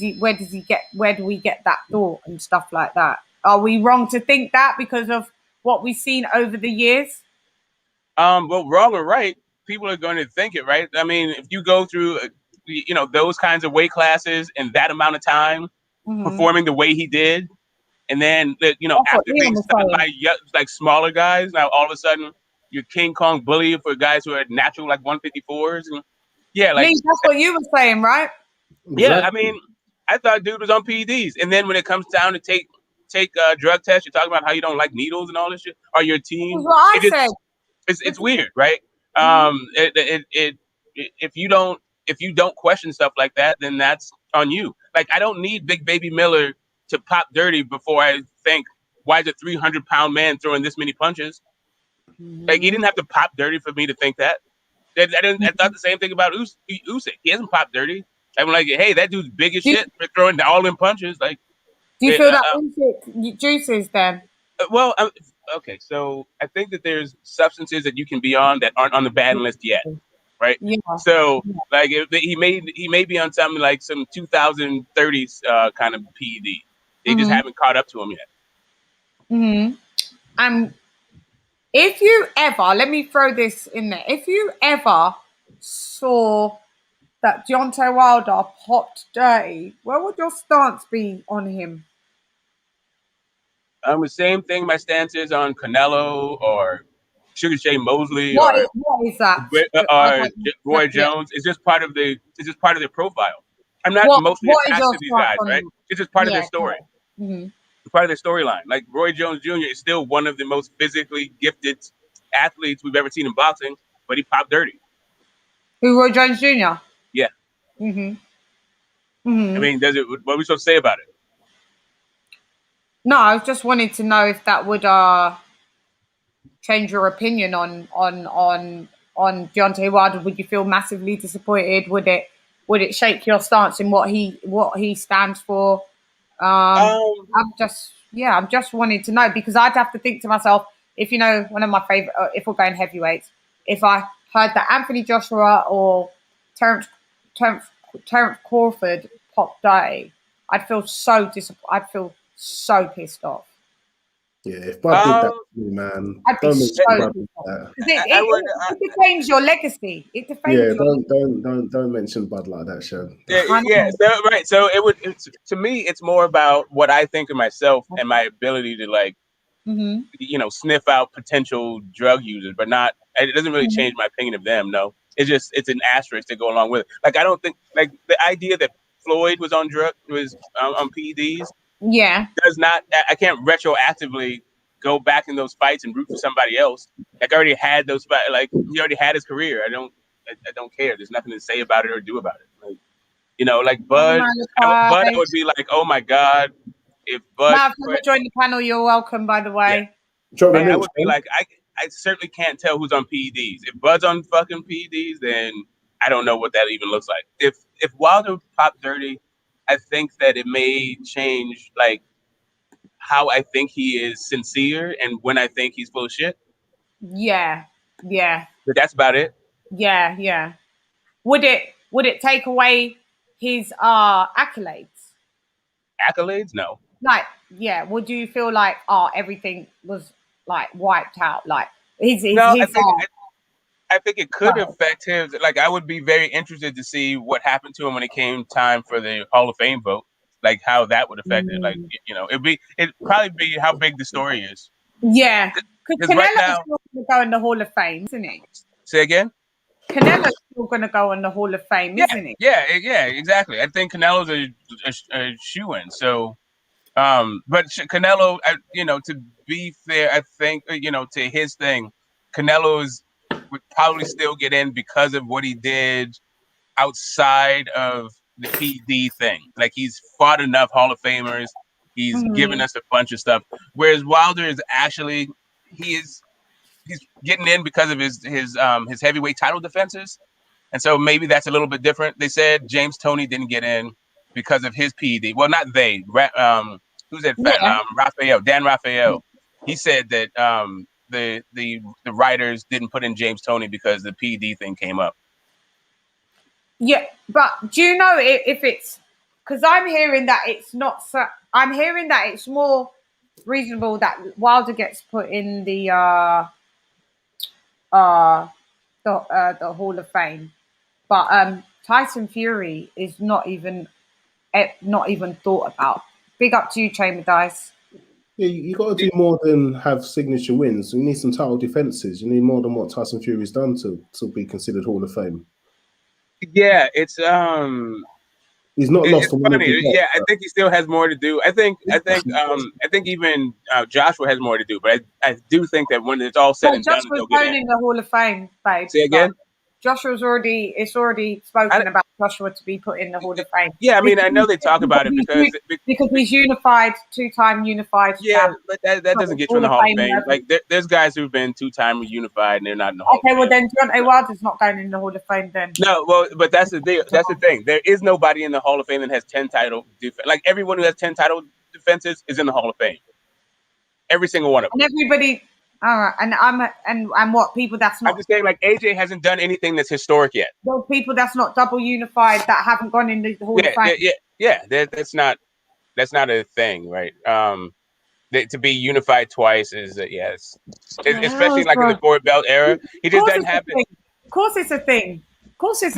we get that thought and stuff like that? Are we wrong to think that because of what we've seen over the years? Well, wrong or right, people are going to think it, right? I mean, if you go through, those kinds of weight classes in that amount of time, performing the way he did, and then, after being stopped by like smaller guys, now all of a sudden you're King Kong bully for guys who are natural like 154s. And Lee, that's what you were saying, right? Yeah, I mean, I thought dude was on PEDs, and then when it comes down to take drug tests, you're talking about how you don't like needles and all this shit, or your team. That's what I said. It's weird, right? If you don't question stuff like that, then that's on you. Like, I don't need Big Baby Miller to pop dirty before I think, why is a 300-pound man throwing this many punches? Like, he didn't have to pop dirty for me to think that. I thought the same thing about Usyk. He hasn't popped dirty. I'm like, hey, that dude's big as shit for throwing all in punches. Like, do you feel that Usyk juices then? Well, okay, so I think that there's substances that you can be on that aren't on the ban list yet, right? Yeah. So, like, he may be on something like some 2030s kind of PED. They just haven't caught up to him yet. If you ever, let me throw this in there. If you ever saw that Deontay Wilder popped dirty, where would your stance be on him? The same thing my stance is on Canelo or Sugar Shane Mosley what is that? Or Roy Jones. It's just part of their profile. I'm not mostly attached to these guys, right? It's just part of their story. It's part of their storyline. Like, Roy Jones Jr. is still one of the most physically gifted athletes we've ever seen in boxing, but he popped dirty. Who, Roy Jones Jr.? Yeah. I mean, what are we supposed to say about it? No, I was just wanting to know if that would change your opinion on Deontay Wilder. Would you feel massively disappointed? Would it shake your stance in what he stands for? I'm just wanting to know, because I'd have to think to myself, if one of my favorite, if we're going heavyweights, if I heard that Anthony Joshua or Terence Crawford popped dirty, I'd feel so disappointed. I'd feel so pissed off. Yeah, if Bud did that to me, man, I'd be so pissed off. It defames your legacy. It defames don't mention Bud like that, Sean. Yeah. So it would. To me, it's more about what I think of myself and my ability to, like, sniff out potential drug users, but not. It doesn't really change my opinion of them. No, it's an asterisk to go along with it. Like, I don't think, like, the idea that Floyd was on on PEDs. Yeah. I can't retroactively go back in those fights and root for somebody else. Like, I already had those fights. Like, he already had his career. I don't care. There's nothing to say about it or do about it. Like, like Bud, I would be like, oh my God, if Bud. Now, if you join the panel, you're welcome, by the way. Yeah. I would be like, I certainly can't tell who's on PEDs. If Bud's on fucking PEDs, then I don't know what that even looks like. If Wilder popped dirty, I think that it may change, like, how I think he is sincere and when I think he's full of shit. Yeah. But that's about it. Yeah. Would it take away his accolades? Accolades? No. Like, yeah. Would you feel like everything was, like, wiped out? Like, I think it could affect him. Like, I would be very interested to see what happened to him when it came time for the Hall of Fame vote. Like, how that would affect it. Like, it'd probably be how big the story is. Yeah, because Canelo's still going to go in the Hall of Fame, isn't he? Say again? Canelo's still going to go in the Hall of Fame, isn't he? Yeah, exactly. I think Canelo's a shoo-in. So, but Canelo, to be fair, I think, to his thing, Canelo would probably still get in because of what he did outside of the PD thing. Like, he's fought enough Hall of Famers. He's given us a bunch of stuff. Whereas Wilder is actually, he's getting in because of his heavyweight title defenses. And so maybe that's a little bit different. They said James Toney didn't get in because of his PD. Well, not they. Who's that? Raphael, Dan Raphael. He said that the writers didn't put in James Toney because the PD thing came up. Yeah, but do you know if it's because I'm hearing that it's not? I'm hearing that it's more reasonable that Wilder gets put in the the Hall of Fame. But Tyson Fury is not even thought about. Big up to you, Chamber Dice. Yeah, you got to do more than have signature wins. You need some title defenses. You need more than what Tyson Fury's done to be considered Hall of Fame. Yeah, it's he's not lost. It's funny. Yeah, I think he still has more to do. I think even Joshua has more to do. But I do think that when it's all said and done, Joshua's going in the Hall of Fame, babe. Say again. Joshua's already spoken about Joshua to be put in the Hall of Fame. Yeah, I mean, I know they talk about it because he's unified, two-time unified. Yeah, but that doesn't get you in the Hall of Fame. Like there's guys who've been two-time unified and they're not in the Hall of Fame. Okay, well then Deontay Wilder's not going in the Hall of Fame then. No, well, but that's the deal. That's the thing. There is nobody in the Hall of Fame that has 10 title defense. Like everyone who has 10 title defenses is in the Hall of Fame. Every single one of them. And everybody. All right, and what people that's not. I'm just saying, like AJ hasn't done anything that's historic yet. Those people that's not double unified that haven't gone in the Hall of Fame. Yeah. That's not a thing, right? To be unified twice is yes, especially like in the 4-belt era. He just doesn't have it. Of course, it's a thing. I'm saying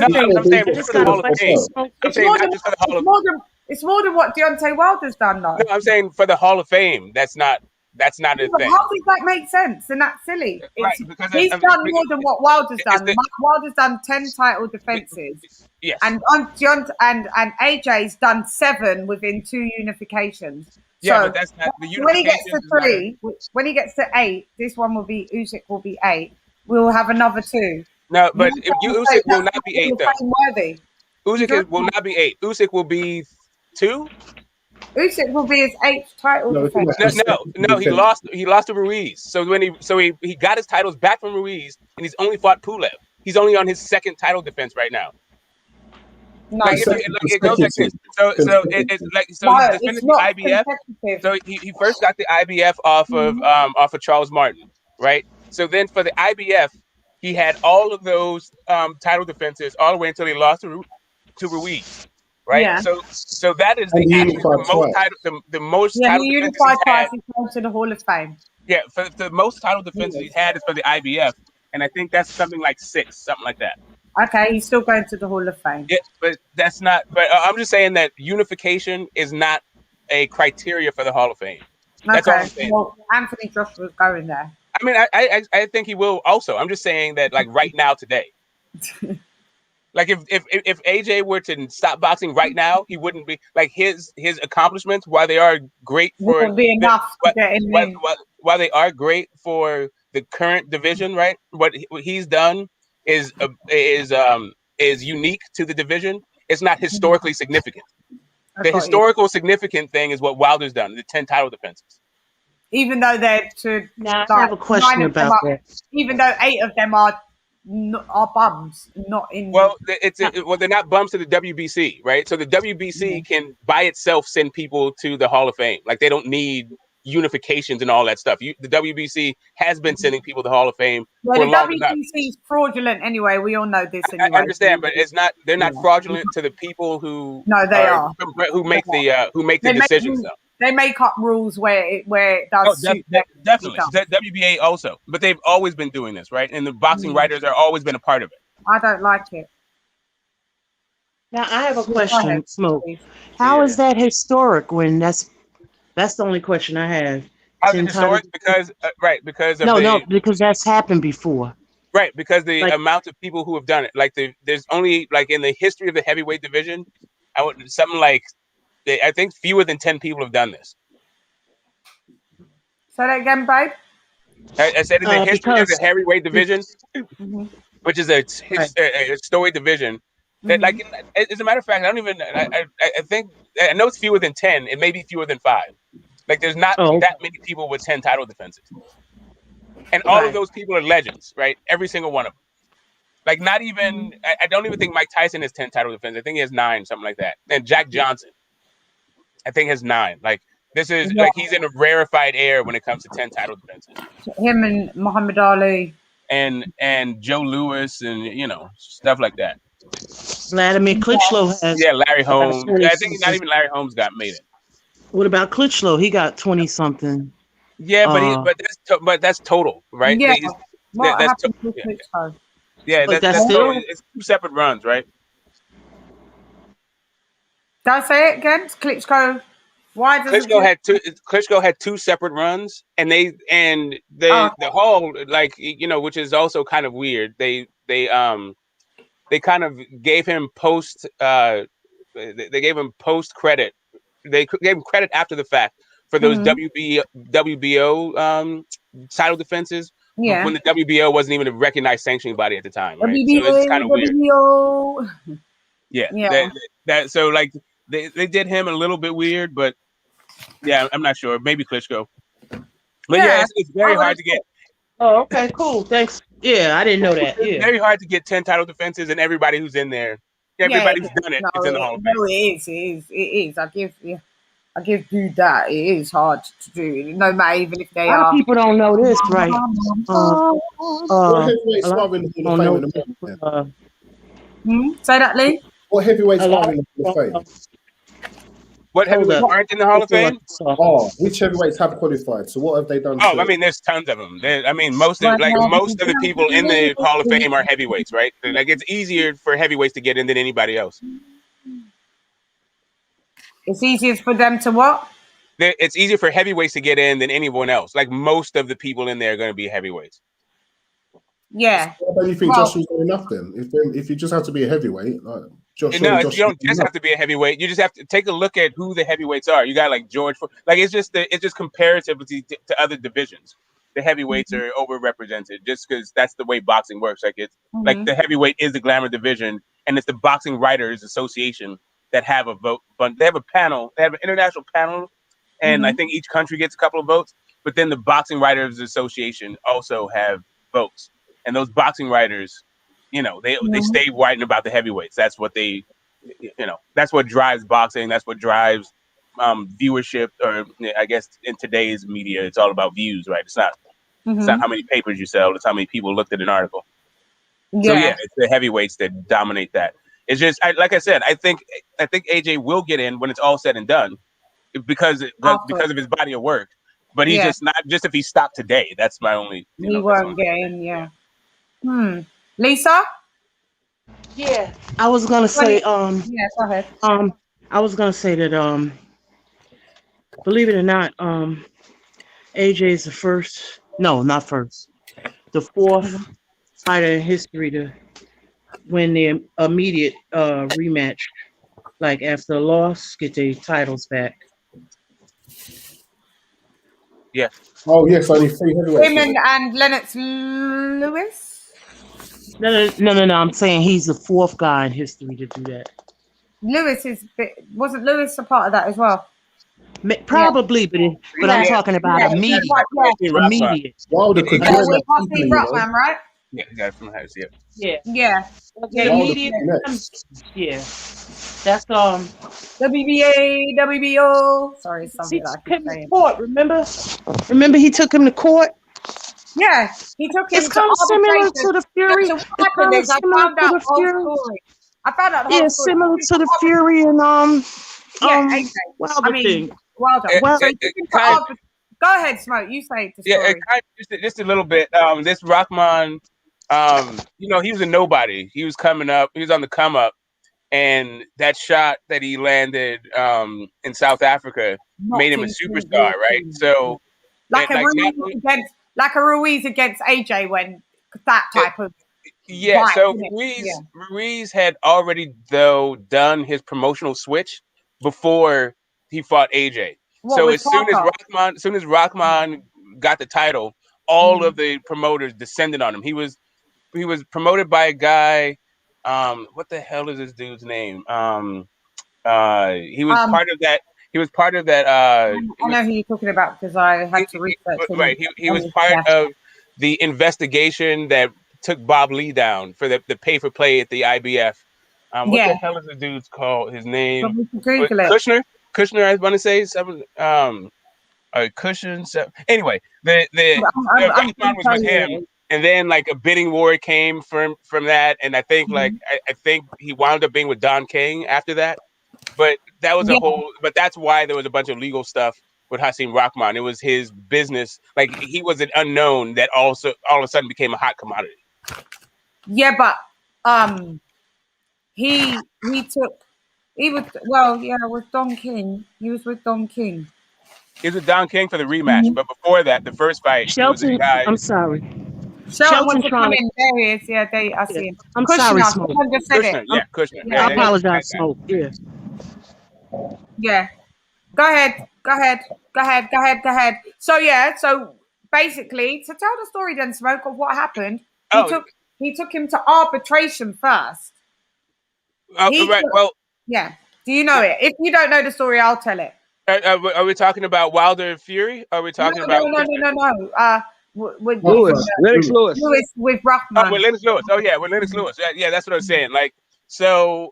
just for the Hall of Fame. I'm saying not just for the Hall of Fame. It's more than what Deontay Wilder's done, though. No, I'm saying for the Hall of Fame. That's not a thing. How does that make sense? And that's silly. Right, he's done more than what Wilder's done. Wilder's done 10 title defenses. Yes. And AJ's done 7 within 2 unifications. Yeah, so but that's not the unification. When he gets to 3, when he gets to 8, this one will be Usyk will be 8. We will have another 2. No, but Usyk will not be 8 though. Usyk will not be 8. Usyk will be 2. Usyk will be his 8th title defense. No, he lost to Ruiz. So when he got his titles back from Ruiz, and he's only fought Pulev. He's only on his 2nd title defense right now. No, it goes like this. So he's defending the IBF. So he first got the IBF off of Charles Martin, right? So then for the IBF, he had all of those title defenses all the way until he lost to Ruiz. Right, yeah. So that is the most title he unified twice. He goes to the Hall of Fame. Yeah, for the most title defenses he's had is for the IBF, and I think that's something like 6, something like that. Okay, he's still going to the Hall of Fame. Yeah, but that's not. But I'm just saying that unification is not a criteria for the Hall of Fame. That's all I'm saying. Well, Anthony Joshua's going there. I mean, I think he will also. I'm just saying that like right now today. Like if AJ were to stop boxing right now, he wouldn't be like his accomplishments. While they are great for while they are great for the current division, right? What he's done is unique to the division. It's not historically significant. The historical significant thing is what Wilder's done, the 10 title defenses. Even though they're I have a question about that. Even though 8 of them are bums, not in. Well, they're not bums to the WBC, right? So the WBC can by itself send people to the Hall of Fame. Like they don't need unifications and all that stuff. The WBC has been sending people to the Hall of Fame for long enough. The WBC is fraudulent anyway. We all know this. Anyway. I understand, but it's not. They're not fraudulent to the people who. No, they are. Who make the decisions. They make up rules where it does. Definitely. WBA also, but they've always been doing this, right? And the boxing writers are always been a part of it. I don't like it. Now I have a question, Smoke. How is that historic when that's the only question I have? How's it historic? Because because that's happened before. Right, because the amount of people who have done it, there's only in the history of the heavyweight division, I think fewer than 10 people have done this. Say that again, babe. I said in the history of the heavyweight division, which is a storied division. That as a matter of fact, I don't even. I think I know it's fewer than 10. It may be fewer than 5. Like there's not that many people with 10 title defenses, and all of those people are legends, right? Every single one of them. Like not even. I don't even think Mike Tyson has 10 title defenses. I think he has 9, something like that. And Jack Johnson, I think has 9. Like this is he's in a rarefied air when it comes to 10 title defenses. Him and Muhammad Ali and Joe Louis and stuff like that. Vladimir Klitschko has. Yeah, Larry Holmes. I think not even Larry Holmes made it. What about Klitschko? He got 20 something. Yeah, but that's total, right? Yeah. What happened with Klitschko? Yeah, that's still it's 2 separate runs, right? Did I say it again? Klitschko. Why does Klitschko had 2 separate runs, and the whole, like, you know, which is also kind of weird. They kind of gave him post credit. They gave him credit after the fact for those WBO title defenses. Yeah. When the WBO wasn't even a recognized sanctioning body at the time, right? So it's kind of weird. Yeah. So like they did him a little bit weird, but yeah, I'm not sure. Maybe Klitschko. But yeah, it's very hard to get. Oh, okay, cool. Thanks. Yeah, I didn't know that. It's very hard to get 10 title defenses, and everybody who's in there, everybody who's done it, it's in the Hall of Fame. No, it is. I give you that. It is hard to do. No matter, even if they a lot of people don't know this, right? What heavyweights are in the Hall of Fame? Say that, Lee. What heavyweights are in the Hall of Fame? What heavyweights aren't in the Hall of Fame? Which heavyweights have qualified? So what have they done? I mean, there's tons of them. I mean, most of the people in the Hall of Fame are heavyweights, right? Like, it's easier for heavyweights to get in than anybody else. It's easier for them to what? It's easier for heavyweights to get in than anyone else. Like, most of the people in there are going to be heavyweights. Yeah. What do you think Josh was good enough then? If you just have to be a heavyweight, like Josh. No, you don't just have to be a heavyweight. You just have to take a look at who the heavyweights are. You got like George. Like, it's just comparatively to other divisions. The heavyweights are overrepresented just because that's the way boxing works. Like, it's like the heavyweight is the glamour division, and it's the Boxing Writers Association that have a vote. But they have a panel. They have an international panel, and I think each country gets a couple of votes. But then the Boxing Writers Association also have votes. And those boxing writers, you know, they stay writing about the heavyweights. That's what that's what drives boxing. That's what drives viewership. Or I guess in today's media, it's all about views, right? It's not how many papers you sell. It's how many people looked at an article. Yeah. So yeah, it's the heavyweights that dominate that. It's just like I said, I think AJ will get in when it's all said and done because of his body of work. But he's just not just if he stopped today. That's my only. He won't get in. Yeah. Lisa? Yeah, I was gonna say, go ahead. I was gonna say that, believe it or not, AJ is the fourth fighter in history to win the immediate rematch, like after a loss, get their titles back. Yeah. Oh yes, only 3 heavyweights. Women and Lennox Lewis. No. I'm saying he's the 4th guy in history to do that. Lewis wasn't Lewis a part of that as well? Probably, but I'm talking about immediate. Wilder could join that man, right? Yeah, the guy from the house. Yeah. Immediate. Yeah. That's WBA, WBO. Sorry, something like that. Court, remember he took him to court. Yeah, he took him. It's kind of similar to the Fury. I found out the whole story. I found out the whole story. Similar to the Fury and Wilder thing. Wilder. Go ahead, Smoke. You say the story. Yeah, just a little bit. This Rahman, he was a nobody. He was coming up. He was on the come up, and that shot that he landed in South Africa made him a superstar, right? So, like a Ruiz against AJ when that type of fight, so Ruiz had already done his promotional switch before he fought AJ. So as soon as Rahman got the title, all of the promoters descended on him. He was promoted by a guy. What the hell is this dude's name? He was part of that. He was part of that. I know who you're talking about because I had to research him. Right. He was part of the investigation that took Bob Lee down for the pay for play at the IBF. What the hell is the dude's called? His name? Kushner. Kushner, I want to say something. Cushion. So anyway, the Rahman was with him, and then like a bidding war came from that, and I think I think he wound up being with Don King after that. But that was a whole. But that's why there was a bunch of legal stuff with Hasim Rahman. It was his business. Like he was an unknown that also all of a sudden became a hot commodity. Yeah, but he was with Don King. He was with Don King. He was with Don King for the rematch, but before that, the first fight, Shelton, it was a guy. I'm sorry. Shelton wants to come in. There he is. Yeah, I see him. I'm Kushner, sorry, Smoke. someone just said Kushner, it. yeah, Kushner. Yeah. I apologize, Smoke. Yeah. Yeah. Go ahead. So basically, to tell the story then, Smoke, of what happened, he took him to arbitration first. Yeah. Do you know it? If you don't know the story, I'll tell it. Are we talking about Wilder and Fury? Are we talking about no. With Lennox Lewis. Lewis with Rahman. Oh, with Lennox Lewis. Oh yeah, with Lennox Lewis. Yeah, that's what I was saying. Like, so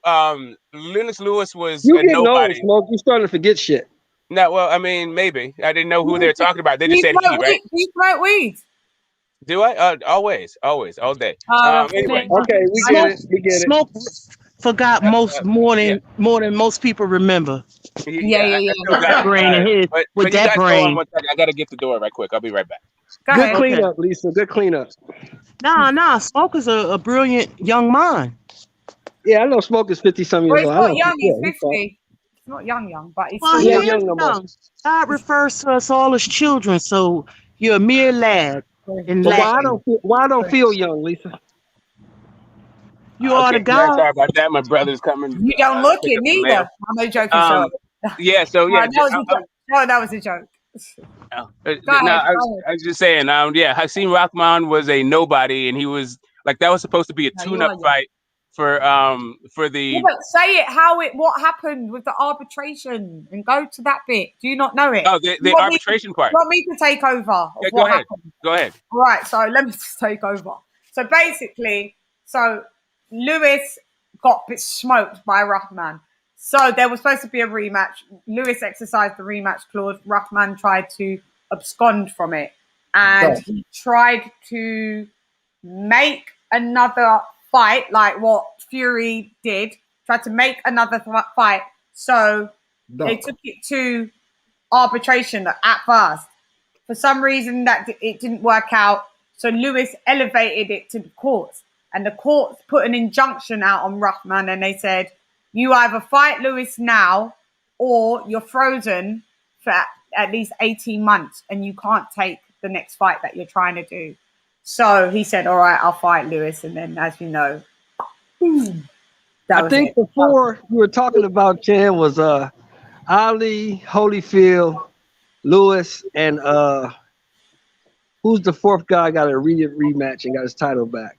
Lennox Lewis was You a getting nobody. old, Smoke. You starting to forget shit. No, well, I mean, maybe I didn't know who they were talking about. They just said he, right? Do you smoke weed? Do I? Always, all day. Anyway, okay, we get it. Smoke forgot more than most people remember. Yeah. That brain of his, with that brain. I gotta get the door right quick. I'll be right back. Good cleanup, Lisa. Good cleanup. Nah. Smoke is a brilliant young mind. Yeah, I know Smoke is 50-some years old. He's not young. He's 50. He's not young, but he's well, still he young. is young. God refers to us all as children, so you're a mere lad. Why I don't feel young, Lisa? You are the guy. Sorry about that. My brother's coming. You don't look it neither. I'm only joking. Yeah. So yeah. That was a joke. I was just saying. Hasim Rahman was a nobody, and he was like that was supposed to be a tune-up fight for the. Yeah, but say it what happened with the arbitration and go to that bit. Do you not know it? Oh, the arbitration part. You want me to take over? Yeah, go ahead. All right, so let me just take over. So basically, Lewis got a bit smoked by Rahman. So there was supposed to be a rematch. Lewis exercised the rematch clause. Rahman tried to abscond from it. And he tried to make another fight, like what Fury did. Tried to make another fight. So they took it to arbitration at first. For some reason, that it didn't work out. So Lewis elevated it to the courts. And the courts put an injunction out on Rahman, and they said, you either fight Lewis now or you're frozen for at least 18 months and you can't take the next fight that you're trying to do. So he said, all right, I'll fight Lewis. And then, as you know, I think before we were talking about Chan was Ali, Holyfield, Lewis, and who's the fourth guy got a rematch and got his title back?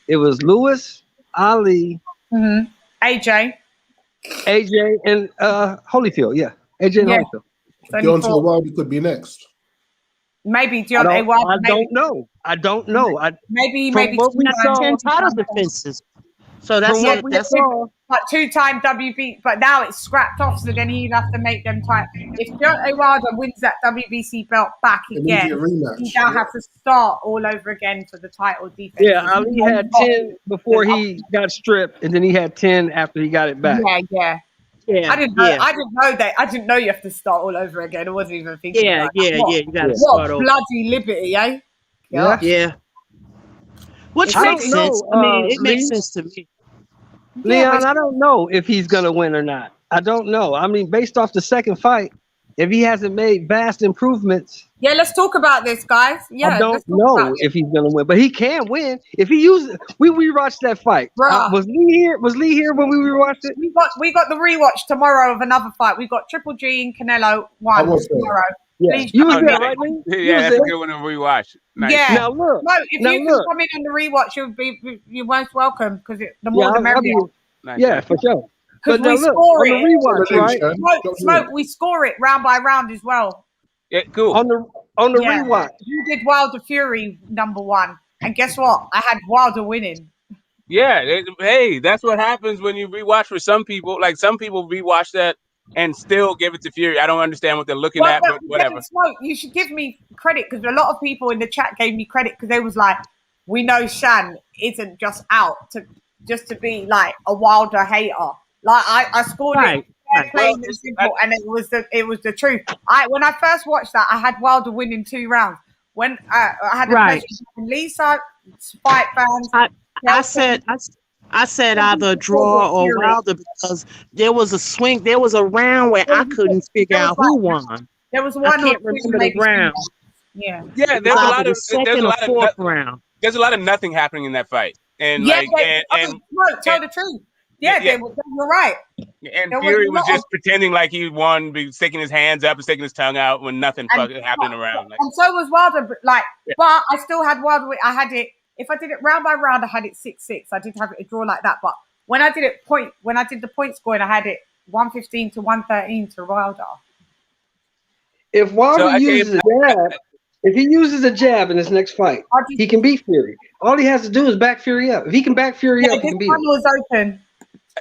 It was Lewis, Ali, AJ, and Holyfield. Yeah, AJ and Holyfield. Deontay Wilder could be next. Maybe Deontay Wilder. I don't know. Maybe what we saw, 10 title defenses. So that's but 2-time WBC, but now it's scrapped off. So then he'd have to make them tight. If Deontay Wilder wins that WBC belt back again, he now have to start all over again for the title defense. Yeah, Ali had 10 before he got stripped, and then he had 10 after he got it back. Yeah. I didn't know that. I didn't know you have to start all over again. I wasn't even thinking. Yeah. You got to start over. Bloody liberty, eh? Yeah. Which makes sense. I mean, it makes sense to me. Leon, I don't know if he's going to win or not. I don't know. I mean, based off the second fight, if he hasn't made vast improvements. Yeah, let's talk about this, guys. Yeah, I don't know if he's going to win, but he can win. If he uses, we rewatched that fight. Was Lee here? Was Lee here when we rewatched it? We got the rewatch tomorrow of another fight. We got Triple G and Canelo tomorrow. Yeah, you was there, right? Yeah, that's a good one to rewatch. Nice. Yeah. Now look. No, if you can come in on the rewatch, you're most welcome because the more the merrier. Nice. Yeah, for sure. Because we score it. Rewatch, Smoke, we score it round by round as well. Yeah, cool. On the rewatch. You did Wilder Fury #1. And guess what? I had Wilder winning. Yeah, hey, that's what happens when you rewatch for some people. Like some people rewatch that and still give it to Fury. I don't understand what they're looking at, but whatever. Smoke, you should give me credit because a lot of people in the chat gave me credit because they was like, we know Shan isn't just out to be like a Wilder hater. Like I scored it plain and simple, and it was the truth. When I first watched that, I had Wilder winning 2 rounds. When I had a pleasure with Lisa, fight fans. I said either a draw or Wilder because there was a swing. There was a round where I couldn't figure out who won. There was one. I can't remember the round. Yeah. Yeah, there's a lot of fourth round. There's a lot of nothing happening in that fight, and tell the truth. Yeah, you're right. And Fury was just pretending like he won, sticking his hands up and sticking his tongue out when nothing fucking happening around. And so was Wilder. But I still had Wilder. I had it. If I did it round by round, I had it 6-6. I did have it a draw like that. But when I did the point scoring, I had it 115 to 113 to Wilder. If Wilder uses a jab, if he uses a jab in his next fight, he can beat Fury. All he has to do is back Fury up. If he can back Fury up, he can beat him.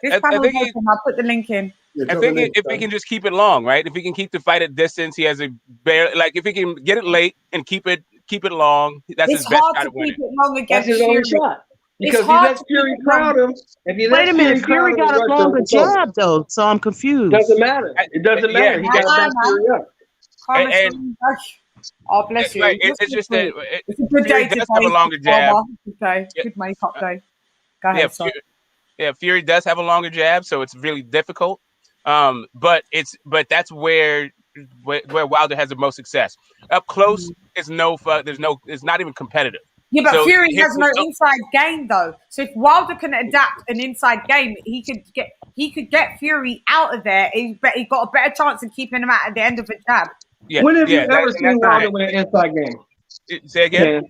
This panel is open. I'll put the link in. I think if he can just keep it long, right? If he can keep the fight at distance, he has a if he can get it late and keep it long, that's his best shot at winning. That's his only shot. Because he lets Fury crowd him. Wait a minute, Fury got a longer jab though, so I'm confused. Doesn't matter. It doesn't matter. He got to back Fury up. Oh, bless you. It's just that it's a good day to have a longer jab. Good makeup day. Go ahead. Fury does have a longer jab, so it's really difficult. But that's where Wilder has the most success. Up close, it's no fun. It's not even competitive. Yeah, but Fury has no inside game though. So if Wilder can adapt an inside game, he could get Fury out of there. He got a better chance of keeping him out at the end of a jab. Yeah, when have you ever seen Wilder with an inside game? Say again.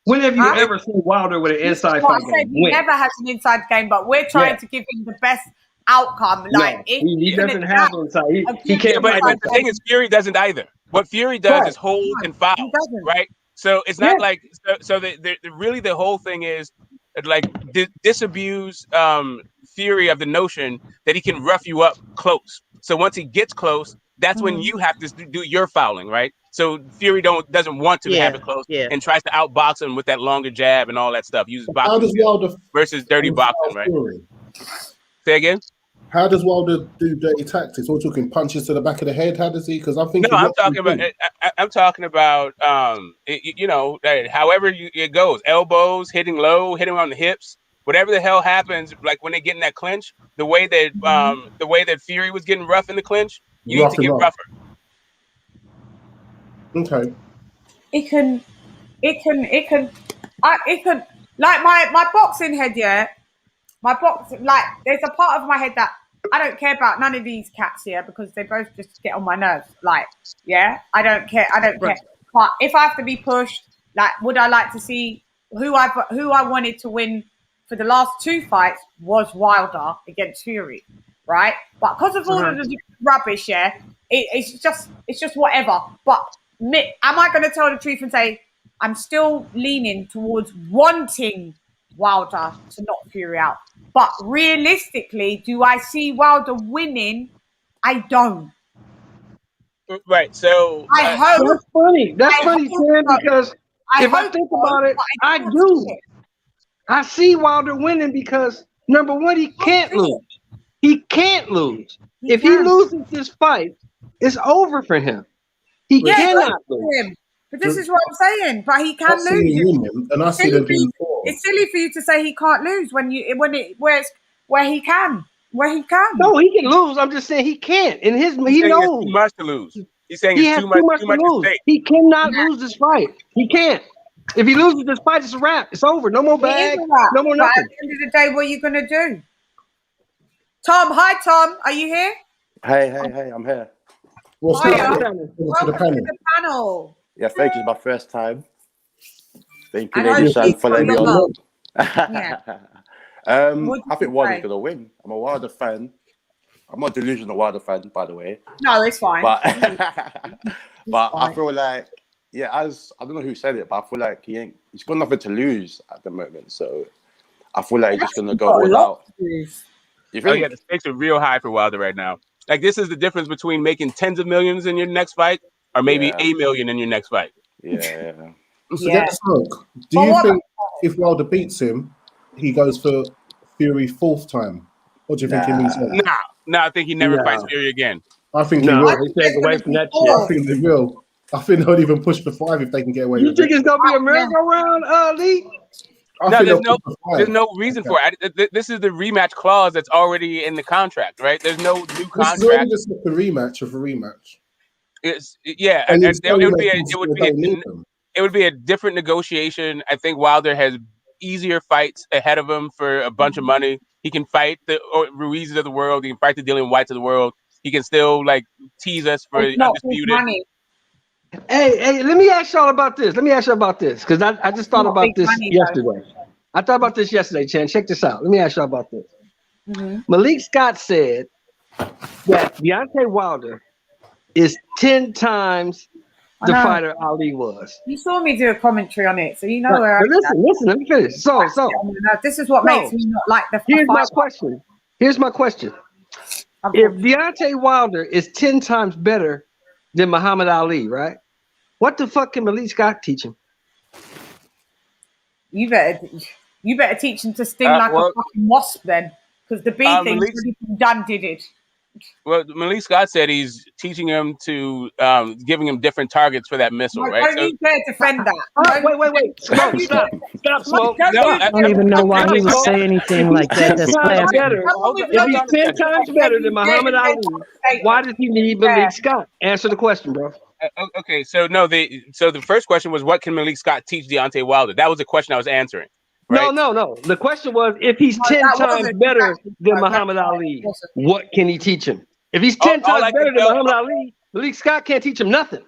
When have you ever seen Wilder with an inside fight game? He never has an inside game, but we're trying to give him the best outcome. Like he doesn't have inside. He can't. But the thing is, Fury doesn't either. What Fury does is hold and foul, right? So it's not like really the whole thing is like disabuse Fury of the notion that he can rough you up close. So once he gets close, that's when you have to do your fouling, right? So Fury doesn't want to have it close and tries to outbox him with that longer jab and all that stuff. Uses boxing versus dirty boxing, right? Fury? Say again. How does Wilder do dirty tactics? We're talking punches to the back of the head. How does he? Because I'm talking about however it goes, elbows, hitting low, hitting on the hips, whatever the hell happens. Like when they get in that clinch, the way that Fury was getting rough in the clinch, you need to get rougher. Okay. It can like my boxing head, my box, like there's a part of my head that I don't care about none of these cats here because they both just get on my nerves. Like, I don't care. But if I have to be pushed, like, would I like to see who I wanted to win for the last 2 fights was Wilder against Fury, right? But because of all of the rubbish, it's just whatever. But am I going to tell the truth and say I'm still leaning towards wanting Wilder to knock Fury out? But realistically, do I see Wilder winning? I don't. Right. So I hope that's funny. That's funny, Sam, because if I think about it, I do. I see Wilder winning because number one, he can't lose. He can't lose. If he loses this fight, it's over for him. He cannot lose. But this is what I'm saying. But he can lose. And I see them being four. It's silly for you to say he can't lose where he can. No, he can lose. I'm just saying he can't. And he knows too much to lose. He's saying he it's has too much to lose. He cannot lose this fight. He can't. If he loses this fight, it's a wrap. It's over. No more bag. No more nothing. At the end of the day, what are you gonna do? Tom, hi Tom. Are you here? Hey, I'm here. Welcome to the panel. Yeah, thank you. It's my first time. Thank you, ladies, for letting me on. I think Wilder's gonna win. I'm a Wilder fan. I'm not a delusional Wilder fan, by the way. No, it's fine. But I feel like, I don't know who said it, but I feel like he's got nothing to lose at the moment. So I feel like he's just gonna go all out. You think? The stakes are real high for Wilder right now. Like this is the difference between making tens of millions in your next fight or maybe $1 million in your next fight. Yeah. Forget the smoke. Do you think if Wilder beats him, he goes for Fury 4th time? What do you think he means? No, I think he never fights Fury again. I think he will. He's taking away from that shit. I think they will. I think they'll even push for 5 if they can get away with it. You think it's gonna be a merry-go-round, Lee? No, there's no reason for it. This is the rematch clause that's already in the contract, right? There's no new contract. This is only just the rematch of a rematch. It would be a different negotiation. I think Wilder has easier fights ahead of him for a bunch of money. He can fight the Ruizes of the world. He can fight the Dillian Whytes of the world. He can still like tease us for undisputed. Hey, let me ask y'all about this. Because I just thought about this yesterday. I thought about this yesterday, Chan. Check this out. Let me ask y'all about this. Malik Scott said that Deontay Wilder is 10 times the fighter Ali was. You saw me do a commentary on it, so you know where listen, let me finish. So this is what makes me not like the Here's my question. If Deontay Wilder is 10 times better than Muhammad Ali, right? What the fuck can Malik Scott teach him? You better teach him to sting like a fucking wasp then, because the bee thing's already been done, did it? Well, Malik Scott said he's teaching him to giving him different targets for that missile, right? Don't you dare defend that. Wait. Stop, Smoke. I don't even know why he would say anything like that. That's better. If he's 10 times better than Muhammad Ali, why does he need Malik Scott? Answer the question, bro. Okay, so the first question was, what can Malik Scott teach Deontay Wilder? That was the question I was answering. Right? No. The question was, if he's 10 times better than Muhammad Ali, what can he teach him? If he's 10 times better than Muhammad Ali, Malik Scott can't teach him nothing.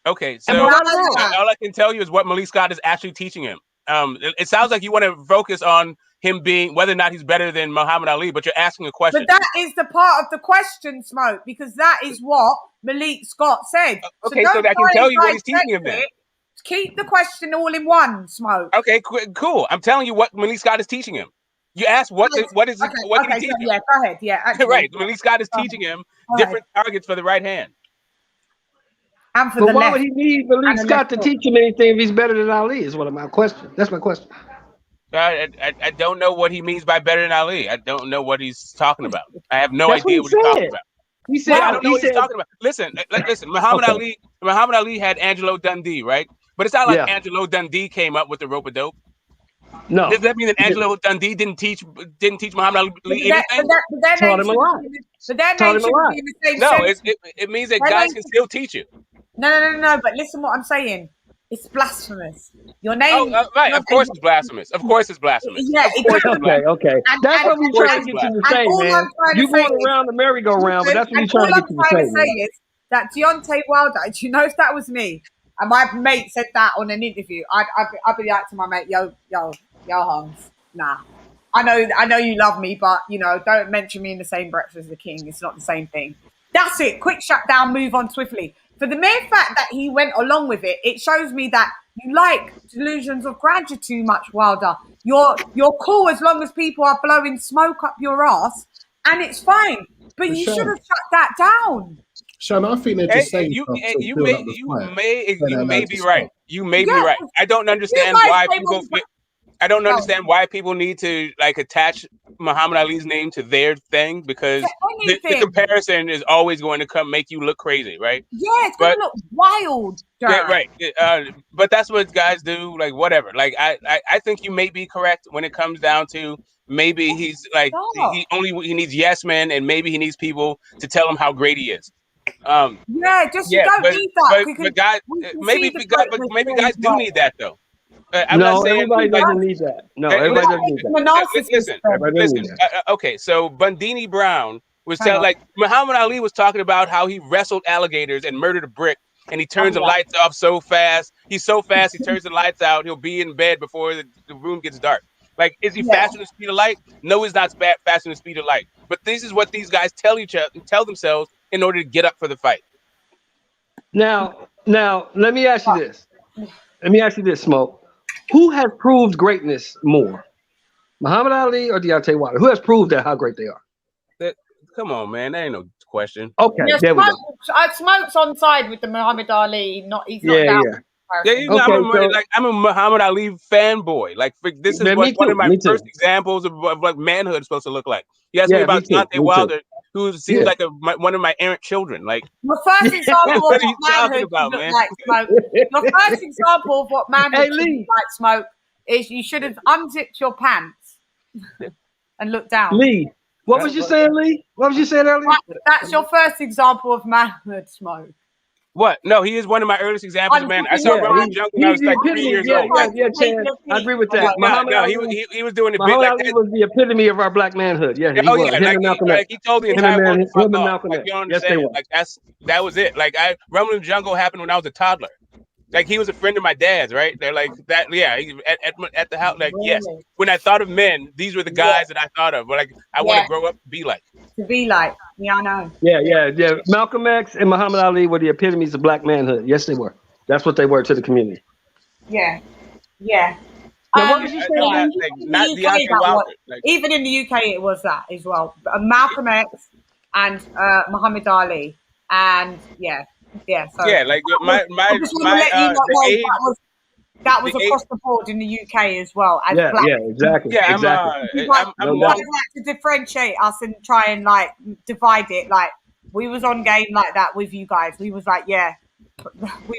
Okay, so all I can tell you is what Malik Scott is actually teaching him. It sounds like you want to focus on him being whether or not he's better than Muhammad Ali, but you're asking a question. But that is the part of the question, Smoke, because that is what Malik Scott said. Okay, so I can tell you what he's teaching him then. Keep the question all in one, Smoke. Okay, cool. I'm telling you what Malik Scott is teaching him. You asked what can he teach him? Yeah, go ahead. Yeah, actually, right. Malik Scott is teaching him different targets for the right hand. And for but why would he need Malik Scott to teach him anything if he's better than Ali? Is my question. That's my question. I don't know what he means by better than Ali. I don't know what he's talking about. I have no idea what he's talking about. He said, I don't know what he's talking about. Listen. Muhammad Ali had Angelo Dundee, right? But it's not like Angelo Dundee came up with the rope a dope. No. Does that mean that Angelo Dundee didn't teach Muhammad Ali anything? Taught him a lot. But their name shouldn't be in the same sentence. It means that guys can still teach you. No. But listen what I'm saying. It's blasphemous. Your name. Right. Of course it's blasphemous. Yeah. Okay. That's what we're trying to get you to say, man. You going around the merry-go-round, but that's what we're trying to get you to say. Is that Deontay Wilder, do you know if that was me? And my mate said that on an interview. I'd be like to my mate, yo, Hans, nah. I know you love me, but don't mention me in the same breath as the king. It's not the same thing. That's it. Quick shutdown, move on swiftly. For the mere fact that he went along with it, it shows me that you like delusions of grandeur too much, Wilder. You're cool as long as people are blowing smoke up your ass, and it's fine. But you should have shut that down. Sean, I think they're just saying you may be right. You may be right. I don't understand why people. I don't understand why people need to attach Muhammad Ali's name to their thing, because the comparison is always going to make you look crazy, right? Yeah, it's going to look wild. Yeah, right. But that's what guys do. Whatever. I think you may be correct when it comes down to maybe he's he needs yes men, and maybe he needs people to tell him how great he is. You don't need that. But guys, maybe guys do need that though. I'm no, not saying everybody doesn't need that. No, everybody doesn't need that. Listen. Okay, so Bundini Brown was telling, Muhammad Ali was talking about how he wrestled alligators and murdered a brick, and he turns the lights off so fast. He's so fast, he turns the lights out. He'll be in bed before the room gets dark. Is he faster than the speed of light? No, he's not faster than the speed of light. But this is what these guys tell themselves in order to get up for the fight. Now, let me ask you this. Smoke. Who has proved greatness more, Muhammad Ali or Deontay Wilder? Who has proved how great they are? Come on, man. That ain't no question. Okay, there we go. Smoke's on side with the Muhammad Ali. He's not down. I'm a Muhammad Ali fanboy. This is one of my first examples of what manhood is supposed to look like. You asked me about Deontay Wilder. who seems like one of my errant children. Like, the first example of what are you what talking manhood about, look man? like, Smoke. The first example of what manhood should look like, Smoke, is you should have unzipped your pants and looked down. Lee, what was you saying, Lee? What was you saying earlier? That's your first example of manhood, Smoke. What? No, he is one of my earliest examples, man. I saw Rumble in the Jungle when I was like 3 years old. Chad. I agree with that. No, he was doing the bit Muhammad like Ali that. was the epitome of our black manhood. Yeah, he Oh was. yeah, Him and Malcolm X. he told the entire world to fuck off. Like, you Yes, they understand? were. Like that was it. Like Rumble in the Jungle happened when I was a toddler. Like he was a friend of my dad's, right? They're like that. Yeah, at the house. Like yes, when I thought of men, these were the guys that I thought of. But like I want to grow up to be like. To be like, yeah, I know. Yeah. Malcolm X and Muhammad Ali were the epitomes of black manhood. Yes, they were. That's what they were to the community. Yeah. Now, what was you saying? Not Deontay Wilder. Even in the UK, it was that as well. Malcolm X and Muhammad Ali, and So like that was across the board in the UK as well. As black. Exactly. Yeah, exactly. I'm like to differentiate us and try and like divide it. Like we was on game like that with you guys. We was like, we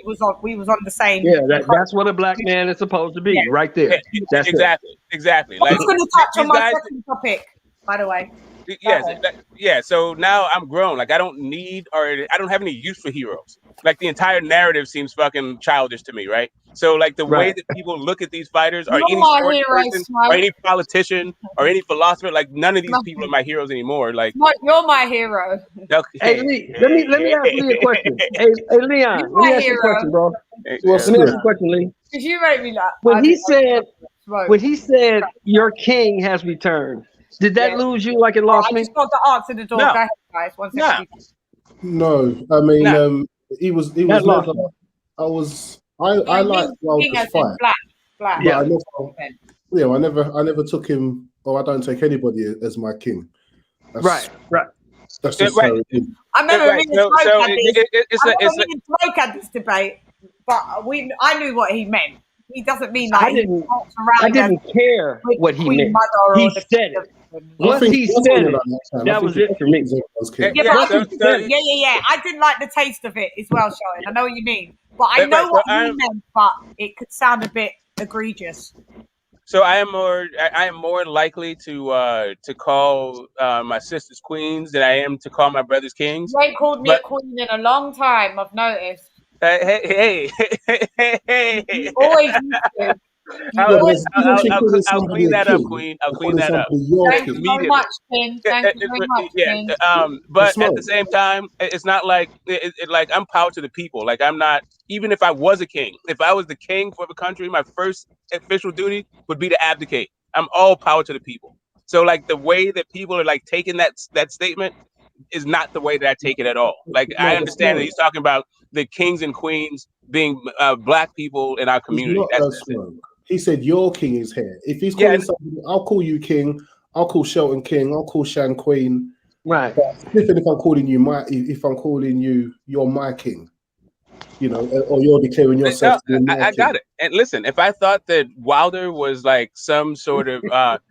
was on the same. Yeah, that's what a black man is supposed to be, right there. That's exactly. I'm just going to touch on my second topic, by the way. Yes, so now I'm grown. Like I don't have any use for heroes. Like the entire narrative seems fucking childish to me, right? So like the way that people look at these fighters, or any sports person, or any politician, or any philosopher, like none of these people are my heroes anymore. Like you're my hero. Okay. Hey Lee, let me ask Lee a question. Hey Leon, let me ask you a question, bro. Let me ask you a question, Lee. Because you made me laugh. When he said your king has returned, did that lose you like it lost me? I just got to answer the door. No. Go ahead, guys. One second. No, I mean, he was never. I like Wilder's fight. Black. But I never took him, or I don't take anybody as my king. Right. That's just how it is. I remember me and Smoke had this debate, but I knew what he meant. He doesn't mean like I didn't care what he meant. He said it. Once he said it, that was it for me. I didn't like the taste of it as well, Sean. I know what you mean, but I know what you meant. But it could sound a bit egregious. So I am more likely to call my sisters queens than I am to call my brothers kings. You ain't called me a queen in a long time. I've noticed. Hey. You always used to. I'll clean that up, Queen. I'll clean that up. Thank you very much, King. Thank you very much, King. But at the same time, it's not like like I'm power to the people. Like I'm not. Even if I was a king, if I was the king for the country, my first official duty would be to abdicate. I'm all power to the people. So like the way that people are like taking that statement is not the way that I take it at all. Like I understand that he's talking about the kings and queens being black people in our community. He said your king is here. If he's calling somebody, I'll call you king. I'll call Shelton king. I'll call Shan queen. Right. But if I'm calling you, you're my king. You know, or you're declaring yourself. I got it. And listen, if I thought that Wilder was like some sort of a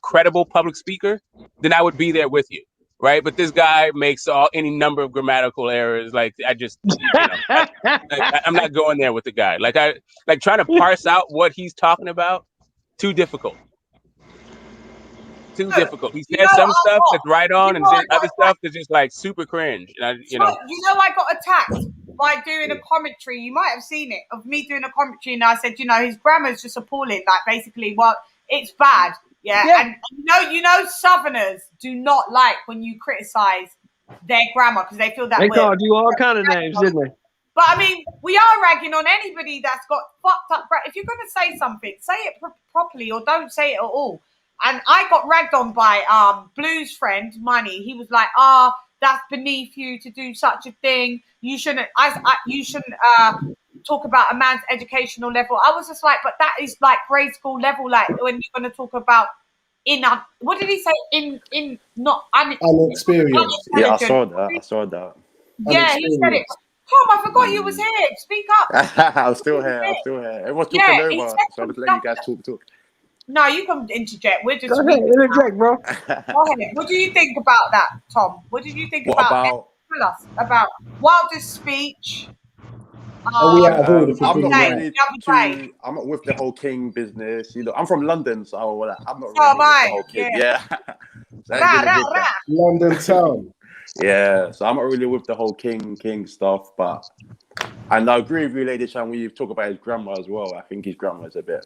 credible public speaker, then I would be there with you. Right, but this guy makes any number of grammatical errors. Like I just, I'm not going there with the guy. Like trying to parse out what he's talking about. Too difficult. He says some stuff that's right on, and then other stuff that's just like super cringe. And I got attacked by doing a commentary. You might have seen it of me doing a commentary, and I said, his grammar's just appalling. Like basically, it's bad. Yeah. And you know, Southerners do not like when you criticize their grammar because they feel that they way. called you all kind of names, didn't they? But I mean, we are ragging on anybody that's got fucked up. If you're going to say something, say it properly or don't say it at all. And I got ragged on by Blue's friend, Manny. He was like, that's beneath you to do such a thing. You shouldn't. You shouldn't talk about a man's educational level. I was just like, but that is like grade school level. Like when you're going to talk about what did he say? Unexperienced. Yeah, I saw that. Yeah, he said it. Tom, I forgot you was here. Speak up. I'm still here. Everyone's talking over, so I'm just letting you guys talk. No, you can interject. We're just Go ahead, interject, bro. Go ahead. What do you think about that, Tom? What did you think about tell us about Wilder's speech? Are we out of order for I'm not bringing really I'm not with the whole king business. You know, I'm from London, so I'm not really with the whole king. Yeah. London town. Yeah, so I'm not really with the whole king stuff, but and I agree with you, Lady Chan, when you talk about his grandma as well. I think his grandma's a bit,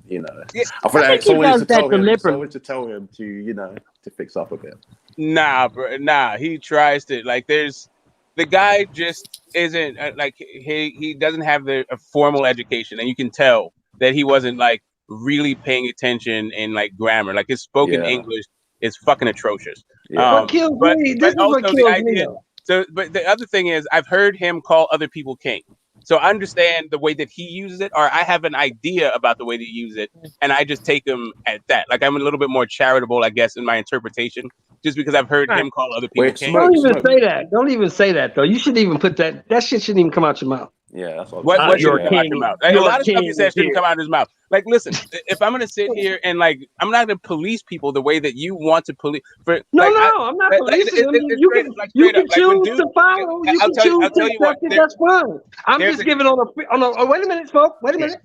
you know. I feel like someone needs to tell him to, you know, to fix up a bit. Nah, bro. Nah, he tries to. Like, the guy just isn't like he doesn't have a formal education, and you can tell that he wasn't like really paying attention in like grammar. Like his spoken English is fucking atrocious. What kills me? This is what kills me. So, but the other thing is, I've heard him call other people king. So I understand the way that he uses it, or I have an idea about the way that he uses it, and I just take him at that. Like I'm a little bit more charitable, I guess, in my interpretation, just because I've heard him call other people king. Don't even say that. Don't even say that, though. You shouldn't even put that. That shit shouldn't even come out your mouth. Yeah, that's what should come out your mouth. Like, a lot of stuff he says shouldn't come out of his mouth. Like, listen, if I'm gonna sit here and like, I'm not gonna police people the way that you want to police. I'm not policing them. You can choose to follow. You can choose to accept it. That's fine. I'm just giving on a. Wait a minute, folks. Wait a minute.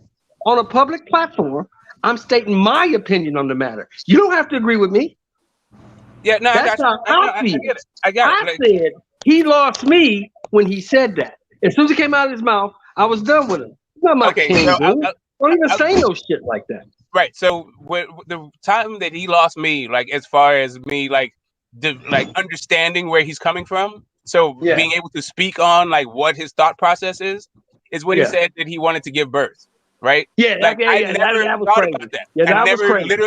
On a public platform, I'm stating my opinion on the matter. You don't have to agree with me. Yeah, no, that's how I feel. I got it. I said he lost me when he said that. As soon as it came out of his mouth, I was done with him. Not my king, don't even say no shit like that. Right. So the time that he lost me, like as far as me, like understanding where he's coming from, so being able to speak on like what his thought process is when he said that he wanted to give birth. Right? Yeah, like that was thought crazy. About that. Yeah, that was crazy.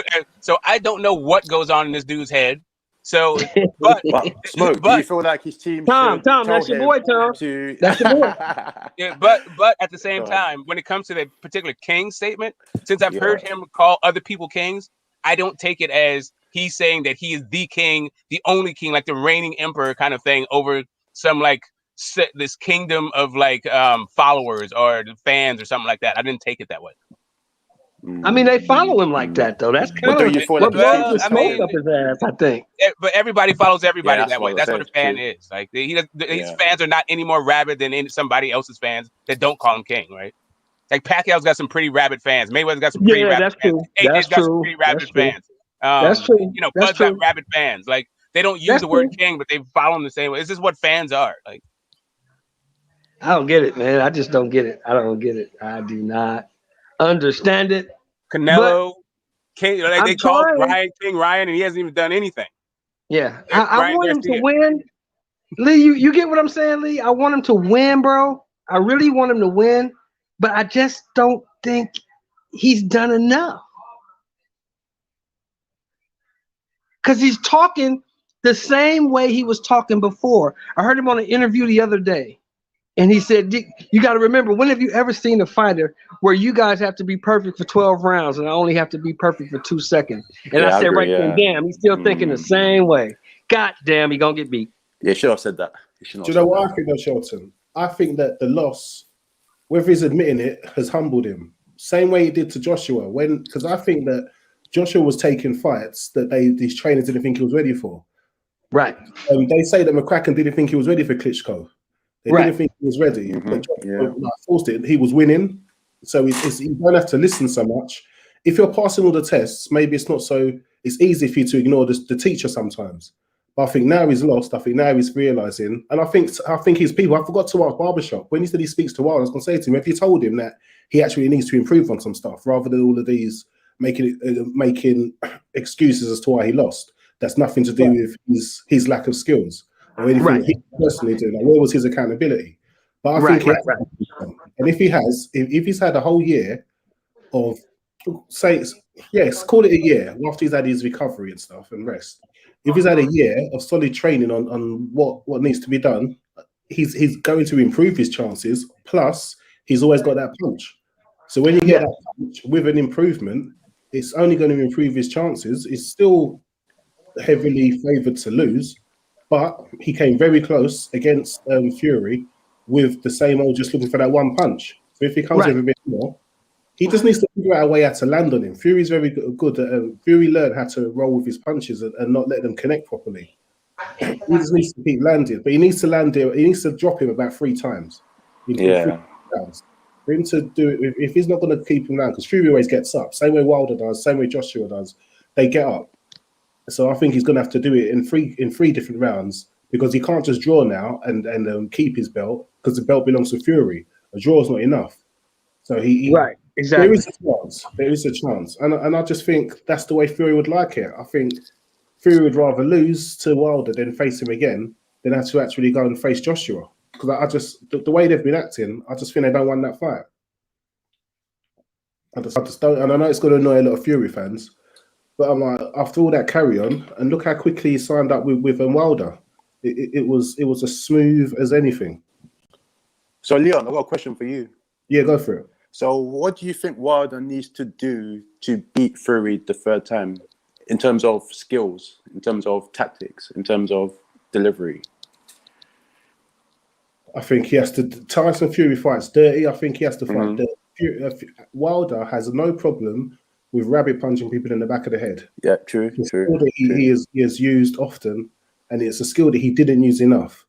So I don't know what goes on in this dude's head. So, but Smoke, do you feel like his team? Tom, that's your boy, Tom. That's your boy. Yeah, but at the same time, when it comes to the particular king statement, since I've heard him call other people kings, I don't take it as he's saying that he is the king, the only king, like the reigning emperor kind of thing over some like this kingdom of like followers or fans or something like that. I didn't take it that way. I mean, they follow him like that, though. That's kind of what blows the smoke up his ass, I think. But everybody follows everybody that way. That's what a fan is. Like his fans are not any more rabid than somebody else's fans that don't call him king, right? Like Pacquiao's got some pretty rabid fans. Mayweather's got some pretty rabid fans. AJ's got some pretty rabid fans. That's true. You know, Bud's got rabid fans. Like they don't use the word king, but they follow him the same way. This is what fans are. Like I don't get it, man. I just don't get it. I don't get it. I do not understand it. Canelo, King, like they call Ryan King Ryan, and he hasn't even done anything. Yeah, I want him to win. Lee, you get what I'm saying, Lee? I want him to win, bro. I really want him to win, but I just don't think he's done enough. Because he's talking the same way he was talking before. I heard him on an interview the other day. And he said, you got to remember, when have you ever seen a fighter where you guys have to be perfect for 12 rounds and I only have to be perfect for 2 seconds? And I said, then, damn, he's still thinking the same way. God damn, he going to get beat. Yeah, should have said that. Do you know what I think, though, Shelton? I think that the loss, whether he's admitting it, has humbled him. Same way he did to Joshua. Because I think that Joshua was taking fights that these trainers didn't think he was ready for. Right. They say that McCracken didn't think he was ready for Klitschko. They didn't think he was ready. But forced it. He was winning. So you don't have to listen so much. If you're passing all the tests, maybe it's easy for you to ignore the teacher sometimes. But I think now he's lost. I think now he's realizing. And I think his people, I forgot to ask Barbershop, when he said he speaks to Wild, I was going to say to him, if you told him that he actually needs to improve on some stuff, rather than all of these making excuses as to why he lost, that's nothing to do with his lack of skills. Or anything he personally do. Like, where was his accountability? But I think and if he's had a whole year of, call it a year after he's had his recovery and stuff and rest. If he's had a year of solid training on what needs to be done, he's going to improve his chances. Plus, he's always got that punch. So when you get that punch with an improvement, it's only going to improve his chances. It's still heavily favoured to lose. But he came very close against Fury with the same old, just looking for that one punch. So if he comes with a bit more, He just needs to figure out a way how to land on him. Fury's very good. Fury learned how to roll with his punches and not let them connect properly. He just needs to keep landing, but he needs to land it. He needs to drop him about 3 times. For him to do it, if he's not going to keep him down, because Fury always gets up, same way Wilder does, same way Joshua does. They get up. So I think he's going to have to do it in three different rounds, because he can't just draw now and keep his belt, because the belt belongs to Fury. A draw is not enough. So right. Exactly. There is a chance. And I just think that's the way Fury would like it. I think Fury would rather lose to Wilder than face him again than have to actually go and face Joshua. Because I just, the way they've been acting, I just think they don't want that fight. I just don't, and I know it's going to annoy a lot of Fury fans, but I'm like, after all that carry on, and look how quickly he signed up with Wilder. It was as smooth as anything. So Leon, I've got a question for you. Yeah, go for it. So what do you think Wilder needs to do to beat Fury the 3rd time, in terms of skills, in terms of tactics, in terms of delivery? I think he has to. Tyson Fury fights dirty. I think he has to fight dirty. Wilder has no problem with rabbit punching people in the back of the head. Yeah, true. He has used often, and it's a skill that he didn't use enough.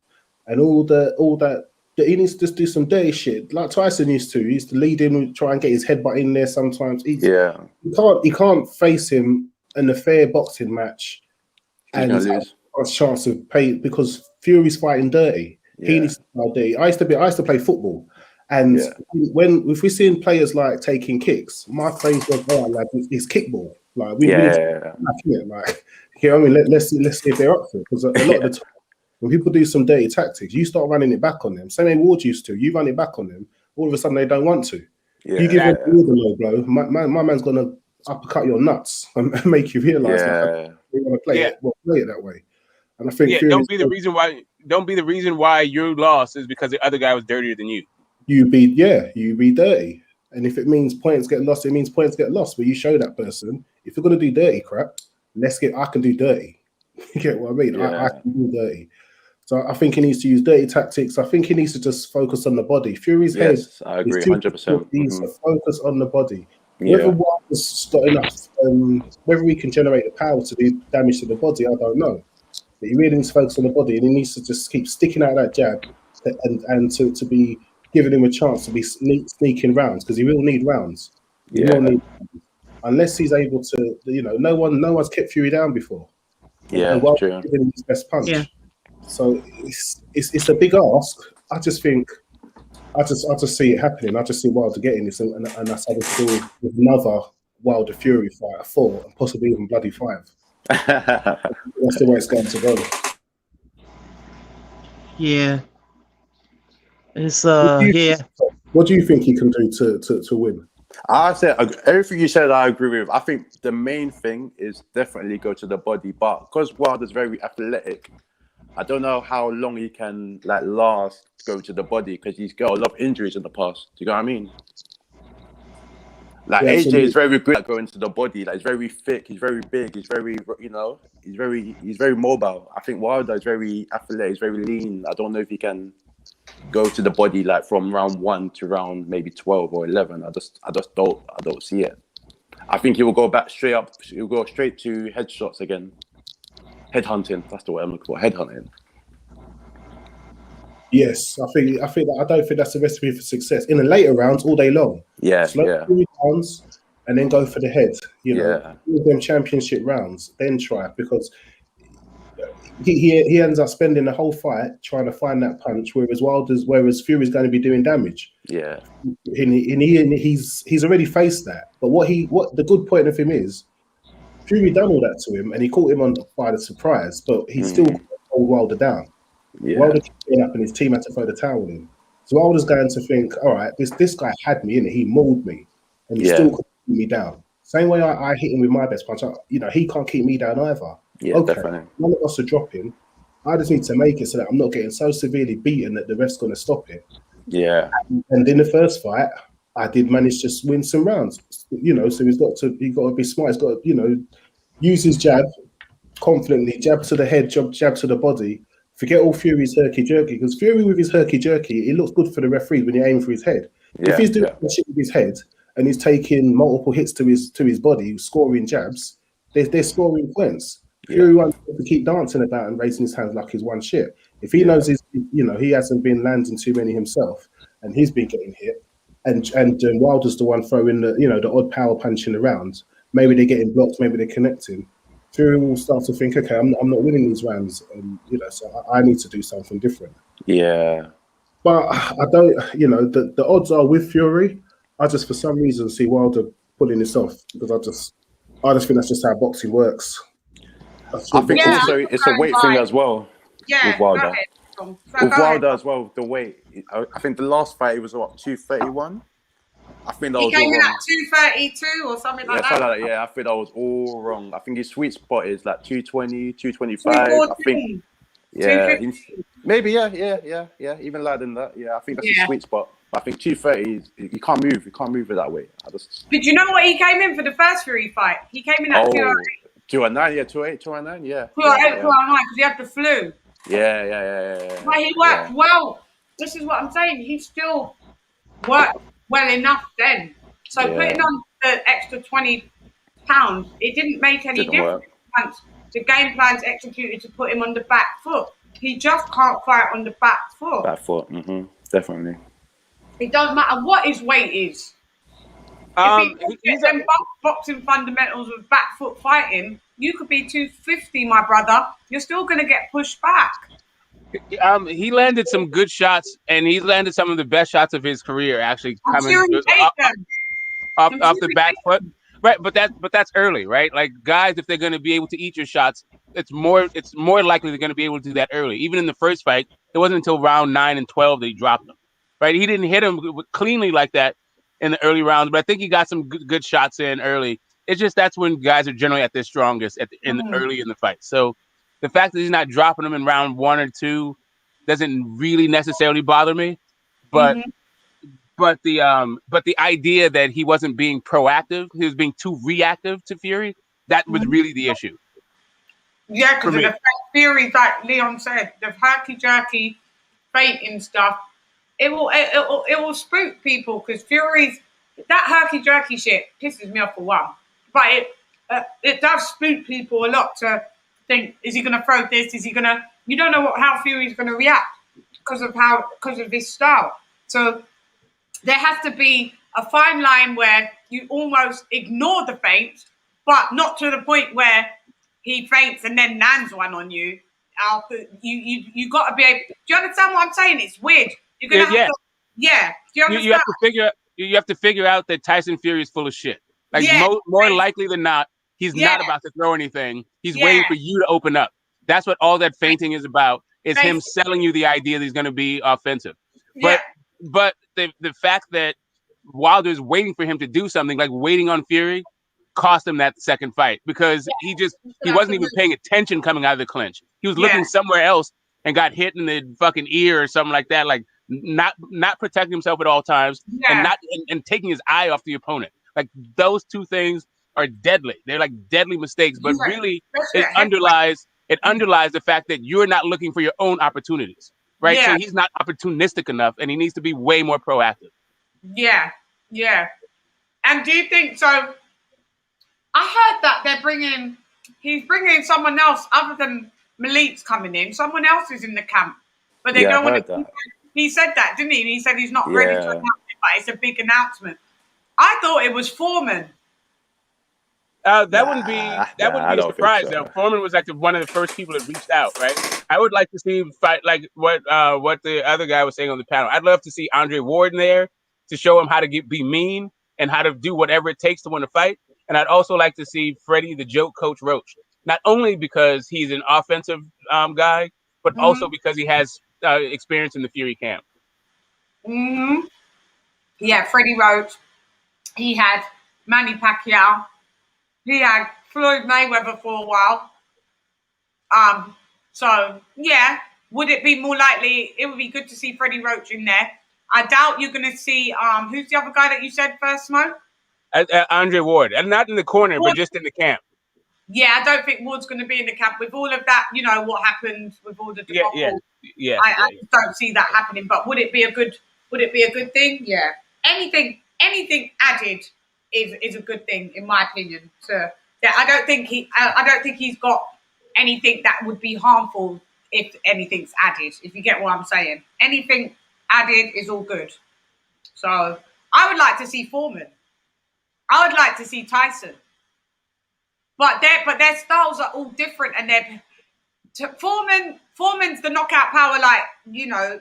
And all that he needs to just do some dirty shit like Tyson used to. He used to lead him, try and get his headbutt in there sometimes. He can't face him in a fair boxing match and have a chance to pay, because Fury's fighting dirty. Yeah. He needs to fight dirty. I used to play football, and if we're seeing players like taking kicks, my face was it's kickball. Like we need to like, you know what I mean? Let's see if they're up for it, because a lot of the time, when people do some dirty tactics, you start running it back on them. Same way Ward used to. You run it back on them. All of a sudden, they don't want to. Yeah, you give them a low blow. My man's going to uppercut your nuts and make you realise that you want to play it that way. And I think don't be the reason why you lost is because the other guy was dirtier than you. You be dirty. And if it means points get lost, it means points get lost. But you show that person, if you're going to do dirty crap, I can do dirty. You get what I mean? I can do dirty. So I think he needs to use dirty tactics. I think he needs to just focus on the body. Fury's head. I agree, 100%. He needs to focus on the body. Whether Wilder's got enough, whether he can generate the power to do damage to the body, I don't know. But he really needs to focus on the body, and he needs to just keep sticking out that jab and to be giving him a chance to be sneaking rounds, because he will need rounds. He will need rounds. Unless he's able to, no one's kept Fury down before. Yeah, true. Giving him his best punch. Yeah. So it's a big ask. I just think I just see it happening. I just see Wilder getting this, and that's how they do with another Wilder Fury fight, a 4, and possibly even bloody 5. That's the way it's going to go. Yeah. It's What do you think he can do to win? I said everything you said. I agree with. I think the main thing is definitely go to the body, but because Wilder's very athletic, I don't know how long he can last going to the body, because he's got a lot of injuries in the past. Do you know what I mean? AJ is very good at going to the body. He's very thick. He's very big. He's very, he's very mobile. I think Wilder is very athletic. He's very lean. I don't know if he can go to the body from round 1 to round maybe 12 or 11. I just don't see it. I think he will go back straight up. He'll go straight to headshots again. Headhunting. That's the word I'm looking for. Headhunting. Yes, I don't think that's the recipe for success. In the later rounds, all day long. Slow rounds, and then go for the head. All them championship rounds, then try, because he ends up spending the whole fight trying to find that punch, whereas Fury's going to be doing damage. Yeah, and he's already faced that. But what the good point of him is, Fury done all that to him, and he caught him by the surprise, but he still hold Wilder down. Yeah. Wilder came up and his team had to throw the towel in. So Wilder's going to think, all right, this guy had me in it. He mauled me, and he still couldn't keep me down. Same way I hit him with my best punch. He can't keep me down either. Yeah, okay, definitely. None of us are dropping. I just need to make it so that I'm not getting so severely beaten that the ref's going to stop it. Yeah. And in the first fight, I did manage to win some rounds. So he's got to be smart. He's got to, use his jab confidently, jab to the head, jab to the body. Forget all Fury's herky-jerky, because Fury with his herky-jerky, it looks good for the referee when you're aiming for his head. If he's doing shit with his head and he's taking multiple hits to his body, scoring jabs, they're scoring points. Fury wants to keep dancing about and raising his hands like he's one shit. If he knows he hasn't been landing too many himself, and he's been getting hit, and Wilder's the one throwing the odd power punching around. Maybe they're getting blocked, maybe they're connecting. Fury will start to think, okay, I'm not winning these rounds, and so I need to do something different. Yeah. But I don't, the odds are with Fury. I just, for some reason, see Wilder pulling this off because I just think that's just how boxing works. I think also it's a weight thing as well. Yeah, with Wilder. With Wilder as well, the weight. I think the last fight it was 231. I think that he was came all in wrong. at 232 or something like that. Yeah, I think that was all wrong. I think his sweet spot is like 220, 225. 214. I think. Yeah, maybe even lower than that. Yeah, I think that's his sweet spot. I think 230. You can't move. You can't move it that way. Did you know what he came in for the first Fury fight? He came in at 209. Yeah, 209. Yeah. 209 because he had the flu. Yeah. But he worked well. This is what I'm saying. He still worked well enough then. So putting on the extra 20 pounds, it didn't make any difference. The game plan's executed to put him on the back foot. He just can't fight on the back foot. Definitely. It doesn't matter what his weight is. If he's them boxing fundamentals with back foot fighting, you could be 250, my brother. You're still going to get pushed back. He landed some good shots, and he landed some of the best shots of his career. Actually, coming off the back foot, right? But that's early, right? Like guys, if they're going to be able to eat your shots, it's more likely they're going to be able to do that early. Even in the first fight, it wasn't until round 9 and 12 that he dropped them. Right? He didn't hit him cleanly like that in the early rounds, but I think he got some good shots in early. It's just that's when guys are generally at their strongest early in the fight. So the fact that he's not dropping them in round 1 or 2 doesn't really necessarily bother me. But but the idea that he wasn't being proactive, he was being too reactive to Fury, that was really the issue. Yeah, because of the Fury, like Leon said, the herky-jerky feinting stuff, it will spook people because Fury's that herky-jerky shit pisses me off for one. But it does spook people a lot to think, is he going to throw this? Is he going to... You don't know how Fury's going to react because of his style. So there has to be a fine line where you almost ignore the feint, but not to the point where he feints and then lands one on you. You got to be able... Do you understand what I'm saying? It's weird. You're gonna have to, do you understand? You have to figure out that Tyson Fury is full of shit. Like more likely than not, he's not about to throw anything. He's waiting for you to open up. That's what all that feinting is about. Is him selling you the idea that he's going to be offensive. But the fact that Wilder's waiting for him to do something, like waiting on Fury, cost him that second fight because he wasn't even paying attention coming out of the clinch. He was looking somewhere else and got hit in the fucking ear or something like that. Like not protecting himself at all times and taking his eye off the opponent. Like those two things are deadly. They're like deadly mistakes, but really it underlies the fact that you're not looking for your own opportunities, right? So he's not opportunistic enough and he needs to be way more proactive. Yeah. And do you think so? I heard that he's bringing someone else other than Malik's coming in. Someone else is in the camp, but they don't want to. He said that, didn't he? He said he's not ready to announce it, but it's a big announcement. I thought it was Foreman. That wouldn't be a surprise though. Foreman was like one of the first people that reached out, right? I would like to see him fight like what the other guy was saying on the panel. I'd love to see Andre Ward in there to show him how to be mean and how to do whatever it takes to win a fight. And I'd also like to see Freddie the Joke Coach Roach, not only because he's an offensive guy, but also because he has experience in the Fury camp. Yeah, Freddie Roach. He had Manny Pacquiao. He had Floyd Mayweather for a while. So, yeah, would it be more likely? It would be good to see Freddie Roach in there. I doubt you're going to see, who's the other guy that you said first, Smoke? Andre Ward. And not in the corner, but just in the camp. Yeah, I don't think Ward's going to be in the camp with all of that, what happened with all the debacle. I just don't see that happening. But would it be a good thing? Yeah. Anything anything added is a good thing in my opinion. I don't think he's got anything that would be harmful if anything's added. If you get what I'm saying, anything added is all good. So I would like to see Foreman. I would like to see Tyson. But their styles are all different, and Foreman's the knockout power. Like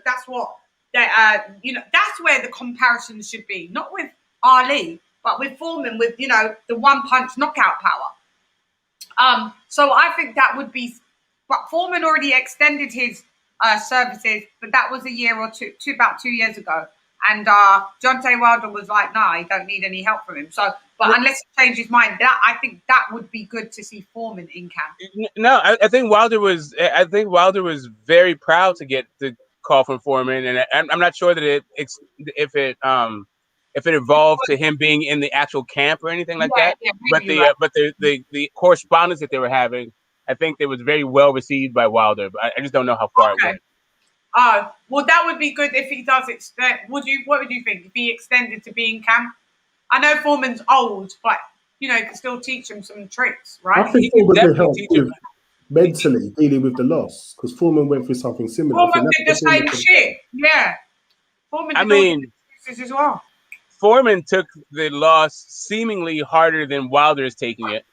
that's what that's where the comparisons should be, not with Ali, but with Foreman, with the one punch knockout power. So I think that would be. But Foreman already extended his services, but that was a year or two, about 2 years ago. And Deontay Wilder was like, "Nah, he don't need any help from him." So, but unless he changed his mind, I think that would be good to see Foreman in camp. No, I think Wilder was. I think Wilder was very proud to get the call from Foreman, and I'm not sure that if it evolved to him being in the actual camp or anything like that. Yeah, but the correspondence that they were having, I think it was very well received by Wilder. But I just don't know how far it went. Well, that would be good if he does extend. What would you think if he extended to being camp? I know Foreman's old, but you can still teach him some tricks, right? I think Foreman could help with mentally dealing with the loss because Foreman went through something similar. Foreman did the same shit. Yeah. Foreman did all the as well. Foreman took the loss seemingly harder than Wilder is taking it.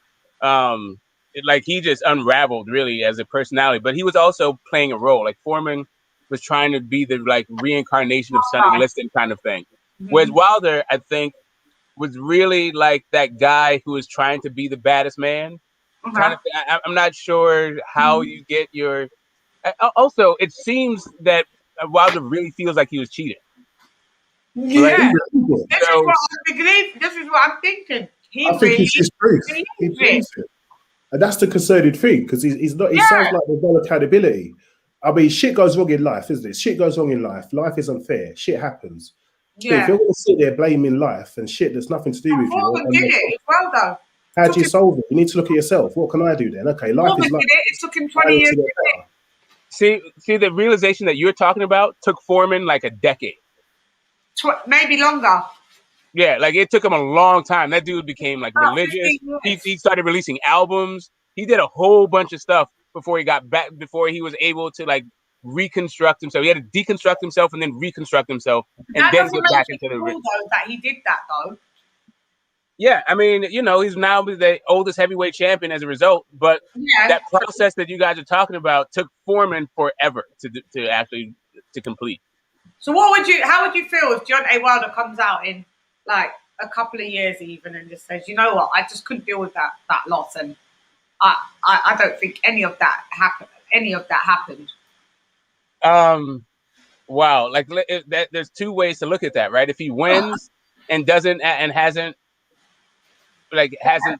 Like he just unraveled really as a personality, but he was also playing a role. Like Foreman was trying to be the reincarnation of Sonny Liston kind of thing. Mm-hmm. Whereas Wilder, I think, was really like that guy who was trying to be the baddest man. I'm not sure how you get your. Also, it seems that Wilder really feels like he was cheated. Yeah, right? This is what I'm thinking. I think it's his truth. He believes it, and that's the concerted thing because he's not. He sounds like there's no accountability. I mean, shit goes wrong in life, isn't it? Shit goes wrong in life. Life is unfair. Shit happens. Yeah. If you're going to sit there blaming life and shit that's nothing to do with you. Did it as well, though. How do you solve it? You need to look at yourself. What can I do then? Okay, life is like. It took him 20 years to get better. See, the realization that you're talking about took Foreman like a decade. Maybe longer. Yeah, like it took him a long time. That dude became like religious. He started releasing albums. He did a whole bunch of stuff before he got back, before he was able to like reconstruct himself. He had to deconstruct himself and then reconstruct himself and then get back into the ring. That he did that though. Yeah, I mean, he's now the oldest heavyweight champion as a result. But that process that you guys are talking about took Foreman forever to actually complete. So how would you feel if Deontay Wilder comes out in like a couple of years even and just says, you know what, I just couldn't deal with that loss and I don't think any of that happened. Wow. Like there's two ways to look at that, right? If he wins and hasn't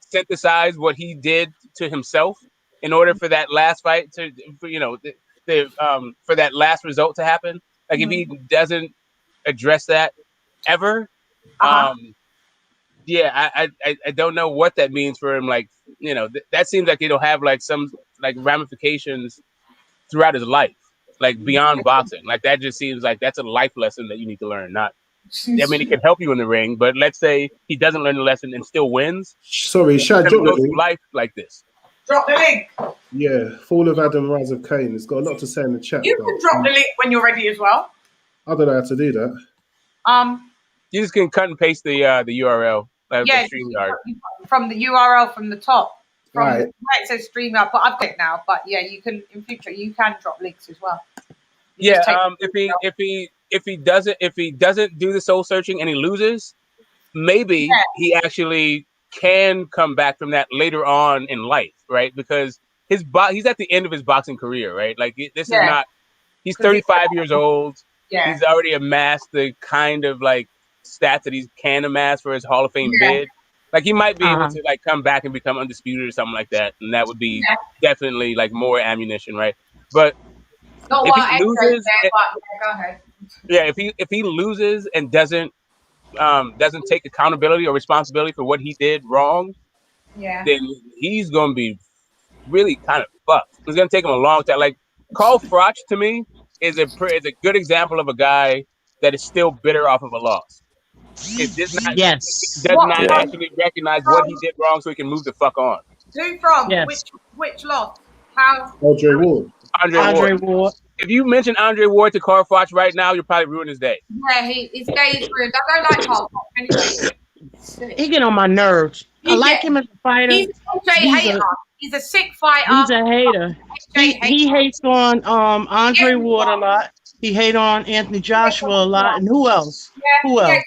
synthesized what he did to himself in order for that last fight for that last result to happen. Like if he doesn't address that ever, I don't know what that means for him. Like, that seems like it'll have like some like ramifications throughout his life, like beyond boxing. Like that just seems like that's a life lesson that you need to learn. Not, I mean, it can help you in the ring, but let's say he doesn't learn the lesson and still wins. Sorry, should I drop go through life like this? Drop the link. Yeah, Fall of Adam, Rise of Cain. It's got a lot to say in the chat. You can drop the link when you're ready as well. I don't know how to do that. You just can cut and paste the URL. From the URL from the top. It says StreamYard, but I've got it now. But yeah, you can in future you can drop links as well. If he doesn't do the soul searching and he loses, maybe he actually can come back from that later on in life, right? Because he's at the end of his boxing career, right? Like this is not. He's 35 years old. Yeah. He's already amassed the kind of like stats that he can amass for his Hall of Fame bid. Like he might be able to like come back and become undisputed or something like that, and that would be definitely like more ammunition, right? But if he loses, go ahead. Yeah, if he loses and doesn't take accountability or responsibility for what he did wrong, then he's gonna be really kind of fucked. It's gonna take him a long time. Like Carl Froch to me is a good example of a guy that is still bitter off of a loss. It does not. Yes. Does not actually recognize what he did wrong, so he can move the fuck on. Who from? Yes. Which loss? How? Andre Ward. Andre Ward. If you mention Andre Ward to Carl Froch right now, you'll probably ruin his day. Yeah, his day is ruined. I don't like Carl Froch anyway. He get on my nerves. I like him as a fighter. He's a hater. He's a sick fighter. He's a hater. He hates on Andre Ward a lot. He hates on Anthony Joshua a lot. And who else? Yeah, who else?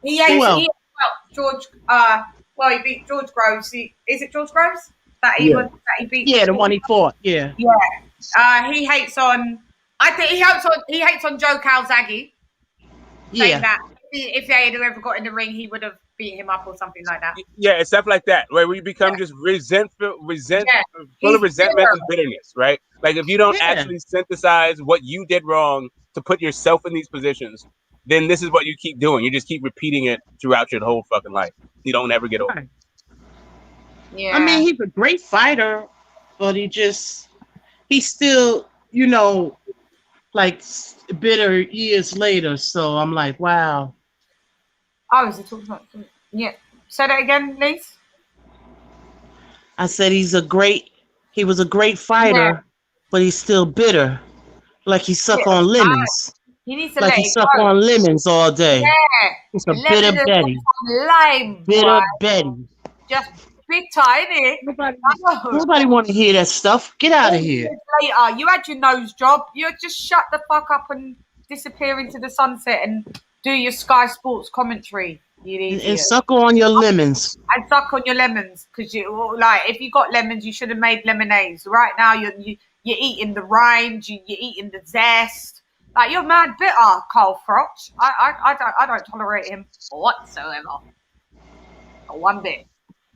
He hates George. Well, he beat George Groves. Is it George Groves that he beat? Yeah, the one he fought. Yeah. Yeah. He hates on. I think he hates on Joe Calzaghe. Saying that if they had ever got in the ring, he would have beat him up or something like that. Yeah, it's stuff like that where we become just full of resentment and bitterness, right? Like if you don't actually synthesize what you did wrong to put yourself in these positions, then this is what you keep doing. You just keep repeating it throughout your whole fucking life. You don't ever get over. Yeah. I mean, he's a great fighter, but he's still, like bitter years later. So I'm like, wow. Oh, is he talking about? Yeah. Say that again, please. I said he was a great fighter, but he's still bitter. Like he suck on lemons. He needs to like he suck on lemons all day. Yeah. It's a bitter Betty. Lime. Bitter Betty. Just big tiny. Nobody want to hear that stuff. Get out of here. Later, you had your nose job. You just shut the fuck up and disappear into the sunset and do your Sky Sports commentary. And suck on your lemons. And suck on your lemons, because if you got lemons, you should have made lemonades. Right now, you're eating the rind, you're eating the zest. Like you're mad bitter, Carl Froch. I don't tolerate him whatsoever. Not one bit.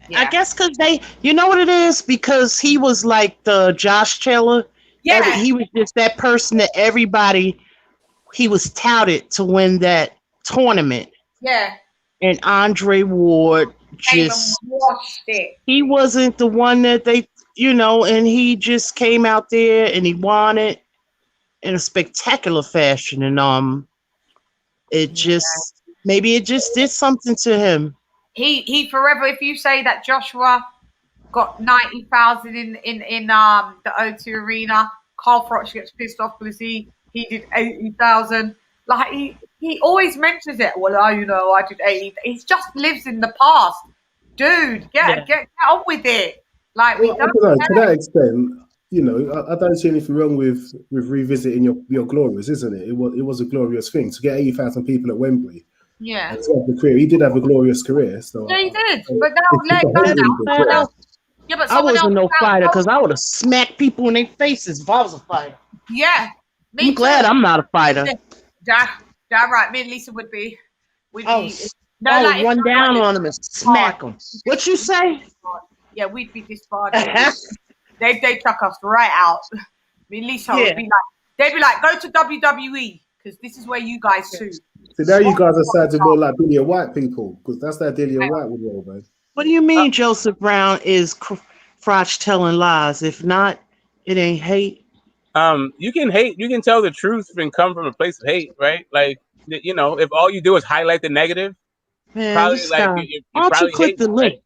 Yeah. I guess because you know what it is? Because he was like the Josh Taylor. Yeah. He was just that person that he was touted to win that tournament. Yeah. And Andre Ward just washed it. He wasn't the one that they, and he just came out there and he won it in a spectacular fashion. And maybe it just did something to him. He forever. If you say that Joshua got 90,000 in the O2 Arena, Carl Froch gets pissed off because he did 80,000. Like he always mentions it. Well, I did 80. He just lives in the past, dude. Get on with it. Like I don't know. To that extent, I don't see anything wrong with revisiting your glories, isn't it? It was a glorious thing to get 80,000 people at Wembley. Yeah. The career. He did have a glorious career. So yeah, he did. But now let go now. Yeah, but I wasn't no fighter because I would have smacked people in their faces if I was a fighter. Yeah. I'm glad I'm not a fighter. Damn right. Me and Lisa would be. I would run down on them and smack them. What you say? Yeah, we'd be disbarred. They'd chuck us right out. Me and Lisa would be like, they'd be like, go to WWE because this is where you guys sue. So now you guys are sounding more like Dillian Whyte people because that's that Dillian Whyte would roll, man. What do you mean Joseph Brown is Froch telling lies? If not, it ain't hate. You can hate. You can tell the truth and come from a place of hate, right? Like, if all you do is highlight the negative, man, probably why don't you click the link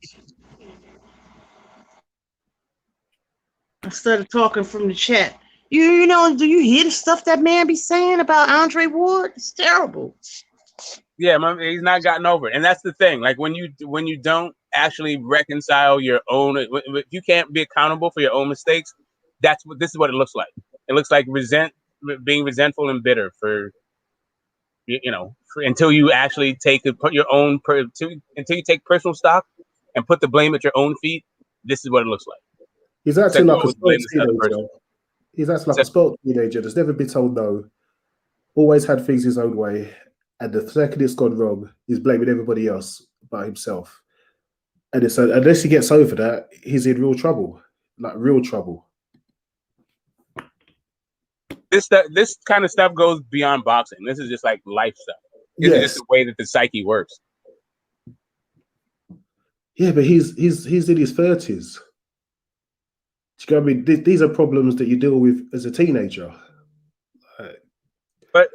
instead of talking from the chat? Do you hear the stuff that man be saying about Andre Ward? It's terrible. Yeah, he's not gotten over it, and that's the thing. Like when you don't actually reconcile your own, if you can't be accountable for your own mistakes, this is what it looks like. It looks like being resentful and bitter until you actually until you take personal stock and put the blame at your own feet. This is what it looks like. He's actually like a spoiled teenager. He's actually like a spoiled teenager that's never been told no, always had things his own way, and the second it's gone wrong, he's blaming everybody else but himself. And so unless he gets over that, he's in real trouble, like real trouble. This kind of stuff goes beyond boxing. This is just like life stuff. This is just the way that the psyche works. Yeah, but he's in his 30s. Do you know what I mean? These are problems that you deal with as a teenager. But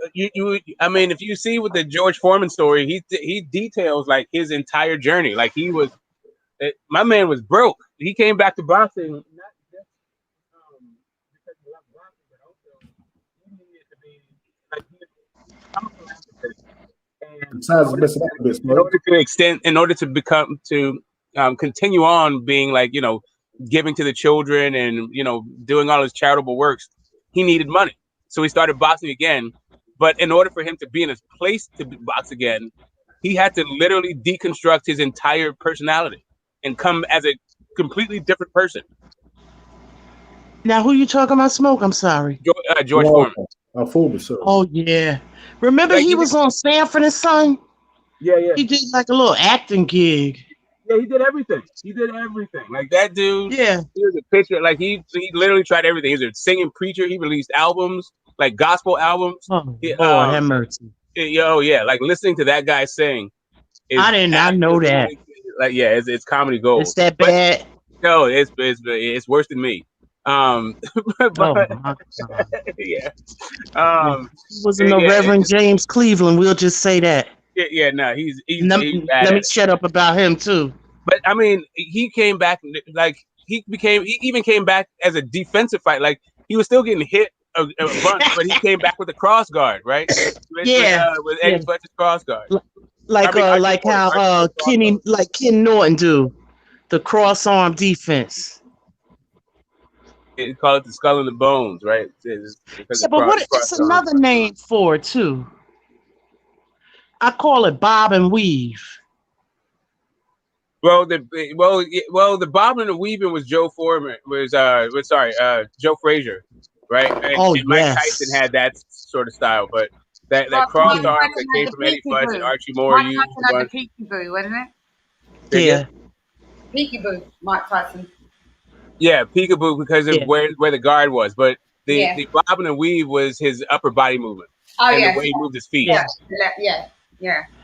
I mean, if you see with the George Foreman story, he details like his entire journey. Like my man was broke. He came back to boxing not just because he loved boxing, but also he needed to be like I'm a philanthropist. In order to continue on being like giving to the children and doing all his charitable works, he needed money. So he started boxing again. But in order for him to be in a place to box again, he had to literally deconstruct his entire personality and come as a completely different person. Now, who you talking about, Smoke? I'm sorry. George Foreman. Oh, yeah. Remember he was on Sanford and Son? Yeah. He did like a little acting gig. Yeah, he did everything. Like that dude. Yeah. He was a pitcher. Like he literally tried everything. He was a singing preacher. He released albums, like gospel albums. Oh, Lord have mercy. Yeah. Like listening to that guy sing. I did not know that. Like, yeah, it's comedy gold. It's that bad? No, it's worse than me. But, oh my God. Yeah. Wasn't no Reverend James Cleveland. We'll just say that. Yeah, no, he's let me shut up about him too. But I mean, he came back like he even came back as a defensive fight. Like he was still getting hit a bunch, but he came back with a cross guard, right? With Eddie Fletcher's cross guard. Like how Ken Norton do the cross arm defense. They call it the skull and the bones, right? But it's another name for it too. I call it bob and weave. Well, the bobbing and weaving was Joe Foreman. Joe Frazier, right? And Mike Tyson had that sort of style, but that cross arm that came from Eddie Fletcher and Archie Moore used. Mike Tyson had the peekaboo, wasn't it? Yeah. Peekaboo, Mike Tyson. Yeah, peekaboo because of where the guard was, but the bobbing and weave was his upper body movement. Oh and the way he moved his feet. Yeah.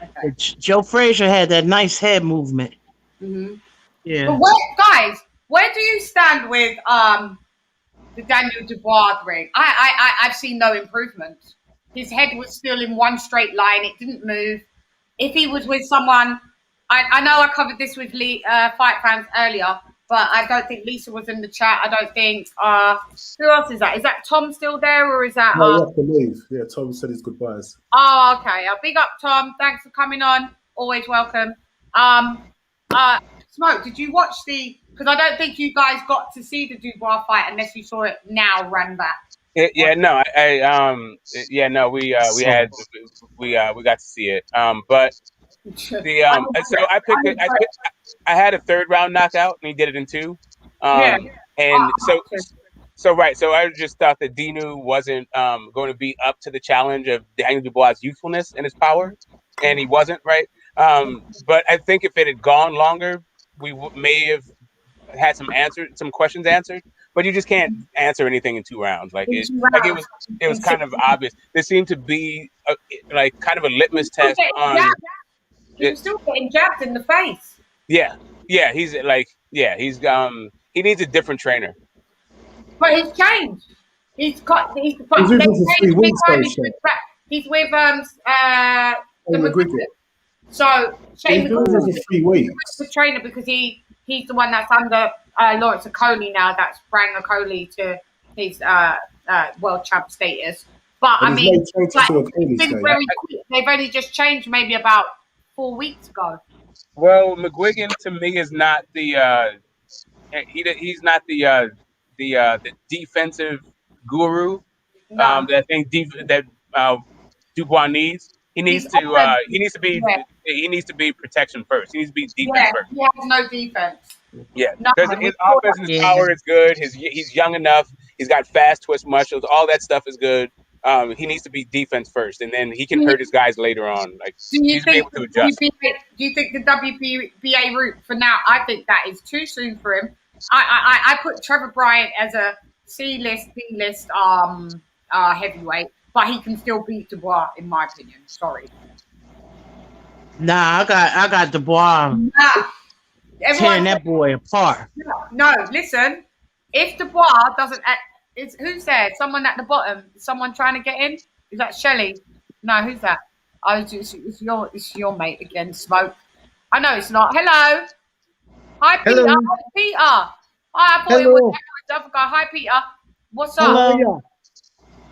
Okay. Joe Frazier had that nice head movement. Mm-hmm. Yeah. But where do you stand with the Daniel Dubois ring? I've seen no improvement. His head was still in one straight line. It didn't move. If he was with someone, I know I covered this with Fight Fans earlier, but I don't think Lisa was in the chat. I don't think who else is that? Is that Tom still there, or is that? No, you have to leave. Yeah, Tom said his goodbyes. Oh, okay. Big up, Tom. Thanks for coming on. Always welcome. Smoke, did you watch because I don't think you guys got to see the Dubois fight unless you saw it now ran back. We got to see it. But so I had a third round knockout and he did it in 2. So I just thought that Dinu wasn't going to be up to the challenge of Daniel Dubois' youthfulness and his power, and he wasn't, right? But I think if it had gone longer, we may have had some questions answered. But you just can't answer anything in 2 rounds. It was kind of obvious. There seemed to be kind of a litmus test on. He was still getting jabbed in the face. Yeah. He needs a different trainer. But he's changed. He's with the McGregor. So Shane McGregor is the trainer because he's the one that's under Lawrence Okolie now. That's bringing Okolie to his world champ status. But I mean, it's been very quick. They've only just changed maybe about 4 weeks ago. Well, McGuigan to me is not the he's not the defensive guru that I think that Dubois needs. He needs to be protection first. He needs to be defense first. He has no defense. Yeah, because his offense and his power is good. He's young enough. He's got fast twist muscles. All that stuff is good. He needs to be defense first, and then he can hurt his guys later on. Do you think the WBA route for now? I think that is too soon for him. I put Trevor Bryan as a C-list, B-list heavyweight, but he can still beat Dubois, in my opinion. Sorry. Nah, I got Dubois tearing that boy apart. No, listen. If Dubois doesn't, who's there? Someone at the bottom? Someone trying to get in? Is that Shelley? No, who's that? Oh, it's your mate again, Smoke. I know it's not. Hello. Hi, Peter. Hello. Hi, Peter. Hi, I thought it was the other guy. Hi, Peter. What's up? Hello.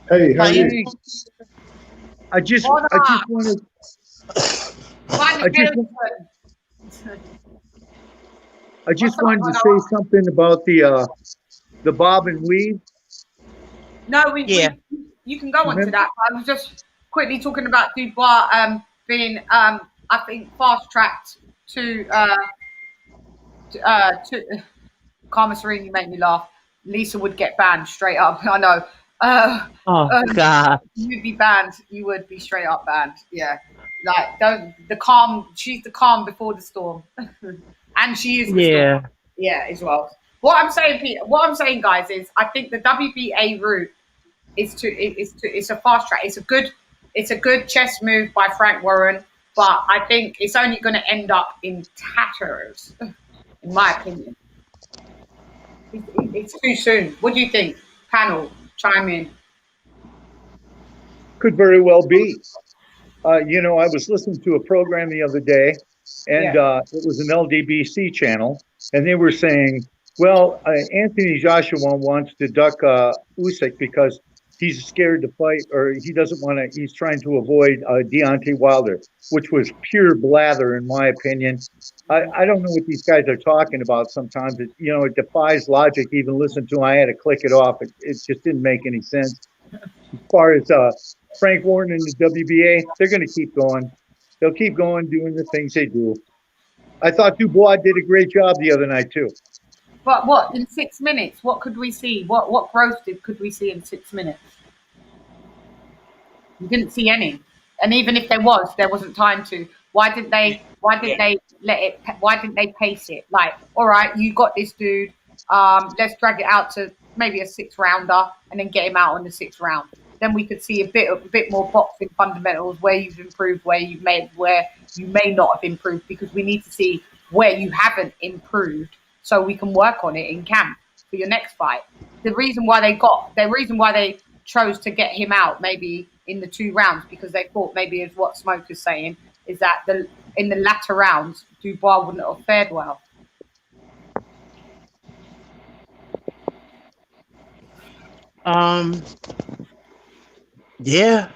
Hey, how are you? Hey. I just wanted to say something about the bob and weave. No, you can go on to that. I was just quickly talking about Dubois being I think fast tracked to Karma Serene. You make me laugh. Lisa would get banned straight up. I know. God. You'd be banned. You would be straight up banned. Yeah. Like the calm. She's the calm before the storm, and she is. The storm. Yeah, as well. What I'm saying, Peter. What I'm saying, guys, is I think the WBA route it's a fast track. It's a good chess move by Frank Warren, but I think it's only going to end up in tatters, in my opinion. It's too soon. What do you think? Panel, chime in. Could very well be. I was listening to a program the other day, and it was an LDBC channel, and they were saying, well, Anthony Joshua wants to duck Usyk because he's scared to fight, or he doesn't want to. He's trying to avoid Deontay Wilder, which was pure blather, in my opinion. I don't know what these guys are talking about. Sometimes it defies logic. Even listen to. I had to click it off. It just didn't make any sense. As far as Frank Warren and the WBA, they're going to keep going. They'll keep going, doing the things they do. I thought Dubois did a great job the other night too. But what in 6 minutes? What could we see? What growth could we see in 6 minutes? You didn't see any, and even if there wasn't time to. Why didn't they let it? Why didn't they pace it? Like, all right, you got this dude. Let's drag it out to maybe a 6th rounder, and then get him out on the 6th round. Then we could see a bit more boxing fundamentals where you've improved, where you may not have improved, because we need to see where you haven't improved, so we can work on it in camp for your next fight. The reason why they chose to get him out maybe in the 2 rounds, because they thought maybe, as what Smoke is saying, is that in the latter rounds Dubois wouldn't have fared well. Yeah.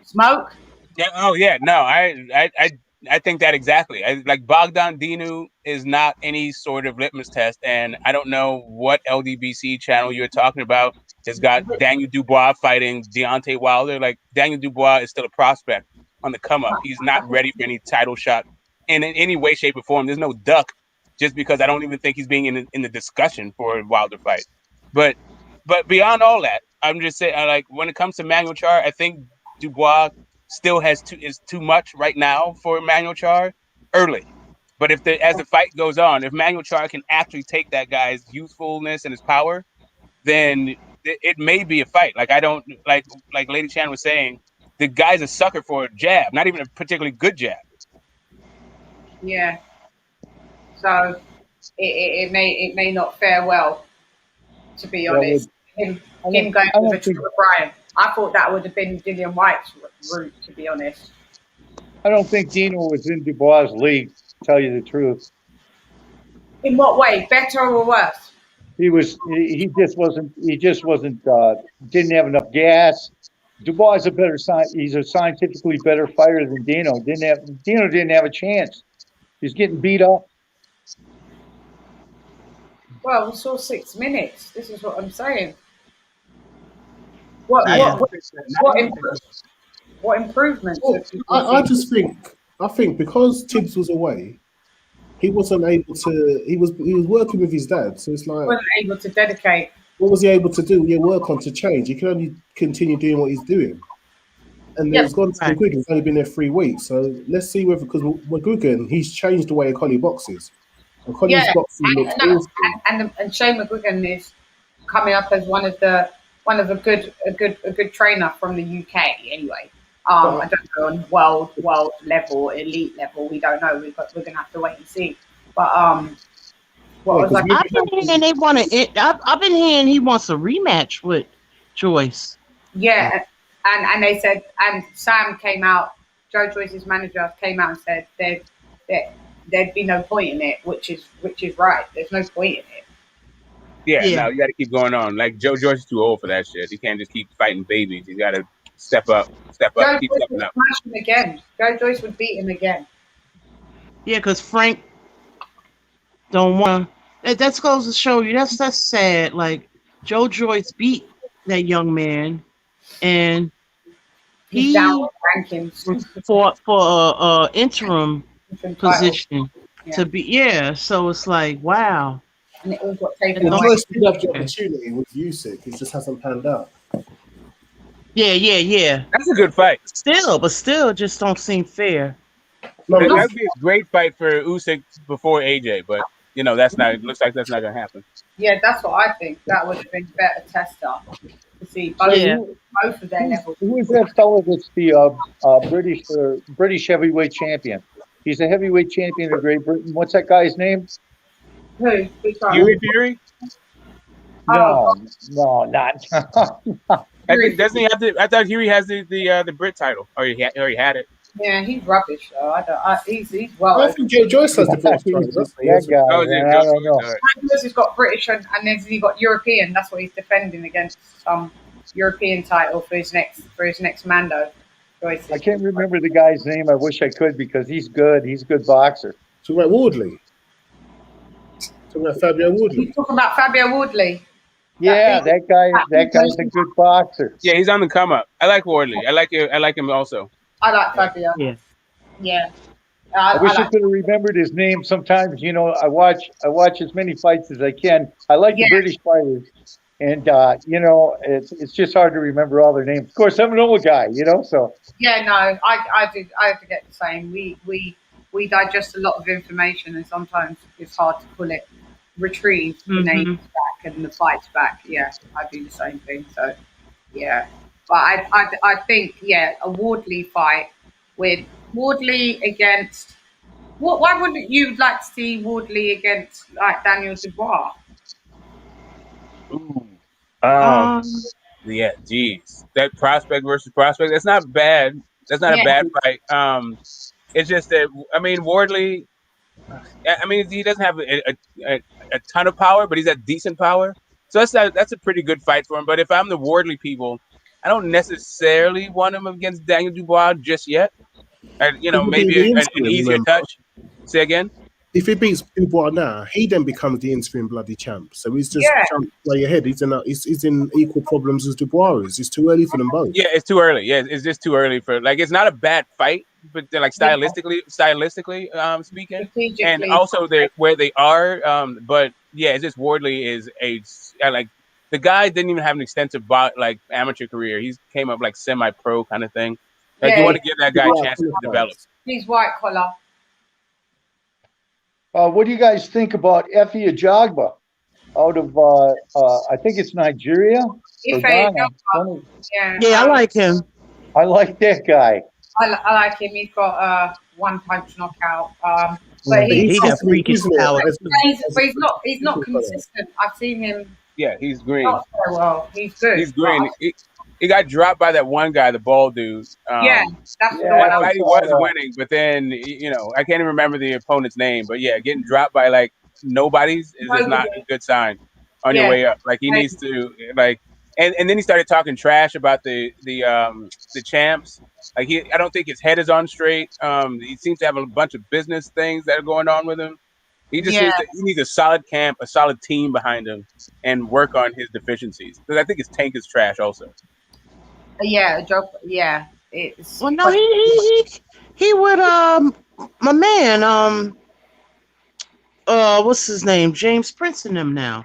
Smoke? Yeah. Oh, yeah. No, I think that exactly. Like Bogdan Dinu is not any sort of litmus test, and I don't know what LDBC channel you're talking about. It's got Daniel Dubois fighting Deontay Wilder. Like, Daniel Dubois is still a prospect on the come up. He's not ready for any title shot in any way, shape, or form. There's no duck, just because I don't even think he's being in the discussion for a Wilder fight. But beyond all that, I'm just saying, like, when it comes to Manuel Char, I think Dubois still is too much right now for Manuel Char early. But as the fight goes on, if Manuel Char can actually take that guy's youthfulness and his power, then it may be a fight. Like, I don't like Lady Chan was saying, the guy's a sucker for a jab, not even a particularly good jab. Yeah. So it may not fare well, to be honest. Him going with a trip with Bryan. I thought that would have been Dillian Whyte's route, to be honest. I don't think Dino was in Dubois' league, to tell you the truth. In what way? Better or worse? He just wasn't didn't have enough gas. Dubois is he's a scientifically better fighter than Dino. Dino didn't have a chance. He's getting beat up. Well, we saw 6 minutes. This is what I'm saying. What improvements? I think because Tibbs was away, he wasn't able to. He was working with his dad, so it's like he wasn't able to dedicate. What was he able to do? Yeah, work on to change. He can only continue doing what he's doing. And then he's gone to McGuigan. He's only been there 3 weeks, so let's see whether, because McGuigan, he's changed the way Connie boxes. And Connie's boxing looks awesome. And Shane McGuigan is coming up as one of a good trainer from the UK anyway. I don't know on world level, elite level. We don't know. We're gonna have to wait and see. But I've been hearing I've been hearing he wants a rematch with Joyce. Yeah, and they said, and Sam came out, Joe Joyce's manager came out and said there'd be no point in it, which is right. There's no point in it. Yeah, no, you got to keep going on. Like Joe Joyce is too old for that shit. He can't just keep fighting babies. He's got to step up, keep stepping up. Smash him again. Joe Joyce would beat him again. Yeah, because Frank don't want. That goes to show you that's sad. Like Joe Joyce beat that young man, and he for a interim position to be. So it's like wow. And it all got taken away. Joyce did have the opportunity with Usyk. It just hasn't panned out. Yeah. That's a good fight. Still, just don't seem fair. No, that would be a great fight for Usyk before AJ, but that's not. It looks like that's not gonna happen. Yeah, that's what I think. That would have been better tester to see both of their levels. Who is that fellow that's the British heavyweight champion? He's a heavyweight champion of Great Britain. What's that guy's name? Who? Fury? No, not. I think doesn't he have the? I thought Huey has the Brit title, or he had it. Yeah, he's rubbish though. He's well. I think Joyce has the British title. That guy, I don't know. He's got British and then he's got European. That's what he's defending against some European title for his next Mando. Joyce. I can't remember the guy's name. I wish I could because he's good. He's a good boxer. So about Wardley. Talking about Fabio Wardley. He's talking about Fabio Wardley. Yeah, that guy's a good boxer. Yeah, he's on the come up. I like Wardley. I like him also. I like Fabio. Yeah. I wish I could have remembered his name. Sometimes, I watch as many fights as I can. I like the British fighters, and it's just hard to remember all their names. Of course, I'm an old guy, so. Yeah, no, I forget the same. We digest a lot of information, and sometimes it's hard to pull it, retrieve the names back and the fights back. Yeah, I do the same thing. So, yeah. But I think, a Wardley fight with Wardley against... Why wouldn't you like to see Wardley against, like, Daniel Dubois? Ooh. Yeah, geez. That prospect versus prospect, that's not bad. That's not a bad fight. It's just that, Wardley... he doesn't have a ton of power, but he's got decent power. So that's a pretty good fight for him. But if I'm the Wardley people... I don't necessarily want him against Daniel Dubois just yet. Maybe an easier touch. Say again? If he beats Dubois now, he then becomes the interim bloody champ. So he's just jumped way ahead. He's in equal problems as Dubois is. It's too early for them both. Yeah, it's too early. Yeah, it's just too early for it's not a bad fight, but they're stylistically speaking, and also where they are. But it's just Wardley is the guy didn't even have an extensive amateur career. He came up semi-pro kind of thing. You want to give that guy a chance to develop. He's white collar. What do you guys think about Effie Ajagba out of I think it's Nigeria? Yeah, I like him. I like that guy. I like him. He's got one punch knockout. But he got freakish power. But he's not consistent. I've seen him. Yeah, he's green. Not so well. He's good. He's green. He got dropped by that one guy, the bald dude. That's the one. He was winning, but then I can't even remember the opponent's name. But getting dropped by nobody's is just not a good sign on your way up. He needs to and then he started talking trash about the champs. I don't think his head is on straight. He seems to have a bunch of business things that are going on with him. He just needs a solid camp, a solid team behind him, and work on his deficiencies. Because I think his tank is trash also. It's he would my man what's his name, James Prince and them now.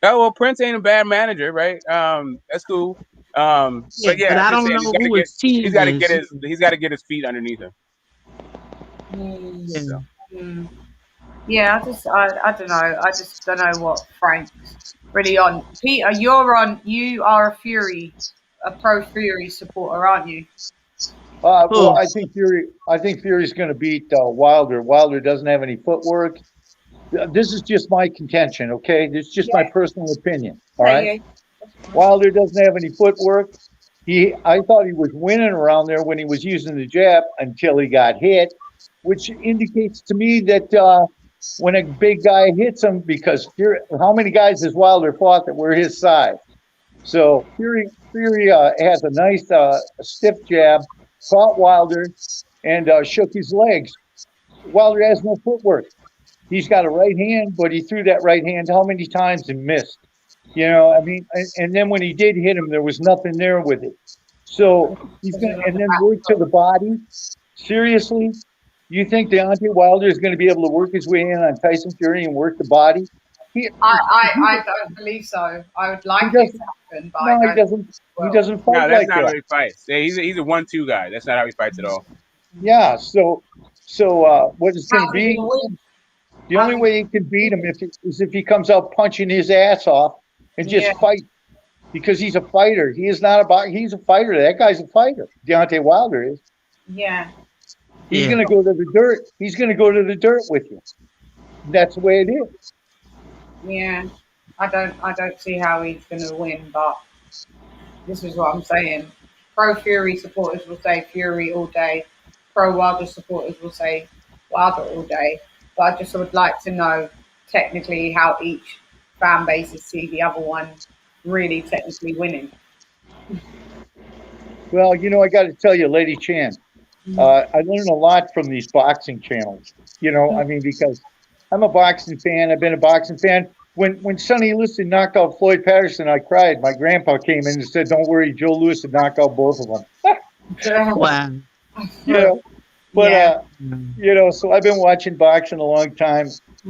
Oh well, Prince ain't a bad manager, right? That's cool. But I don't know who his team is. He's got to get his feet underneath him. Yeah, I don't know. I just don't know what Frank's really on. Peter, you are a pro Fury supporter, aren't you? Well, I think Fury's going to beat Wilder. Wilder doesn't have any footwork. This is just my contention, okay? This is just my personal opinion, all right? Wilder doesn't have any footwork. I thought he was winning around there when he was using the jab until he got hit, which indicates to me that when a big guy hits him, because how many guys has Wilder fought that were his size? So Fury has a nice stiff jab, caught Wilder, and shook his legs. Wilder has no footwork. He's got a right hand, but he threw that right hand how many times and missed? You know, I mean, and then when he did hit him, there was nothing there with it. So he's going to, and then work to the body. Seriously, you think Deontay Wilder is going to be able to work his way in on Tyson Fury and work the body? I don't believe so. I would like it to happen, but no, he doesn't. He doesn't fight no, that's like not that. how he fights. Yeah, he's a 1-2 guy. That's not how he fights at all. Yeah. So what it's going to be? The only way he can beat him is if he comes out punching his ass off and just fight, because he's a fighter. He is not a boxer. He's a fighter. That guy's a fighter. Deontay Wilder is. Yeah. He's going to go to the dirt. He's going to go to the dirt with you. That's the way it is. Yeah. I don't see how he's going to win, but this is what I'm saying. Pro Fury supporters will say Fury all day. Pro Wilder supporters will say Wilder all day. But I just would like to know technically how each fan bases see the other one really technically winning. Well, you know, I got to tell you, Lady Chan, I learned a lot from these boxing channels. You know, I mean, because I'm a boxing fan. I've been a boxing fan. When Sonny Liston knocked out Floyd Patterson, I cried. My grandpa came in and said, "Don't worry, Joe Louis would knock out both of them." Wow. You know, but you know, so I've been watching boxing a long time,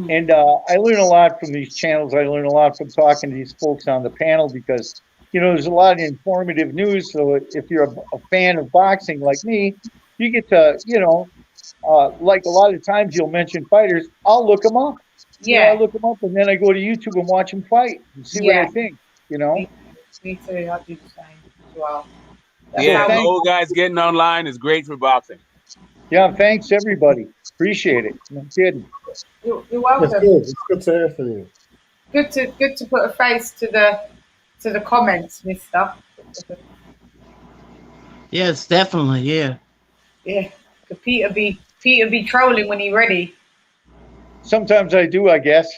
and I learn a lot from these channels. I learn a lot from talking to these folks on the panel, because you know there's a lot of informative news. So if you're a fan of boxing like me, you get to, you know, like a lot of times you'll mention fighters. I'll look them up. Yeah, you know, I look them up, and then I go to YouTube and watch them fight and see what I think. You know, me too. I do the same as well. Yeah, old guys getting online is great for boxing. Yeah, thanks everybody. Appreciate it. I'm kidding. You're welcome. It's good to hear from you. Good to put a face to the comments, mister. Yes, definitely, yeah. Yeah. Peter be trolling when he ready. Sometimes I do, I guess.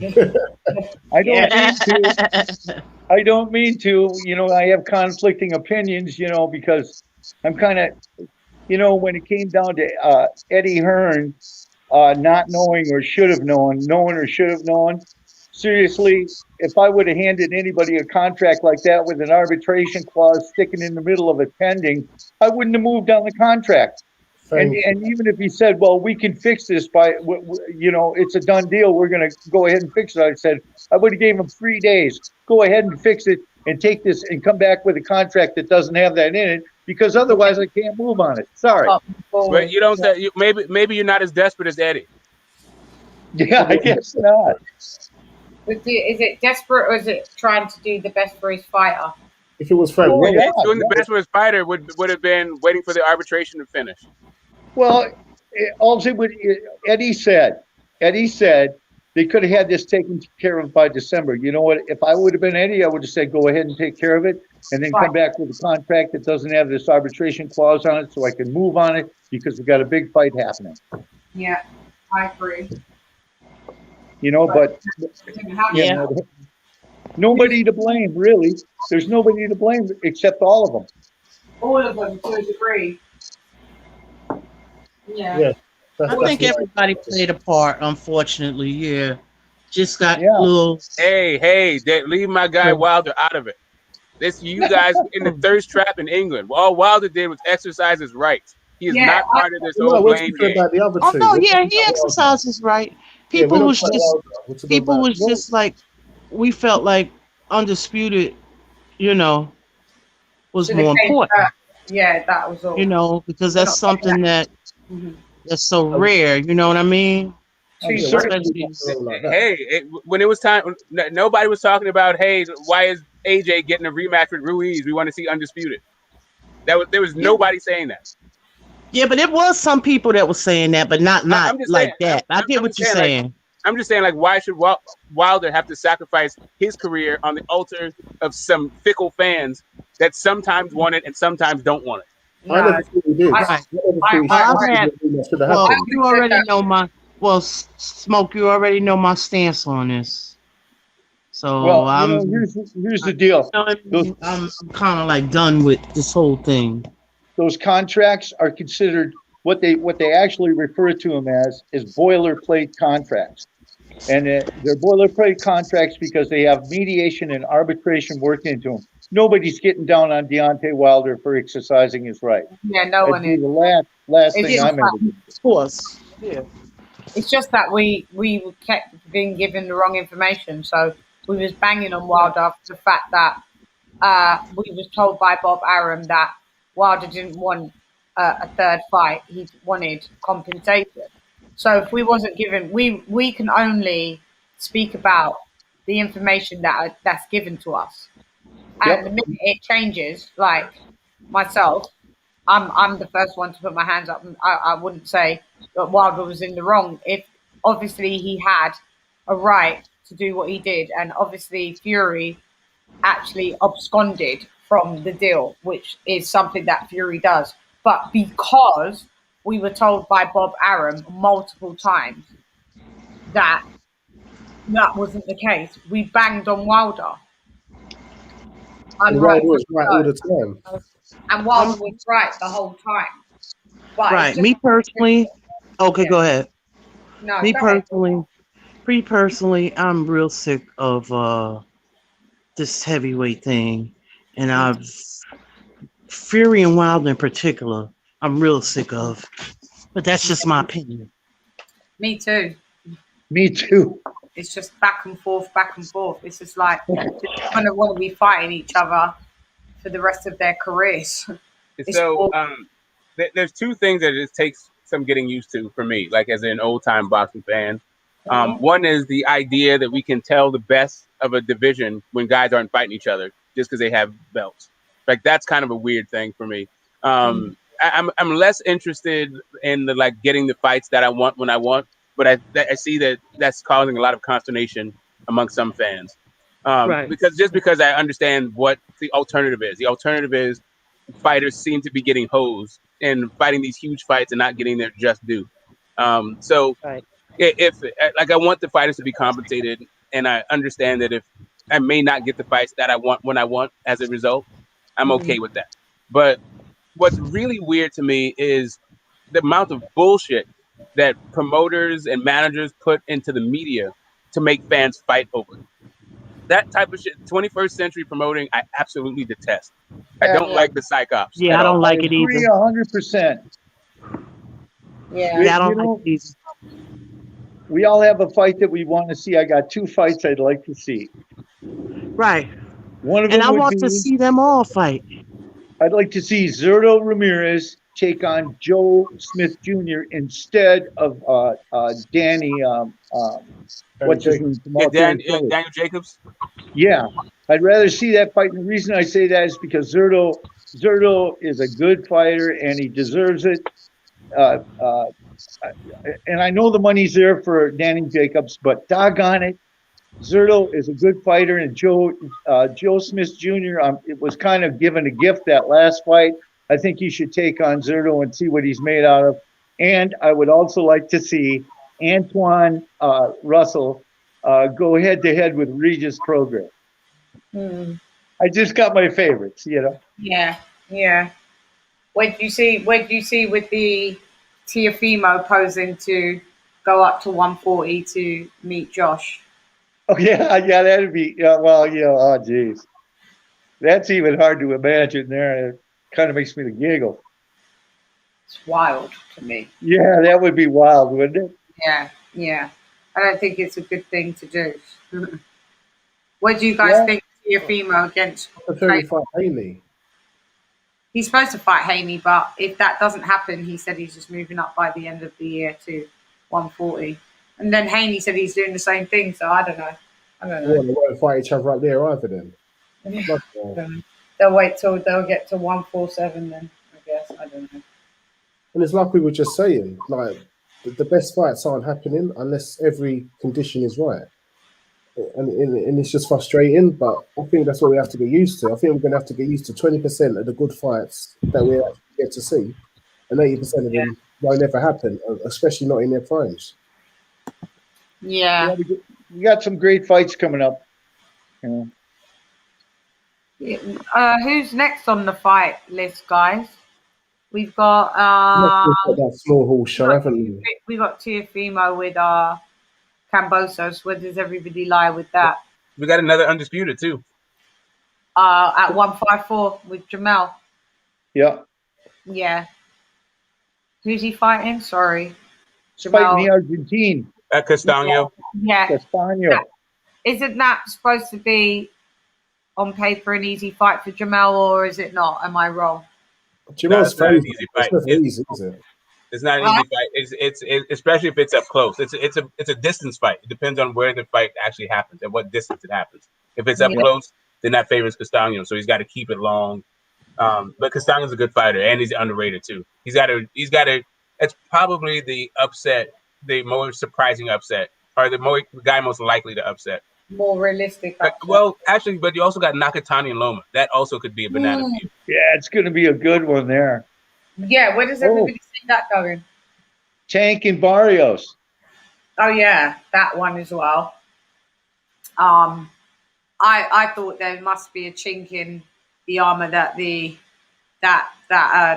I don't mean to. I don't mean to. You know, I have conflicting opinions, you know, because I'm kind of, you know, when it came down to Eddie Hearn not knowing or should have known, seriously, if I would have handed anybody a contract like that with an arbitration clause sticking in the middle of it pending, I wouldn't have moved on the contract. And even if he said, well, we can fix this by, you know, it's a done deal, we're going to go ahead and fix it. I would have gave him 3 days. Go ahead and fix it and take this and come back with a contract that doesn't have that in it, because otherwise I can't move on it. Sorry. But you don't. Maybe you're not as desperate as Eddie. Yeah, I guess not. Is it desperate, or is it trying to do the best for his fighter? If it was Frank, doing the best for his fighter would have been waiting for the arbitration to finish. Well, Eddie said they could have had this taken care of by December. You know what? If I would have been Eddie, I would have said, go ahead and take care of it, and then come back with a contract that doesn't have this arbitration clause on it, so I can move on it, because we've got a big fight happening. Yeah, I agree. You know, but you know, nobody to blame, really. There's nobody to blame except all of them. All of them, to a degree. Yeah. I think everybody played a part, unfortunately. Yeah. Just got little. Hey, leave my guy Wilder out of it. This, you guys in the thirst trap in England. All Wilder did was exercise his rights. He is not part of this whole blame game. Oh no, yeah, he exercised his right. People was just like, we felt like Undisputed, you know, was more important. Yeah, that was all. You know, because that's something that's so rare. You know what I mean? Hey, when it was time, nobody was talking about, hey, why is AJ getting a rematch with Ruiz? We want to see Undisputed. There was nobody saying that. Yeah, but it was some people that was saying that, but not like that. I get what you're saying. I'm just saying, like, why should Wilder have to sacrifice his career on the altar of some fickle fans that sometimes want it and sometimes don't want it? No. I never thought we did. Right. You already know Smoke, you already know my stance on this. So here's the deal. I'm kind of like done with this whole thing. Those contracts are considered what they actually refer to them as is boilerplate contracts, and they're boilerplate contracts because they have mediation and arbitration worked into them. Nobody's getting down on Deontay Wilder for exercising his right. Yeah, no one is. The last thing I'm ever doing. Of course. Yeah. It's just that we kept being given the wrong information, so we was banging on Wilder for the fact that we was told by Bob Arum that Wilder didn't want a third fight; he wanted compensation. So if we wasn't given, we can only speak about the information that's given to us. And the minute it changes, like myself, I'm the first one to put my hands up. I wouldn't say that Wilder was in the wrong. If obviously he had a right to do what he did, and obviously Fury actually absconded from the deal, which is something that Fury does. But because we were told by Bob Arum multiple times that wasn't the case, we banged on Wilder. Wilder was right all the time. And Wilder was right the whole time. But right. Me personally, okay, go ahead. No, me personally, I'm real sick of this heavyweight thing, and Fury and Wilder in particular, I'm real sick of. But that's just my opinion. Me too. Me too. It's just back and forth, back and forth. It's just like they're going to want to be fighting each other for the rest of their careers. So there's two things that it takes some getting used to for me, like as an old-time boxing fan. One is the idea that we can tell the best of a division when guys aren't fighting each other just because they have belts. Like that's kind of a weird thing for me. I'm less interested in getting the fights that I want when I want, but I see that that's causing a lot of consternation among some fans. Because I understand what the alternative is. The alternative is fighters seem to be getting hosed and fighting these huge fights and not getting their just due. If I want the fighters to be compensated, and I understand that if I may not get the fights that I want when I want as a result, I'm okay with that. But what's really weird to me is the amount of bullshit that promoters and managers put into the media to make fans fight over. That type of shit, 21st century promoting, I absolutely detest. I don't like the psych ops. Yeah, I don't like it either. 100%. Yeah, I don't like it either. We all have a fight that we want to see. I got two fights I'd like to see. Right. One of them I want to see them all fight. I'd like to see Zurdo Ramirez take on Joe Smith Jr. instead of Danny. What's his name? Daniel Jacobs. Yeah, I'd rather see that fight. And the reason I say that is because Zurdo is a good fighter and he deserves it. And I know the money's there for Danny Jacobs, but doggone it, Zurdo is a good fighter, and Joe Smith Jr. It was kind of given a gift that last fight. I think he should take on Zurdo and see what he's made out of. And I would also like to see Antoine Russell go head to head with Regis Prograis. I just got my favorites, Yeah. What do you see with the Teofimo posing to go up to 140 to meet Josh? Oh yeah, that'd be oh geez, that's even hard to imagine. There, it kind of makes me giggle. It's wild to me. Yeah, that would be wild, wouldn't it? Yeah. I don't think it's a good thing to do. What do you guys think of Teofimo against Haney? He's supposed to fight Haney, but if that doesn't happen, he said he's just moving up by the end of the year to 140. And then Haney said he's doing the same thing, so I don't know. Well, they won't fight each other up there either then. They'll wait till they'll get to 147 then, I guess. I don't know. And it's like we were just saying, like the best fights aren't happening unless every condition is right. And it's just frustrating, but I think that's what we have to get used to. I think we're going to have to get used to 20% of the good fights that we actually get to see, and 80% of them won't ever happen, especially not in their primes. Yeah. We got some great fights coming up. Who's next on the fight list, guys? We've got that small hall show, haven't we? We got Teofimo with Cambosos. Where does everybody lie with that? We got another undisputed too. At 154 with Jamel. Yeah. Yeah. Who's he fighting? Sorry. Jamel. Fighting the Argentine. Castaño. Yeah. Castaño. Isn't that supposed to be on paper an easy fight for Jamel, or is it not? Am I wrong? Jamel's not an easy fight. It's not easy, is it? It's not an easy fight. It's especially if it's up close. It's a distance fight. It depends on where the fight actually happens and what distance it happens. If it's up close, then that favors Castaño. So he's got to keep it long. But Castaño's a good fighter, and he's underrated too. He's got to. It's probably the upset, the more surprising upset, or the guy most likely to upset. More realistic. Well, actually, but you also got Nakatani and Loma. That also could be a banana for you. Yeah, it's going to be a good one there. Yeah, where does everybody see that going? Tank and Barrios. Oh yeah, that one as well. I thought there must be a chink in the armor that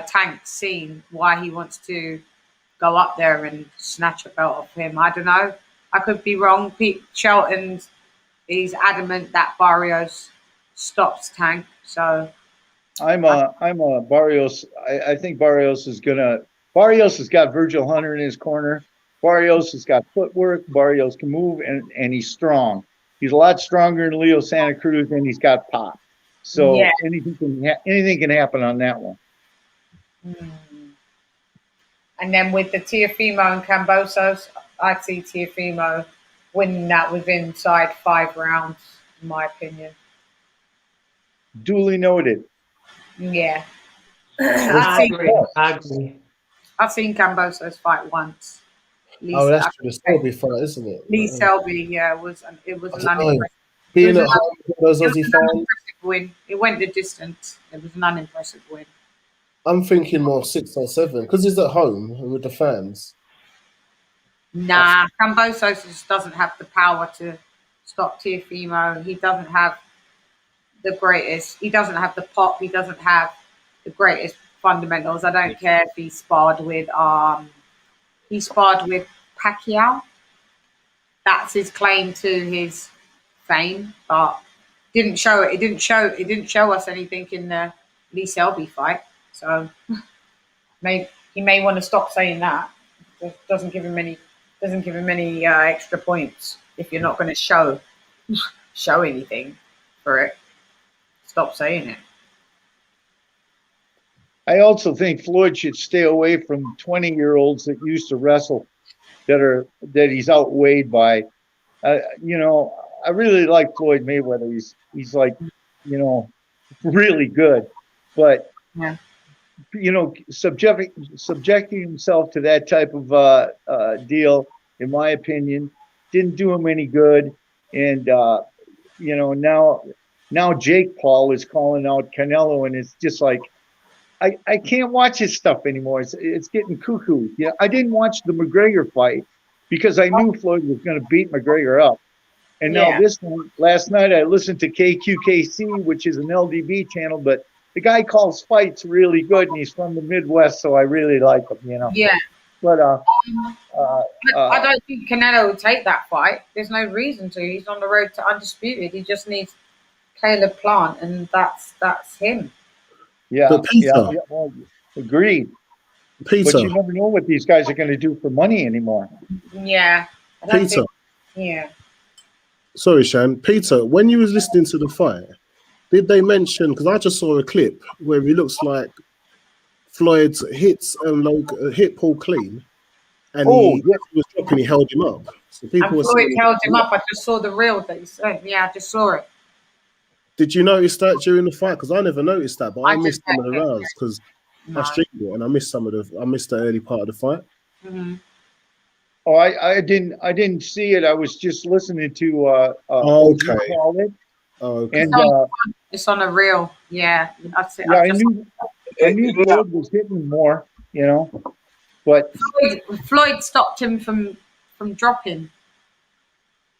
Tank's seen. Why he wants to go up there and snatch a belt off him. I don't know. I could be wrong. Pete Shelton, he's adamant that Barrios stops Tank. So I'm a Barrios. I think Barrios has got Virgil Hunter in his corner. Barrios has got footwork. Barrios can move, and he's strong. He's a lot stronger than Leo Santa Cruz, and he's got pop. So anything can happen on that one. And then with the Teofimo and Cambosos, I see Teofimo winning that within inside 5 rounds, in my opinion. Duly noted. Yeah. I agree. I've seen Cambosos fight once. That's true. The Selby fight, isn't it? Lee Selby, it was an unimpressive Being at home with those Aussie fans. Win. It went the distance. It was an unimpressive win. I'm thinking more 6 or 7 because he's at home and with the fans. Nah, Cambosos just doesn't have the power to stop Teofimo. He doesn't have the greatest. He doesn't have the pop. He doesn't have the greatest fundamentals. I don't care if he sparred with Pacquiao. That's his claim to his fame, but didn't show it. It didn't show us anything in the Lee Selby fight. So he may want to stop saying that. It doesn't give him any extra points if you're not going to show anything for it. Stop saying it. I also think Floyd should stay away from 20-year-olds that used to wrestle that he's outweighed by. I really like Floyd Mayweather. He's like, really good, but subjecting himself to that type of deal, in my opinion, didn't do him any good. And now Jake Paul is calling out Canelo, and it's just like I can't watch his stuff anymore. It's getting cuckoo. Yeah, I didn't watch the McGregor fight because I knew Floyd was going to beat McGregor up. And now this one, last night I listened to KQKC, which is an LDB channel, but the guy calls fights really good, and he's from the Midwest, so I really like him, Yeah. But I don't think Canelo will take that fight. There's no reason to. He's on the road to undisputed. He just needs Caleb Plant, and that's him. Yeah, but Peter, well, agreed. Peter, but you never know what these guys are going to do for money anymore. Yeah. Peter. Sorry, Shan. Peter, when you was listening to the fight, did they mention? Because I just saw a clip where he looks like Floyd hit Paul clean, and he was dropping. He held him up. So people were Floyd held him up. I just saw the reel that he said. Yeah, I just saw it. Did you notice that during the fight? Because I never noticed that, but I missed some of the rounds because I streamed it and I missed the early part of the fight. Mm-hmm. Oh, I didn't see it. I was just listening to OG call it. Oh, okay. And it's on a reel. Yeah, that's it. yeah, I knew Floyd was hitting more, you know, but Floyd stopped him from dropping.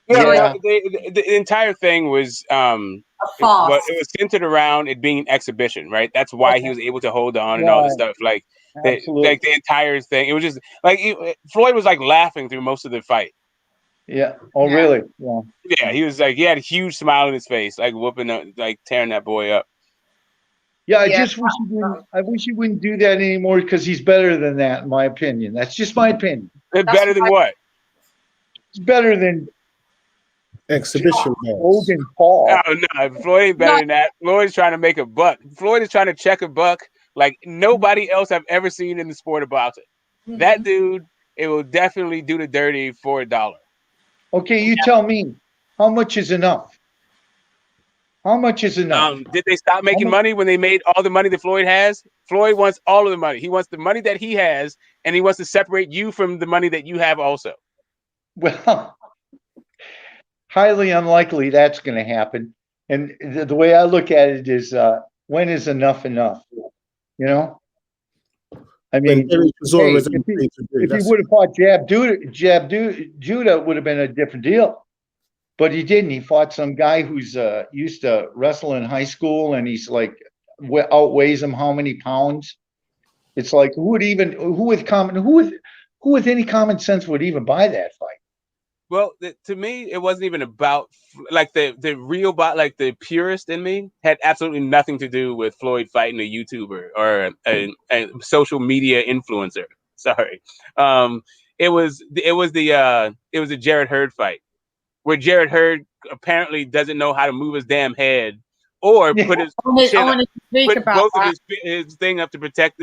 Yeah, the entire thing was it was centered around it being an exhibition, right? That's why he was able to hold on and all this stuff. Like the entire thing, it was just like Floyd was like laughing through most of the fight. Yeah. Oh, really? Yeah. Yeah, he was like, he had a huge smile on his face, like whooping, like tearing that boy up. Yeah, I just wish he wouldn't. I wish he wouldn't do that anymore because he's better than that, in my opinion. That's just my opinion. Better than what? It's better than exhibition. Logan Paul. Oh no, Floyd ain't better than that. Floyd's trying to make a buck. Floyd is trying to check a buck like nobody else I've ever seen in the sport of boxing. Mm-hmm. That dude, it will definitely do the dirty for $1. Okay, you tell me, how much is enough? How much is enough? Did they stop making money when they made all the money that Floyd has? Floyd wants all of the money. He wants the money that he has, and he wants to separate you from the money that you have also. Well, highly unlikely that's going to happen. And the way I look at it is, when is enough enough? You know? I mean, if he would have fought Judah, it would have been a different deal. But he didn't. He fought some guy who's used to wrestle in high school, and he's like outweighs him how many pounds? It's like who with any common sense would even buy that fight? Well, to me, it wasn't even about like the real like the purist in me had absolutely nothing to do with Floyd fighting a YouTuber or a social media influencer. Sorry, it was a Jarrett Hurd fight, where Jarrett Hurd apparently doesn't know how to move his damn head or put his his thing up to protect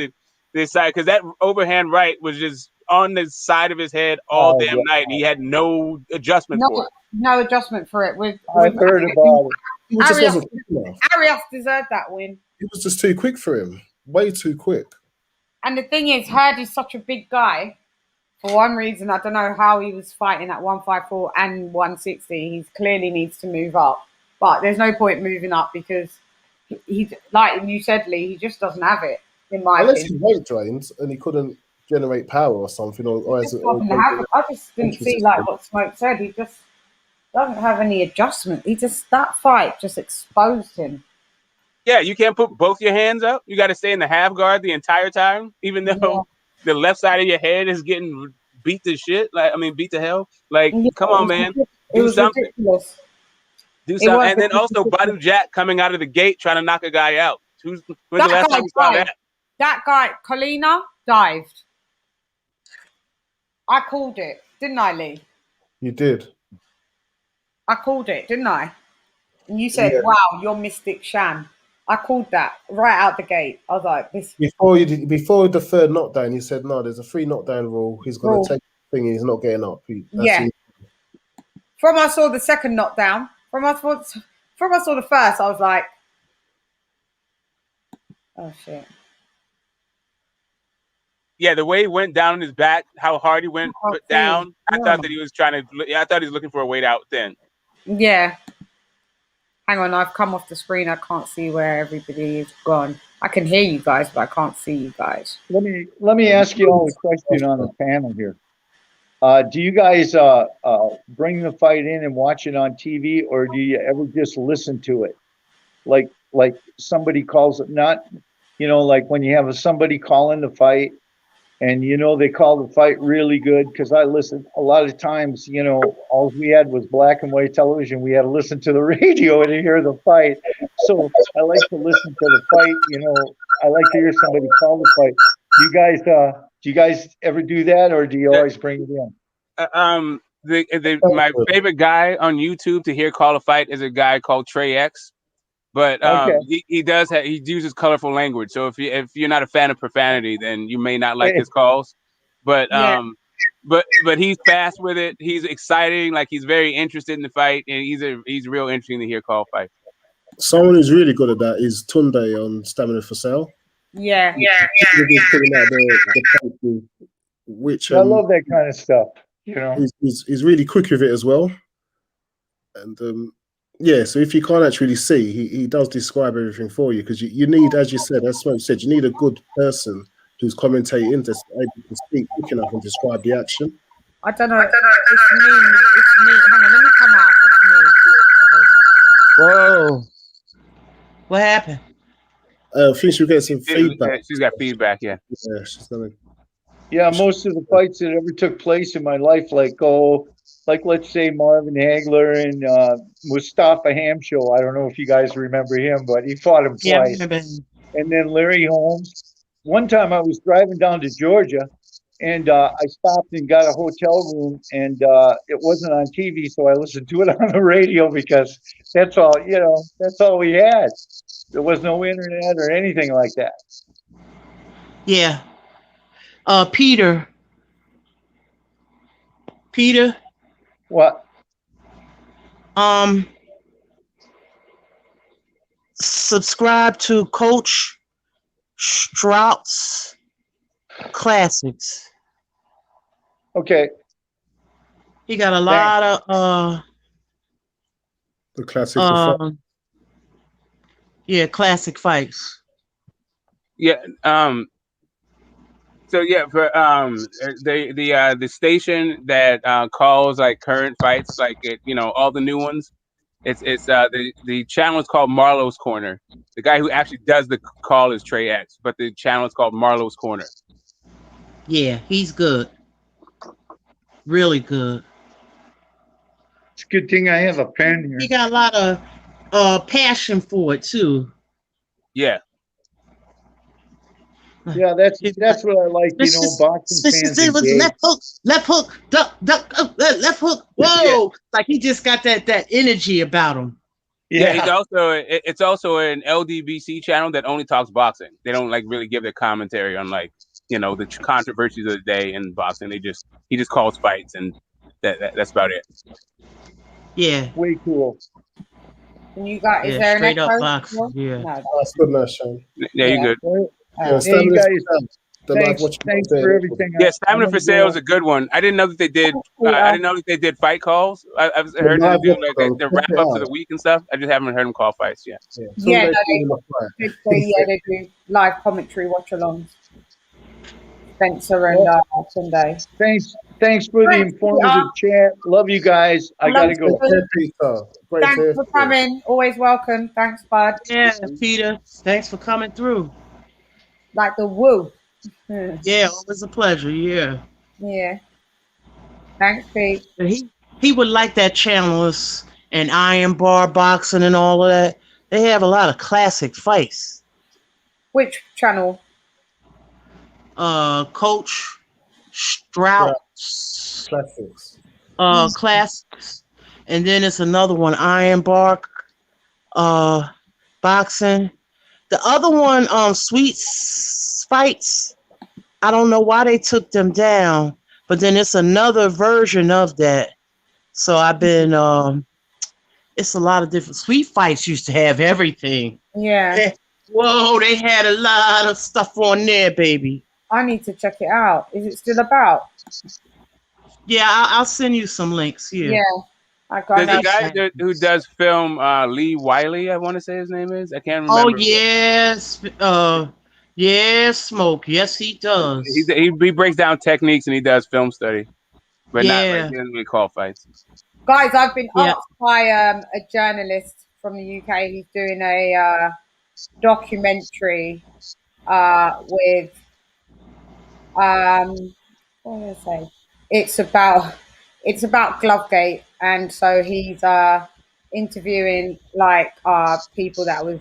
this side, because that overhand right was just on the side of his head all damn night, and he had no adjustment for it. No adjustment for it. I heard about it. Arias deserved that win. It was just too quick for him. Way too quick. And the thing is, Hurd is such a big guy. For one reason, I don't know how he was fighting at 154 and 160. He clearly needs to move up. But there's no point moving up because he like you said, Lee, he just doesn't have it, in my opinion. Unless he weight drains and he couldn't generate power or something. I just didn't see like what Smoke said. He just doesn't have any adjustment. That fight just exposed him. Yeah, you can't put both your hands up. You got to stay in the half guard the entire time, even though the left side of your head is getting beat to shit. Beat to hell. Like, come on, man. Do something. Ridiculous. Do something. And then also Badu Jack coming out of the gate trying to knock a guy out. When's the last time you saw that? That guy, Colina, dived. I called it, didn't I, Lee? You did. I called it, didn't I? And you said, wow, you're Mystic Sham. I called that right out the gate. I was like, this. Before the third knockdown, he said, no, there's a 3 knockdown rule. He's going to take the thing and he's not getting up. From I saw the second knockdown, from I saw the first, I was like, oh, shit. Yeah, the way he went down on his back, how hard he went down, I thought that he was I thought he was looking for a way out then. Yeah. Hang on, I've come off the screen. I can't see where everybody is gone. I can hear you guys, but I can't see you guys. Let me ask you all a question on the panel here. Do you guys bring the fight in and watch it on TV, or do you ever just listen to it? Like somebody calls it, not, like when you have somebody call in the fight, and they call the fight really good, because I listen a lot of times, all we had was black and white television. We had to listen to the radio to hear the fight. So I like to listen to the fight, I like to hear somebody call the fight. Do you guys ever do that, or do you always bring it in? My favorite guy on YouTube to hear call a fight is a guy called Trey X. But he uses colorful language. So if you're not a fan of profanity, then you may not like his calls. But but he's fast with it. He's exciting. Like, he's very interested in the fight, and he's real interesting to hear call fight. Someone who's really good at that is Tunde on Stamina for Sale. Yeah. Which I love that kind of stuff. You know, he's really quick with it as well. And yeah, so if you can't actually see, he does describe everything for you, because you need, as you said, as Smoke said, you need a good person who's commentating to able to speak quick enough and describe the action. I don't know. It's me. Hang on, let me come out. It's me. Whoa. What happened? I think she'll get some feedback. She's got feedback, yeah. Yeah, she's gonna. Yeah, most of the fights that ever took place in my life, like let's say Marvin Hagler and Mustafa Hamsho. I don't know if you guys remember him, but he fought him twice. And then Larry Holmes. One time I was driving down to Georgia, and I stopped and got a hotel room, and it wasn't on TV, so I listened to it on the radio, because that's all, that's all we had. There was no internet or anything like that. Yeah. Peter. What? Subscribe to Coach Strout's Classics. Okay. He got a lot of the classics. Yeah, classic fights. Yeah. So yeah, for the station that calls like current fights, like all the new ones. It's the channel is called Marlowe's Corner. The guy who actually does the call is Trey X, but the channel is called Marlowe's Corner. Yeah, he's good. Really good. It's a good thing I have a pen here. He got a lot of passion for it too. Yeah. Yeah, that's what I like. Boxing fans. Left hook, duck, left hook. Whoa! Yeah. Like he just got that energy about him. Yeah, it's also an LDBC channel that only talks boxing. They don't like really give their commentary on the controversies of the day in boxing. He just calls fights, and that's about it. Yeah. Way cool. And you got is there straight an up boxing? Yeah. No, that's good enough, Sean. Yeah, you're good. You guys, thanks for everything. Yeah, Stamina for Sale is a good one. I didn't know that they did. I didn't know that they did fight calls. I've heard them do like the wrap ups of the week and stuff. I just haven't heard them call fights yet. Yeah, they do live commentary watch-alongs. Spencer and Sunday. Thanks for the informative chat. Love you guys. I gotta go. Thanks for coming. Always welcome. Thanks, bud. Yeah, Peter. Thanks for coming through. Like the woo. Yeah, always a pleasure. Yeah. Yeah. Thanks, Pete. He would like that channel and Iron Bar Boxing and all of that. They have a lot of classic fights. Which channel? Coach Strout's Classics. Classics. And then it's another one, Iron Bar Boxing. The other one, Sweet Fights, I don't know why they took them down, but then it's another version of that. So I've been, it's a lot of different. Sweet Fights used to have everything. Yeah. They had a lot of stuff on there, baby. I need to check it out. Is it still about? Yeah, I'll send you some links. Yeah. There's a guy who does film, Lee Wiley, I want to say his name is. I can't remember. Oh, yes. Smoke. Yes, he does. He breaks down techniques and he does film study. But not like, he doesn't really call fights. Guys, I've been asked by a journalist from the UK. He's doing a documentary with, what did I say? It's about Glovegate, and so he's interviewing people that was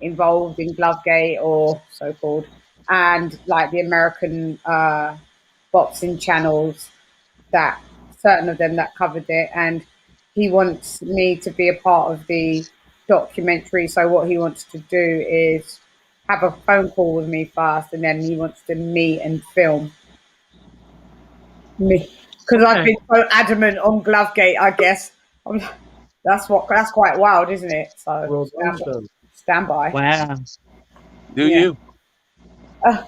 involved in Glovegate or so-called, and like the American boxing channels, that certain of them that covered it, and he wants me to be a part of the documentary. So what he wants to do is have a phone call with me first, and then he wants to meet and film me. Because I've been so adamant on Glovegate, I guess. That's quite wild, isn't it? So stand by. Wow. Do you?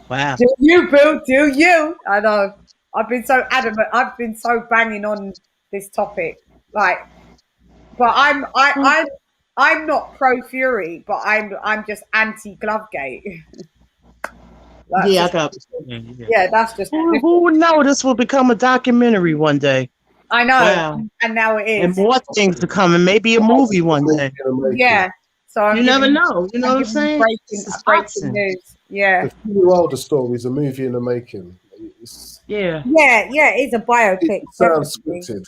Wow. Do you, Bill? Do you? I know. I've been so adamant. I've been so banging on this topic, like, but I'm not pro Fury, but I'm just anti Glovegate. Yeah, I got. Yeah, that's just. Who know this will become a documentary one day? I know, wow. And now it is. And more things to come, and maybe a movie one day. Yeah. So you never know. You know what I'm saying? Breaking news. Yeah. The Fury Wilder story is a movie in the making. Yeah. It's a biopic. It sounds scripted.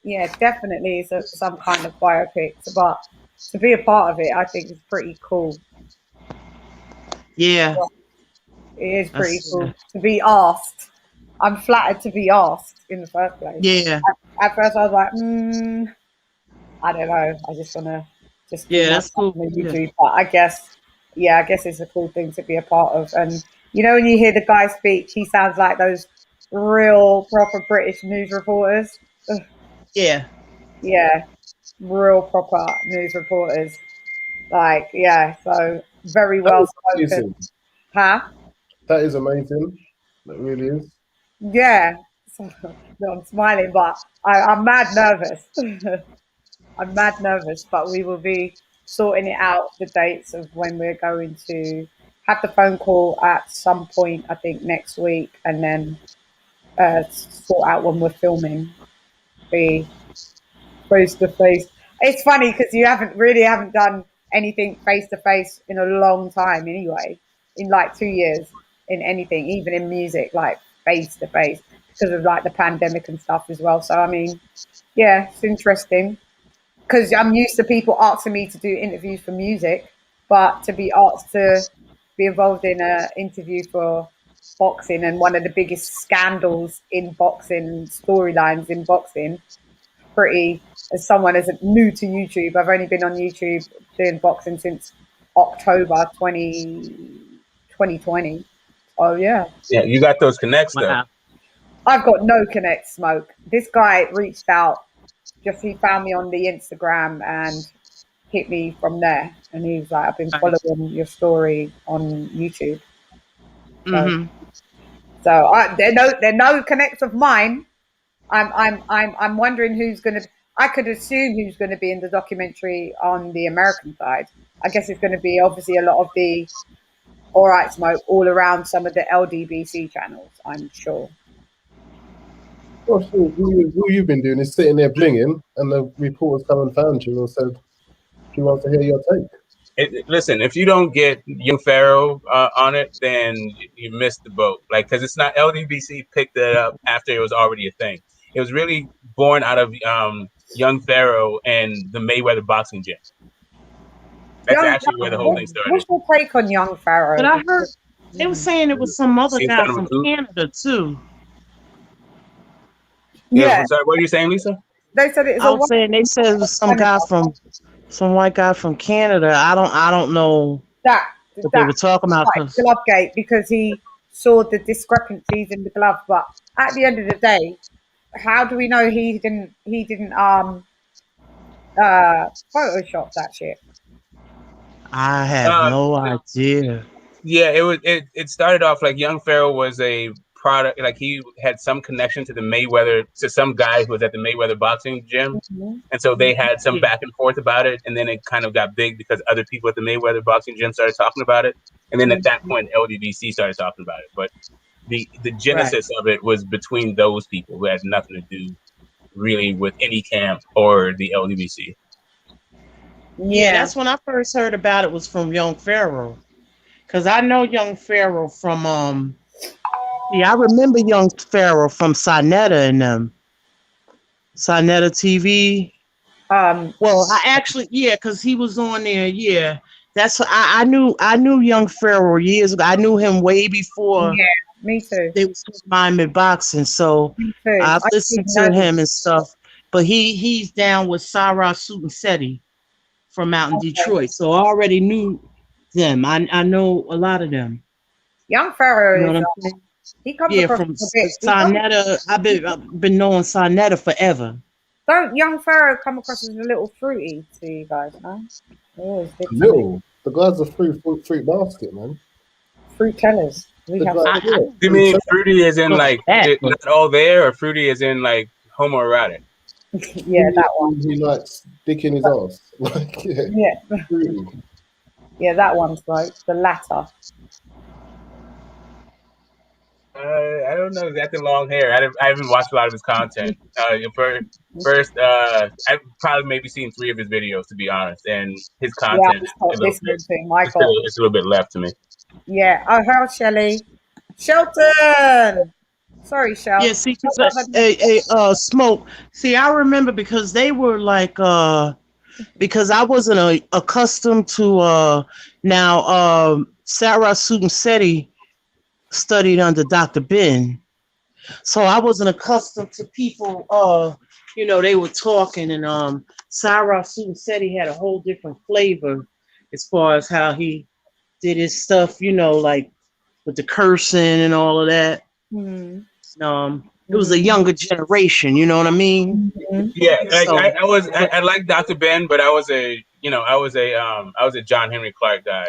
Yeah, definitely it's some kind of biopic. But to be a part of it, I think is pretty cool. Yeah. It is pretty cool to be asked. I'm flattered to be asked in the first place. Yeah. At first, I was like, I don't know. I just want to that's cool. YouTube. But I guess it's a cool thing to be a part of. And you know, when you hear the guy speak, he sounds like those real proper British news reporters. Yeah. Yeah, real proper news reporters. Like, so very well spoken. Huh? That is amazing. That really is. Yeah. So, no, I'm smiling, but I'm mad nervous. I'm mad nervous, but we will be sorting it out, the dates of when we're going to have the phone call at some point, I think next week, and then sort out when we're filming. Be face to face. It's funny because you haven't done anything face to face in a long time anyway, in like 2 years in anything, even in music, like face to face, because of like the pandemic and stuff as well. So I mean, yeah, it's interesting because I'm used to people asking me to do interviews for music, but to be asked to be involved in an interview for boxing and one of the biggest scandals in boxing, storylines in boxing, pretty, as someone as new to YouTube, I've only been on YouTube doing boxing since October 2020. Oh yeah. Yeah, you got those connects though. I've got no connect, Smoke. This guy reached out, he found me on the Instagram and hit me from there. And he was like, I've been following your story on YouTube. So they're no connects of mine. I'm wondering who's going to. I could assume who's going to be in the documentary on the American side. I guess it's going to be obviously a lot of the All Right Smoke all around some of the LDBC channels, I'm sure. Well, sure. What you've been doing is sitting there blinging, and the reporters come and found you and said, "She wants to hear your take." Listen, if you don't get Young Pharaoh on it, then you missed the boat. Like, because it's not LDBC picked it up after it was already a thing. It was really born out of Young Pharaoh and the Mayweather boxing gym. That's actually where the whole thing started. What's your take on Young Pharaoh? But I heard they were saying it was some other guy from Canada too. Yeah. Sorry, what are you saying, Lisa? They said it was. They said it was some guy from. Some white guy from Canada. I don't know what they were talking about. Glovegate, because he saw the discrepancies in the glove. But at the end of the day, how do we know he didn't Photoshop that shit? I have no idea. Yeah, it started off like Young Pharaoh was a product, like he had some connection to the Mayweather, to some guy who was at the Mayweather boxing gym, and so they had some back and forth about it, and then it kind of got big because other people at the Mayweather boxing gym started talking about it, and then at that point LDBC started talking about it. But the genesis of it was between those people who had nothing to do really with any camp or the LDBC. Yeah, that's when I first heard about it, was from Young Pharaoh, because I know Young Pharaoh from I remember Young Pharaoh from Sinetta and Sinetta TV. Well, I actually, because he was on there. Yeah, that's what I knew Young Pharaoh years ago. I knew him way before. Yeah, me too. They was Miami boxing, so I've listened to him and stuff. But he's down with Sarah Sutinsetti from out in Detroit, so I already knew them. I know a lot of them. Young Pharaoh, you know what I'm saying? He comes from Sinetta. I've been knowing Sinetta forever. Don't Young Pharaoh come across as a little fruity to you guys, huh? Little. The guy's a fruit basket, man. Fruit tellers. You mean fruity as in like not all there, or fruity as in like homoerotic? Yeah, that one. He likes dick in his ass. Like, yeah, that one's like the latter. I don't know. That's the long hair. I haven't watched a lot of his content. First, I've probably maybe seen 3 of his videos, to be honest, and his content is a little bit left to me. Yeah. Oh, hell, Shelley. Shelton. Sorry, Shelton. Yeah, see, Smoke. See, I remember because they were like, because I wasn't accustomed to Sarah Sudenseti studied under Dr. Ben. So I wasn't accustomed to people, they were talking, and Sarah Sudenseti had a whole different flavor as far as how he did his stuff, like with the cursing and all of that. Mm-hmm. It was a younger generation, you know what I mean? Mm-hmm. Yeah, like I like Dr. Ben, but I was a John Henry Clark guy.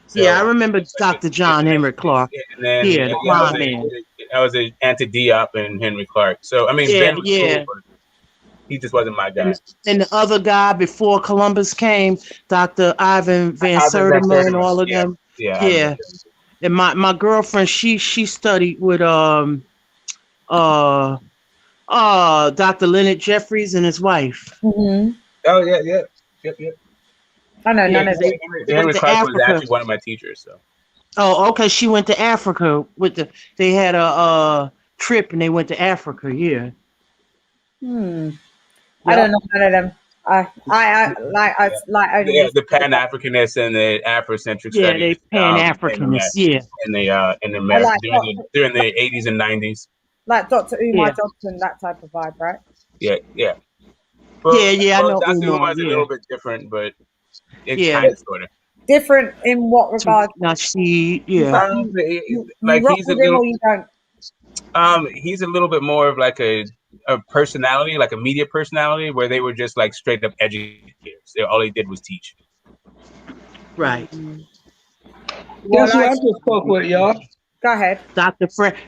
So, yeah, I remember Dr. John Henry Clark. And then I was a anti-Diop and Henry Clark. So I mean, Ben was cool, but he just wasn't my guy. And the other guy before Columbus came, Dr. Ivan Van Sertima and all of them. Yeah. And my girlfriend, she studied with Dr. Leonard Jeffries and his wife. Mm-hmm. Oh yeah. Yep. I know none of them. Henry Clark was actually one of my teachers. So. Oh, okay. She went to Africa they had a trip and they went to Africa. Yeah. I don't know none of them. I only the Pan-Africanists and the Afrocentric studies. Yeah, they Pan-Africanists. During the 80s and 90s. Like Dr. Umar Johnson, that type of vibe, right? Yeah. Well, I know Dr. Umar's a little bit different, but it's kind of sort of different in what regard? He's a little bit more of like a personality, like a media personality, where they were just like straight up educators. All he did was teach. Right. Guess who I just spoke with, y'all? Go ahead.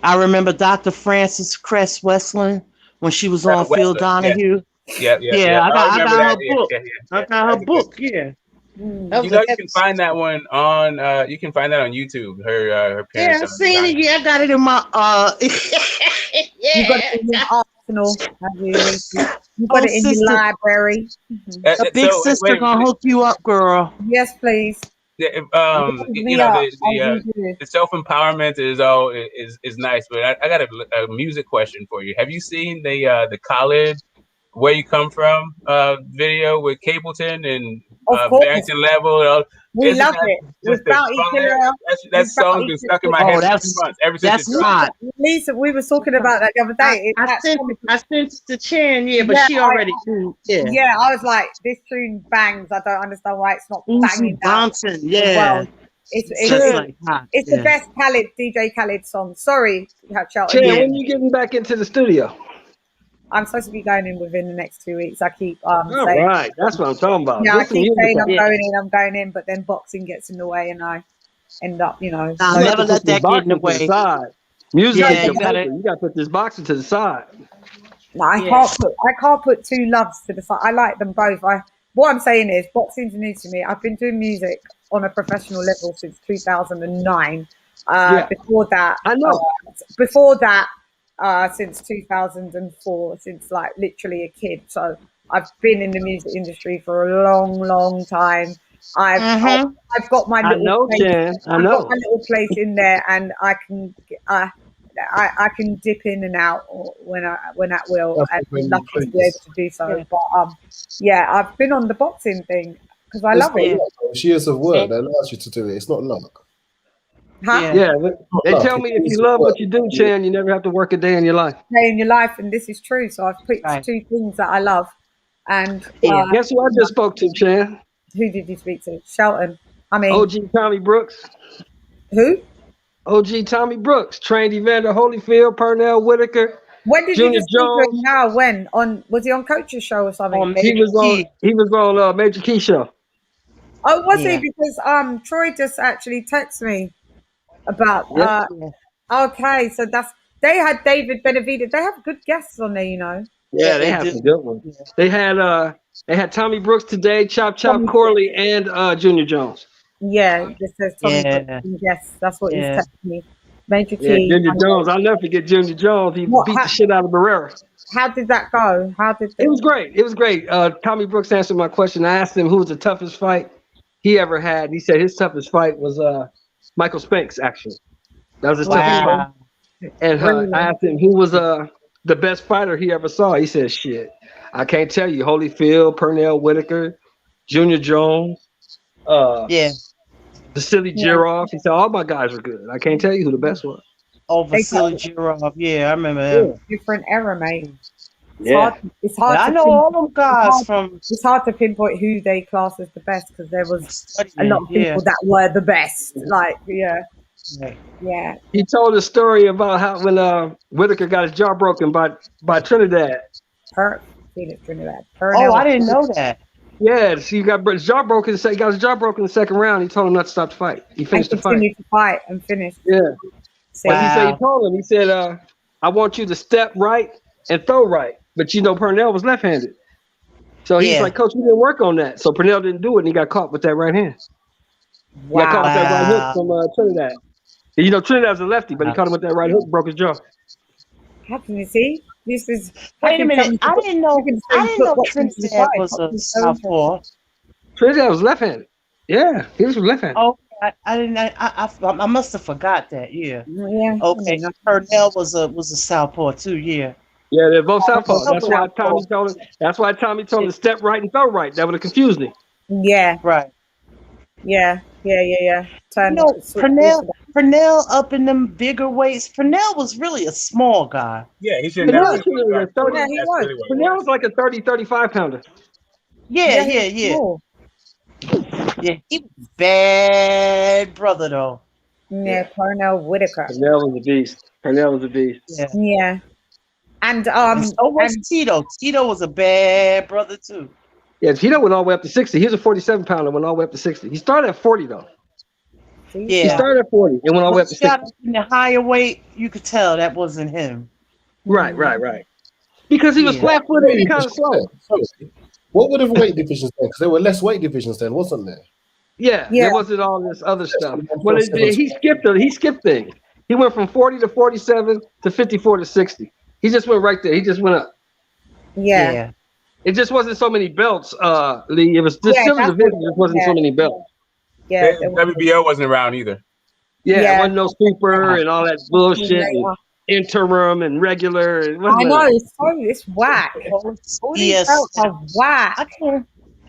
I remember Dr. Frances Cress Westland when she was on Phil Donahue. Yeah. I got her book. I got her book. Yeah. You can find that one on. You can find that on YouTube. Her parents. Yeah, I've seen it. Yeah, I got it in my. You got it in your arsenal. You got it in your library. A big sister gonna hook you up, girl. Yes, please. The self-empowerment is nice, but I got a music question for you. Have you seen the Khalid Where You Come From video with Capleton and Barrington Level? We love it. That song's been stuck in my head for 2 months. Ever since that's hot. Lisa, we were talking about that the other day. I sent it to Chan, but she already knew. Yeah, I was like, this tune bangs. I don't understand why it's not banging down. Yeah. It's the best DJ Khaled song. Sorry, Chan, when you getting back into the studio? I'm supposed to be going in within the next 2 weeks. I keep all saying, right, that's what I'm talking about. Yeah, I keep saying I'm going in, but then boxing gets in the way, and I end up, I'll never let that get in the way. Music, you got to put this boxing to the side. No, I can't put two loves to the side. I like them both. What I'm saying is, boxing's new to me. I've been doing music on a professional level since 2009. Before that, I know. Before that. Since 2004, since like literally a kid. So I've been in the music industry for a long, long time. I've got my little place. I've got my little place in there, and I can dip in and out when I will. And I'm lucky to be able to do so. But I've been on the boxing thing because I love it. It's years of work that allows you to do it. It's not luck. Huh? Yeah, they tell me if you love what you do, Chan, you never have to work a day in your life. And this is true. So I've picked two things that I love. And guess who I just spoke to, Chan? Who did you speak to? Shelton. I mean, OG Tommy Brooks. Who? OG Tommy Brooks, trained Evander Holyfield, Pernell Whitaker. When did you just speak to him? Now, when was he on Coach's show or something? He was on Major Key show. Oh, was he? Because Troy just actually texted me. About okay, so they had David Benavidez. They have good guests on there, you know. Yeah, they have some good ones. They had Tommy Brooks today, Chop Corley, and Junior Jones. Yeah, this says Tommy Brooks. Yes, that's what he's telling me. Major T. Yeah, Junior Jones. I'll never forget Junior Jones. He beat the shit out of Barrera. How did that go? It was great. It was great. Tommy Brooks answered my question. I asked him who was the toughest fight he ever had. He said his toughest fight was Michael Spence, actually. That was his toughest fight. And I asked him who was the best fighter he ever saw. He said, shit, I can't tell you. Holyfield, Pernell Whitaker, Junior Jones, Vasily Girov. He said, all my guys are good. I can't tell you who the best was. Oh, Vasily Girov. Yeah, I remember him. Different era, mate. It's hard. I know all them guys from. It's hard to pinpoint who they class as the best because there was a lot of people that were the best. Like, yeah. He told a story about how when Whitaker got his jaw broken by Trinidad. Trinidad. Oh, I didn't know that. Yeah, so he got his jaw broken. He got his jaw broken in the second round. He told him not to stop the fight. He finished the fight. Continued to fight and finished. Yeah. But he told him, he said, I want you to step right and throw right. But you know, Pernell was left-handed. So he's like, Coach, we didn't work on that. So Pernell didn't do it, and he got caught with that right hand. He got caught with that right hook from Trinidad. And, you know, Trinidad's a lefty, but he caught him with that right hook, broke his jaw. How can you see? This is. Wait a minute. I didn't know Trinidad was a southpaw. Trinidad was left-handed. Yeah, he was left-handed. Oh, I didn't. I must have forgot that. Yeah. Okay. Pernell was a southpaw too. Yeah. Yeah, they're both southpaw. That's why Tommy told him. That's why Tommy told him to step right and throw right. That would have confused me. Yeah. Right. Yeah. Pernell up in them bigger weights. Pernell was really a small guy. Yeah, he should Pernell was like a 30, 35 pounder. Yeah. Yeah, he was a bad brother though. Yeah, Pernell Whitaker. Pernell was a beast. Yeah. And so was Tito. Tito was a bad brother too. Yeah, Tito went all the way up to 60. He was a 47 pounder, went all the way up to 60. He started at 40 though. Yeah. He started at 40 and went all the way up to 60. In the higher weight, you could tell that wasn't him. Right. Because he was flat-footed and kind of slow. What were the weight divisions then? Because there were less weight divisions then, wasn't there? Yeah. There wasn't all this other stuff. Well, he skipped things. He went from 40 to 47 to 54 to 60. He just went right there. He just went up. Yeah. It just wasn't so many belts, Lee. It was just silver division. It wasn't so many belts. Yeah. WBO wasn't around either. Yeah, there wasn't no super and all that bullshit. And interim and regular. I know it's whack. Yes, whack.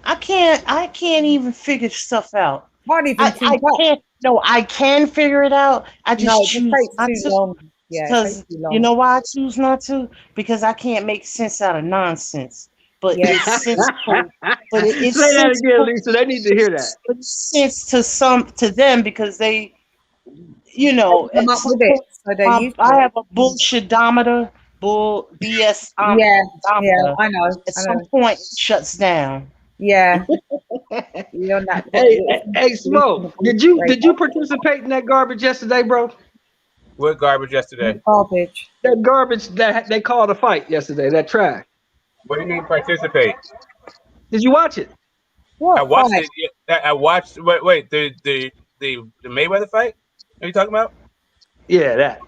I can't even figure stuff out. I can figure it out. I just choose not to. Because you know why I choose not to? Because I can't make sense out of nonsense. But it's sensible. But it's say that again, Lisa. They need to hear that. It's sense to them because they, you know, I have a bullshitometer, BS. I know. At some point, it shuts down. Yeah. Hey, Smoke. Did you participate in that garbage yesterday, bro? What garbage yesterday? Garbage. That garbage that they called a fight yesterday. That trash. What do you mean participate? Did you watch it? What? I watched it. I watched. Wait. The Mayweather fight? Are you talking about? Yeah, that.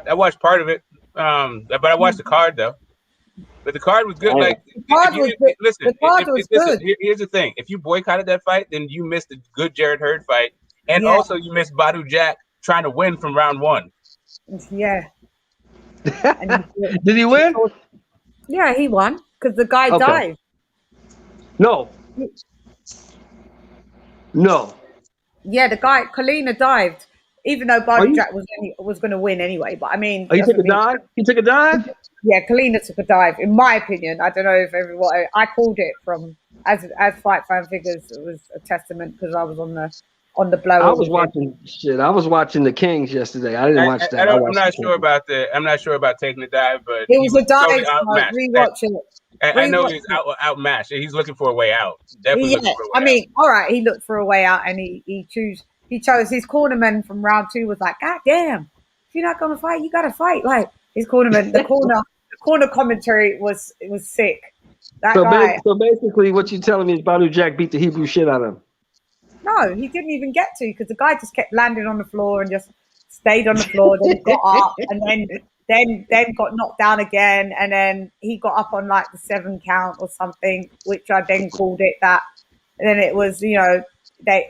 I watched part of it. But I watched the card though. But the card was good. Oh. Like, listen. The card was good. Here's the thing: if you boycotted that fight, then you missed a good Jared Hurd fight, and also you missed Badu Jack trying to win from round one. Yeah. Did he win? Yeah, he won because the guy dived. No. Yeah, the guy Kalina dived, even though Badu Jack was going to win anyway. But I mean, he took a dive. He took a dive. Yeah, Kalina took a dive. In my opinion, I don't know if everyone. I called it from as Fight Fan Figures. It was a testament because I was on the blow. I was watching shit. I was watching the Kings yesterday. I didn't watch that. I'm not sure about taking the dive, but it was a dive. Rewatch it. I know he's outmatched. He's looking for a way out. Definitely looking for a way out. I mean, all right, he looked for a way out, and he he chose his cornerman from round 2 was like, God damn, if you're not gonna fight, you gotta fight. Like his cornerman, the corner commentary was sick. That guy. So basically, what you telling me is Badu Jack beat the Hebrew shit out of him. No, he didn't even get to because the guy just kept landing on the floor and just stayed on the floor. Then he got up and then got knocked down again, and then he got up on like the 7 count or something, which I then called it that. And then it was, they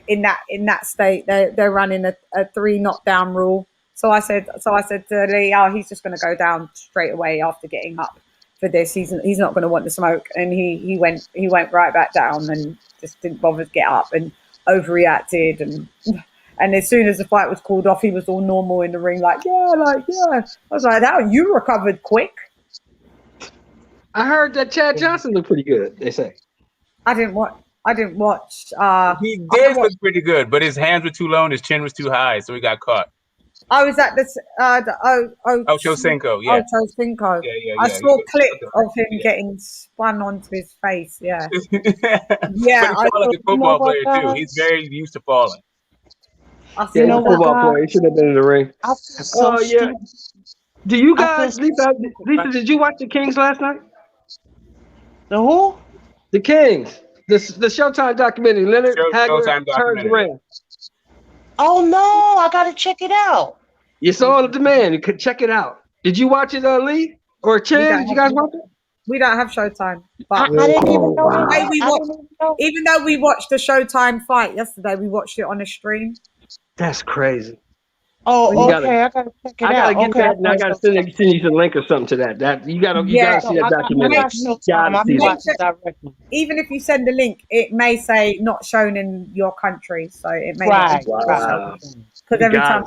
in that state they're running a 3 knockdown rule. So I said to Lee, oh, he's just going to go down straight away after getting up for this. He's not going to want to smoke, and he went right back down and just didn't bother to get up and overreacted and as soon as the fight was called off, he was all normal in the ring, like yeah. I was like, "How you recovered quick?" I heard that Chad Johnson looked pretty good. They say. I didn't watch. He did look pretty good, but his hands were too low and his chin was too high, so he got caught. I was at this. Ochocinco, yeah. Ochocinco. Yeah. I saw a clip of him getting spun onto his face. Yeah. Yeah. But he's like a football player too. He's very used to falling. Yeah, football player. He should have been in the ring. Oh yeah. Do you guys, Lisa? Did you watch the Kings last night? The who? The Kings. The Showtime documentary. Leonard Hagler turns around. Oh no, I gotta check it out. It's on demand. You could check it out. Did you watch it, Lee or Chan? Did you guys watch it? We don't have Showtime. But I didn't even know. Even though we watched the Showtime fight yesterday, we watched it on a stream. That's crazy. Oh, okay. I gotta check it out. I gotta get that, and I gotta send you some link or something to that. That you gotta see that documentary. Even if you send the link, it may say not shown in your country, so it may not. Wow. Because every time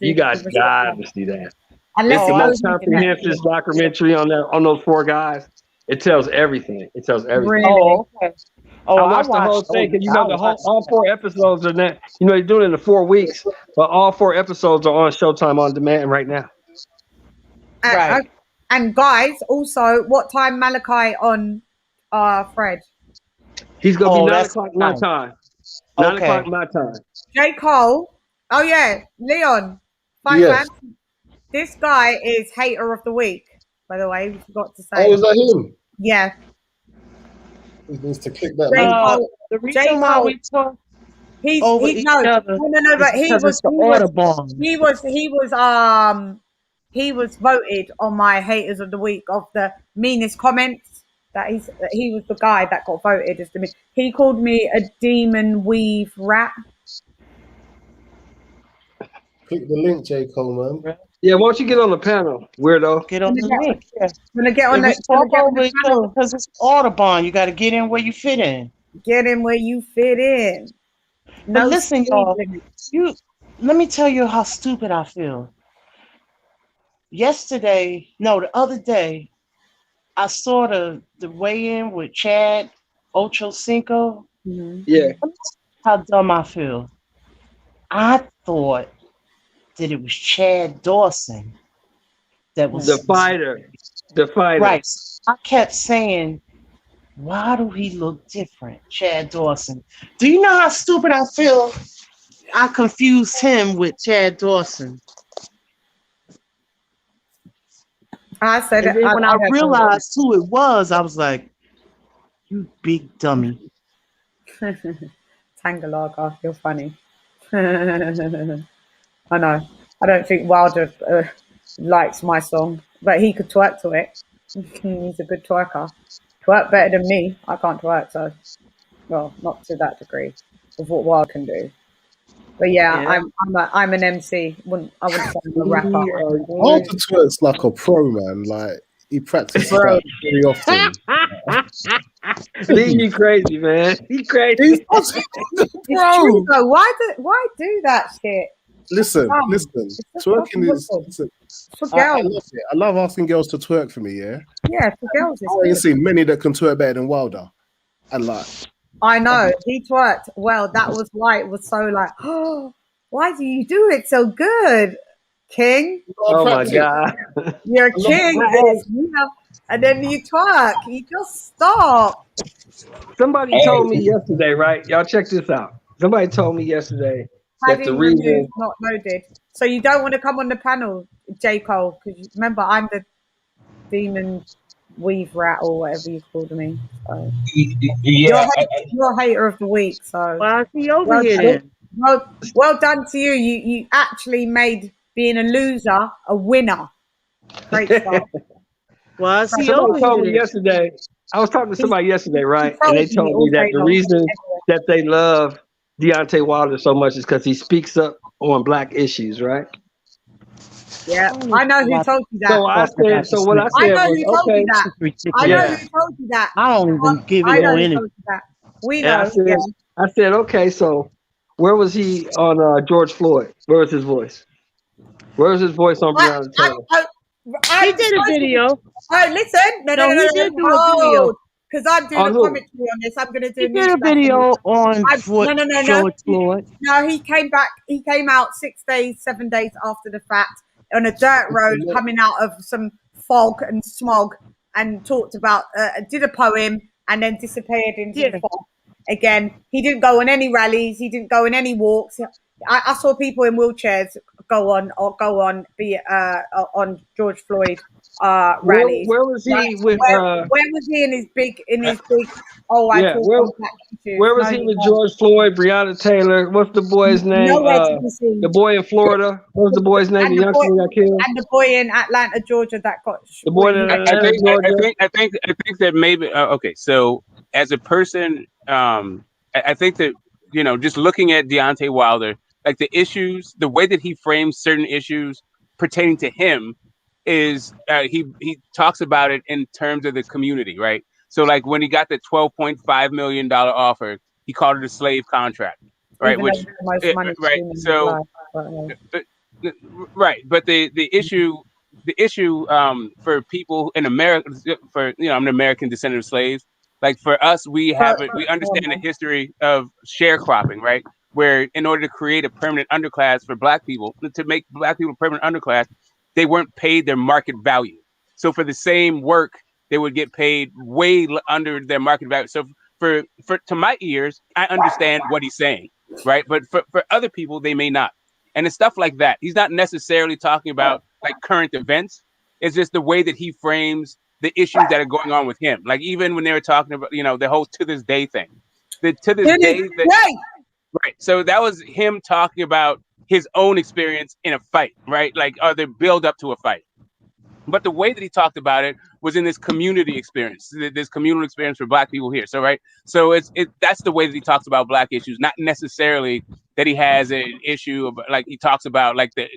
you guys gotta see that. It's the most comprehensive documentary on those 4 guys. It tells everything. Really? Oh, okay. I watched the whole thing, and all 4 episodes are that. They're doing it in 4 weeks, but all 4 episodes are on Showtime on demand right now. Right. And guys, also, what time Malachi on Fred? He's gonna be 9 o'clock my time. 9 o'clock my time. J. Cole. Oh yeah, Leon. Yes. Man. This guy is hater of the week. By the way, we forgot to say. Oh, is that him? Yeah. He needs to click that link. The reason why we talk over each other but he was voted on my haters of the week of the meanest comments. He was the guy that got voted as the. He called me a demon weave rat. Click the link, J. Cole, man. Yeah, why don't you get on the panel, weirdo? Get on the link. Yeah. I'm gonna get on that panel because it's Audubon. You got to get in where you fit in. Get in where you fit in. But listen, y'all. Let me tell you how stupid I feel. The other day, I saw the weigh-in with Chad Ochocinco. Mm-hmm. Yeah. How dumb I feel. I thought that it was Chad Dawson that was the fighter. Right. I kept saying, why do he look different, Chad Dawson? Do you know how stupid I feel? I confused him with Chad Dawson. I said it. When I realized who it was, I was like, you big dummy. Tangalaga, you're funny. I know. I don't think Wilder likes my song, but he could twerk to it. He's a good twerker. Twerk better than me. I can't twerk, so not to that degree of what Wilder can do. But yeah. I'm an MC. I wouldn't say I'm a rapper. Wilder twerks like a pro, man. Like he practices that very often. Lee, you crazy, man. He crazy. It's true, though. Why do that shit? Listen. Twerking is for girls. I love it. I love asking girls to twerk for me. Yeah. Yeah, for girls. I ain't seen many that can twerk better than Wilder. And like, I know he twerked well. That was why it was so like, oh, why do you do it so good, King? Oh my God, you're a king. And then you twerk. You just stop. Somebody told me yesterday, right? Y'all check this out. Somebody told me yesterday Padding removed, not loaded. So you don't want to come on the panel, J. Cole, because remember I'm the demon weave rat or whatever you called me. So. Yeah, you're a hater of the week. So well, see over here then. Well done to you. You actually made being a loser a winner. Great stuff. Well, see somebody told me yesterday. I was talking to somebody yesterday, right? And they told me that the reason that they love Deontay Wilder so much is because he speaks up on black issues, right? Yeah, I know who told you that. So I said, so what I said was, okay. I know who told you that. I don't even give it no energy. We know. I said, okay, so where was he on George Floyd? Where was his voice? Where was his voice on Breonna Taylor? He did a video. Oh, listen. No. He did do a video. Because I'm doing a commentary on this. I'm going to do he did a video on George Floyd. No, he came back. He came out 6 days, 7 days after the fact on a dirt road coming out of some fog and smog and talked about, did a poem and then disappeared into the fog again. He didn't go on any rallies. He didn't go on any walks. I saw people in wheelchairs go on George Floyd rallies. Where was he with? Where was he in his big? Where was he with George Floyd, Breonna Taylor? What's the boy's name? The boy in Florida. What was the boy's name? The youngster that got killed. And the boy in Atlanta, Georgia, that got. The boy in Atlanta, Georgia. I think that maybe. Okay, so as a person, I think that just looking at Deontay Wilder. Like the issues, the way that he frames certain issues pertaining to him is he talks about it in terms of the community, right? So like when he got the $12.5 million offer, he called it a slave contract, right? But the issue for people in America, I'm an American descendant of slaves. Like for us, we understand the history of sharecropping, right? Where in order to create a permanent underclass for black people, to make black people permanent underclass, they weren't paid their market value. So for the same work, they would get paid way under their market value. So for to my ears, I understand what he's saying, right? But for other people, they may not. And it's stuff like that. He's not necessarily talking about like current events. It's just the way that he frames the issues that are going on with him. Like even when they were talking about, the whole to this day thing. The to this day thing. Right. So that was him talking about his own experience in a fight, right? Like, or the build up to a fight. But the way that he talked about it was in this community experience, this communal experience for black people here. So, right. So that's the way that he talks about black issues, not necessarily that he has an issue of like he talks about like the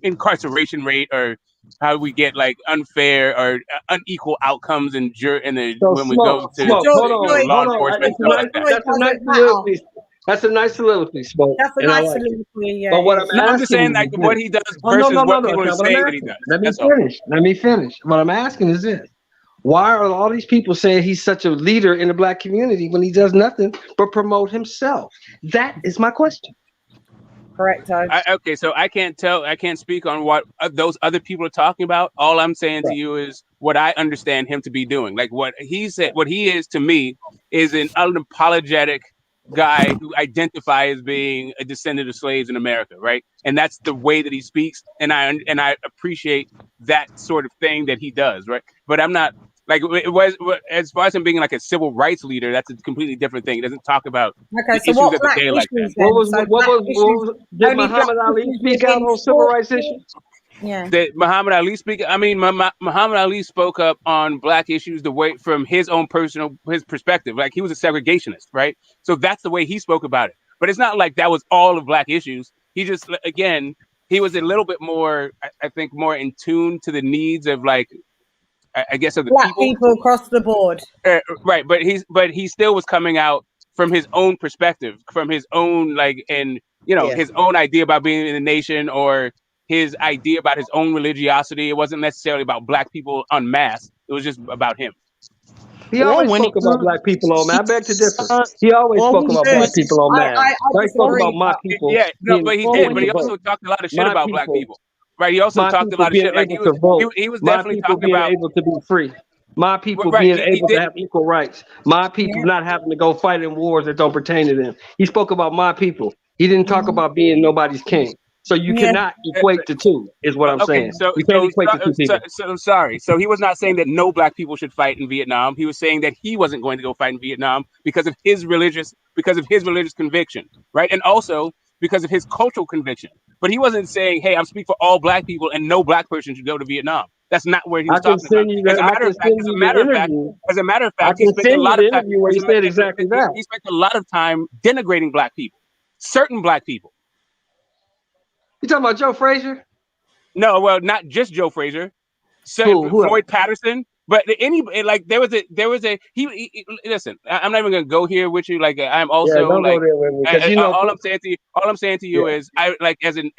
incarceration rate or how we get like unfair or unequal outcomes when we go to law enforcement. That's a nice soliloquy, Smoke. That's a nice soliloquy, yeah. But what I'm just saying, like what he does versus what people are saying that he does. Let me finish. What I'm asking is this: why are all these people saying he's such a leader in the black community when he does nothing but promote himself? That is my question. Correct. Okay, so I can't speak on what those other people are talking about. All I'm saying to you is what I understand him to be doing. Like what he said, what he is to me is an unapologetic guy who identifies as being a descendant of slaves in America, right? And that's the way that he speaks, and I appreciate that sort of thing that he does, right? But I'm not like it was as far as him being like a civil rights leader. That's a completely different thing. It doesn't talk about the issues of the day like that. Did Muhammad Ali speak out on civil rights issues? Yeah. That Muhammad Ali speak. I mean, Muhammad Ali spoke up on black issues the way from his own his perspective. Like he was a segregationist, right? So that's the way he spoke about it. But it's not like that was all of black issues. He just, again, he was a little bit more, I think, more in tune to the needs of like, I guess, of the black people across the board. Right, but he still was coming out from his own perspective, from his own his own idea about being in the nation or his idea about his own religiosity. It wasn't necessarily about black people en masse. It was just about him. He always spoke about black people on mass. I beg to differ. He always spoke about black people on mass. He spoke about my people. Yeah, no, but he did. But he also talked a lot of shit about black people. Right. He also talked a lot of shit. Like he was definitely talking about able to be free. My people being able to have equal rights. My people not having to go fight in wars that don't pertain to them. He spoke about my people. He didn't talk about being nobody's king. So you cannot equate the two, is what I'm saying. You can't equate the two people. So sorry. So he was not saying that no black people should fight in Vietnam. He was saying that he wasn't going to go fight in Vietnam because of his religious conviction, right? And also because of his cultural conviction. But he wasn't saying, "Hey, I'm speaking for all black people, and no black person should go to Vietnam." That's not where he was talking about. As a matter of fact, he spent a lot of time. He said exactly that. He spent a lot of time denigrating black people, certain black people. You talking about Joe Frazier? No, well, not just Joe Frazier. So Floyd Patterson, but there was a he listen. I'm not even gonna go here with you. Like I'm also don't go there with me, 'cause all I'm saying to you is I like as an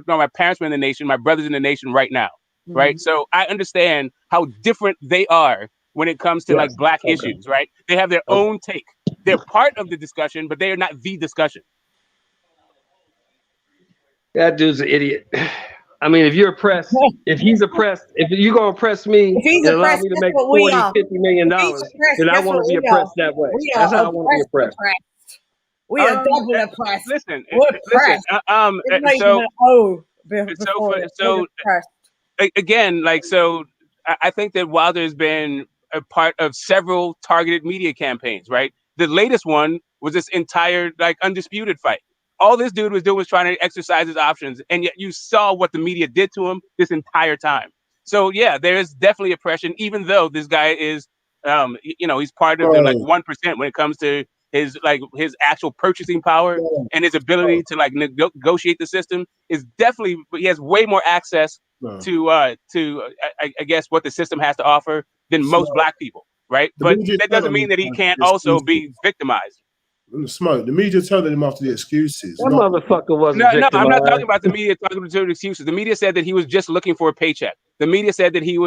my parents were in the nation, my brother's in the nation right now, right? So I understand how different they are when it comes to like black issues, right? They have their own take. They're part of the discussion, but they are not the discussion. That dude's an idiot. I mean, if you're oppressed, if he's oppressed, if you're going to oppress me and allow me to make $40, $50 million, then I want to be oppressed that way. That's how I want to be oppressed. We are double oppressed. Listen, we're oppressed. Again, like, so I think that Wilder's been a part of several targeted media campaigns, right? The latest one was this entire like undisputed fight. All this dude was doing was trying to exercise his options, and yet you saw what the media did to him this entire time. So yeah, there is definitely oppression, even though this guy is, he's part of the like 1% when it comes to his actual purchasing power and his ability to like negotiate the system is definitely. He has way more access to I guess what the system has to offer than most black people, right? But that doesn't mean that he can't also be victimized. Smoke. The media told him after the excuses. That motherfucker wasn't No, I'm not talking about the media talking about the excuses. The media said that he was just looking for a paycheck. The media said that he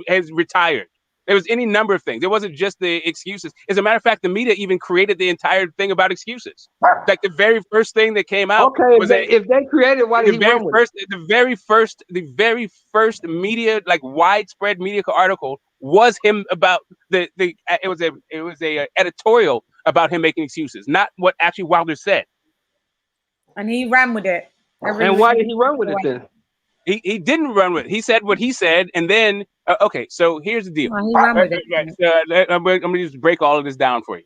has retired. There was any number of things. It wasn't just the excuses. As a matter of fact, the media even created the entire thing about excuses. Like the very first thing that came out was if they created, why did he run with it? The very first media, like widespread media article was him about it was a editorial about him making excuses, not what actually Wilder said. And he ran with it. And why did he run with it then? He didn't run with it. He said what he said, and then okay. So here's the deal. He ran with it. I'm gonna just break all of this down for you.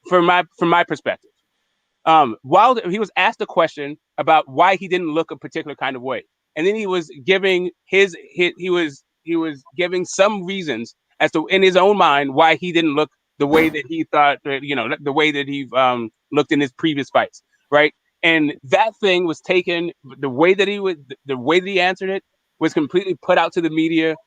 From my perspective, Wilder, he was asked a question about why he didn't look a particular kind of way, and then he was giving he was giving some reasons as to in his own mind why he didn't look the way that he thought, the way that he looked in his previous fights, right? And that thing was taken, the way that he answered it was completely put out to the media,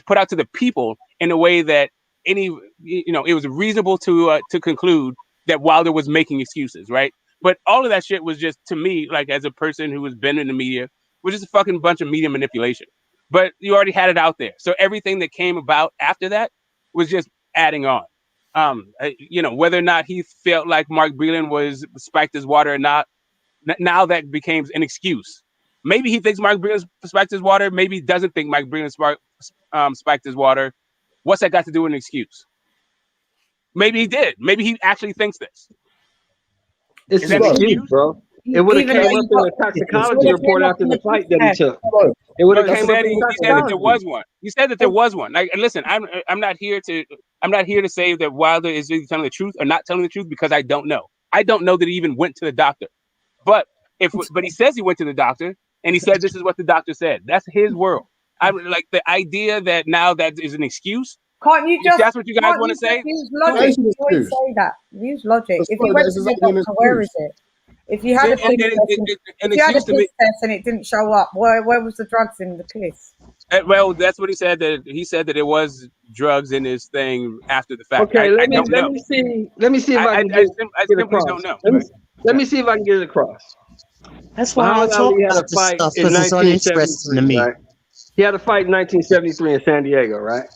put out to the people in a way that it was reasonable to conclude that Wilder was making excuses, right? But all of that shit was just, to me, like as a person who has been in the media, was just a fucking bunch of media manipulation. But you already had it out there. So everything that came about after that was just adding on. Whether or not he felt like Mark Breland was spiked his water or not, now that became an excuse. Maybe he thinks Mark Breland spiked his water. Maybe he doesn't think Mark Breland spiked his water. What's that got to do with an excuse? Maybe he did. Maybe he actually thinks this. It's an excuse, bro. It would have came up in the toxicology report after the fight that he took. It would have came up. He said that there was one. He said that there was one. Like, listen, I'm not here to say that Wilder is really telling the truth or not telling the truth, because I don't know. I don't know that he even went to the doctor. But he says he went to the doctor and he said this is what the doctor said. That's his world. I like the idea that now that is an excuse. Can't you just? If that's what you guys want to say. Use logic. Always say that. Use logic. If you went to the doctor, where is it? If you had a piss test and it didn't show up, where was the drugs in the piss? Well, that's what he said. That he said that it was drugs in his thing after the fact. Okay, let me see if I can get it across. Don't know. Let me see if I can get it across. That's why I talk about this stuff, because it's uninteresting to me. Right? He had a fight in 1973 in San Diego, right?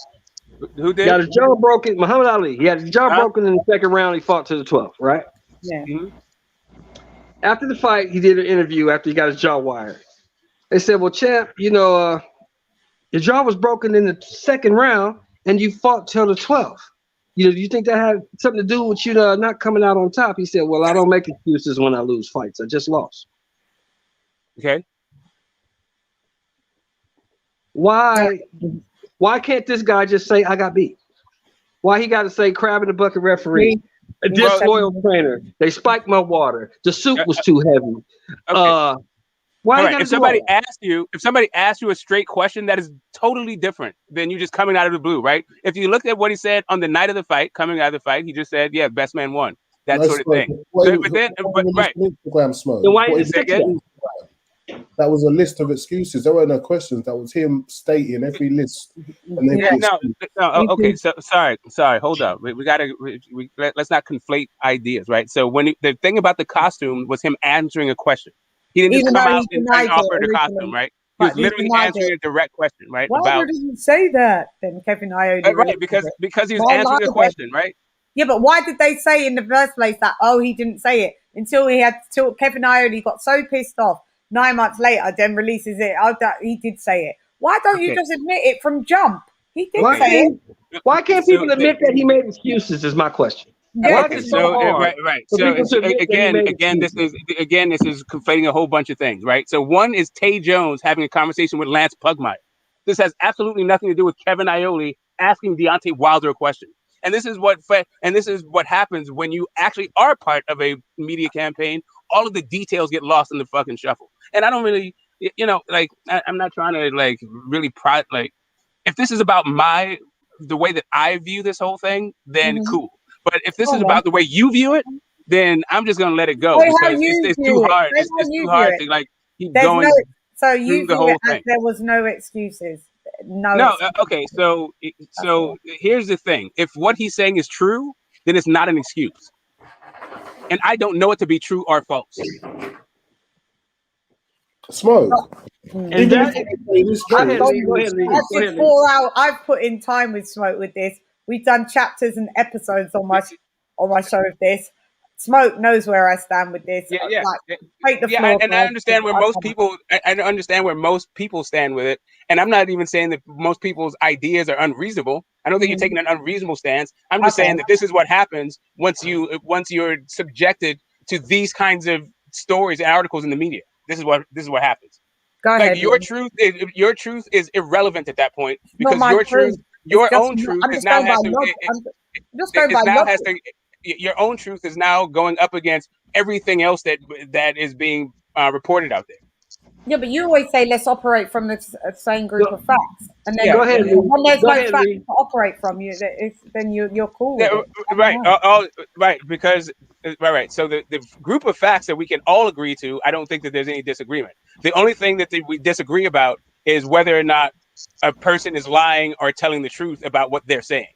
Who did? He got his jaw broken. Muhammad Ali. He had his jaw broken in the second round. He fought to the 12th, right? Yeah. Mm-hmm. After the fight, he did an interview after he got his jaw wired. They said, well, champ, your jaw was broken in the second round and you fought till the 12th. You think that had something to do with you not coming out on top? He said, well, I don't make excuses when I lose fights. I just lost. Okay. Why can't this guy just say, I got beat? Why he got to say crab in the bucket referee? A disloyal trainer. They spiked my water. The soup was too heavy. Okay. Why? Right. If somebody asks you a straight question, that is totally different than you just coming out of the blue, right? If you looked at what he said on the night of the fight, coming out of the fight, he just said, "Yeah, best man won." That sort of thing. Right. Instagram smoke. Then why didn't stick to that? That was a list of excuses. There were no questions. That was him stating every list. And okay. So sorry. Hold up. Let's not conflate ideas, right? So the thing about the costume was him answering a question. He didn't just come out and offer the costume, right? He was literally answering a direct question, right? Why did he say that then, Kevin Ione? Right, because he was answering a question, right? Yeah, but why did they say in the first place that he didn't say it until Kevin Ione got so pissed off 9 months later, then releases it. He did say it. Why don't you just admit it from jump? He did say it. Why can't people admit that he made excuses? Is my question. Right. So again, this is conflating a whole bunch of things, right? So one is Tay Jones having a conversation with Lance Pugmire. This has absolutely nothing to do with Kevin Iole asking Deontay Wilder a question. And this is what happens when you actually are part of a media campaign. All of the details get lost in the fucking shuffle. And I don't really, I'm not trying to really if this is about the way that I view this whole thing, then cool. But if this is about the way you view it, then I'm just gonna let it go because it's too hard. It's too hard to keep going. So you view it as there was no excuses. No. Okay. So here's the thing: if what he's saying is true, then it's not an excuse, and I don't know it to be true or false. Smoke. And I've put in time with Smoke with this. We've done chapters and episodes on my show with this. Smoke knows where I stand with this. Take the floor. And I understand where most people. I understand where most people stand with it, and I'm not even saying that most people's ideas are unreasonable. I don't think you're taking an unreasonable stance. I'm just saying that this is what happens once you're subjected to these kinds of stories and articles in the media. This is what happens. Go ahead. Your truth is irrelevant at that point because your own truth is now your own truth is now going up against everything else that is being reported out there. Yeah, but you always say let's operate from the same group of facts, and then go ahead. When there's no facts to operate from, then you're cool. Yeah, right. Right. Because right. So the group of facts that we can all agree to, I don't think that there's any disagreement. The only thing that we disagree about is whether or not a person is lying or telling the truth about what they're saying.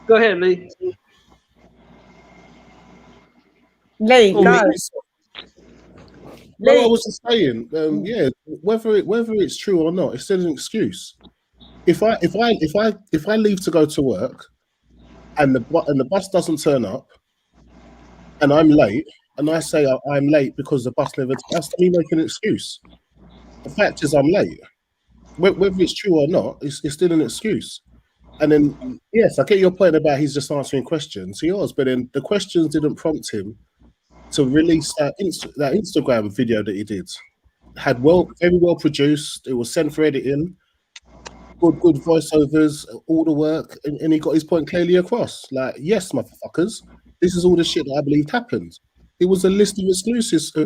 Go ahead, Lee. Lee, go. No, I was just saying, whether it's true or not, it's still an excuse. If I leave to go to work, and the bus doesn't turn up, and I'm late, and I say I'm late because the bus never, that's me making an excuse. The fact is I'm late. Whether it's true or not, it's still an excuse. And then, yes, I get your point about he's just answering questions. He was, but then the questions didn't prompt him to release that Instagram video that he did. Very well produced. It was sent for editing. Good voiceovers, all the work, and he got his point clearly across. Like, yes, motherfuckers, this is all the shit that I believed happened. It was a list of excuses. It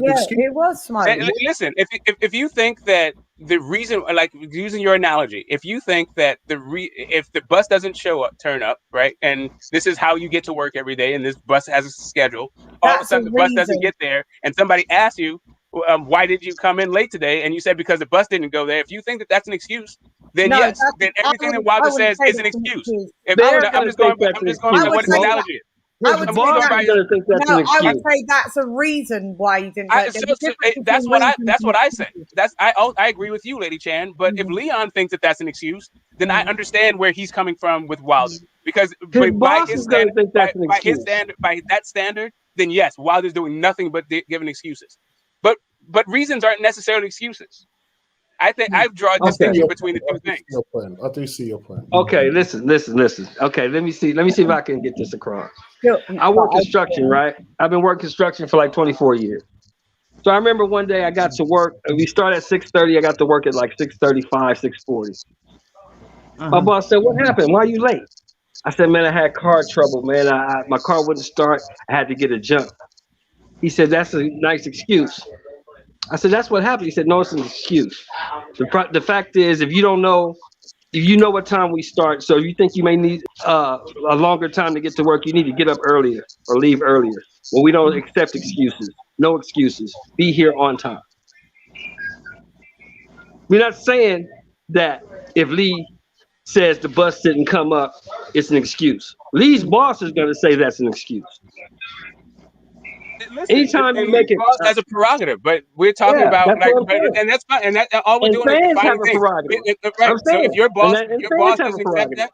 was smart. Listen, if you think that the reason, like using your analogy, if you think that if the bus doesn't turn up, right, and this is how you get to work every day, and this bus has a schedule, all of a sudden the bus doesn't get there, and somebody asks you, why did you come in late today? And you said because the bus didn't go there. If you think that that's an excuse, then yes, then everything that Wilder says is an excuse. I'm just going by what his analogy is. I would say that's a reason why you didn't. That's what I say. I agree with you, Lady Chan. But if Leon thinks that that's an excuse, then I understand where he's coming from with Wilder. Because by that standard, then yes, Wilder's doing nothing but giving excuses. But reasons aren't necessarily excuses. I think I've drawn a distinction between the two things. I do see your point. Okay, listen. Okay, let me see if I can get this across. I work construction, right? I've been working construction for like 24 years. So I remember one day I got to work. We start at 6:30. I got to work at like 6:35, 6:40. My boss said, "What happened? Why are you late?" I said, "Man, I had car trouble, man. My car wouldn't start. I had to get a jump." He said, "That's a nice excuse." I said, "That's what happened." He said, "No, it's an excuse. The fact is, if you know what time we start, so you think you may need a longer time to get to work, you need to get up earlier or leave earlier. Well, we don't accept excuses. No excuses. Be here on time." We're not saying that if Lee says the bus didn't come up, it's an excuse. Lee's boss is going to say that's an excuse. Listen, anytime you make it as a prerogative, but we're talking about like, and that's fine, and that all we're doing is defining things. Right. So if your boss doesn't accept that,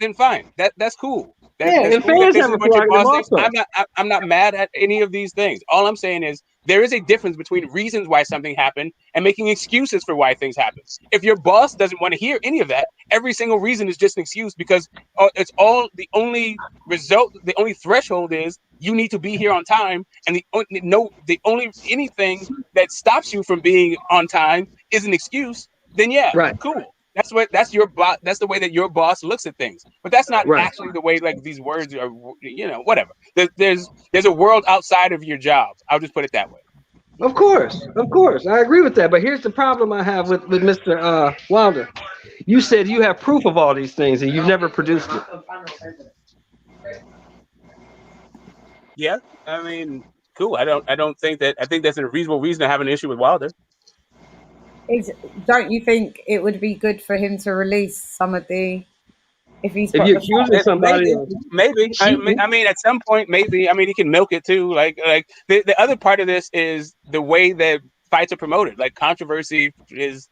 then fine. That's cool. That's cool. This is what your boss thinks. I'm not mad at any of these things. All I'm saying is there is a difference between reasons why something happened and making excuses for why things happen. If your boss doesn't want to hear any of that, every single reason is just an excuse because it's all the only result. The only threshold is you need to be here on time, and the only anything that stops you from being on time is an excuse. Then cool. That's your boss. That's the way that your boss looks at things. But that's not actually the way like these words are. Whatever. There's a world outside of your job. I'll just put it that way. Of course, I agree with that. But here's the problem I have with Mr. Wilder. You said you have proof of all these things, and you've never produced it. Yeah, I mean, cool. I don't think that. I think that's a reasonable reason to have an issue with Wilder. Don't you think it would be good for him to release some of the? If you're accusing somebody, maybe. I mean, at some point, maybe. I mean, he can milk it too. Like the other part of this is the way that fights are promoted. Like controversy is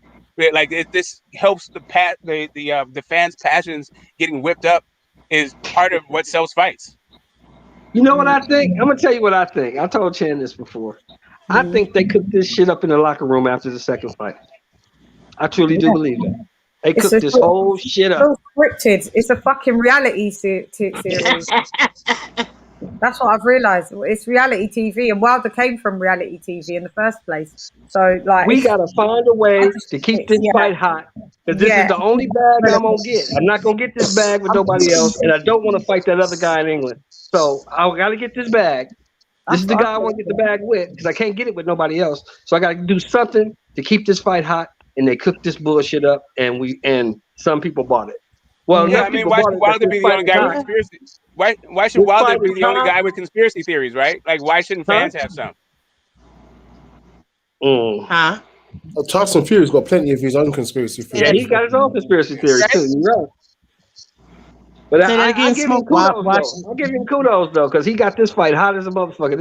like this helps the fans' passions getting whipped up is part of what sells fights. You know what I think? I'm gonna tell you what I think. I told Chan this before. I think they cooked this shit up in the locker room after the second fight. I truly do believe that. They cooked this whole shit up. It's scripted. It's a fucking reality series. That's what I've realized. It's reality TV, and Wilder came from reality TV in the first place. So, like, we gotta find a way to keep this fight hot. Because this is the only bag I'm gonna get. I'm not gonna get this bag with nobody else, and I don't want to fight that other guy in England. So I gotta get this bag. This is the guy I want to get the bag with because I can't get it with nobody else. So I got to do something to keep this fight hot. And they cooked this bullshit up, and some people bought it. Well, yeah, I mean, why should Wilder be the only guy with conspiracy? Why should Wilder be the only guy with conspiracy theories? Right? Like, why shouldn't fans have some? Tyson Fury's got plenty of his own conspiracy theories. Yeah, he's got his own conspiracy theories too. You're right. But I give him kudos. I'll give him kudos though, because he got this fight hot as a motherfucker.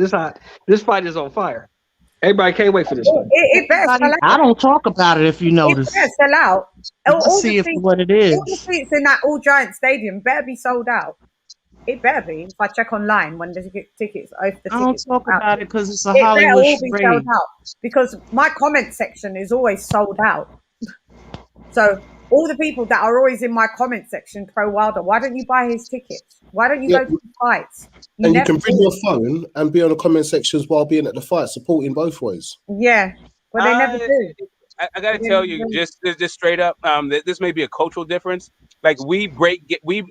This fight is on fire. Everybody can't wait for this fight. I don't talk about it if you notice. It better sell out. Let's see what it is. All the seats in that all giant stadium better be sold out. It better be. If I check online when the tickets open, I don't talk about it because it's a Hollywood charade. Because my comment section is always sold out. So all the people that are always in my comment section pro Wilder, why don't you buy his tickets? Why don't you go to the fights? You can bring your phone and be on the comment sections while being at the fight, supporting both ways. Yeah, but they never do. I got to tell you, just straight up, this may be a cultural difference. Like we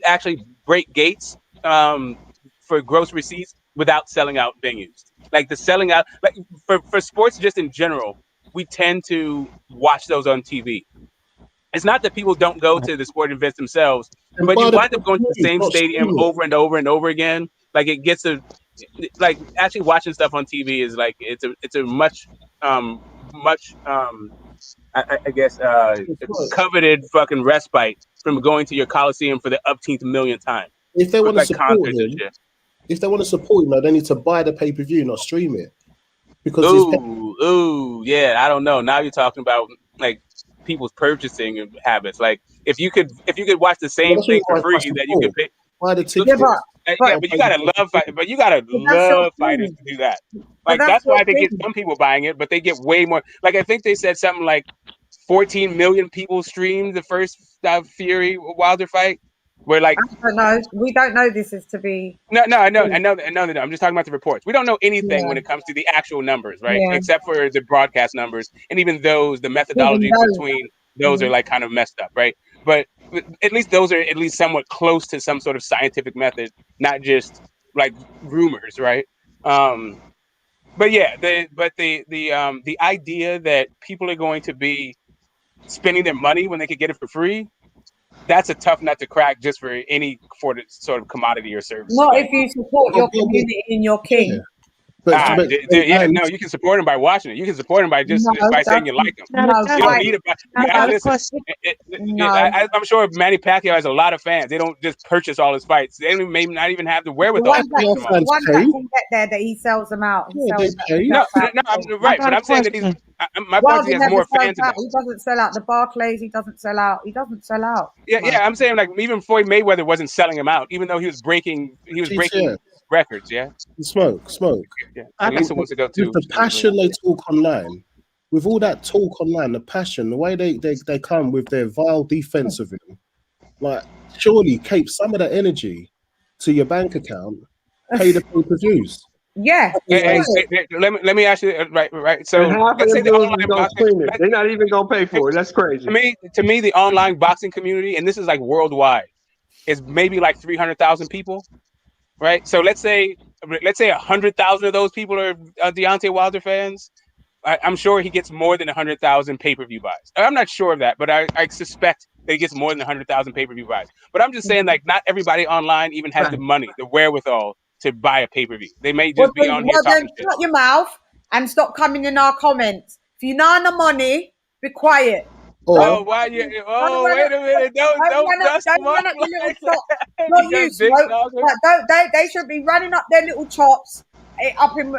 actually break gates for gross receipts without selling out venues. Like the selling out, like for sports just in general, we tend to watch those on TV. It's not that people don't go to the sporting events themselves, but you wind up going to the same stadium over and over and over again. Like it gets like actually watching stuff on TV is like it's a much coveted fucking respite from going to your Coliseum for the upteenth millionth time. If they want to support him, they need to buy the pay-per-view, not stream it. Because I don't know. Now you're talking about like people's purchasing habits. Like if you could watch the same thing for free that you could pay. Why the ticket? But you gotta love fighters to do that. Like that's why they get some people buying it, but they get way more. Like I think they said something like 14 million people streamed the first Fury Wilder fight. Where like I don't know. We don't know this is to be. No. I know. I'm just talking about the reports. We don't know anything when it comes to the actual numbers, right? Yeah. Except for the broadcast numbers, and even those, the methodology between those are like kind of messed up, right? But at least those are at least somewhat close to some sort of scientific method, not just like rumors, right? But yeah, the idea that people are going to be spending their money when they could get it for free, that's a tough nut to crack just for any sort of commodity or service. Not if you support your community and your king. Yeah. No, you can support him by watching it. You can support him by just by saying you like him. You don't need it. I'm sure Manny Pacquiao has a lot of fans. They don't just purchase all his fights. They may not even have the wherewithal. The one that can get there, that he sells them out. Right. But I'm saying that my point is he has more fans. He doesn't sell out the Barclays. He doesn't sell out. Yeah. I'm saying like even Floyd Mayweather wasn't selling him out, even though he was breaking records. Yeah. Smoke. Yeah. Lisa wants to go too. With the passion they talk online, with all that talk online, the passion, the way they come with their vile defense of him, like surely keep some of that energy to your bank account, pay the pay-per-views. Yeah. Let me ask you, right. So let's say the online boxing, they're not even gonna pay for it. That's crazy. To me, the online boxing community, and this is like worldwide, is maybe like 300,000 people, right? So let's say 100,000 of those people are Deontay Wilder fans. I'm sure he gets more than 100,000 pay-per-view buys. I'm not sure of that, but I suspect that he gets more than 100,000 pay-per-view buys. But I'm just saying, like, not everybody online even has the money, the wherewithal to buy a pay-per-view. They may just be on here talking shit. Shut your mouth and stop coming in our comments. If you know the money, be quiet. Wait a minute! Don't run up your little chops. Not you, Smoke. They should be running up their little chops up in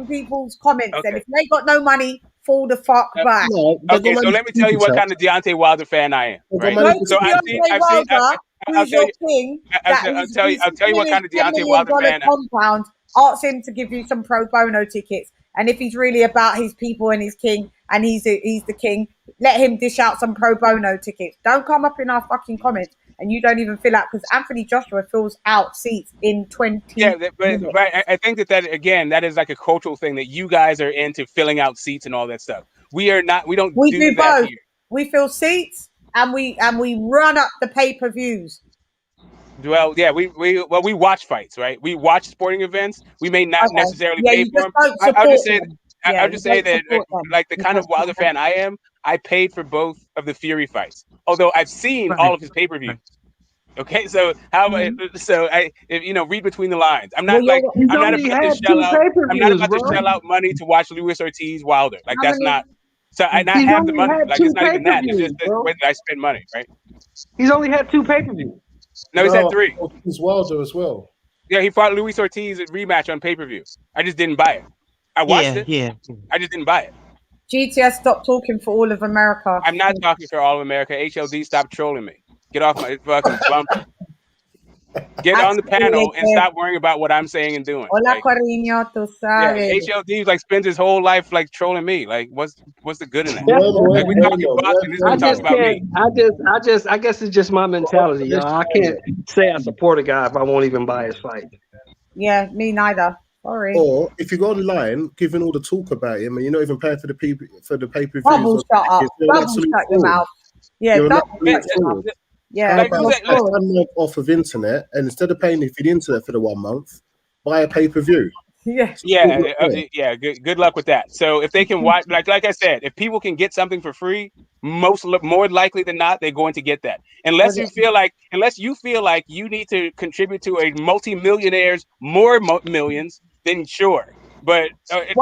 people's comments. Okay. And if they got no money, fall the fuck back. Okay, so let me tell you what kind of Deontay Wilder fan I am. Right? So I'll tell you what kind of Deontay Wilder fan I am. Compound, ask him to give you some pro bono tickets. And if he's really about his people and his king, and he's the king, let him dish out some pro bono tickets. Don't come up in our fucking comments and you don't even fill out, because Anthony Joshua fills out seats in 20 minutes. But I think that again, that is like a cultural thing that you guys are into, filling out seats and all that stuff. We are not. We don't. We do that both. Here. We fill seats and we run up the pay-per-views. Well, yeah, we watch fights, right? We watch sporting events. We may not necessarily pay for them. I'll just say that like the kind of Wilder fan I am, I paid for both of the Fury fights. Although I've seen all of his pay-per-views. Okay, so read between the lines. I'm not about to shell out money to watch Luis Ortiz Wilder. Like that's not. So I not have the money. Like it's not even that. It's just the way that I spend money, right? He's only had 2 pay-per-views. No, he's had 3. He's Wilder as well. Yeah, he fought Luis Ortiz at rematch on pay-per-view. I just didn't buy it. I watched it. Yeah. I just didn't buy it. GTS, stop talking for all of America. I'm not talking for all of America. HLD, stop trolling me. Get off my fucking bumper. Get on the panel and stop worrying about what I'm saying and doing. Hola, cariño, tú sabes. HLD like spends his whole life like trolling me. Like, what's the good in that? Like, we talking boxing. This one talks about me. I guess it's just my mentality. You know? I can't say I support a guy if I won't even buy his fight. Yeah, me neither. Sorry. Or if you go online, giving all the talk about him, and you're not even paying for the pay-per-views. Bubble shut up. Bubble shut your mouth. Yeah, yeah, off of internet, and instead of paying for the internet for the 1 month, buy a pay-per-view. Yes. Yeah. Good luck with that. So if they can watch, like I said, if people can get something for free, more likely than not, they're going to get that. Unless you feel like you need to contribute to a multi-millionaire's more millions, then sure. But because it's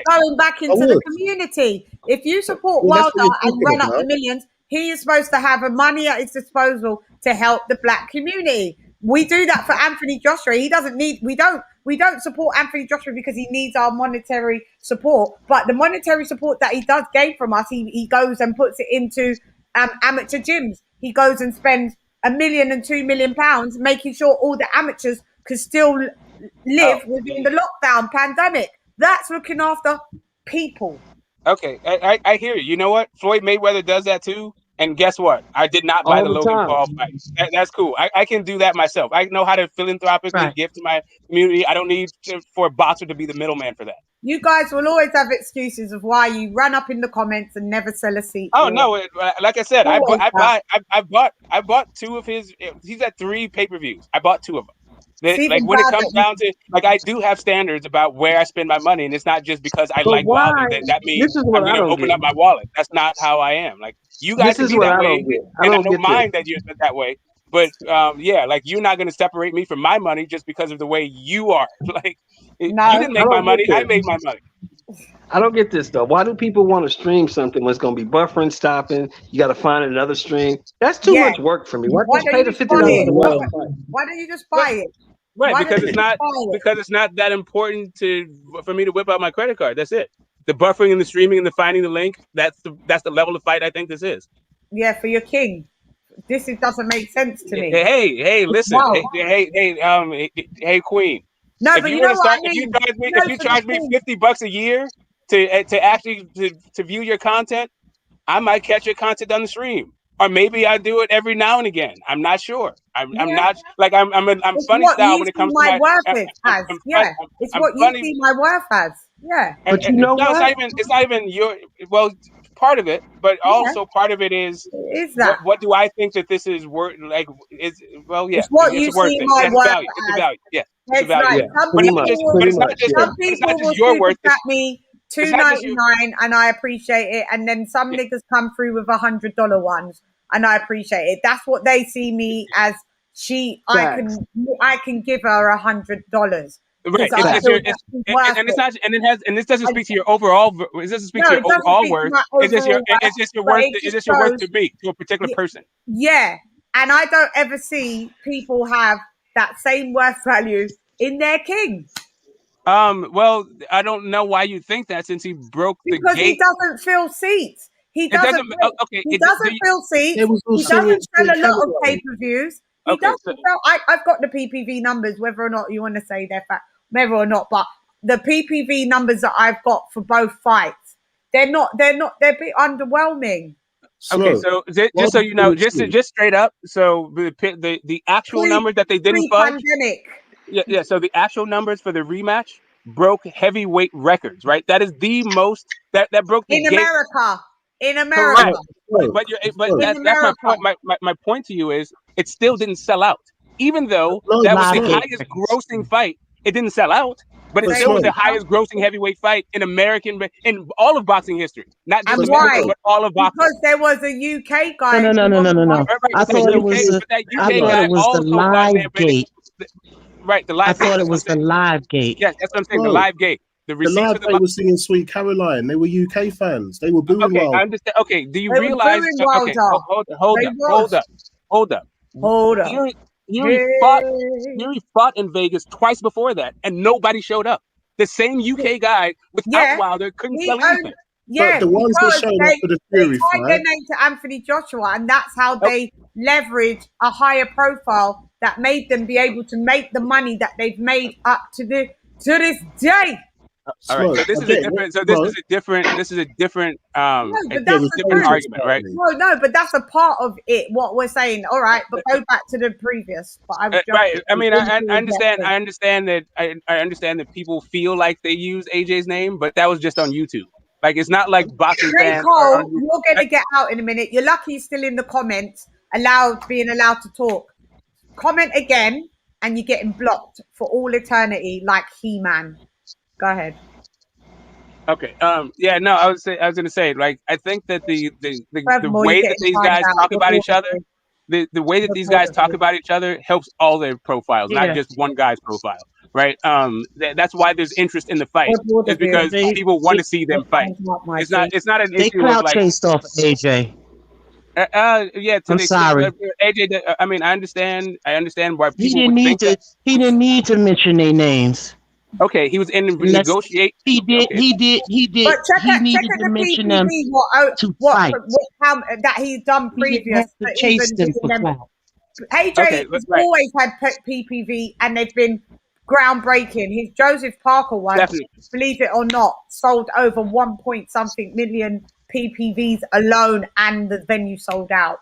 going back into the community. If you support Wilder and run up the millions, he is supposed to have money at his disposal to help the black community. We do that for Anthony Joshua. He doesn't need. We don't support Anthony Joshua because he needs our monetary support. But the monetary support that he does gain from us, he goes and puts it into amateur gyms. He goes and spends £1 million and £2 million making sure all the amateurs can still live within the lockdown pandemic. That's looking after people. Okay, I hear you. You know what? Floyd Mayweather does that too. And guess what? I did not buy All the the Logan time. Paul fight. That's cool. I can do that myself. I know how to philanthropically give to my community. I don't need for a boxer to be the middleman for that. You guys will always have excuses of why you run up in the comments and never sell a seat. Oh no! Like I said, I bought 2 of his. He's at 3 pay-per-views. I bought 2 of them. Like when it comes down to, like, I do have standards about where I spend my money, and it's not just because I like Wilder that means I'm going to open up my wallet. That's not how I am. Like, you guys can be that way, and I don't mind that you're that way. But yeah, like, you're not going to separate me from my money just because of the way you are. Like, you didn't make my money; I made my money. I don't get this though. Why do people want to stream something when it's going to be buffering, stopping? You got to find another stream. That's too much work for me. Why don't you pay the $50? Why don't you just buy it? Right, because it's not that important for me to whip out my credit card. That's it. The buffering and the streaming and the finding the link. That's the level of fight I think this is. Yeah, for your king. Doesn't make sense to me. Hey, listen. Hey, Queen. No, if you charge me $50 a year to actually to view your content, I might catch your content on the stream. Or maybe I do it every now and again. I'm not sure. I'm not like I'm funny style when it comes to my worth as. It's what you see my worth as. Yeah. But you know what? It's not even your part of it, but also part of it is that what do I think that this is worth? Like it's it's what you see my worth as. It's a value. Yeah. That's right. Some people will super chat me $2.99 and I appreciate it, and then some niggas come through with $100 ones and I appreciate it. That's what they see me as. I can give her $100. Right, and this doesn't speak to your overall. It doesn't speak to your overall worth. It's just your worth. It's just your worth to me, to a particular person. Yeah, and I don't ever see people have that same worth value in their king. Well, I don't know why you think that, since he broke the gate. Because he doesn't fill seats. He doesn't fill seats. He doesn't sell a lot of pay-per-views. He doesn't sell. I've got the PPV numbers, whether or not you want to say they're whether or not, but the PPV numbers that I've got for both fights, they're a bit underwhelming. Okay, so just so you know, just straight up, so the actual numbers that they didn't fudge. Yeah. So the actual numbers for the rematch broke heavyweight records, right? That is the most that broke the gate. In America. But that's my point. My point to you is it still didn't sell out, even though that was the highest grossing fight. It didn't sell out, but it still was the highest grossing heavyweight fight in all of boxing history, not just America, but all of boxing. Because there was a UK guy. No. I thought it was the live gate. Right, the live. I thought it was the live gate. Yes, that's what I'm saying. The live gate. The live gate was singing "Sweet Caroline." They were UK fans. They were booing Wilder. I understand. Okay, do you realize? Okay, hold up. Fury fought in Vegas twice before that, and nobody showed up. The same UK guy without Wilder couldn't sell anything. Yeah, but the ones that showed up for the Fury fight, their name to Anthony Joshua, and that's how they leverage a higher profile that made them be able to make the money that they've made up to this day. All right, so this is a different argument, right? No, but that's a part of it. What we're saying, all right, but go back to the previous. But right. I mean, I understand. I understand that people feel like they use AJ's name, but that was just on YouTube. Like, it's not like boxing fans. Cole, you're gonna get out in a minute. You're lucky you're still in the comments, being allowed to talk. Comment again, and you're getting blocked for all eternity, like He-Man. Go ahead. Okay. Yeah. No. I was going to say, like, I think that the way that these guys talk about each other, the way that these guys talk about each other helps all their profiles, not just one guy's profile, right? That's why there's interest in the fight. It's because people want to see them fight. It's not an issue. They crowd chased off AJ. Yeah. I'm sorry. AJ. I mean, I understand why people He didn't need to mention their names. Okay, he was in negotiate. He did. But he needed to mention them to fight. That he's done previous. To chase them for clout. AJ has always had PPV, and they've been groundbreaking. His Joseph Parker one, Definitely. believe it or not, sold over 1 point something million PPVs alone, and the venue sold out.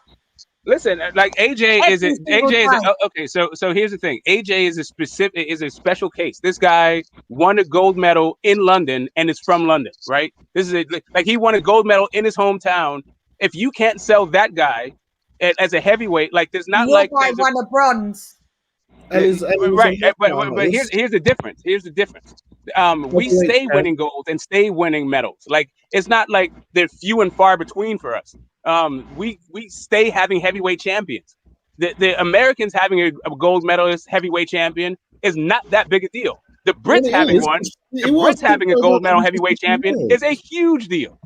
Listen, like AJ is okay. So here's the thing. AJ is a special case. This guy won a gold medal in London and is from London, right? This is like he won a gold medal in his hometown. If you can't sell that guy as a heavyweight, like there's not Your guy won a bronze. Right, but here's the difference. Here's the difference. We stay winning gold and stay winning medals. Like it's not like they're few and far between for us. We stay having heavyweight champions. The Americans having a gold medalist heavyweight champion is not that big a deal. The Brits having one, the Brits having a gold medal heavyweight champion is a huge deal.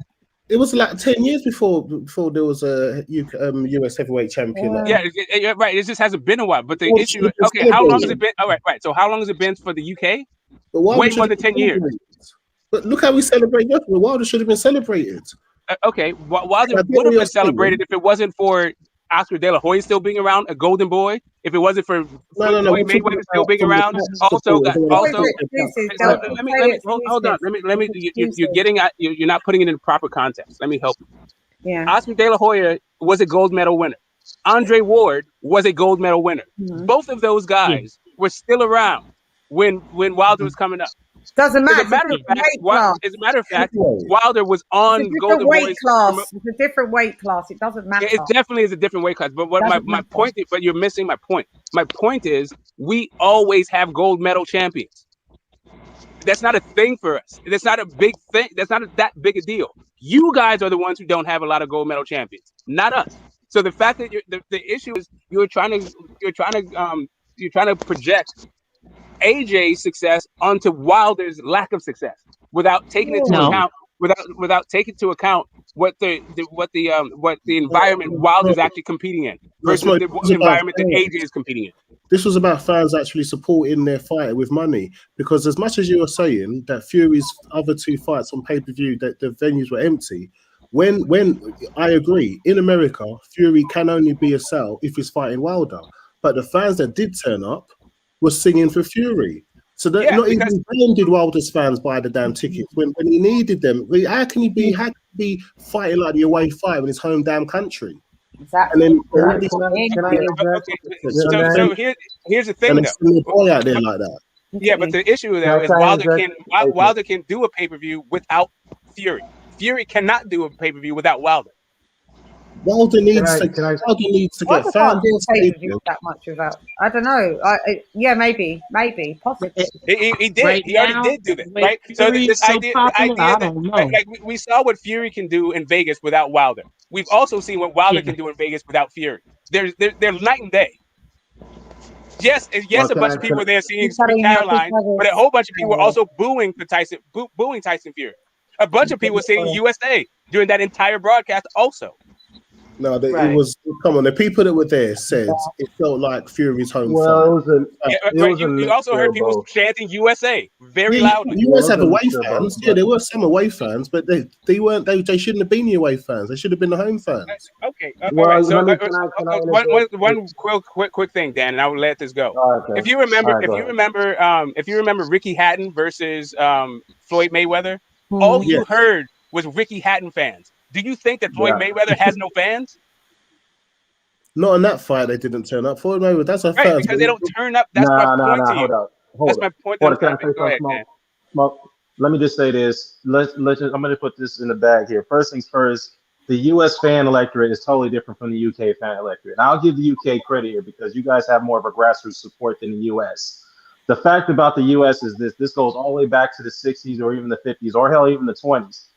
It was like 10 years before there was a US heavyweight champion. Yeah, right. It just hasn't been a while. But the issue, okay, how long has it been? All right. So how long has it been for the UK? Way more than 10 years. But look how we celebrate yesterday. Wilder should have been celebrated. Okay, Wilder would have been celebrated if it wasn't for Oscar De La Hoya still being around, a golden boy. If it wasn't for Floyd Mayweather still being around, also. Let me hold on. Let me. You're getting at. You're not putting it in proper context. Let me help you. Yeah. Oscar De La Hoya was a gold medal winner. Andre Ward was a gold medal winner. Mm-hmm. Both of those guys were still around when Wilder was coming up. Doesn't matter. As a matter of fact, Wilder was on Golden Boys. It's a different weight class. It doesn't matter. It definitely is a different weight class. But what my point is, but you're missing my point. My point is, we always have gold medal champions. That's not a thing for us. That's not a big thing. That's not that big a deal. You guys are the ones who don't have a lot of gold medal champions, not us. So the fact that the issue is you're trying to project AJ's success onto Wilder's lack of success without taking into account what the environment Wilder's actually competing in versus the environment that AJ is competing in. This was about fans actually supporting their fighter with money, because as much as you were saying that Fury's other two fights on pay-per-view that the venues were empty, when I agree, in America Fury can only be a sell if he's fighting Wilder, but the fans that did turn up was singing for Fury. So that not even did Wilder's fans buy the damn tickets when he needed them. How can he be fighting like the away fight in his home damn country? Exactly. And then so here's the thing, though. Boy out there like that. Yeah, but the issue though is Wilder can do a pay-per-view without Fury. Fury cannot do a pay-per-view without Wilder. Wilder needs to get fans that much without. I don't know. Maybe, possibly. He did. Right, he already did do that, right? So this idea that like we saw what Fury can do in Vegas without Wilder. We've also seen what Wilder can do in Vegas without Fury. They're night and day. Yes, a bunch of people were there seeing Sweet Caroline, but a whole bunch of people were also booing Tyson Fury. A bunch of people were saying USA during that entire broadcast also. No, it was. Come on, the people that were there said it felt like Fury's home. You also heard people chanting USA very loudly. US have away fans. Yeah, there were some away fans, but they weren't. They shouldn't have been the away fans. They should have been the home fans. Okay. All right. So one quick thing, Dan, and I will let this go. Okay. If you remember Ricky Hatton versus Floyd Mayweather, all you heard was Ricky Hatton fans. Do you think that Floyd Mayweather has no fans? Not in that fight, they didn't turn up. Floyd Mayweather, that's a fan. Because they don't turn up. That's my point to you. That's my point. Go ahead, man. Let me just say this. I'm going to put this in the bag here. First things first, the U.S. fan electorate is totally different from the U.K. fan electorate. And I'll give the U.K. credit here because you guys have more of a grassroots support than the U.S. The fact about the U.S. is this goes all the way back to the 60s or even the 50s or hell, even the 20s.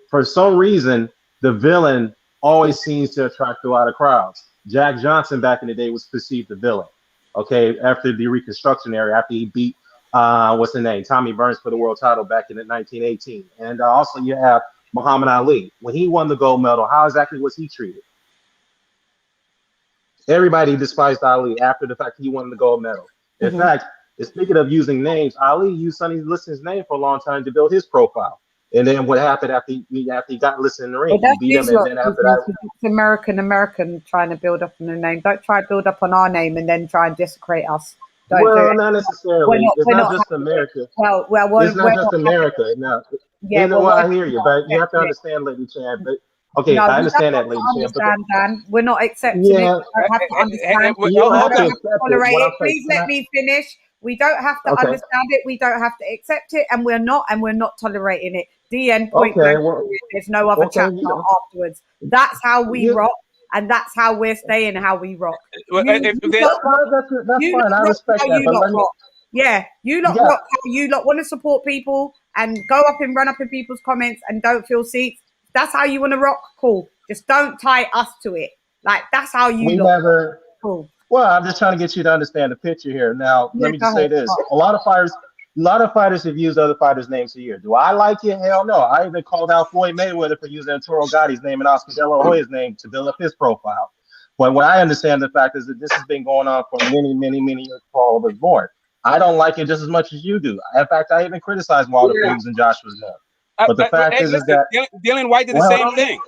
For some reason, the villain always seems to attract a lot of crowds. Jack Johnson back in the day was perceived the villain. Okay, after the Reconstruction era, after he beat Tommy Burns for the world title back in 1918. And also you have Muhammad Ali. When he won the gold medal, how exactly was he treated? Everybody despised Ali after the fact he won the gold medal. In fact, speaking of using names, Ali used Sonny Liston's name for a long time to build his profile. And then what happened after he got listed in the ring? He beat him, and then after that, it's American trying to build up on the name. Don't try to build up on our name and then try and desecrate us. Not necessarily. It's not just America. It's not just America. No. I hear you, but you have to understand, Lady Chan. But okay, I understand that, Lady Chan. Dan, we're not accepting it. We don't have to understand. You don't have to tolerate it. Please let me finish. We don't have to understand it. We don't have to accept it, and we're not tolerating it. The end point. There's no other chapter afterwards. That's how we rock. And that's how we're staying, how we rock. That's fine. I respect that. You lot rock how you lot want to support people and go up and run up in people's comments and don't fill seats. That's how you want to rock. Cool. Just don't tie us to it. Like, that's how you lot. Cool. Well, I'm just trying to get you to understand the picture here. Now, let me just say this. A lot of fighters have used other fighters' names for years. Do I like it? Hell no. I even called out Floyd Mayweather for using Arturo Gotti's name and Oscar De La Hoya's name to build up his profile. But what I understand the fact is that this has been going on for many, many, many years before all of us born. I don't like it just as much as you do. In fact, I even criticized Wilder for using Joshua's name. But the fact is that Dillian Whyte did the same thing.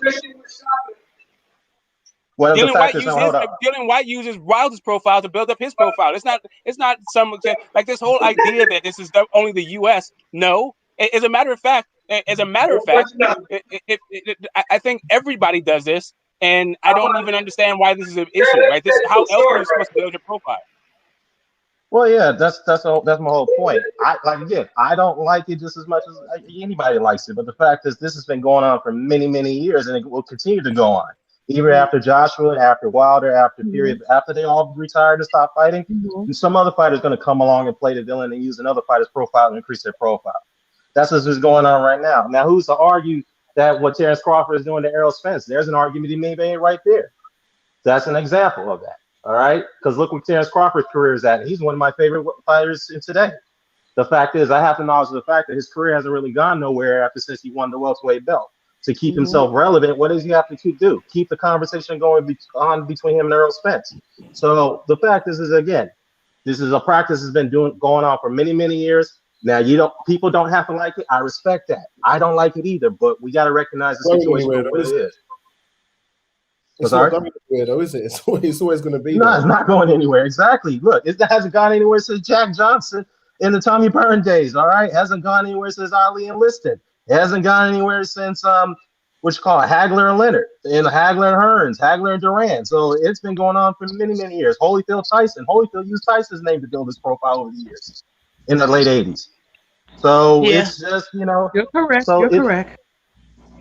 Dillian Whyte uses Wilder's profile to build up his profile. It's not some like this whole idea that this is only the U.S. No, as a matter of fact, I think everybody does this, and I don't even understand why this is an issue. Right? This how else are you supposed to build your profile? Well, yeah, that's my whole point. I don't like it just as much as anybody likes it, but the fact is, this has been going on for many, many years, and it will continue to go on. Even after Joshua, after Wilder, after they all retired and stopped fighting, and some other fighter's going to come along and play the villain and use another fighter's profile to increase their profile. That's what's going on right now. Now, who's to argue that what Terrence Crawford is doing to Errol Spence? There's an argument he made right there. That's an example of that. All right, because look where Terrence Crawford's career is at. He's one of my favorite fighters in today. The fact is, I have to acknowledge the fact that his career hasn't really gone nowhere since he won the welterweight belt. To keep himself relevant, what does he have to do? Keep the conversation going on between him and Errol Spence. So the fact is again, this is a practice that's been going on for many, many years. Now people don't have to like it. I respect that. I don't like it either, but we got to recognize the situation for what it is. It's not going anywhere, though, is it? It's always going to be. No, it's not going anywhere. Exactly. Look, it hasn't gone anywhere since Jack Johnson in the Tommy Byrne days. All right, it hasn't gone anywhere since Ali enlisted. It hasn't gone anywhere since Hagler and Leonard, and Hagler and Hearns, Hagler and Duran. So it's been going on for many, many years. Holyfield Tyson. Holyfield used Tyson's name to build his profile over the years in the late 80s. So it's just, You're correct. You're correct.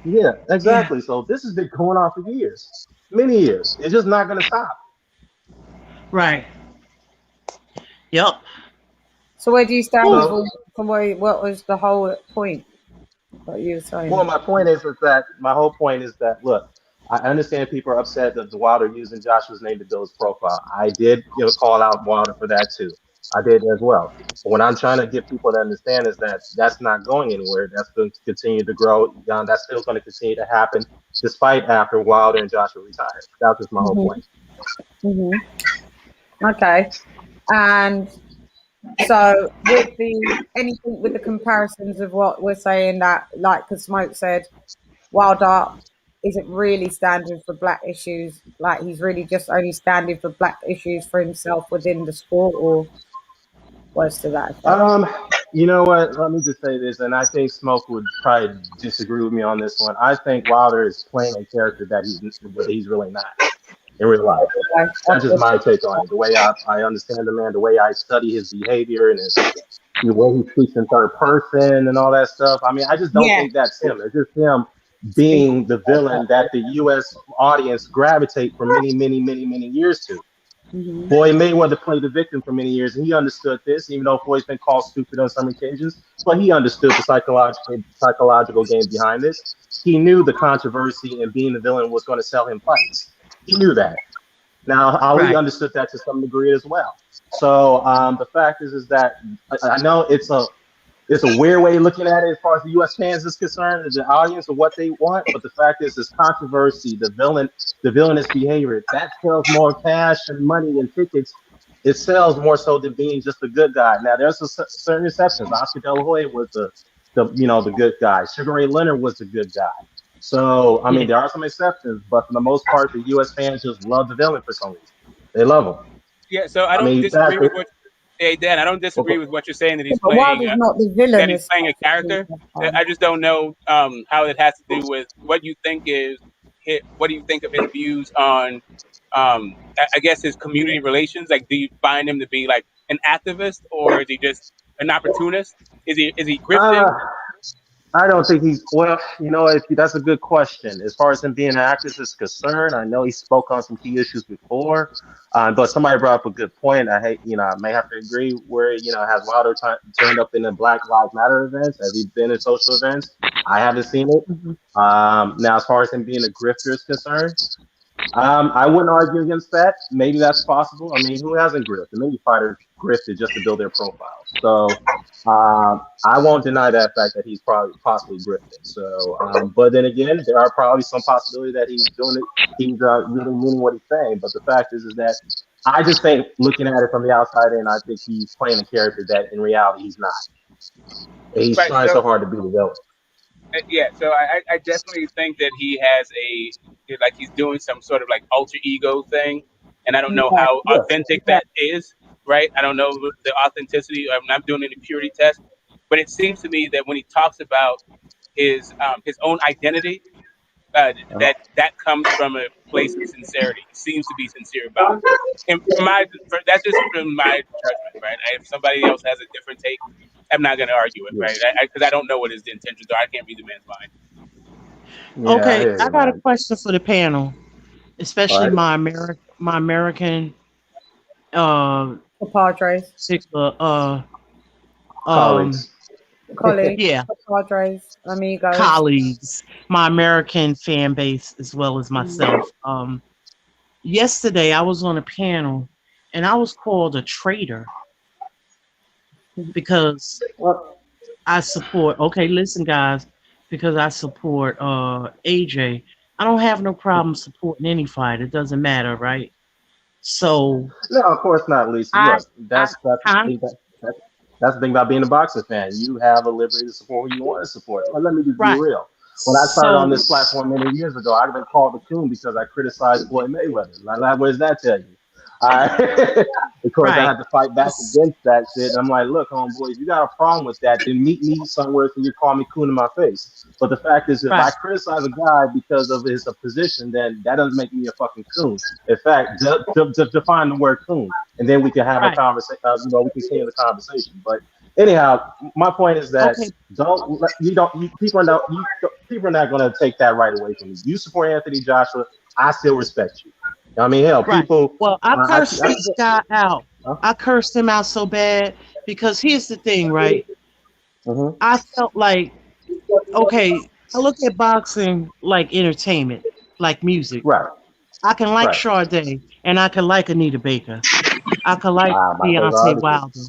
Yeah, exactly. Yeah. So this has been going on for years. Many years. It's just not going to stop. Right. Yep. So where do you stand? What was the whole point? What you were saying? Well, my whole point is that look, I understand people are upset that Wilder using Joshua's name to build his profile. I did call out Wilder for that too. I did as well. But what I'm trying to get people to understand is that that's not going anywhere. That's going to continue to grow. That's still going to continue to happen despite after Wilder and Joshua retire. That was my whole point. Okay. And so with the comparisons of what we're saying, that like because Smoke said, Wilder isn't really standing for black issues, like he's really just only standing for black issues for himself within the sport, or what's to that effect? You know what, let me just say this, and I think Smoke would probably disagree with me on this one. I think Wilder is playing a character that he's really not in real life. That's just my take on it. The way I understand the man, the way I study his behavior and the way he speaks in third person and all that stuff. I mean, I just don't think that's him. It's just him being the villain that the U.S. audience gravitate for many, many, many, many years to. Floyd Mayweather played the victim for many years, and he understood this, even though Floyd's been called stupid on some occasions. But he understood the psychological game behind this. He knew the controversy and being the villain was going to sell him fights. He knew that. Now, Ali understood that to some degree as well. So the fact is that I know it's a weird way of looking at it as far as the U.S. fans is concerned, the audience of what they want. But the fact is, this controversy, the villainous behavior, that sells more cash and money and tickets. It sells more so than being just a good guy. Now, there's certain exceptions. Oscar De La Hoya was the good guy. Sugar Ray Leonard was the good guy. So, I mean, there are some exceptions, but for the most part, the U.S. fans just love the villain for some reason. They love him. Yeah, so I don't disagree with what Hey Dan, I don't disagree with what you're saying that he's But playing. Wilder's not the villain. That he's playing a character. I just don't know how it has to do with what you think is. What do you think of his views on? I guess his community relations. Like, do you find him to be like an activist, or is he just an opportunist? Is he grifting? I don't think he's well. You know, that's a good question. As far as him being an activist is concerned, I know he spoke on some key issues before, but somebody brought up a good point. I may have to agree. Where has Wilder turned up in the Black Lives Matter events? Has he been in social events? I haven't seen it. Now, as far as him being a grifter is concerned, I wouldn't argue against that. Maybe that's possible. I mean, who hasn't grifted? Many fighters grifted just to build their profile. So I won't deny that fact that he's possibly grifting. So, but then again, there are probably some possibility that he's doing it. He's really meaning what he's saying. But the fact is that I just think, looking at it from the outside in, I think he's playing a character that in reality he's not. He's trying so hard to be the villain. Yeah, so I definitely think that he has he's doing some sort of like alter ego thing, and I don't know how authentic that is, right? I don't know the authenticity. I'm not doing any purity test, but it seems to me that when he talks about his own identity, that comes from a place of sincerity. He seems to be sincere about it. And that's just from my judgment, right? If somebody else has a different take, I'm not going to argue it, right? Because I don't know what his intentions are. I can't read the man's mind. Okay, I got a question for the panel, especially my American Padres. Colleagues, yeah, Padres, amigos, colleagues, my American fan base as well as myself. Yesterday I was on a panel and I was called a traitor because I support. Okay, listen, guys, because I support AJ. I don't have no problem supporting any fight. It doesn't matter, right? So no, of course not, Lisa. That's the thing about being a boxing fan. You have a liberty to support who you want to support. Well, let me just be real. When I started on this platform many years ago, I'd been called a coon because I criticized Floyd Mayweather. Like, what does that tell you? Because I had to fight back against that shit. I'm like, look, homeboy, if you got a problem with that, then meet me somewhere so you call me coon in my face. But the fact is, if I criticize a guy because of his position, then that doesn't make me a fucking coon. In fact, define the word coon, and then we can have a conversation. We can continue the conversation. But anyhow, my point is that people are not going to take that right away from you. You support Anthony Joshua, I still respect you. I mean, hell, people. Well, I cursed this guy out. I cursed him out so bad because here's the thing, right? I felt like, okay, I look at boxing like entertainment, like music. Right. I can like Sade and I can like Anita Baker. I can like Deontay Wilder.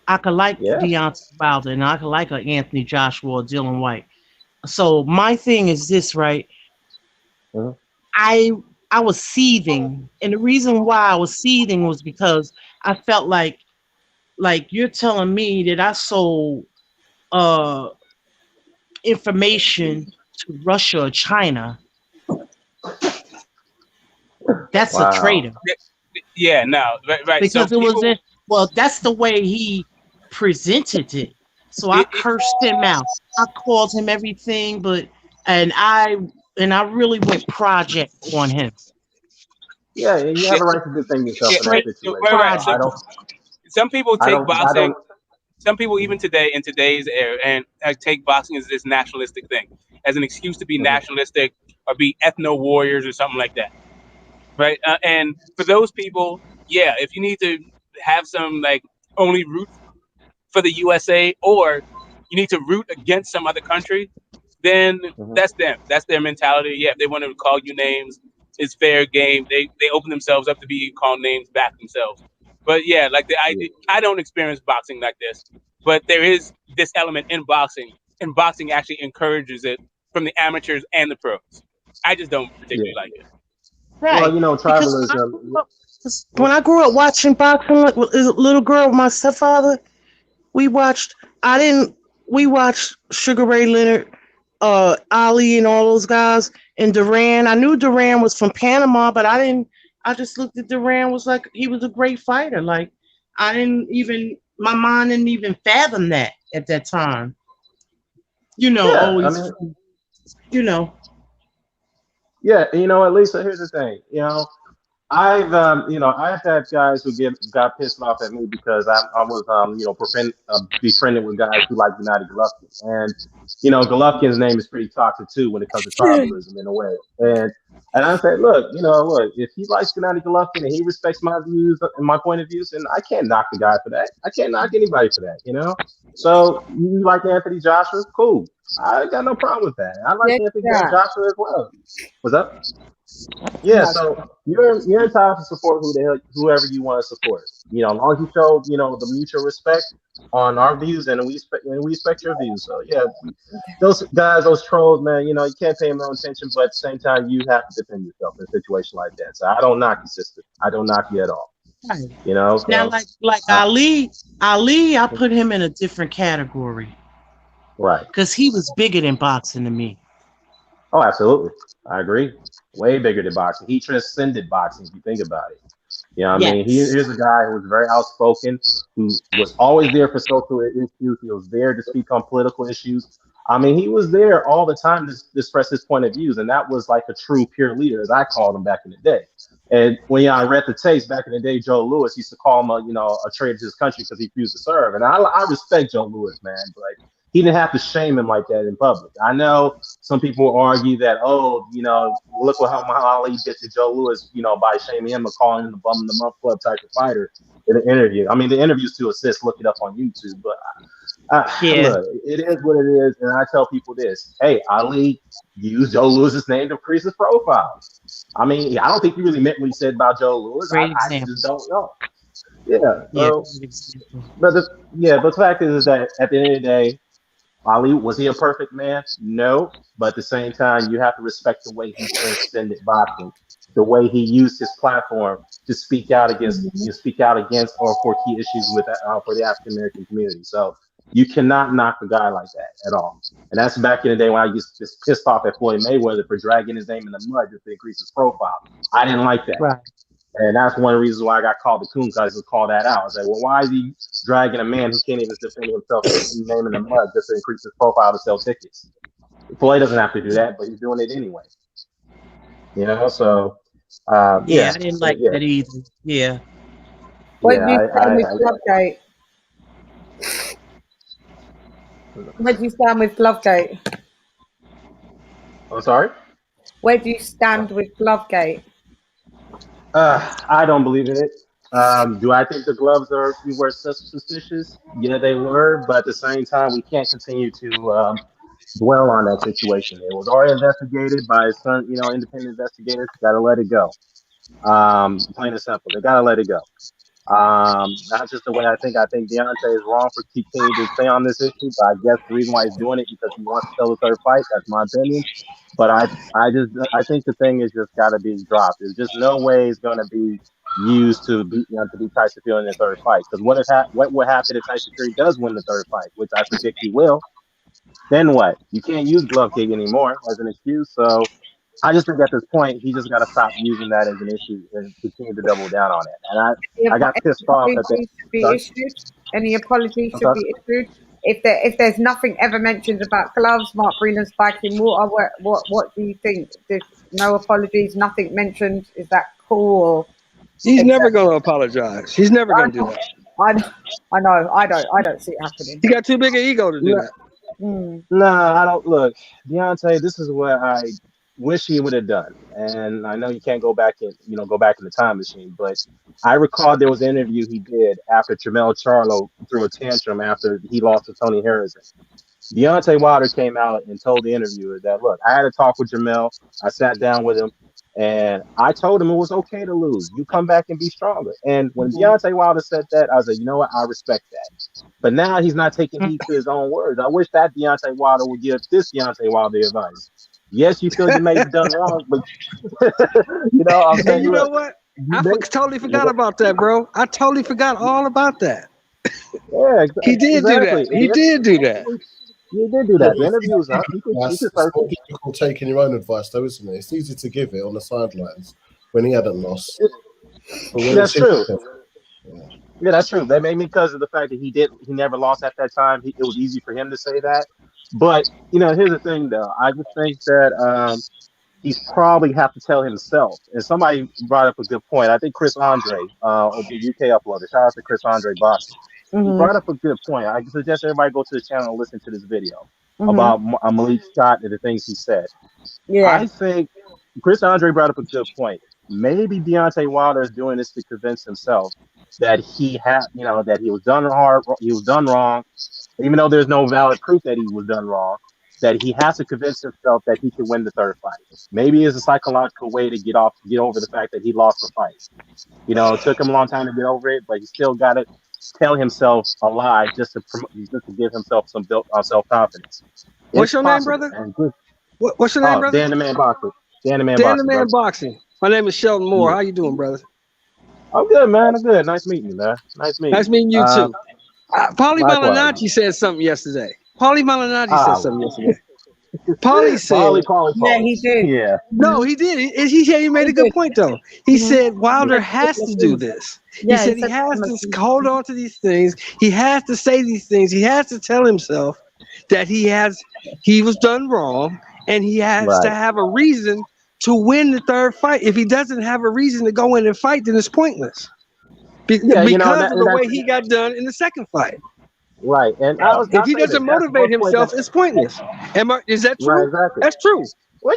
I can like Deontay Wilder, and I can like Anthony Joshua or Dillian Whyte. So my thing is this, right? I was seething, and the reason why I was seething was because I felt like you're telling me that I sold information to Russia or China. That's a traitor. Yeah, no, right. Because that's the way he presented it. So I cursed him out. I called him everything, and I really went project on him. Yeah, and you have a right to defend yourself in that situation. Right. Some people take boxing. Some people, even today, in today's era, and take boxing as this nationalistic thing, as an excuse to be nationalistic or be ethno warriors or something like that. Right. And for those people, if you need to have some only root for the USA, or you need to root against some other country, then that's them. That's their mentality. Yeah, if they want to call you names, it's fair game. They open themselves up to be called names back themselves. But I don't experience boxing like this. But there is this element in boxing, and boxing actually encourages it from the amateurs and the pros. I just don't particularly like it. Right. Well, tribalism. When I grew up watching boxing, like as a little girl with my stepfather, we watched Sugar Ray Leonard, Ali, and all those guys, and Duran. I knew Duran was from Panama, but I just looked at Duran was like he was a great fighter. Like my mind didn't even fathom that at that time. You know, Yeah, always, I mean, you know. yeah, you know, at least here's the thing. You know, I've had guys who got pissed off at me because I was, befriended with guys who like Gennady Golovkin, and you know, Golovkin's name is pretty toxic too when it comes to tribalism in a way. And I said, look, if he likes Gennady Golovkin and he respects my views and my point of views, then I can't knock the guy for that. I can't knock anybody for that, you know. So you like Anthony Joshua? Cool. I got no problem with that. I like Anthony Joshua as well. What's up? Yeah, so you're entitled to support whoever you want to support. You know, as long as you show the mutual respect on our views, and we respect your views. So yeah, those guys, those trolls, man. You can't pay them no attention, but at the same time, you have to defend yourself in a situation like that. So I don't knock you, sister. I don't knock you at all. Right. You know. So, now, like Ali, I put him in a different category. Right. Because he was bigger than boxing to me. Oh, absolutely. I agree. Way bigger than boxing. He transcended boxing, if you think about it. You know what I mean? Here's a guy who was very outspoken, who was always there for social issues. He was there to speak on political issues. I mean, he was there all the time to express his point of views, and that was like a true pure leader, as I called him back in the day. And when I read the tapes back in the day, Joe Louis used to call him a traitor to his country because he refused to serve. And I respect Joe Louis, man, but he didn't have to shame him like that in public. I know some people will argue that, look what Ali did to Joe Louis, by shaming him and calling him the bum of the month club type of fighter in an interview. I mean, the interview's to assist. Look it up on YouTube. But look, it is what it is. And I tell people this: hey, Ali used Joe Louis's name to increase his profile. I mean, I don't think he really meant what he said about Joe Louis. I just don't know. Yeah. But the fact is that at the end of the day, Ali, was he a perfect man? No, but at the same time, you have to respect the way he transcended boxing, the way he used his platform to speak out against or for key issues with for the African American community. So you cannot knock a guy like that at all. And that's back in the day when I used to just pissed off at Floyd Mayweather for dragging his name in the mud just to increase his profile. I didn't like that. Right. And that's one of the reasons why I got called the coon, because I call that out. I was like, well, why is he dragging a man who can't even defend himself and his name in the mud just to increase his profile to sell tickets? Floyd doesn't have to do that, but he's doing it anyway. So I didn't like that either. Yeah. Where do you stand with Glovegate? Where do you stand with Glovegate? I'm sorry? Where do you stand with Glovegate? I don't believe in it. Do I think the gloves were suspicious? Yeah, they were, but at the same time, we can't continue to dwell on that situation. It was already investigated by some, independent investigators. Got to let it go. Plain and simple. They got to let it go. Not just the way I think Deontay is wrong for continuing to stay on this issue, but I guess the reason why he's doing it is because he wants to sell the third fight. That's my opinion. But I think the thing is just got to be dropped. There's just no way it's going to be used to beat Tyson Fury in the third fight. Because what would happen if Tyson Fury does win the third fight, which I predict he will? Then what? You can't use Glovegate anymore as an excuse. So I just think at this point he just got to stop using that as an issue and continue to double down on it. And I got pissed off at that. Any apologies should be issued. If there's nothing ever mentioned about gloves, Mark Breland spiking water, what do you think? There's no apologies, nothing mentioned. Is that cool? Or he's never going to apologize. He's never going to do that. I know. I don't see it happening. He got too big an ego to do that. No, I don't. Look, Deontay, this is what I wish he would have done. And I know you can't go back in the time machine, but I recall there was an interview he did after Jermell Charlo threw a tantrum after he lost to Tony Harrison. Deontay Wilder came out and told the interviewer that, look, I had a talk with Jermell. I sat down with him and I told him it was okay to lose. You come back and be stronger. And when Deontay Wilder said that, I was like, you know what? I respect that. But now he's not taking heed to his own words. I wish that Deontay Wilder would give this Deontay Wilder advice. Yes, you feel you may have done wrong, but I'm saying, you know what? I totally forgot about that, bro. I totally forgot all about that. Yeah, he did do that. He did do that. He did do that. The interview was up. It's difficult taking your own advice, though, isn't it? It's easy to give it on the sidelines when he hadn't lost. That's true. Yeah, that's true. That made me because of the fact that he never lost at that time. It was easy for him to say that. But here's the thing, though. I just think that he's probably have to tell himself. And somebody brought up a good point. I think Chris Andre, the UK uploader. Shout out to Chris Andre Boxing. He brought up a good point. I suggest everybody go to the channel and listen to this video about Malik Scott and the things he said. Yeah. I think Chris Andre brought up a good point. Maybe Deontay Wilder is doing this to convince himself that he was done wrong, even though there's no valid proof that he was done wrong, that he has to convince himself that he can win the third fight. Maybe it's a psychological way to get over the fact that he lost the fight. It took him a long time to get over it, but he still got to tell himself a lie just to give himself some self-confidence. What's your name, brother? What's your name, brother? Dan the Man Boxing. Dan the Man Boxing. My name is Sheldon Moore. How you doing, brother? I'm good, man. I'm good. Nice meeting you, man. Nice meeting you too. Paulie Malignaggi said something yesterday. Paulie said, yeah, he did. Yeah. No, he did. He made a good point, though. He said Wilder has to do this. He said he has to hold on to these things. He has to say these things. He has to tell himself that he was done wrong, and he has to have a reason to win the third fight. If he doesn't have a reason to go in and fight, then it's pointless. Because of the way he got done in the second fight. Right. And if he doesn't motivate himself, it's pointless. Is that true? Right, exactly. That's true. Well,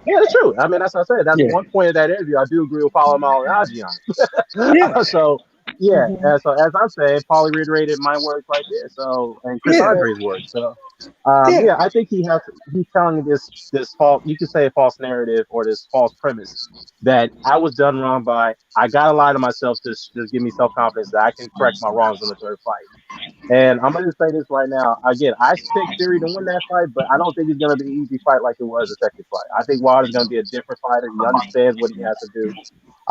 yeah, that's true. I mean, that's what I said. That's one point of that interview. I do agree with Paulie Malignaggi on. Yeah. So, yeah. So as I'm saying, Paulie reiterated my words right there. So, and Chris Andre's words. So, I think he's telling this false, you could say a false narrative or this false premise that I was done wrong by. I gotta lie to myself to just give me self-confidence that I can correct my wrongs in the third fight. And I'm gonna say this right now. Again, I picked Theory to win that fight, but I don't think it's gonna be an easy fight like it was the second fight. I think Wilder's gonna be a different fighter. He understands what he has to do.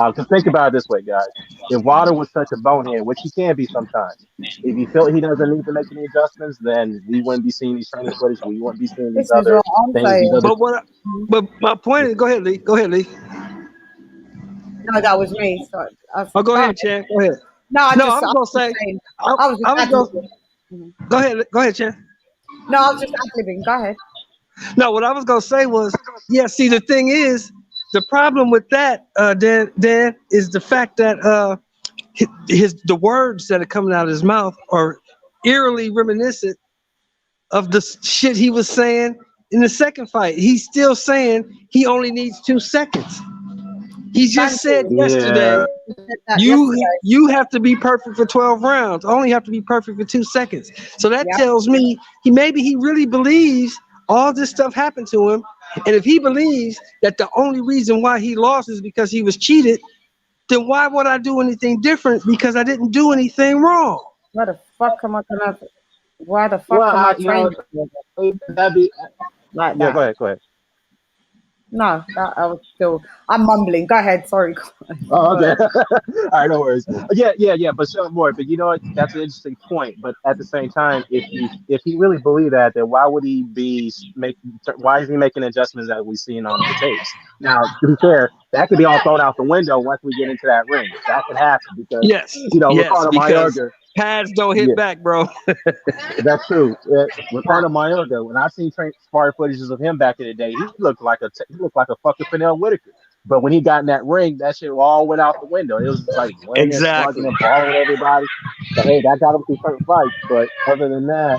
Because think about it this way, guys. If Wilder was such a bonehead, which he can be sometimes, if he felt he doesn't need to make any adjustments, then we wouldn't be seeing these training footage. We wouldn't be seeing these other things. But my point is, go ahead, Lee. No, that was me. So go ahead, Chan. Go ahead. I was going to say. Go ahead, Chan. No, I was just ad-libbing. Go ahead. No, what I was going to say was, see, the thing is, the problem with that, Dan, is the fact that the words that are coming out of his mouth are eerily reminiscent of the shit he was saying in the second fight. He's still saying he only needs 2 seconds. He just said yesterday, you have to be perfect for 12 rounds. Only have to be perfect for 2 seconds. So that tells me he really believes all this stuff happened to him. And if he believes that the only reason why he lost is because he was cheated, then why would I do anything different? Because I didn't do anything wrong. Why the fuck am I training? Go ahead. No, I'm mumbling. Go ahead. Sorry. Oh, okay. All right, no worries. Yeah. But some more. But you know what? That's an interesting point. But at the same time, if he really believed that, then why would he why is he making adjustments that we've seen on the tapes? Now, to be fair, that could be all thrown out the window once we get into that ring. That could happen because because pads don't hit back, bro. That's true. Ricardo Mayorga, when I've seen sparring footages of him back in the day, he looked like a fucking Pernell Whitaker. But when he got in that ring, that shit all went out the window. It was like exactly and balling everybody. So hey, that got him through certain fights. But other than that,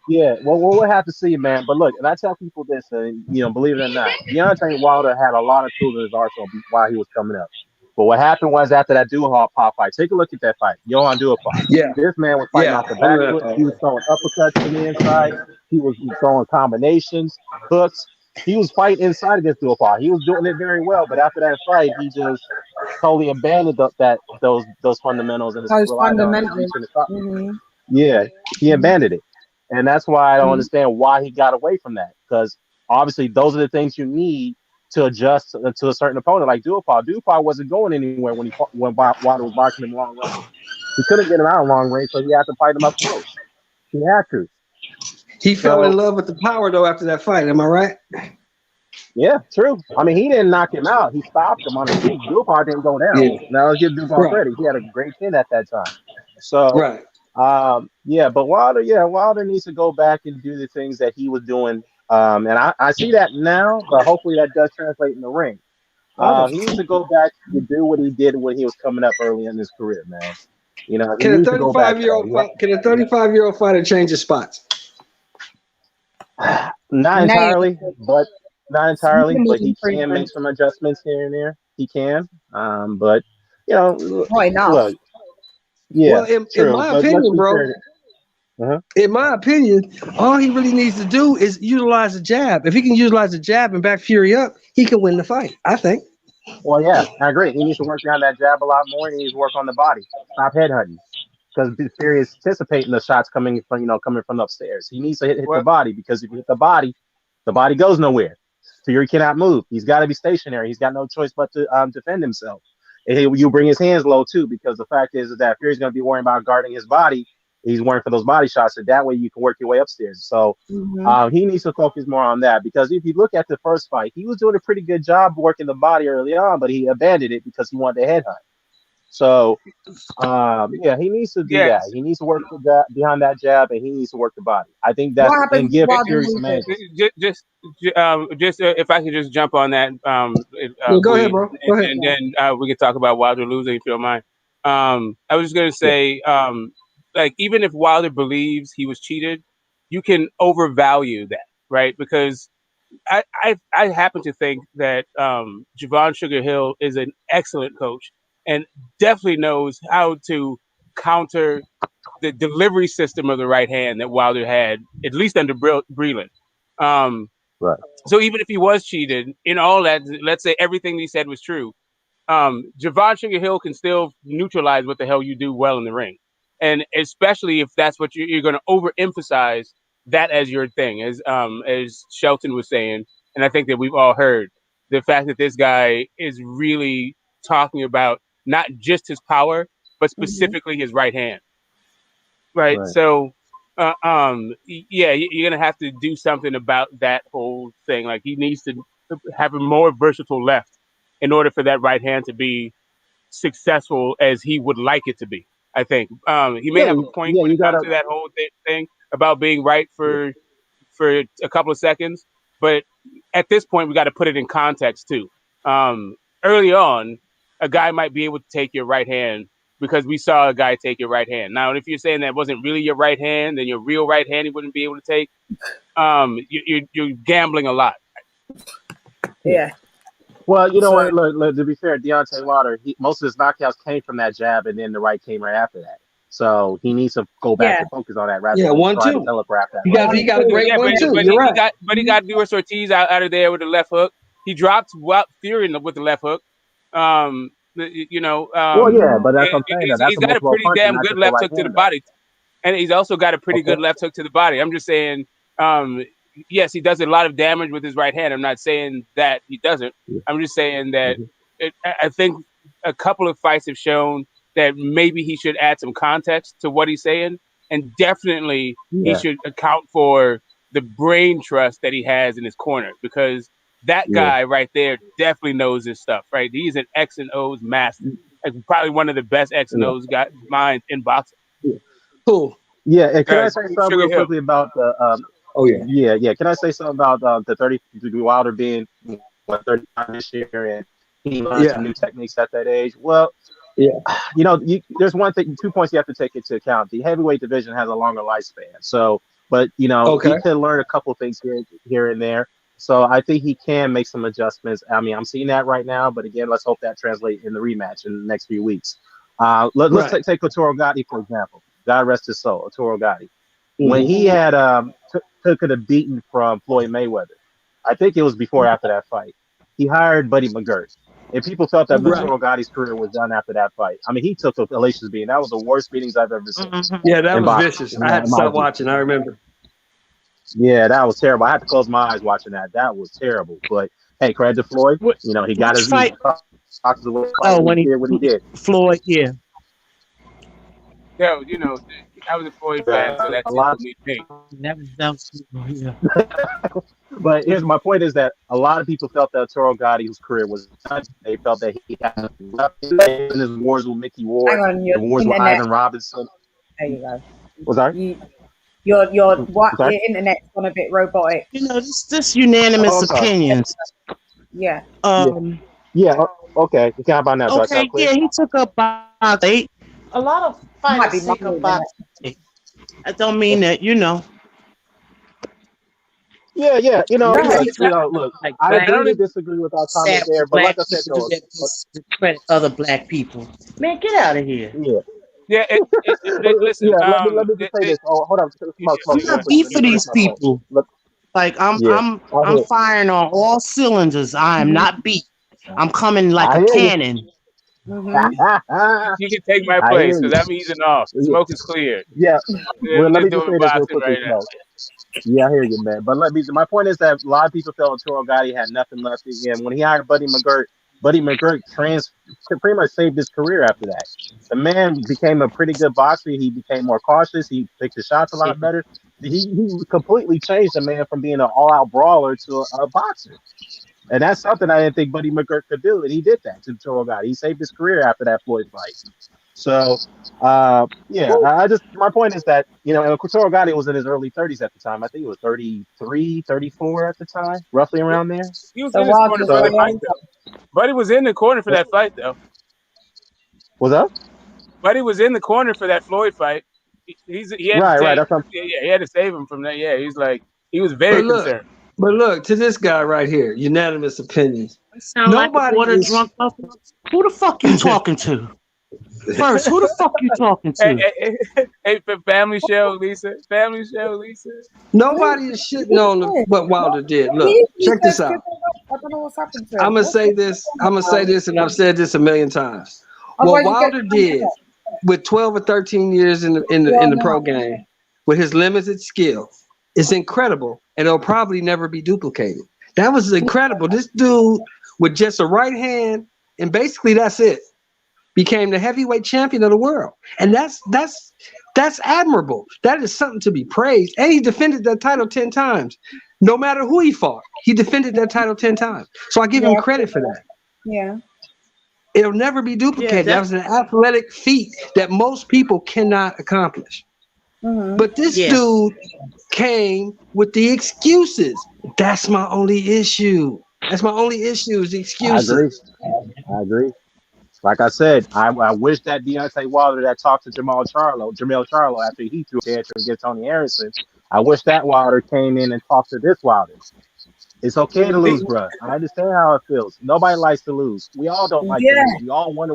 we'll have to see, man. But look, and I tell people this, and believe it or not, Deontay Wilder had a lot of tools in his arsenal while he was coming up. But what happened was after that Dubois fight, take a look at that fight. Johan Dubois. Yeah. This man was fighting off the back foot. He was throwing uppercuts to the inside. He was throwing combinations, hooks. He was fighting inside against Dubois. He was doing it very well. But after that fight, he just totally abandoned those fundamentals. And those fundamentals. Yeah, he abandoned it. And that's why I don't understand why he got away from that. Because obviously those are the things you need to adjust to a certain opponent like Dubois. Dubois wasn't going anywhere when Wilder was boxing him long range. He couldn't get him out long range, so he had to fight him up close. He had to. He fell in love with the power though after that fight. Am I right? Yeah, true. I mean, he didn't knock him out. He stopped him on his feet. Dubois didn't go down. Yeah. Now let's give Dubois credit. He had a great chin at that time. So, right. But Wilder needs to go back and do the things that he was doing. And I see that now, but hopefully that does translate in the ring. He needs to go back to do what he did when he was coming up early in his career, man. You know, can a 35-year-old fighter change his spots? Not entirely, but he can make some adjustments here and there. He can, but you know, look, yeah. Well, in my opinion, bro. In my opinion, all he really needs to do is utilize the jab. If he can utilize the jab and back Fury up, he can win the fight, I think. Well, yeah, I agree. He needs to work on that jab a lot more, and he needs to work on the body. Stop headhunting, because Fury is anticipating the shots coming from upstairs. He needs to hit the body, because if you hit the body goes nowhere. Fury cannot move. He's got to be stationary. He's got no choice but to defend himself. And you bring his hands low too, because the fact is that Fury's going to be worrying about guarding his body. He's worrying for those body shots, and that way you can work your way upstairs. So he needs to focus more on that, because if you look at the first fight, he was doing a pretty good job working the body early on, but he abandoned it because he wanted to headhunt. So, he neneeds to do that. He needs to work behind that jab, and he needs to work the body. I think that's and give Fury some edges. Just if I could just jump on that. Go ahead, bro. Go ahead. And then we can talk about Wilder losing, if you don't mind. I was just going to say, like, even if Wilder believes he was cheated, you can overvalue that, right? Because I happen to think that Javon Sugar Hill is an excellent coach and definitely knows how to counter the delivery system of the right hand that Wilder had, at least under Breland. Right. So even if he was cheated, in all that, let's say everything he said was true, Javon Sugar Hill can still neutralize what the hell you do well in the ring. And especially if that's what you're going to overemphasize that as your thing, as Shelton was saying, and I think that we've all heard the fact that this guy is really talking about not just his power, but specifically his right hand. Right. So, you're going to have to do something about that whole thing. Like, he needs to have a more versatile left in order for that right hand to be successful as he would like it to be. I think he may have a point when it comes to that whole thing about being right for a couple of seconds, but at this point we got to put it in context too. Early on, a guy might be able to take your right hand because we saw a guy take your right hand. Now, if you're saying that wasn't really your right hand, then your real right hand he wouldn't be able to take. You're gambling a lot. Yeah. Well, you know what? Look, to be fair, Deontay Wilder, most of his knockouts came from that jab, and then the right came right after that. So he needs to go back and focus on that rather than try to telegraph that. He got a great 1-2. You're right. But he got Dubois Ortiz out of there with the left hook. He dropped Fury with the left hook. Well, yeah, but that's what I'm saying. He's got a pretty damn good left hook to the body, and he's also got a pretty good left hook to the body. I'm just saying. Yes, he does a lot of damage with his right hand. I'm not saying that he doesn't. I'm just saying that I think a couple of fights have shown that maybe he should add some context to what he's saying, and definitely he should account for the brain trust that he has in his corner, because that guy right there definitely knows his stuff, right? He's an X and O's master, like probably one of the best X and O's minds in boxing. Cool. Yeah, and can I say something real quickly about the Can I say something about the 30 Wilder being 35 this year, and he learned some new techniques at that age? Well, there's 2 points you have to take into account. The heavyweight division has a longer lifespan, so he can learn a couple things here and there. So I think he can make some adjustments. I mean, I'm seeing that right now, but again, let's hope that translates in the rematch in the next few weeks. Let's take Arturo Gatti, for example. God rest his soul, Arturo Gatti. When he had took a beating from Floyd Mayweather, I think it was before or after that fight, he hired Buddy McGirt. And people thought that Arturo Gatti's career was done after that fight. I mean, he took a hellacious beating. That was the worst beatings I've ever seen. Yeah, that was vicious. I had to stop watching. I remember. Yeah, that was terrible. I had to close my eyes watching that. That was terrible. But hey, credit to Floyd. He got his fight. When he did what he did. Floyd, yeah. Yo, I was a Floyd fan, so that's a lot of me. But here's my point: is that a lot of people felt that Toro Gotti's career was done. They felt that he had left in his wars with Mickey Ward, the wars with Ivan Robinson. There you go. Was that? Your internet's gone a bit robotic. You know, this unanimous opinions. Yeah. Okay. How about now? Okay. Yeah, he took up about 8. A lot of fighters take up about 8. That don't mean that, you know. Yeah. Look, I agree to disagree with our comment there, but like I said, discredit other black people. Man, get out of here. Yeah. Listen. Let me just say this. Oh, hold on. I'm not beef for these people. Like I'm firing on all cylinders. I am not beat. I'm coming like a cannon. You can take my place because I'm easing off. Smoke is clear. Yeah. Well, let me just say this real quick. Right now. Yeah, I hear you, man. But my point is that a lot of people felt Toro Gotti had nothing left again. When he hired Buddy McGirt pretty much saved his career after that. The man became a pretty good boxer. He became more cautious. He picked his shots a lot better. He completely changed the man from being an all-out brawler to a boxer. And that's something I didn't think Buddy McGirt could do, and he did that to Toro Gotti. He saved his career after that Floyd fight. So, my point is that, and Toro Gotti was in his early 30s at the time. I think he was 33, 34 at the time, roughly around there. He was in his corner for that fight, though. Buddy was in the corner for that fight, though. What's up? Buddy was in the corner for that Floyd fight. He had to save him from that. Yeah, he was very concerned. But look, to this guy right here, unanimous opinions. Nobody is drunk. Who the fuck you talking to? First, who the fuck you talking to? Hey, family show, Lisa. Nobody is shitting on what Wilder did. Look, check this out. I don't know what's happened to him. I'm gonna say this, and I've said this a million times. What Wilder did with 12 or 13 years in the pro game, with his limited skill, is incredible, and it'll probably never be duplicated. That was incredible. This dude with just a right hand, and basically that's it, became the heavyweight champion of the world. And that's admirable. That is something to be praised. And he defended that title 10 times. No matter who he fought, he defended that title 10 times. So I give him credit for that. Yeah. It'll never be duplicated. That was an athletic feat that most people cannot accomplish. Mm-hmm. But this dude came with the excuses. That's my only issue. Is the excuses. I agree. Like I said, I wish that Deontay Wilder that talked to Jamel Charlo after he threw a tantrum against Tony Harrison, I wish that Wilder came in and talked to this Wilder. It's okay to lose, bro. I understand how it feels. Nobody likes to lose. We all don't like to lose. We all want to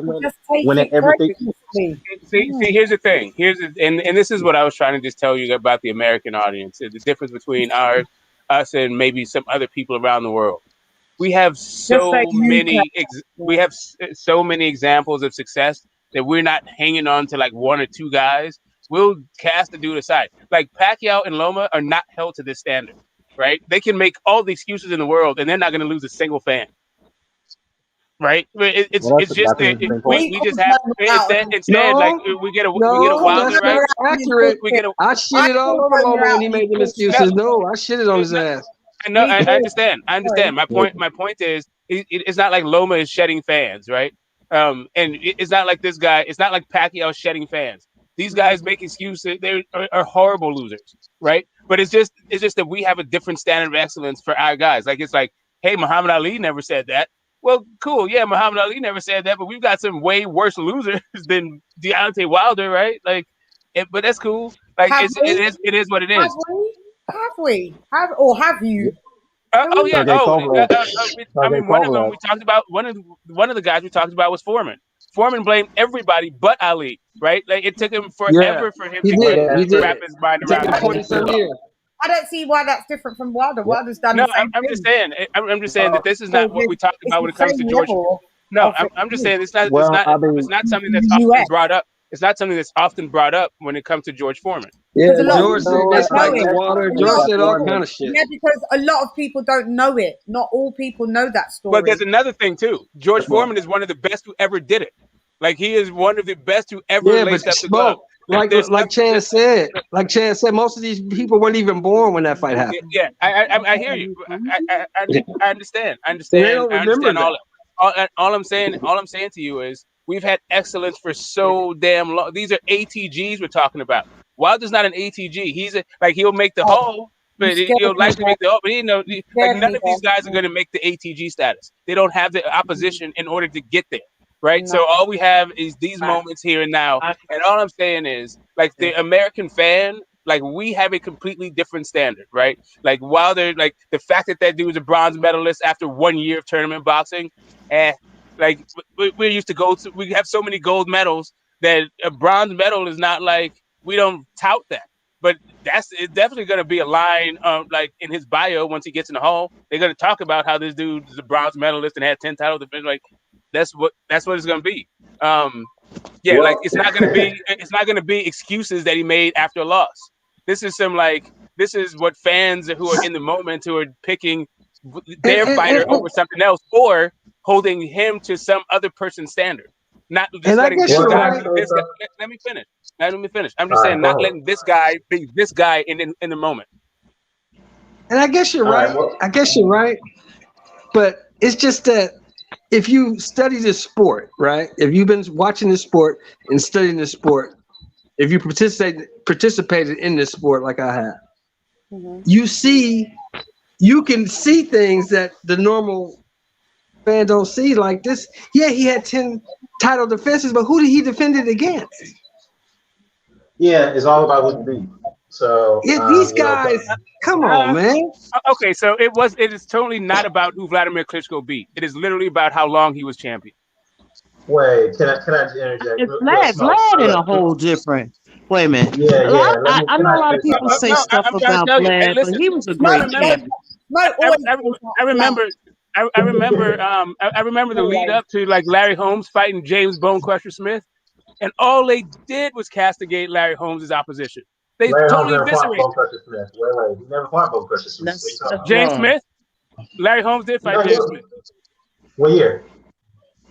win at everything. See, here's the thing. And this is what I was trying to just tell you about the American audience. The difference between us and maybe some other people around the world. We have so many examples of success that we're not hanging on to like one or two guys. We'll cast the dude aside. Like Pacquiao and Loma are not held to this standard, right? They can make all the excuses in the world, and they're not going to lose a single fan, right? It's just that we just have instead like we get a Wilder, right? Accurate. I shitted all over Loma when he made them excuses. No, I shitted on his ass. No, I understand. My point is, it's not like Loma is shedding fans, right? And it's not like this guy. It's not like Pacquiao shedding fans. These guys make excuses. They are horrible losers, right? But it's just that we have a different standard of excellence for our guys. Like it's like, hey, Muhammad Ali never said that. Well, cool, yeah, Muhammad Ali never said that, but we've got some way worse losers than Deontay Wilder, right? Like, but that's cool. Like it is what it is. Have you? Oh yeah. I mean, one of them we talked about. One of the guys we talked about was Foreman. Foreman blamed everybody but Ali, right? Like it took him forever for him to wrap his mind around it. I don't see why that's different from Wilder. Wilder's done the same I'm just saying. I'm just saying that this is not what we talked about when it comes to George. No, I'm just saying it's not something that's often brought up. It's not something that's often brought up when it comes to George Foreman. Yeah, George said that's like the water. George said all kind of shit. Yeah, because a lot of people don't know it. Not all people know that story. But there's another thing too. George Foreman is one of the best who ever did it. Like he is one of the best who ever laced up the glove. Like Chan said, most of these people weren't even born when that fight happened. Yeah, I hear you. I understand. I So they understand. don't I understand remember all I'm saying to you is we've had excellence for so damn long. These are ATGs we're talking about. Wilder's not an ATG. He'll make the hole, but he'll likely make the hole. But none of these guys are going to make the ATG status. They don't have the opposition in order to get there. Right. No. So all we have is these moments here and now. And all I'm saying is, like, the American fan, like, we have a completely different standard, right? Like, Wilder, like, the fact that dude's a bronze medalist after 1 year of tournament boxing, like, we're used to we have so many gold medals that a bronze medal is not like, we don't tout that. But it's definitely going to be a line, like, in his bio once he gets in the hall. They're going to talk about how this dude is a bronze medalist and had 10 title defense. Like, that's what it's going to be. Like, it's not going to be excuses that he made after a loss. This is what fans who are in the moment who are picking their fighter over something else, or holding him to some other person's standard. Not just letting this guy. Let me finish. I'm just saying, not letting this guy be this guy in the moment. And I guess you're right. But it's just that if you study this sport, right? If you've been watching this sport and studying this sport, if you participated in this sport like I have, you can see things that the normal fan don't see, like this. Yeah, he had 10 title defenses, but who did he defend it against? Yeah, it's all about what you beat. So these guys, come on, man. Okay, so it is totally not about who Vladimir Klitschko beat. It is literally about how long he was champion. Wait, can I interject? It's Vlad in a whole different. Wait a minute. I know a lot of people say stuff about Vlad, but he was a great champion. I remember the lead up to, like, Larry Holmes fighting James Bone Crusher Smith, and all they did was castigate Larry Holmes' opposition. They totally eviscerated. Wait, he never fought Bone Crusher Smith. James Smith? Larry Holmes did fight James Smith. What year?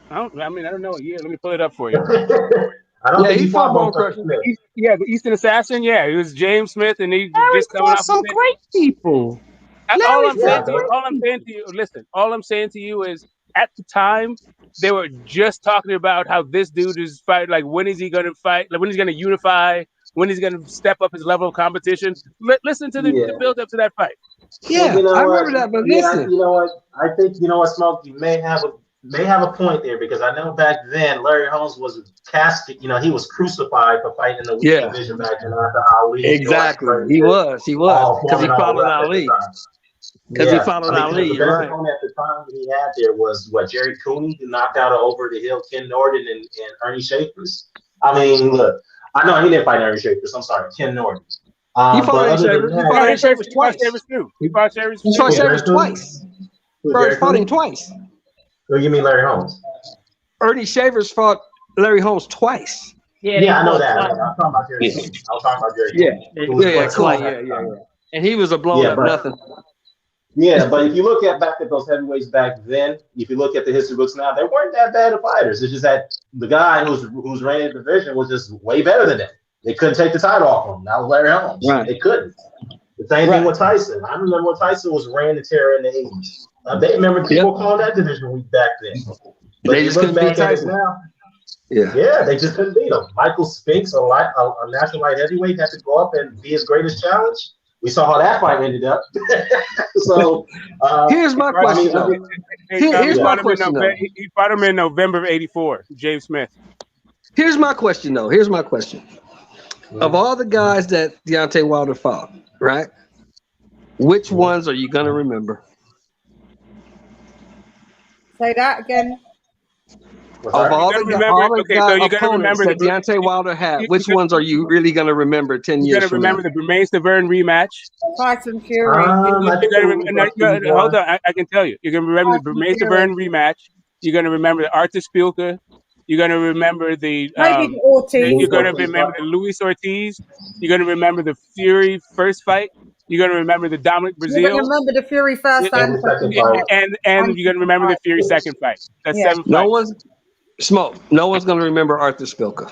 I don't know a year. Let me pull it up for you. I don't think he fought Bone Crusher Smith. The Eastern Assassin. Yeah, it was James Smith, and he just coming off some great people. All I'm saying to you is, at the time, they were just talking about how this dude is fighting. Like, when is he going to fight? Like, when he's going to unify? When he's going to step up his level of competition? Listen to the build up to that fight. Yeah, well, I remember that. But listen, you know what? I think Smoke, you may have a point there, because I know back then Larry Holmes was casted. He was crucified for fighting in the weak division back then after Ali. Exactly, he was because he followed Ali. Because he followed Ali. The best opponent at the time that he had there was Jerry Cooney, who knocked out over the hill Ken Norton and Ernie Shavers. I mean, look, I know he didn't fight Ernie Shavers. I'm sorry, Ken Norton. He fought Ernie Shavers. He fought Ernie Shavers twice. He fought Shavers twice. He fought him twice. So you mean Larry Holmes? Ernie Shavers fought Larry Holmes twice. Yeah, I know that. I was talking about Jerry Cooney. Yeah. And he was a blown up nothing. Yeah, but if you look back at those heavyweights back then, if you look at the history books now, they weren't that bad of fighters. It's just that the guy who's reigning the division was just way better than them. They couldn't take the title off him. That was Larry Holmes. Right. They couldn't. The same thing with Tyson. I remember when Tyson was reigning the terror in the 80s. They remember people calling that division weak back then. But they just couldn't beat Tyson now. Yeah, they just couldn't beat him. Michael Spinks, a national light heavyweight, had to go up and be his greatest challenge. We saw how that fight ended up. So here's my question. Here's my question. He fought him in November of '84. James Smith. Here's my question, though. Of all the guys that Deontay Wilder fought, right? Which ones are you gonna remember? Say that again. Of all the opponents that Deontay Wilder had, which ones are you really going to remember 10 years from now? You're going to remember the Bermain-Severn rematch. Tyson Fury. Hold on, I can tell you. You're going to remember the Bermain-Severn rematch. You're going to remember the Arthur Spilka. You're going to remember the Ortiz. You're going to remember the Luis Ortiz. You're going to remember the Fury first fight. You're going to remember the Dominic Brazil. You're going to remember the Fury first and second fight. And you're going to remember the Fury second fight. That's 7 fights. No one's going to remember Arthur Spilka.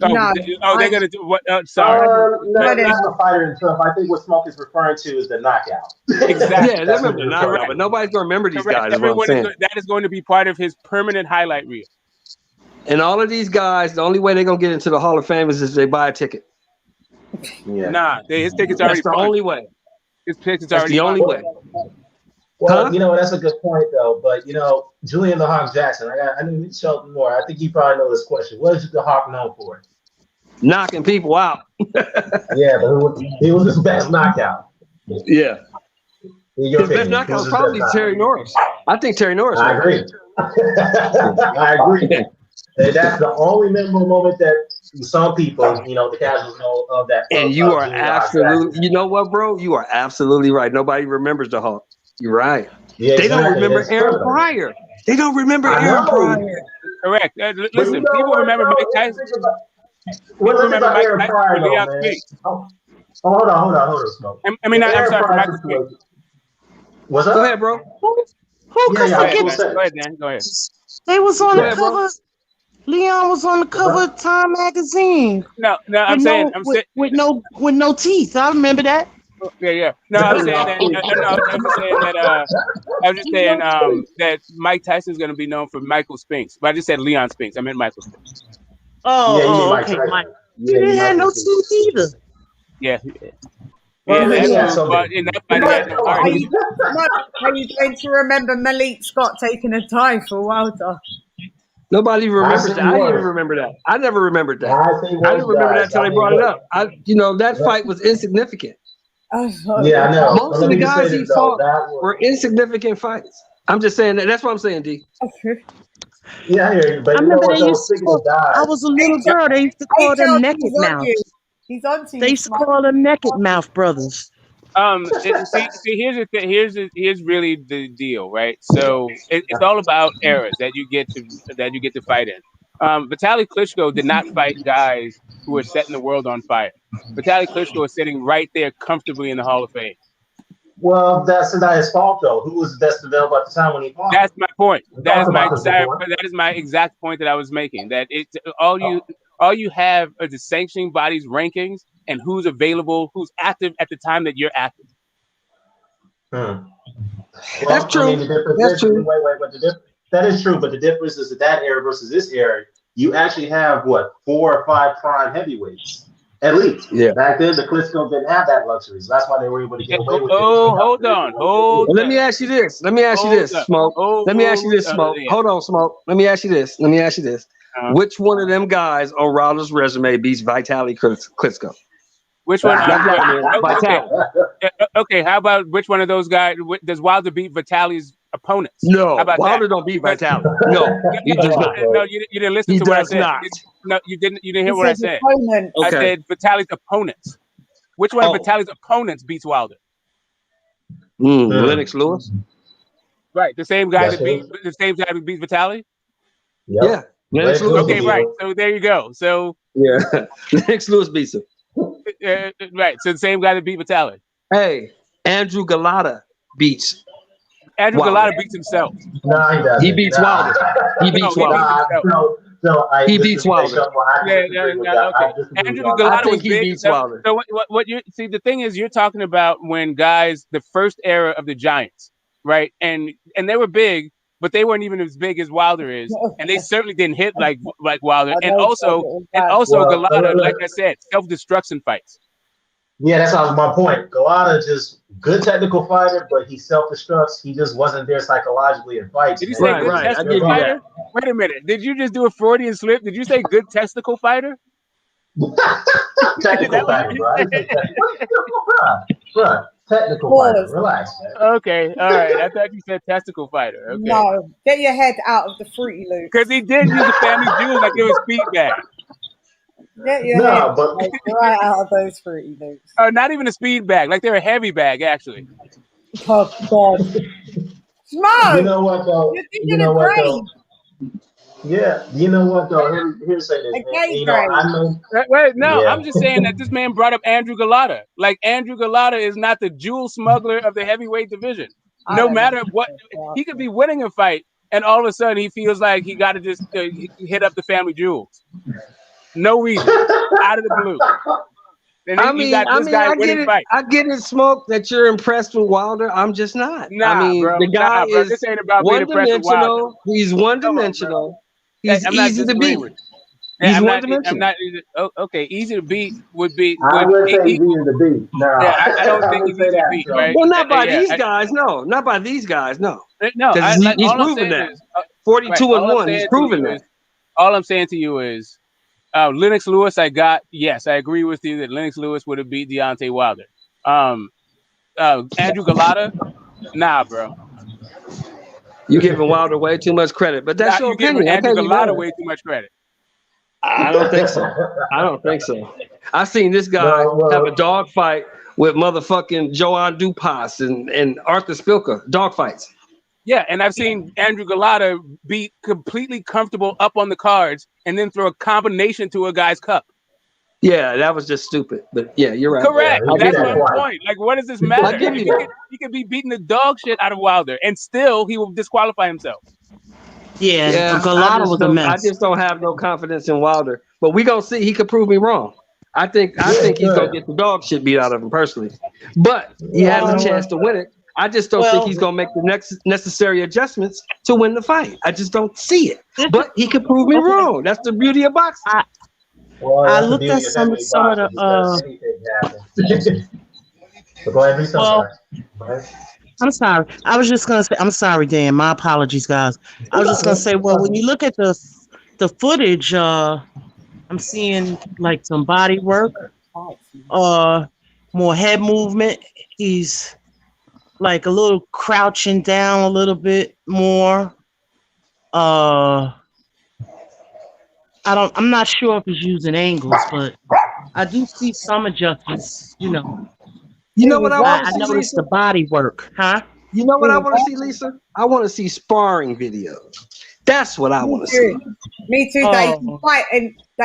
No. They're gonna do what? Sorry. No, not a fighter himself. I think what Smoke is referring to is the knockout. Exactly. Yeah, they remember the knockout, but nobody's gonna remember these guys. That is going to be part of his permanent highlight reel. And all of these guys, the only way they're gonna get into the Hall of Fame is if they buy a ticket. Yeah. Nah, his ticket's already. That's the only way. His ticket's That's already. the only way. Well, that's a good point though. But Julian the Hawk Jackson, I need to show more. I think you probably know this question. What is the Hawk known for? Knocking people out. Yeah, but he was his best knockout. Yeah. His best knockout was probably Terry Norris. I think Terry Norris. I agree. I agree. And that's the only memorable moment that some people, the casuals know of that. And you are absolutely, you know what, bro? You are absolutely right. Nobody remembers the Hawk. You're right. Yeah, they don't remember Aaron Pryor. They don't remember Aaron Pryor. Correct. Listen, people remember Mike Tyson. What is about Aaron Pryor, though, man? Hold on, Smoke. I'm sorry for Michael Spence. What's up? Go ahead, bro. Who could forget? Go ahead, Dan. Go ahead. They was on the cover. Leon was on the cover of Time magazine. No, I'm saying with no teeth. I remember that. Yeah. No, I'm saying that. I'm just saying that Mike Tyson's going to be known for Michael Spinks. But I just said Leon Spinks. I meant Michael Spinks. Okay, Mike. He didn't have no teeth either. Yeah. Are you going to remember Malik Scott taking a dive for Wilder? Nobody remembers that. I didn't even remember that. I never remembered that. I didn't remember that until they brought it up. That fight was insignificant. Yeah, I know. Most of the guys he fought were insignificant fights. I'm just saying that. That's what I'm saying, D. Yeah, I hear you. But I remember I was a little girl. They used to call them Naked Mouth. He's on to you. They used to call them Naked Mouth brothers. See, here's the thing. Here's really the deal, right? So it's all about eras that you get to fight in. Vitaly Klitschko did not fight guys who were setting the world on fire. Vitaly Klitschko is sitting right there comfortably in the Hall of Fame. Well, that's not his fault, though. Who was best available at the time when he fought? That's my point. That is my exact point that I was making. That all you have are the sanctioning body's rankings and who's available, who's active at the time that you're active. Well, that's true. That's true. Wait. That is true, but the difference is that era versus this era, you actually have 4 or 5 prime heavyweights. At least. Yeah. Back then, the Klitschko didn't have that luxury, so that's why they were able to get away with it. Hold on. Let me ask you this, Smoke. Let me ask you this, Smoke. Hold on, Smoke. Let me ask you this. Which one of them guys on Wilder's resume beats Vitaly Klitschko? Which one? Okay, how about which one of those guys? Does Wilder beat Vitaly's opponents? No, Wilder don't beat Vitaly. No, he does not. No, you didn't listen to what I said. No, you didn't hear what I said. Okay. I said Vitaly's opponents. Which one of Vitaly's opponents beats Wilder? Lennox Lewis. Right, the same guy who beats Vitaly. Yeah. Lennox Lewis. Okay, right. So there you go. So Lennox Lewis beats him. Right. So the same guy that beat Vitaly. Hey, Andrew Galata beats. Andrew Galata beats himself. No, he doesn't. He beats Wilder. He beats Wilder. He beats Wilder. Andrew Galata was big. So what you see, the thing is, you're talking about when guys, the first era of the Giants, right? And they were big, but they weren't even as big as Wilder is, and they certainly didn't hit like Wilder. And also Galata, like I said, self-destruction fights. Yeah, that's my point. Galata just good technical fighter, but he self-destructs. He just wasn't there psychologically in fights. Did you say good testicle fighter? Wait a minute. Did you just do a Freudian slip? Did you say good testicle fighter? Technical fighter, bro. Technical fighter. Relax, man. Okay, all right. I thought you said testicle fighter. Okay. No, get your head out of the Fruity Loops. Because he did use the family jewels like it was feedback. Get your head right out of those Fruity Loops. Not even a speed bag, like they're a heavy bag, actually. Oh God, Smoke! You know what though? Yeah, you know what though? Here's say this. I'm just saying that this man brought up Andrew Galata. Like Andrew Galata is not the jewel smuggler of the heavyweight division. No matter what, he could be winning a fight, and all of a sudden he feels like he got to just hit up the family jewels. No reason. Out of the blue. And then you got this guy winning fight. I get it, Smoke, that you're impressed with Wilder. I'm just not. Nah, bro. The guy is this ain't about being impressed with Wilder. He's one-dimensional. He's easy to beat. He's one-dimensional. Okay, easy to beat would be. I would say easy to beat. No, I don't think he's easy to beat, right? Well, not by these guys, no. Not by these guys, no. No, he's proven that. 42-1. He's proven that. All I'm saying to you is, Lennox Lewis, I agree with you that Lennox Lewis would have beat Deontay Wilder. Andrew Galata, nah, bro. You're giving Wilder way too much credit, but that's your opinion. Andrew Galata way too much credit. I don't think so. I seen this guy have a dog fight with motherfucking Joanne Dupas and Arthur Spilka. Dog fights. Yeah, and I've seen Andrew Galata be completely comfortable up on the cards and then throw a combination to a guy's cup. Yeah, that was just stupid. But yeah, you're right. Correct. That's my point. Like, what does this matter? He could be beating the dog shit out of Wilder, and still he will disqualify himself. Yeah, Galata was a mess. I just don't have no confidence in Wilder. But we gonna see. He could prove me wrong. I think he's gonna get the dog shit beat out of him personally. But he has a chance to win it. I just don't think he's gonna make the necessary adjustments to win the fight. I just don't see it. But he could prove me wrong. That's the beauty of boxing. I looked at some of the So go ahead, read something. I'm sorry. I was just gonna say. I'm sorry, Dan. My apologies, guys. I was just gonna say. Well, when you look at the footage, I'm seeing like some body work, more head movement. He's like a little crouching down a little bit more. I'm not sure if he's using angles, but I do see some adjustments. You know what I want to see? I noticed the body work, huh? You know what I want to see, Lisa? I want to see sparring videos. That's what I want to see. Me too. That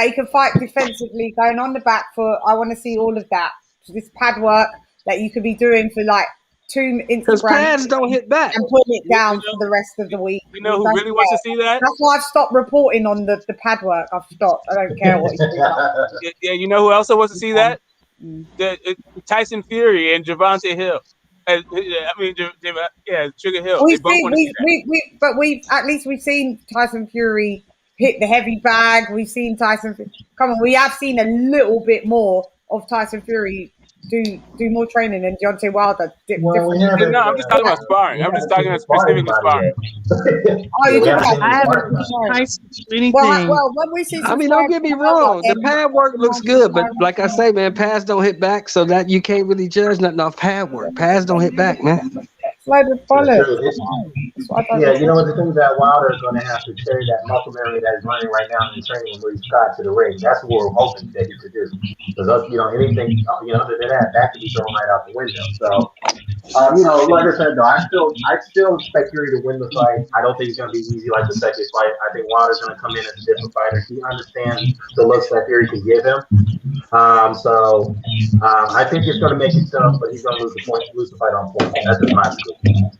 he can fight defensively, going on the back foot. I want to see all of that. This pad work that you could be doing for like 2 Instagram. Because pads don't hit back. And putting it down for the rest of the week. You know who really wants to see that? That's why I've stopped reporting on the pad work. I've stopped. I don't care what you do. Yeah, you know who also wants to see that? Tyson Fury and Javante Hill. Sugar Hill. We've seen Tyson Fury hit the heavy bag. We've seen Tyson. We have seen a little bit more of Tyson Fury do more training than Deontay Wilder. No, I'm just talking about sparring. I'm just talking about specifically sparring. I haven't seen anything. Well, when we see, don't get me wrong. The pad work looks good, but like I say, man, pads don't hit back, so that you can't really judge nothing off pad work. Pads don't hit back, man. Slide the bullet. Yeah, you know what the thing is that Wilder is going to have to carry that muscle memory that is running right now in training when he's got to the ring. That's what we're hoping that he could do. Because anything other than that could be thrown right out the window. So, like I said, though, I still expect Fury to win the fight. I don't think it's going to be easy like the second fight. I think Wilder's going to come in as a different fighter. He understands the looks that Fury can give him. I think it's going to make it tough, but he's going to lose the fight on point. That's just my opinion.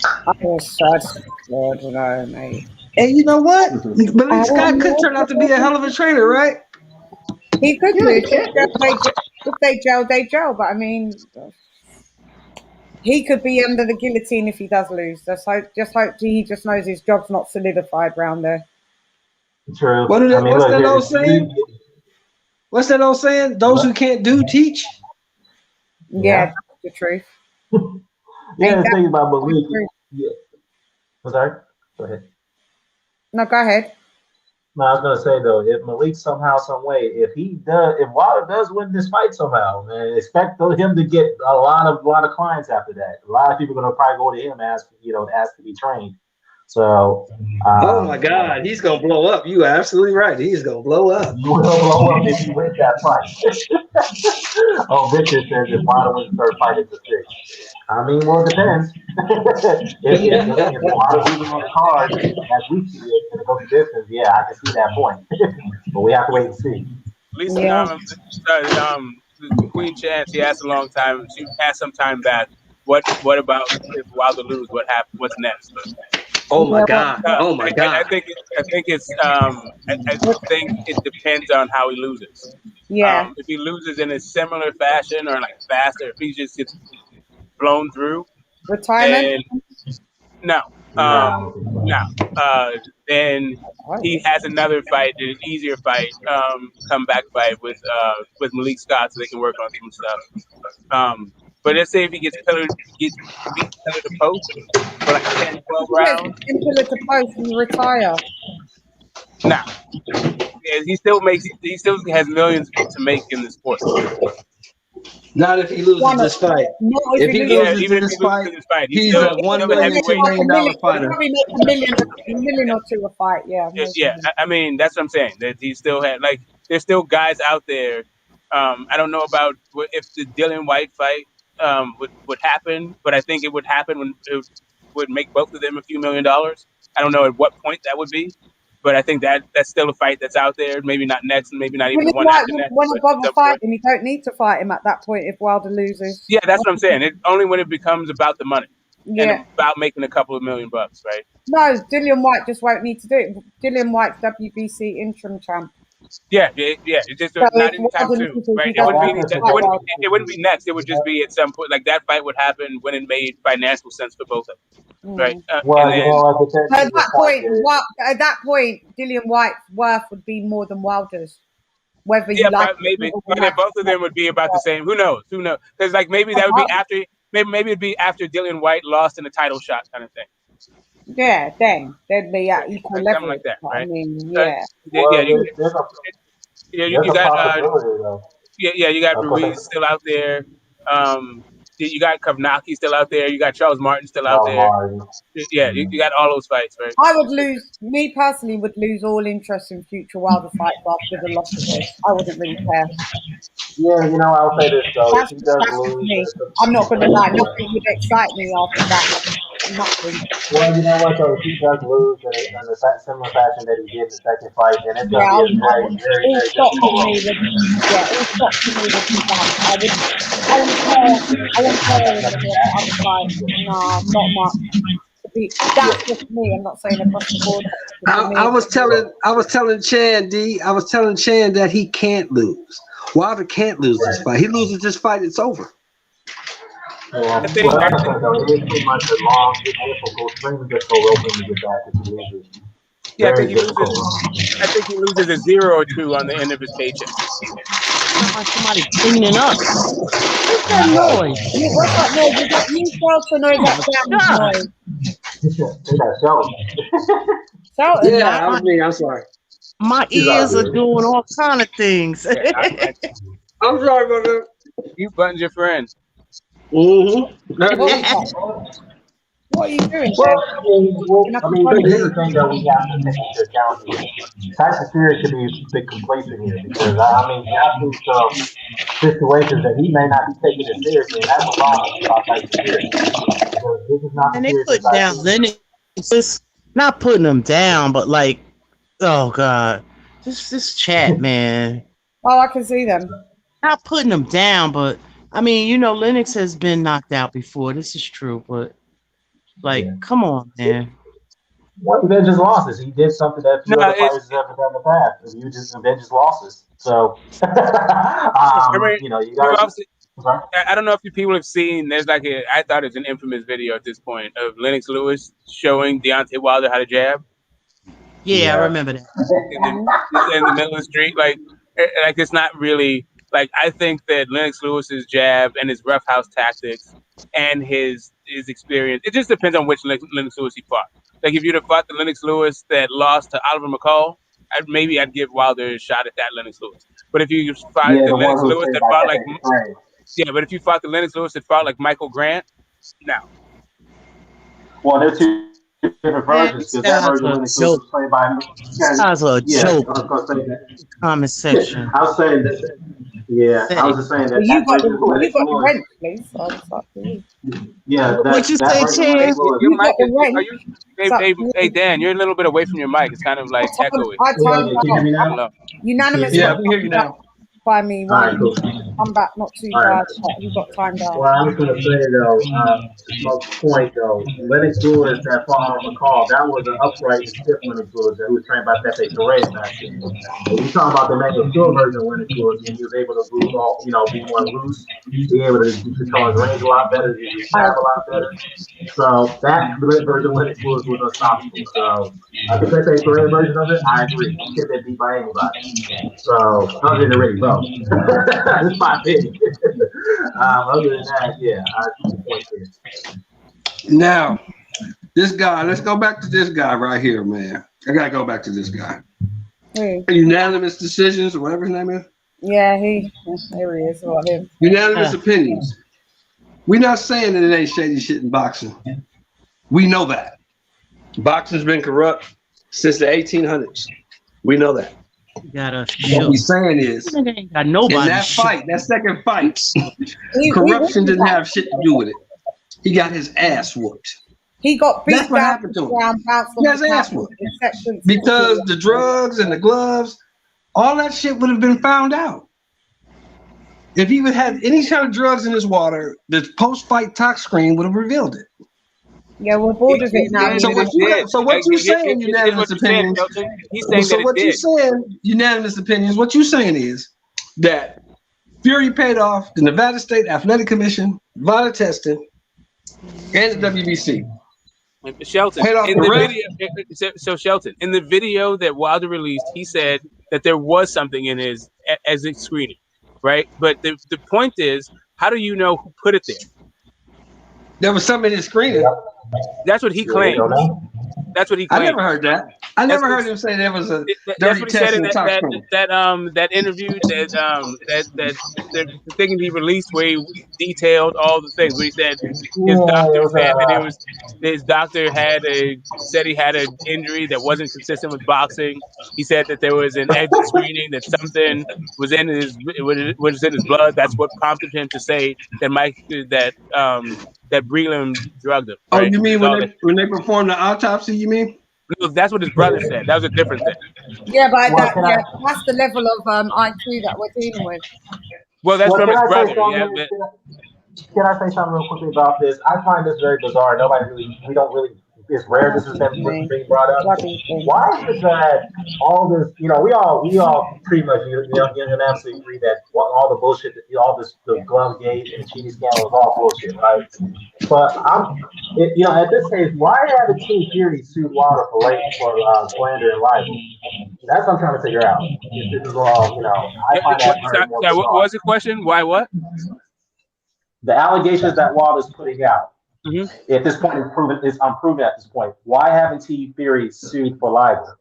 I was such good, mate. And you know what? Malik Scott could turn out to be a hell of a trainer, right? He could be. If they gel. But I mean, he could be under the guillotine if he does lose. Just hope he just knows his job's not solidified round there. True. What's that old saying? What's that old saying? Those who can't do, teach. Yeah, that's the truth. The thing about Malik. Yeah. I'm sorry. Go ahead. No, go ahead. No, I was gonna say though, if Malik somehow, some way, if Wilder does win this fight somehow, man, expect him to get a lot of clients after that. A lot of people are gonna probably go to him ask to be trained. So, oh my God, he's gonna blow up. You are absolutely right. He's gonna blow up. You will blow up if he wins that fight. Victor says if Wilder wins the third fight, it's a 6. I mean, well, it depends. if Wilder's losing on the card, as we see it, and it goes the distance, yeah, I can see that point. But we have to wait and see. Lisa, Queen Chance, she asked a long time. She asked some time back. What about if Wilder lose? What happens? What's next? Oh my God! Oh my God! I think it depends on how he loses. Yeah. If he loses in a similar fashion or like faster, if he just gets blown through, Retirement? then then he has another fight, an easier fight, comeback fight with Malik Scott, so they can work on some stuff. But let's say if he gets beat pillar to post for like 10, 12 rounds. Pillar to post and retire. Nah. Yeah, he still has millions to make in the sport. Not if he loses this fight. If he loses this fight, he's a $1 million, $2 million fighter. Probably make a million or two a fight. Yeah. Yeah. I mean, that's what I'm saying. That he still had there's still guys out there. I don't know about if the Dillian Whyte fight would happen, but I think it would happen when it would make both of them a few $1 million. I don't know at what point that would be, but I think that's still a fight that's out there. Maybe not next, and maybe not even the one after next. When a bother fight him, you don't need to fight him at that point if Wilder loses. Yeah, that's what I'm saying. It's only when it becomes about the money and about making a couple of $1 million, right? No, Dillian Whyte just won't need to do it. Dillian Whyte's WBC interim champ. Yeah. It's just not anytime soon, right? It wouldn't be next. It would just be at some point. Like that fight would happen when it made financial sense for both of them, right? At that point, Dillian Whyte's worth would be more than Wilder's. Whether you maybe, but both of them would be about the same. Who knows? Because like maybe that would be after. Maybe it'd be after Dillian Whyte lost in a title shot, kind of thing. Yeah, then they'd be at equal level. Something like that, right? I mean, you got Ruiz still out there. You got Kovnacki still out there. You got Charles Martin still out there. Yeah, you got all those fights, right? Me personally would lose all interest in future Wilder fights after the loss of this. I wouldn't really care. Yeah, I'll say this though. That's me. I'm not going to lie. Nothing would excite me after that. Nothing. Well, you know what though? If he does lose in a similar fashion that he did in the second fight, then it's going to be a very difficult road. All stopped to me would be that. I wouldn't care in the other fight. Nah, not much. That's just me. I'm not saying across the board. I was telling Chan that he can't lose. Wilder can't lose this fight. He loses this fight, it's over. Yeah, it's pretty much a long, difficult spring to go open to get back if he loses. Yeah, I think he loses a 0 or 2 on the end of his paycheck. Somebody cleaning up. What's that noise? What's that noise? Is that you, Shelton, or is that Shelton? Yeah, that was me. I'm sorry. My ears are doing all kind of things. I'm sorry about that. You buttoned your friend. What are you doing? Here's the thing that we have to take into account here. Tyson Fury should be a bit complacent here because you have some situations that he may not be taking it seriously, and that's a lot about Tyson Fury. This is not and they put down Lennox. It's not putting them down, but like, oh god, this chat, man. Oh, I can see them. Not putting them down, but I mean, Lennox has been knocked out before. This is true, but come on, man. Well, he just losses. He did something that few other fighters have ever done in the past. You just just losses. So, you got. I don't know if you people have seen. There's I thought it's an infamous video at this point of Lennox Lewis showing Deontay Wilder how to jab. Yeah, I remember that. In the middle of the street, it's not really. I think that Lennox Lewis's jab and his roughhouse tactics and his experience, it just depends on which Lennox Lewis he fought. If you'd have fought the Lennox Lewis that lost to Oliver McCall, I'd give Wilder a shot at that Lennox Lewis. But if you fought the Lennox Lewis that fought but if you fought the Lennox Lewis that fought like Michael Grant, no. Well, they're two different versions because that version of Lennox Lewis was played by Sounds like a joke. I was going to say that. Comment section. I was saying that. Yeah, I was just saying that. You got the rent, please. Yeah. What you say, Chad? Your mic hey, Dan, you're a little bit away from your mic. It's kind of echoey. Unanimous. Yeah, we hear you now. by me. All right, cool. I'm back, not too bad. But he got timed out. Well, I was going to say, though, to Smoke's point, though, Lennox Lewis, that far I recall, that was an upright and stiff Lennox Lewis that was trained by Pepe Correa back then. When you talk about the manual skill version of Lennox Lewis, when he was able to move all, be more loose, be able to control his range a lot better, use his jab a lot better. So that version of Lennox Lewis was unstoppable. So the Pepe Correa version of it, I agree. He could have been beat by anybody. So other than Ricky Bro, that's my opinion. Other than that, yeah, I see the point there. Now, this guy, let's go back to this guy right here, man. I gotta go back to this guy. Unanimous decisions, or whatever his name is. Yeah, there he is. About him. Unanimous opinions. We're not saying that it ain't shady shit in boxing. We know that. Boxing's been corrupt since the 1800s. We know that. What we're saying is, in that fight, that second fight, corruption didn't have shit to do with it. He got his ass whooped. He got beat. That's what happened to him. He got his ass whooped. Because the drugs and the gloves, all that shit would have been found out. If he would have had any kind of drugs in his water, the post-fight tox screen would have revealed it. Yeah, we're bored of it now. So what you saying, unanimous opinions? So what you saying, unanimous opinions? What you saying is that Fury paid off the Nevada State Athletic Commission, VADA testing, and the WBC. Shelton, in the video, so Shelton, in the video that Wilder released, he said that there was something in his as a screening, right? But the point is, how do you know who put it there? There was something in his screening. That's what he claimed. That's what he claimed. I never heard that. I never heard him say there was a dirty test in that interview that the thing he released where he detailed all the things. Where he said his doctor said that his doctor said he had an injury that wasn't consistent with boxing. He said that there was an exit screening, that something was in his blood. That's what prompted him to say that that Breland drugged him. Right? Oh, you mean when they performed the autopsy? You mean? No, that's what his brother said. That was a different thing. Yeah, but that's the level of IQ that we're dealing with. Well, that's from his brother. Can I say something real quickly about this? I find this very bizarre. It's rare this has been being brought up. Why is it that all this, we all pretty much unanimously agree that all the bullshit, the glove gate and the cheating scandal is all bullshit, right? But at this stage, why haven't Team Fury sued Wilder for slander and libel? That's what I'm trying to figure out. If this is all, I find that very more bizarre. What was the question? Why what? The allegations that Wilder's putting out. Mm-hmm. At this point, I'm proven at this point. Why haven't Team Fury sued for libel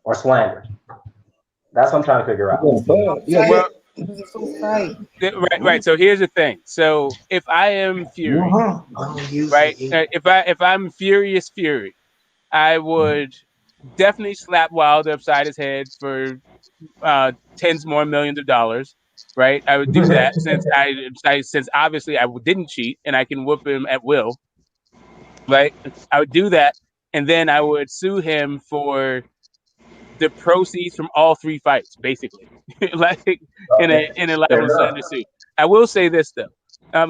or slander? That's what I'm trying to figure out. Right. So here's the thing. So if I am Fury, right? If I'm Furious Fury, I would definitely slap Wilder upside his head for tens more millions of dollars. Right, I would do that since obviously I didn't cheat and I can whoop him at will. Right, I would do that, and then I would sue him for the proceeds from all three fights, basically, like in a libel slander suit. I will say this though,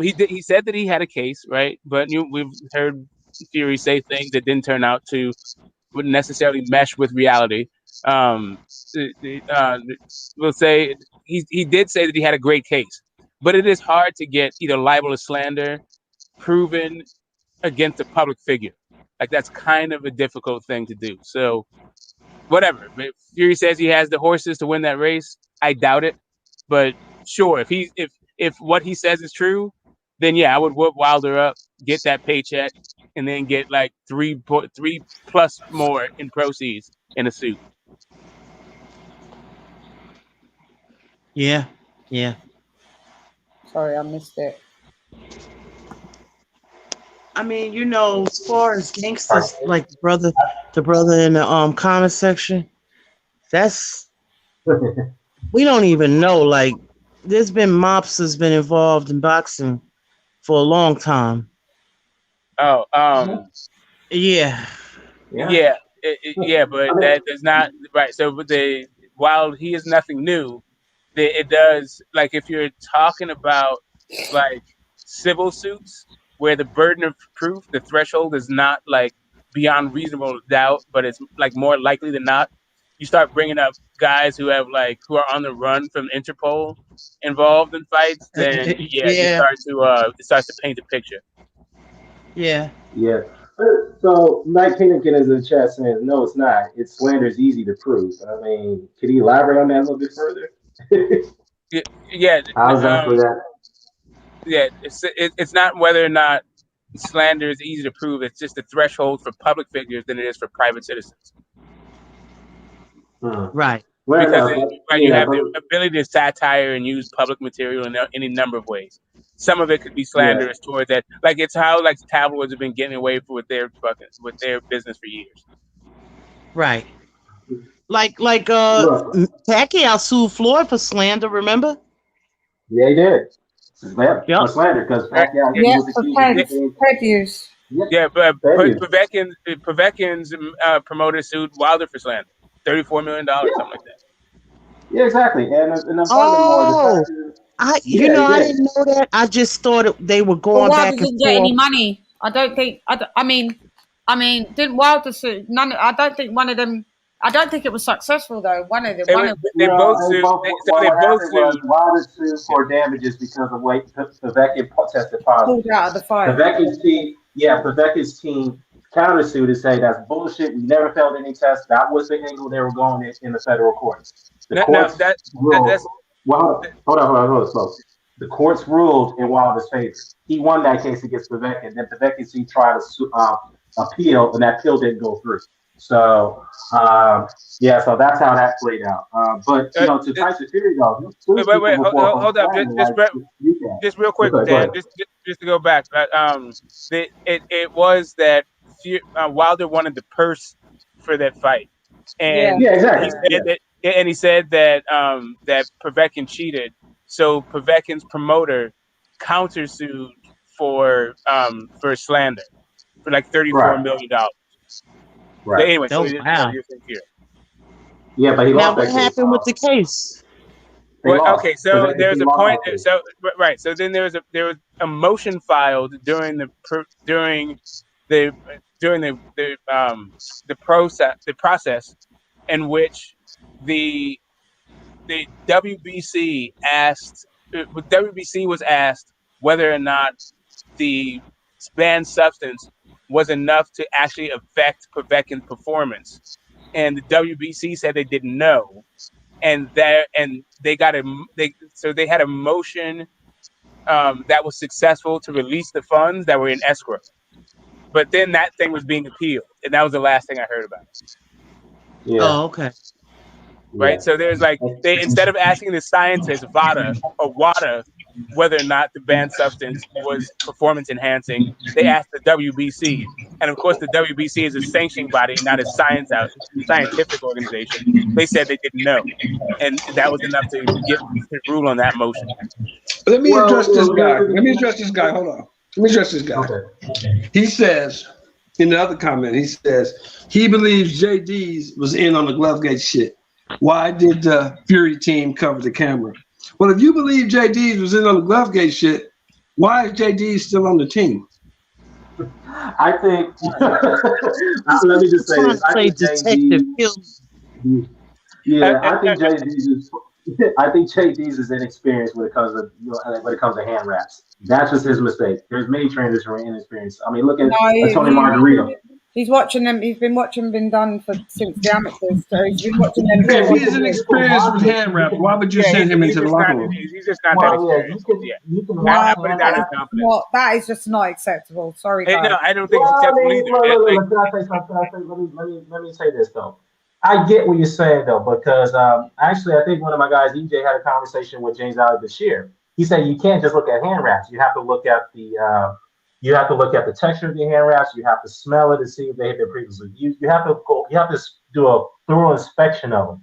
he said that he had a case, right? But we've heard Fury say things that wouldn't necessarily mesh with reality. We'll say he did say that he had a great case, but it is hard to get either libel or slander proven against a public figure. Like that's kind of a difficult thing to do. So whatever. If Fury says he has the horses to win that race, I doubt it. But sure, if what he says is true, then yeah, I would whoop Wilder up, get that paycheck, and then get like 3 plus more in proceeds in a suit. Yeah. Sorry, I missed it. I mean, as far as gangsters, like the brother in the comment section, we don't even know. Like, there's been mobsters been involved in boxing for a long time. Oh, yeah, but that is not right. So, while he is nothing new, it does, like, if you're talking about like civil suits where the burden of proof, the threshold is not like beyond reasonable doubt, but it's like more likely than not. You start bringing up guys who are on the run from Interpol involved in fights, then you start to it starts to paint a picture. Yeah. So Mike Pennington is in the chat saying, no, it's not. It's slander is easy to prove. I mean, can you elaborate on that a little bit further? How exactly that? Yeah, it's not whether or not slander is easy to prove. It's just the threshold for public figures than it is for private citizens. Right. Because you have the ability to satire and use public material in any number of ways. Some of it could be slanderous toward that. Like, it's how like tabloids have been getting away with their business for years. Right. Like Pacquiao sued Floyd for slander, remember? Yeah, he did. For slander, because Pacquiao was accused. Yeah, but Povetkin's promoter sued Wilder for slander. $34 million, something like that. Yeah, exactly. And furthermore, I didn't know that. I just thought they were going back and forth. Wilder didn't get any money. I don't think. I mean, didn't Wilder sue? None. I don't think one of them. I don't think it was successful though. They both sued. Wilder sued for damages because of what Povetkin tested positive. Pulled out of the fight. Povetkin's team countersued and say that's bullshit. We never failed any tests. That was the angle they were going in the federal courts. The courts ruled in Wilder's favor. He won that case against Povetkin. Then Povetkin's team tried to appeal, and that appeal didn't go through. So, so that's how that played out. But to Tyson Fury, though, wait, hold up, just real quick, Dan, just to go back. It was that Wilder wanted the purse for that fight, and he said that Povetkin cheated. So Povetkin's promoter countersued for slander for like $34 million. Right. Anyway, wow. Yeah, but he lost. Now, what happened with the case? Okay, so there's a point. So then there was a motion filed during the process in which the WBC was asked whether or not the banned substance was enough to actually affect Povetkin's performance, and the WBC said they didn't know, and they had a motion that was successful to release the funds that were in escrow, but then that thing was being appealed, and that was the last thing I heard about it. Yeah. Oh, okay. Right. Yeah. So there's they instead of asking the scientist WADA whether or not the banned substance was performance enhancing, they asked the WBC, and of course the WBC is a sanctioning body, not a scientific organization. They said they didn't know, and that was enough to rule on that motion. Let me address this guy. Hold on. Let me address this guy. Okay. He says in the other comment, he says he believes JD's was in on the Glovegate shit. Why did the Fury team cover the camera? Well, if you believe JD's was in on the Glovegate shit, why is JD still on the team? I think. Let me just say this. I think JD's is inexperienced when it comes to hand wraps. That's just his mistake. There's many trainers who are inexperienced. I mean, look at Tony Margarito. He's watching them. He's been watching been done since the amateurs. So he's been watching them. If he's inexperienced with hand wrap, why would you send him into the locker room? He's just not that experienced. That is just not acceptable. Sorry, guys. No, I don't think it's acceptable either. Let me say this though. I get what you're saying though, because actually, I think one of my guys, EJ, had a conversation with James Ali Bashir. He said you can't just look at hand wraps. You have to look at the texture of the hand wraps. You have to smell it and see if they have been previously used. You have to do a thorough inspection of them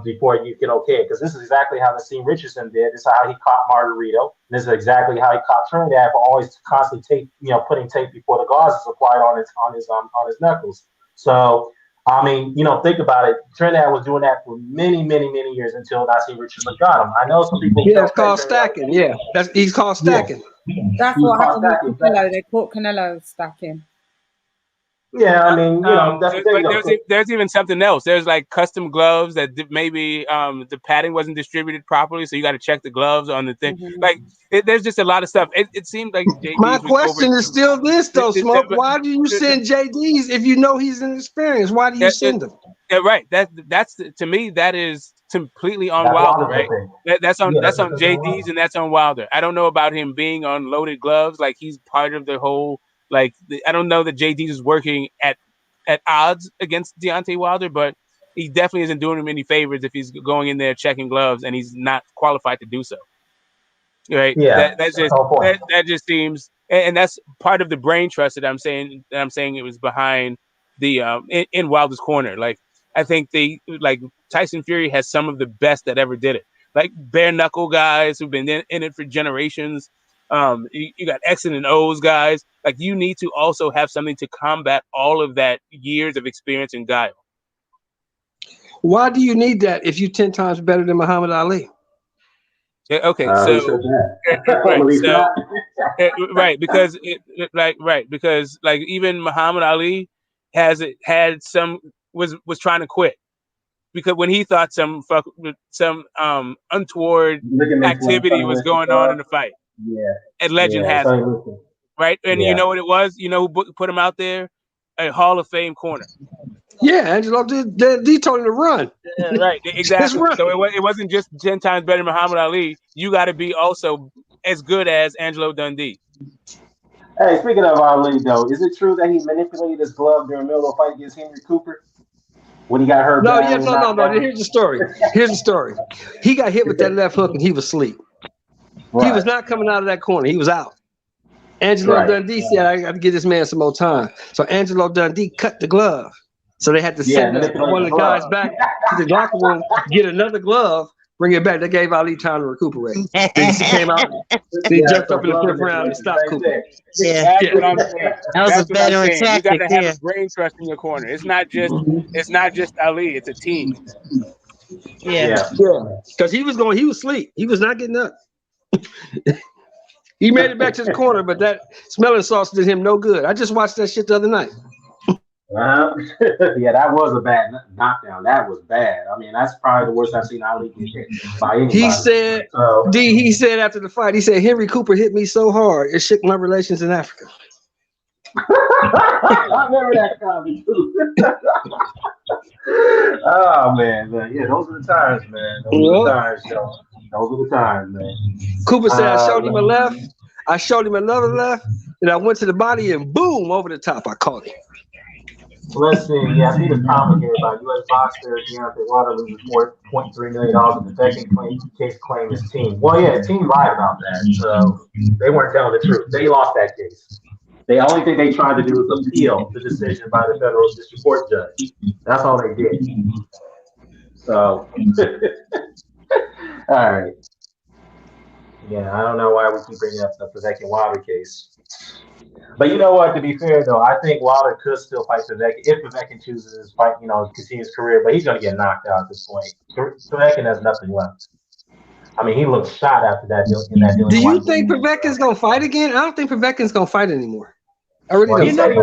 before you can okay it. Because this is exactly how Nassim Richardson did. This is how he caught Margarito. This is exactly how he caught Trinidad for always constantly putting tape before the gauze is applied on his knuckles. So I mean, think about it. Trinidad was doing that for many, many, many years until Nazi Richard got him. I know some people. Yeah, it's called stacking. Yeah, he's called stacking. Yeah. That's what happened with Canelo. They caught Canelo stacking. Yeah, I mean, that's the thing. There's even something else. There's like custom gloves that maybe the padding wasn't distributed properly, so you got to check the gloves on the thing. Mm-hmm. Like there's just a lot of stuff. It seemed like JD's my question is still this though, Smoke. Why do you send JDs if you know he's inexperienced? Why do you send them? Yeah, right. That's to me that is completely on Wilder, right? That's on JD's and that's on Wilder. I don't know about him being on loaded gloves, like he's part of the whole. Like I don't know that JD is working at odds against Deontay Wilder, but he definitely isn't doing him any favors if he's going in there checking gloves and he's not qualified to do so. Right? Yeah, that just seems, and that's part of the brain trust that I'm saying it was behind the in Wilder's corner. Like I think Tyson Fury has some of the best that ever did it. Like bare knuckle guys who've been in it for generations. You got X and O's guys. Like you need to also have something to combat all of that years of experience and guile. Why do you need that if you're 10 times better than Muhammad Ali? Yeah, okay, because even Muhammad Ali was trying to quit because when he thought some untoward activity was going on in the fight. Yeah, and legend has it, right? And you know what it was? You know who put him out there? A Hall of Fame corner. Yeah, Angelo told him to run. Yeah, right, exactly. So it wasn't just 10 times better than Muhammad Ali. You got to be also as good as Angelo Dundee. Hey, speaking of Ali, though, is it true that he manipulated his glove during the middle of the fight against Henry Cooper? When he got hurt? No. Here's the story. He got hit with that left hook and he was asleep. Right. He was not coming out of that corner. He was out. Angelo Dundee said, I got to give this man some more time. So Angelo Dundee cut the glove. So they had to send one of the guys back to the locker room, get another glove, bring it back. They gave Ali time to recuperate. Then he came out, he jumped up in the 5th round and stopped Cooper. Yeah. That's what I'm saying. That was a better tactic. You got to have a brain trust in your corner. It's not just Ali, it's a team. Yeah. Because he was asleep. He was not getting up. He made it back to the corner, but that smelling sauce did him no good. I just watched that shit the other night. Yeah, that was a bad knockdown. That was bad. I mean, that's probably the worst I've seen Ali get hit by anybody. He said after the fight, he said, Henry Cooper hit me so hard, it shook my relations in Africa. I remember that comment too. Oh man, yeah, those are the times, man. Those are the times, man. Cooper said, I showed him a left, I showed him another left, and I went to the body and boom, over the top, I caught him. Let's see. Yeah, I see the comment here about U.S. boxer Deontay Wilder loses $4.3 million in the second case claim his team. Well, yeah, the team lied about that, so they weren't telling the truth. They lost that case. The only thing they tried to do was appeal the decision by the federal district court judge. That's all they did. So, all right. Yeah, I don't know why we keep bringing up the Povetkin Wilder case. But you know what? To be fair, though, I think Wilder could still fight Povetkin if Povetkin chooses his fight, continue his career. But he's going to get knocked out at this point. Povetkin has nothing left. I mean, he looked shot after that. Do you think Povetkin's going to fight again? I don't think Povetkin's going to fight anymore. I really don't.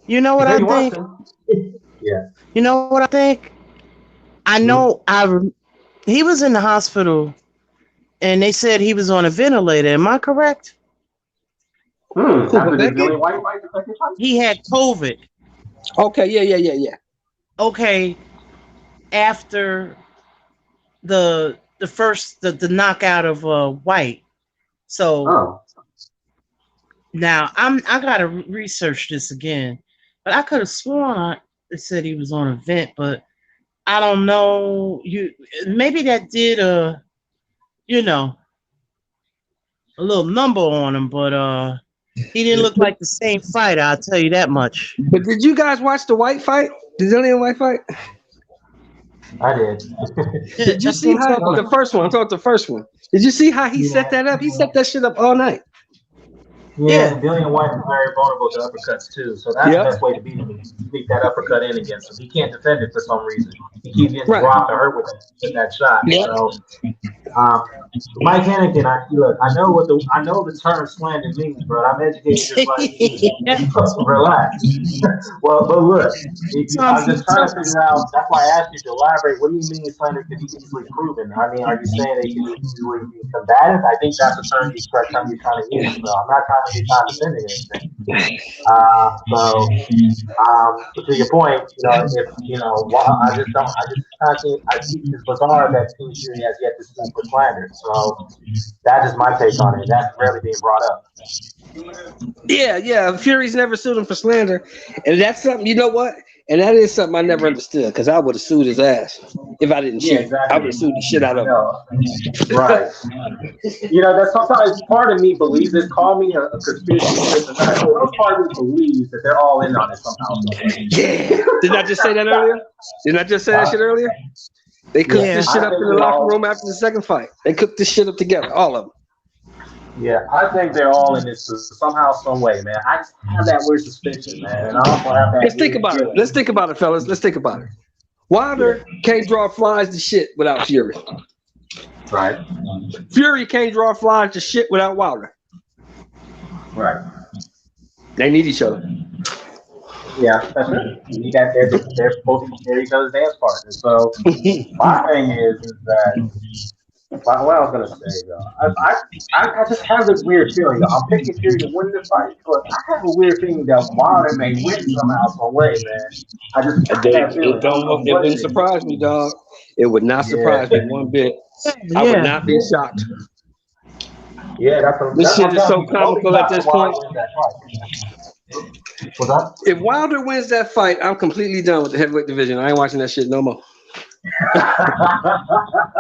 You know what I think? Yeah. You know what I think? I know he was in the hospital and they said he was on a ventilator. Am I correct? He had COVID. Okay, yeah. Okay, after the knockout of Whyte. So now I gotta research this again, but I could have sworn it said he was on a vent, but I don't know. Maybe that did a little number on him, but he didn't look like the same fighter, I'll tell you that much. But did you guys watch the Whyte fight? The Dillian Whyte fight? I did. Did you see how the first one? I'm talking about the first one. Did you see how he set that up? He set that shit up all night. Yeah, and Dillian Whyte is very vulnerable to uppercuts too, so that's the best way to beat him. Sneak that uppercut in against him. He can't defend it for some reason. He keeps getting dropped or hurt with that shot. So, Mike Hannigan, I know the term slander means, bro. I'm educated just like you. Relax. But look, I'm just trying to figure out. That's why I asked you to elaborate. What do you mean slander can be easily proven? I mean, are you saying they can be easily combative? I think that's the term you're trying to use. So I'm not trying to be condescending or anything. To your point, I think it's bizarre that Team Fury has yet to sue for slander. So that is my take on it. That's rarely being brought up. Yeah. Fury's never sued him for slander, and that's something. You know what? And that is something I never understood, because I would have sued his ass if I didn't cheat. Exactly. I would have sued the shit out of him. Right. That sometimes part of me believes this. Call me a conspiracy theorist, but part of me believes that they're all in on it somehow. Yeah. Didn't I just say that earlier? Didn't I just say that shit earlier? They cooked this shit up in the locker room after the second fight. They cooked this shit up together, all of them. Yeah, I think they're all in this somehow, some way, man. I just have that weird suspicion, man. And I also have that. Let's think about it. Let's think about it, fellas. Let's think about it. Wilder can't draw flies to shit without Fury. Right. Fury can't draw flies to shit without Wilder. Right. They need each other. Yeah, that's right. They're supposed to share each other's dance partners. So my thing is that. What I was gonna say, though, I just have this weird feeling. I'm picking Fury to win this fight, but I have a weird feeling that Wilder may win somehow, some way, man. It wouldn't surprise me, dog. It would not surprise me one bit. I would not be shocked. Yeah, this shit is so comical at this point. What's up? If Wilder wins that fight, I'm completely done with the heavyweight division. I ain't watching that shit no more.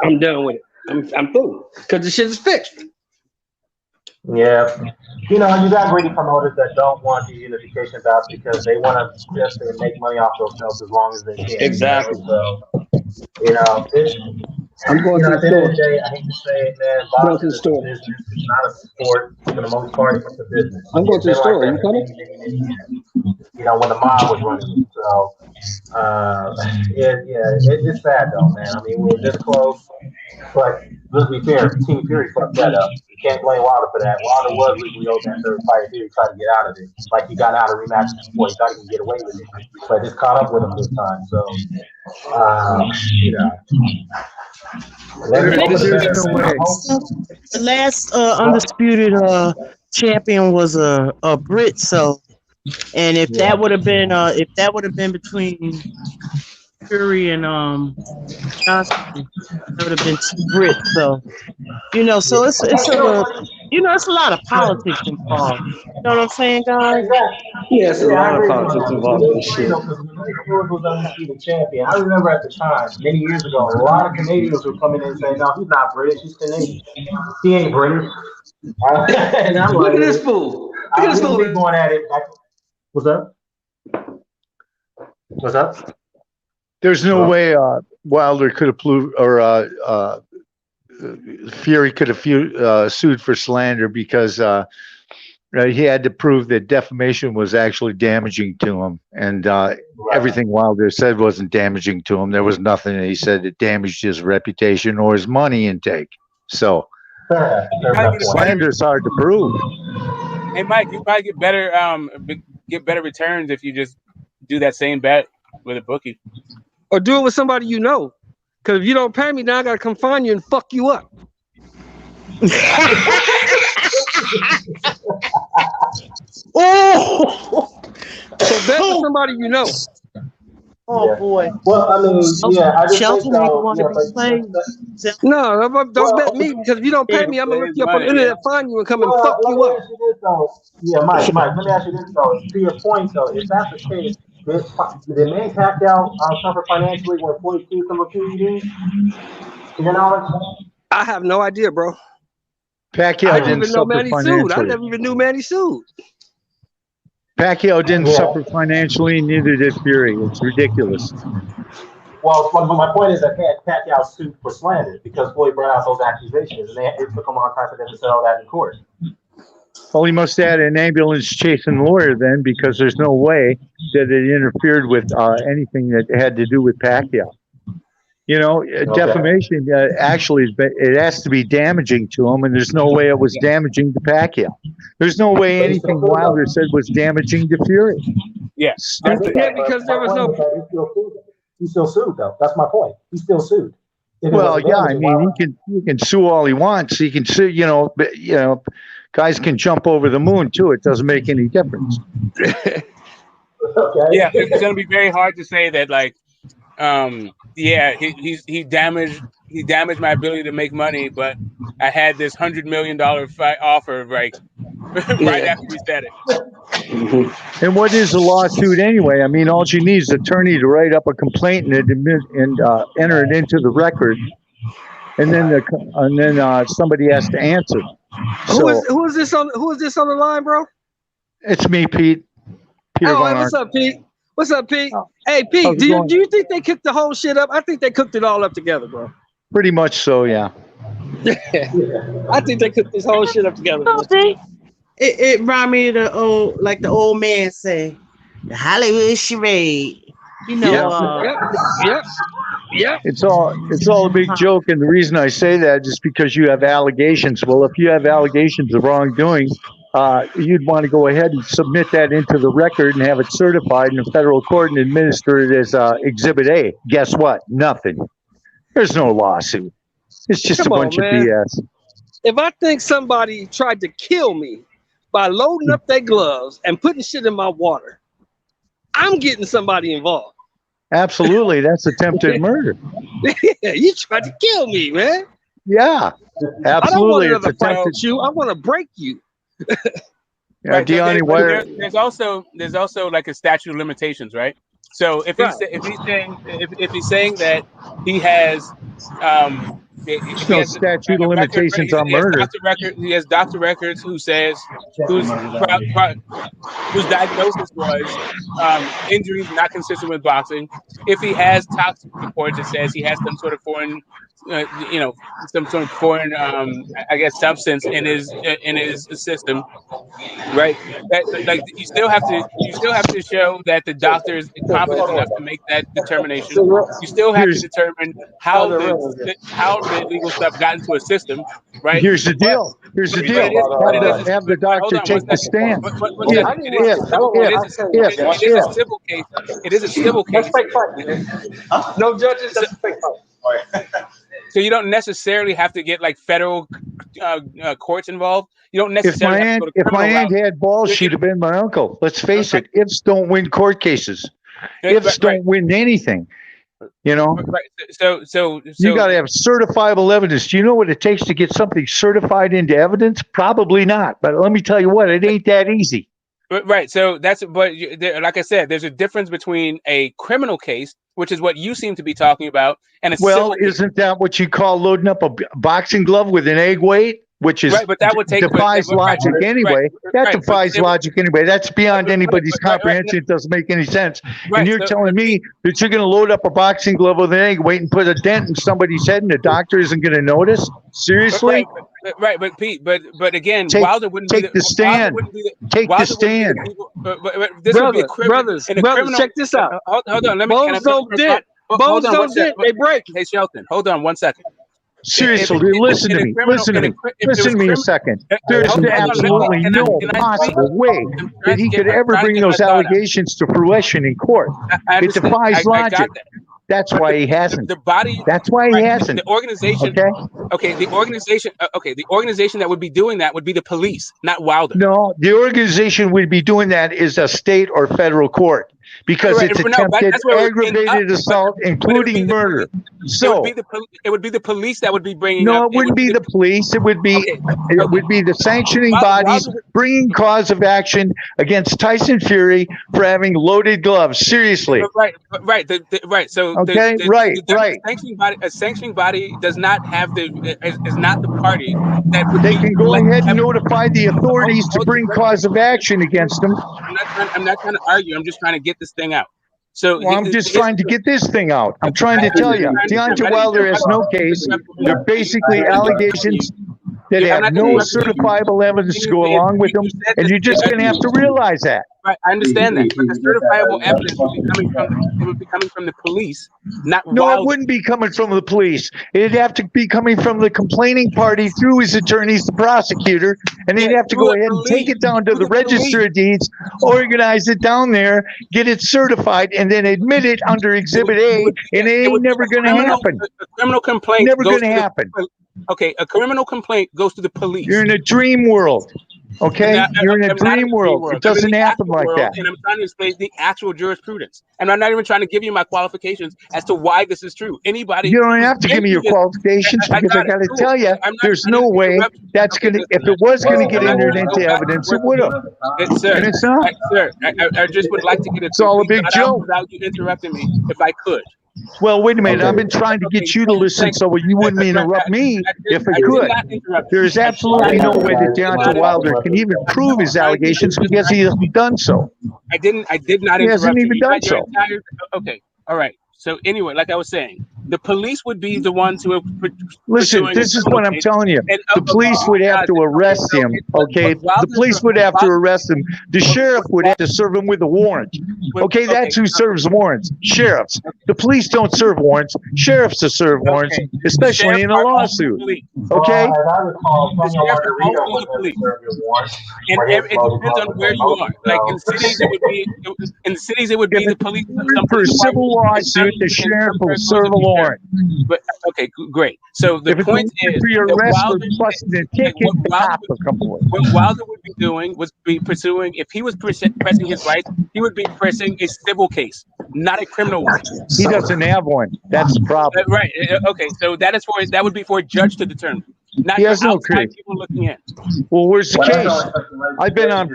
I'm done with it. I'm through, because the shit is fixed. Yeah, you got greedy promoters that don't want the unification bouts because they want to just make money off those belts as long as they can. Exactly. So, I'm going to the store. Day, I hate to say it, man. Boxing is a business. It's not a sport. For the most part, it's a business. I'm going to the store. Are you coming? When the mob was running. So, it's sad though, man. I mean, we're this close. But let's be fair, Team Fury fucked that up. You can't blame Wilder for that. Wilder was legally owed that third fight. Fury tried to get out of it. Like he got out of rematches before. He thought he could get away with it. But it caught up with him this time. So, The last undisputed champion was a Brit, so, and if that would have been between Fury and Johnson, that would have been two Brits. So, so it's a lot of politics involved. You know what I'm saying, guys? Yeah, it's a lot of politics involved in this shit. I remember at the time, many years ago, a lot of Canadians were coming in and saying, "No, he's not British. He's Canadian. He ain't British." And I'm Look at this fool. Look at this fool. Going at it. What's up? What's up? There's no way Wilder could have Fury could have sued for slander because he had to prove that defamation was actually damaging to him, and everything Wilder said wasn't damaging to him. There was nothing that he said that damaged his reputation or his money intake. So slander's hard to prove. Hey, Mike, you probably get better returns if you just do that same bet with a bookie. Or do it with somebody you know. Because if you don't pay me, now I got to come find you and fuck you up. Oh! So bet with somebody you know. Oh, boy. Well, I mean, I just Shelton think No, don't bet me, because if you don't pay me, I'm going to look you up on the internet, find you, and come and fuck you up. Mike, let me ask you this, though. To your point, though, if that's the case, did Manny Pacquiao suffer financially when Floyd sued some of PEDs? To your knowledge? I have no idea, bro. Pacquiao didn't even know suffer Manny financially. sued. I never even knew Manny sued. Pacquiao didn't suffer financially, neither did Fury. It's ridiculous. Well, my point is that Pacquiao sued for slander because Floyd brought out those accusations, and it took a long time for them to settle that in court. Well, he must have had an ambulance chasing lawyer then, because there's no way that it interfered with anything that had to do with Pacquiao. You know, defamation actually, it has to be damaging to him, and there's no way it was damaging to Pacquiao. There's no way anything Wilder said was damaging to Fury. Yeah, because there was no. He's still sued, though. That's my point. He's still sued. Well, yeah, I mean, he can sue all he wants. He can sue, guys can jump over the moon too. It doesn't make any difference. Okay. Yeah, it's going to be very hard to say that, like, he damaged my ability to make money, but I had this $100 million fight offer, right after we said it. And what is a lawsuit anyway? I mean, all you need is an attorney to write up a complaint and enter it into the record, and then somebody has to answer. Who is this on the line, bro? It's me, Pete. Peter hey, what's up, Pete? What's up, Pete? Hey, Pete, do you think they cooked the whole shit up? I think they cooked it all up together, bro. Pretty much so, yeah. I think they cooked this whole shit up together. It reminded me of the old man say, the Hollywood charade. You know. Yep. It's all a big joke, and the reason I say that is because you have allegations. Well, if you have allegations of wrongdoing, you'd want to go ahead and submit that into the record and have it certified in a federal court and administer it as Exhibit A. Guess what? Nothing. There's no lawsuit. It's just a bunch of BS. If I think somebody tried to kill me by loading up their gloves and putting shit in my water, I'm getting somebody involved. Absolutely. That's attempted murder. Yeah, you tried to kill me, man. Yeah, absolutely. I don't want to fight with you. I want to break you. Right, there's also like a statute of limitations, right? So if he's saying that he has no statute of limitations on murder. He has doctor records whose diagnosis was injuries not consistent with boxing. If he has toxic reports that says he has some sort of foreign, substance in his system, right? Like you still have to show that the doctor is competent enough to make that determination. You still have to determine how the legal stuff got into a system, right? Here's the deal. Have the doctor take the stand. It is a civil case. It is a civil case. No judges. That's a fake fight. So you don't necessarily have to get like federal courts involved. You don't necessarily. If my aunt had balls, she'd have been my uncle. Let's face it. Ifs don't win court cases. Ifs don't win anything. You know. Right. So you got to have certifiable evidence. Do you know what it takes to get something certified into evidence? Probably not. But let me tell you what, it ain't that easy. Right. So like I said, there's a difference between a criminal case, which is what you seem to be talking about, and a civil case. Isn't that what you call loading up a boxing glove with an egg weight? Which is right, but that would defies logic anyway. That defies logic anyway. That's beyond anybody's comprehension. It doesn't make any sense. And you're telling me that you're going to load up a boxing glove with an egg weight and put a dent in somebody's head, and the doctor isn't going to notice? Seriously? Right, but Pete, but again, Wilder wouldn't take the stand. Take the stand. This would be a criminal. Brothers, check this out. Hold on. Bones don't dip. Bones don't dip. They break. Hey, Shelton, hold on 1 second. Seriously, listen to me. Listen to me a second. There's absolutely no possible way that he could ever bring those allegations to fruition in court. It defies logic. That's why he hasn't. That's why he hasn't. The organization. The organization that would be doing that would be the police, not Wilder. No, the organization would be doing that is a state or federal court. Because it's attempted aggravated assault, including murder. So it would be the police that would be bringing. No, it wouldn't be the police. It would be the sanctioning bodies bringing cause of action against Tyson Fury for having loaded gloves. Seriously. Right. So a sanctioning body does not have is not the party that they can go ahead and notify the authorities to bring cause of action against them. I'm not trying to argue. I'm just trying to get this thing out. So I'm just trying to get this thing out. I'm trying to tell you, Deontay Wilder has no case. They're basically allegations that have no certifiable evidence to go along with them, and you're just going to have to realize that. Right, I understand that, but the certifiable evidence would be coming from the police, not No, it wouldn't be coming from the police. It'd have to be coming from the complaining party through his attorneys, the prosecutor, and they'd have to go ahead and take it down to the register of deeds, organize it down there, get it certified, and then admit it under Exhibit A, and it ain't never going to happen. A criminal complaint never going to happen. Okay, a criminal complaint goes to the police. You're in a dream world. Okay, you're in a dream world. It doesn't happen like that. And I'm trying to explain the actual jurisprudence. And I'm not even trying to give you my qualifications as to why this is true. Anybody, you don't have to give me your qualifications because I got to tell you, there's no way that's going to. If it was going to get entered into evidence, it would have. Sir, and it's not. Sir, I just would like to get it. It's all a big joke. Without you interrupting me, if I could. Well, wait a minute. I've been trying to get you to listen so you wouldn't interrupt me if I could. There's absolutely no way that Deontay Wilder can even prove his allegations because he hasn't done so. I did not interrupt you. He hasn't even done so. Okay, all right. So anyway, like I was saying, the police would be the ones who are listen. This is what I'm telling you. The police would have to arrest him. Okay, the police would have to arrest him. The sheriff would have to serve him with a warrant. Okay, that's who serves warrants. Sheriffs. The police don't serve warrants. Sheriffs to serve warrants, especially in a lawsuit. Okay. The sheriff are also the police, and it depends on where you are. Like in cities, it would be the police. For a civil lawsuit, the sheriff will serve a warrant. But okay, great. So the point is, for your arrest for busting a ticket, what Wilder would be doing was be pursuing. If he was pressing his rights, he would be pressing a civil case, not a criminal one. He doesn't have one. That's the problem. Right. Okay. So that would be for a judge to determine. Not he has no case. People looking in. Well, where's the case? I've been on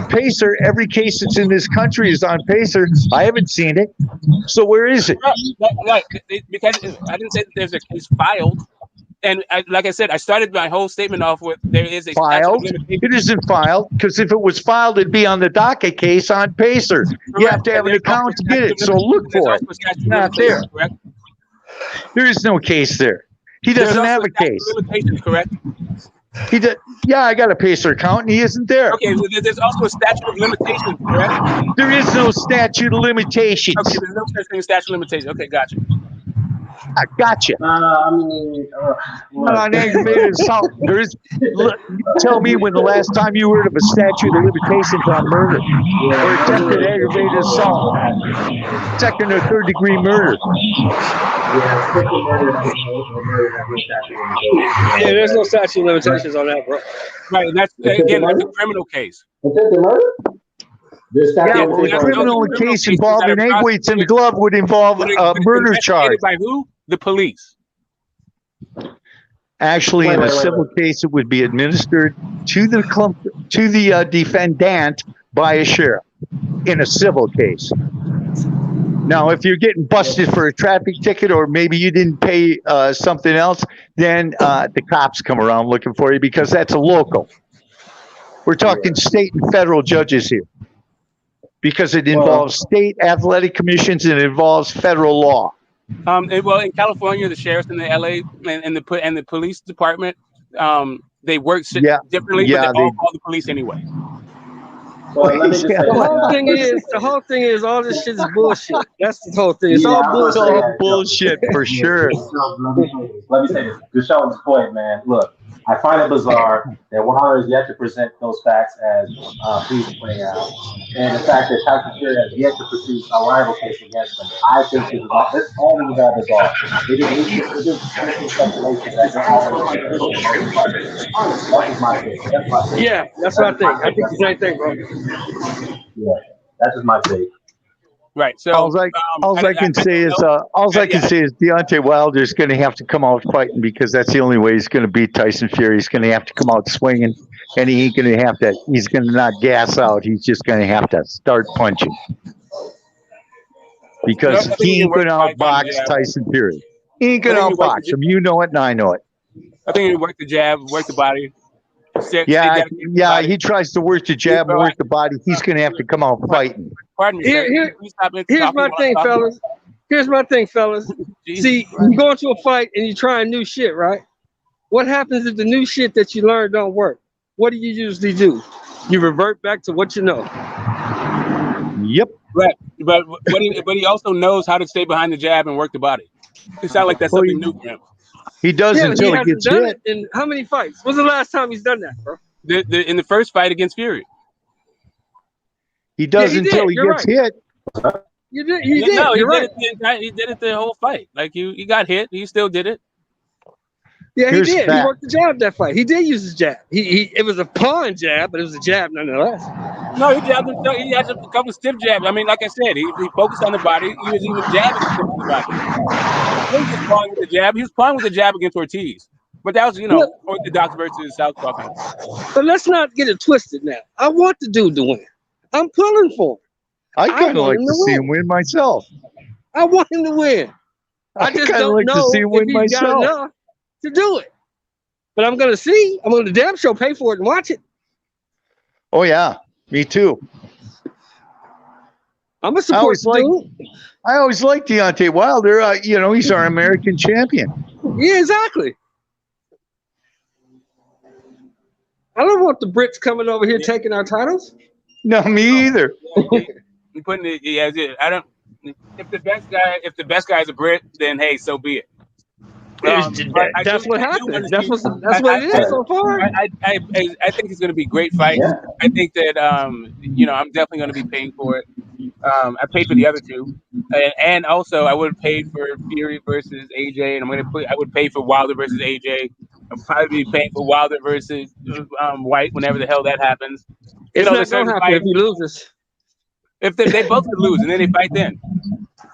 Pacer. Every case that's in this country is on Pacer. I haven't seen it. So where is it? Right. Because I didn't say that there's a case filed. And like I said, I started my whole statement off with there is a filed. It isn't filed because if it was filed, it'd be on the docket case on Pacer. Correct. You have to have an account to get it. So look for it. It's not there. Correct? There is no case there. He doesn't have a case. Correct? He did. Yeah, I got a Pacer account, and he isn't there. Okay, there's also a statute of limitations, correct? There is no statute of limitations. Okay, there's no such thing as statute of limitations. Okay, gotcha. I gotcha. On aggravated assault, there is. Tell me when the last time you heard of a statute of limitations on murder or attempted aggravated assault, second or third degree murder. Yeah, there's no statute of limitations on that, bro. Right, that's again that's a criminal case. Yeah, well, the criminal case involving egg weights in the glove would involve a murder charge. By who? The police. Actually, in a civil case, it would be administered to the defendant by a sheriff in a civil case. Now, if you're getting busted for a traffic ticket or maybe you didn't pay something else, then the cops come around looking for you because that's a local. We're talking state and federal judges here because it involves state athletic commissions and it involves federal law. Well, in California, the sheriffs in the LA and the police department, they work differently, but they all call the police anyway. Well, let me just say the whole thing is all this shit is bullshit. That's the whole thing. It's all bullshit. It's all bullshit for sure. Let me say this. To Sheldon's point, man. Look, I find it bizarre that Wilder has yet to present those facts as he's pointing out, and the fact that Tyson Fury has yet to pursue a rival case against him. I think this all is that bizarre. It is speculation that's my take. Yeah, that's what I think. I think the same thing, bro. Yeah, that's just my take. Right. So all I can say is Deontay Wilder is going to have to come out fighting because that's the only way he's going to beat Tyson Fury. He's going to have to come out swinging, and he ain't going to have to. He's going to not gas out. He's just going to have to start punching because he ain't going to outbox Tyson Fury. He ain't going to outbox him. You know it, and I know it. I think he worked the jab, worked the body. He tries to work the jab and work the body. He's going to have to come out fighting. Pardon me. Here's my thing, fellas. See, you go into a fight and you trying new shit, right? What happens if the new shit that you learned don't work? What do you usually do? You revert back to what you know. Yep. Right. But he also knows how to stay behind the jab and work the body. It sounds like that's something new for him. He does until he gets done hit. It in how many fights? When's the last time he's done that, bro? In the first fight against Fury. He does until he gets hit. You did. He did. No, You're right. He did it the whole fight. Like he got hit. He still did it. Yeah, Here's he did. fact. He worked the jab that fight. He did use his jab. It was a pawn jab, but it was a jab nonetheless. No, he jabbed himself. He had a couple of stiff jabs. I mean, like I said, he focused on the body. He was even jabbing stiff to the body. He was just pawing with the jab. He was pawing with the jab against Ortiz. But that was, Orthodox versus Southpaw kind of. But let's not get it twisted now. I want the dude to win. I'm pulling for him. I kind of like to see him win myself. I want him to win. I just don't like know to see him win if he's got myself. enough to do it. But I'm going to see. I'm going to damn sure pay for it and watch it. Oh, yeah. Me too. I'm a support dude. I always liked Deontay Wilder. He's our American champion. Yeah, exactly. I don't want the Brits coming over here taking our titles. No, me either. You putting it? Yeah, I don't. If the best guy is a Brit, then hey, so be it. That's what happened. That's what it is so far. I think it's going to be great fights. Yeah. I think that I'm definitely going to be paying for it. I paid for the other two, and also I would pay for Fury versus AJ, and I would pay for Wilder versus AJ. I'll probably be paying for Wilder versus Whyte whenever the hell that happens. It's not going to happen if he loses. If they both could lose, and then they fight then.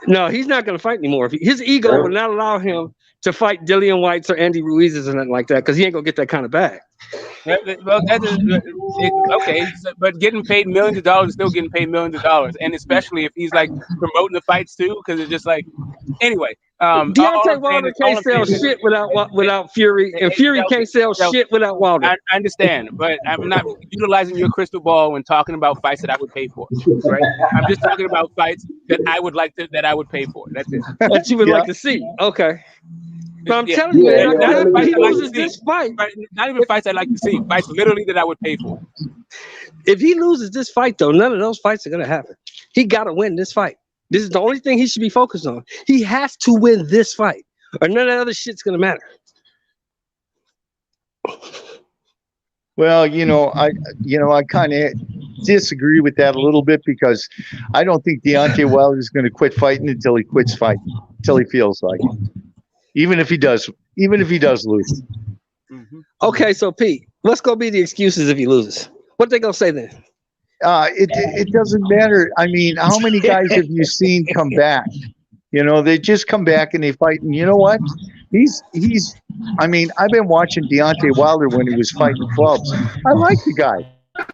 No, he's not going to fight anymore. His ego will not allow him to fight Dillian Whytes or Andy Ruiz's or nothing like that, because he ain't going to get that kind of bag. Well, okay, but getting paid millions of dollars is still getting paid millions of dollars, and especially if he's like promoting the fights too, because it's just like anyway. Deontay Wilder can't sell shit without Fury, and Fury can't sell shit without Wilder. I understand, but I'm not utilizing your crystal ball when talking about fights that I would pay for. Right? I'm just talking about fights that I would pay for. That's it. That you would like to see. Okay. But I'm telling you, he loses this fight. Not even fights I'd like to see. Fights literally that I would pay for. If he loses this fight, though, none of those fights are going to happen. He got to win this fight. This is the only thing he should be focused on. He has to win this fight, or none of that other shit's going to matter. Well, I kind of disagree with that a little bit, because I don't think Deontay Wilder is going to quit fighting until he quits fighting, until he feels like it. Even if he does lose. Mm-hmm. Okay, so Pete, what's gonna be the excuses if he loses? What they gonna say then? It doesn't matter. I mean, how many guys have you seen come back? They just come back and they fight. And you know what? I mean, I've been watching Deontay Wilder when he was fighting clubs. I like the guy,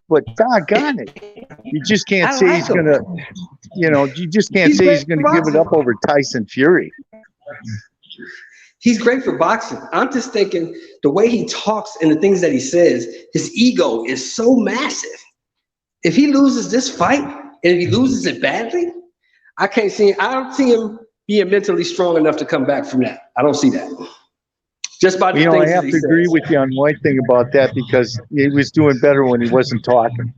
but doggone it, you just can't say he's gonna. You just can't say he's gonna give it up over Tyson Fury. He's great for boxing. I'm just thinking the way he talks and the things that he says, his ego is so massive. If he loses this fight, and if he loses it badly, I don't see him being mentally strong enough to come back from that. I don't see that. Just by the things I have to agree with you on one thing about that, because he was doing better when he wasn't talking.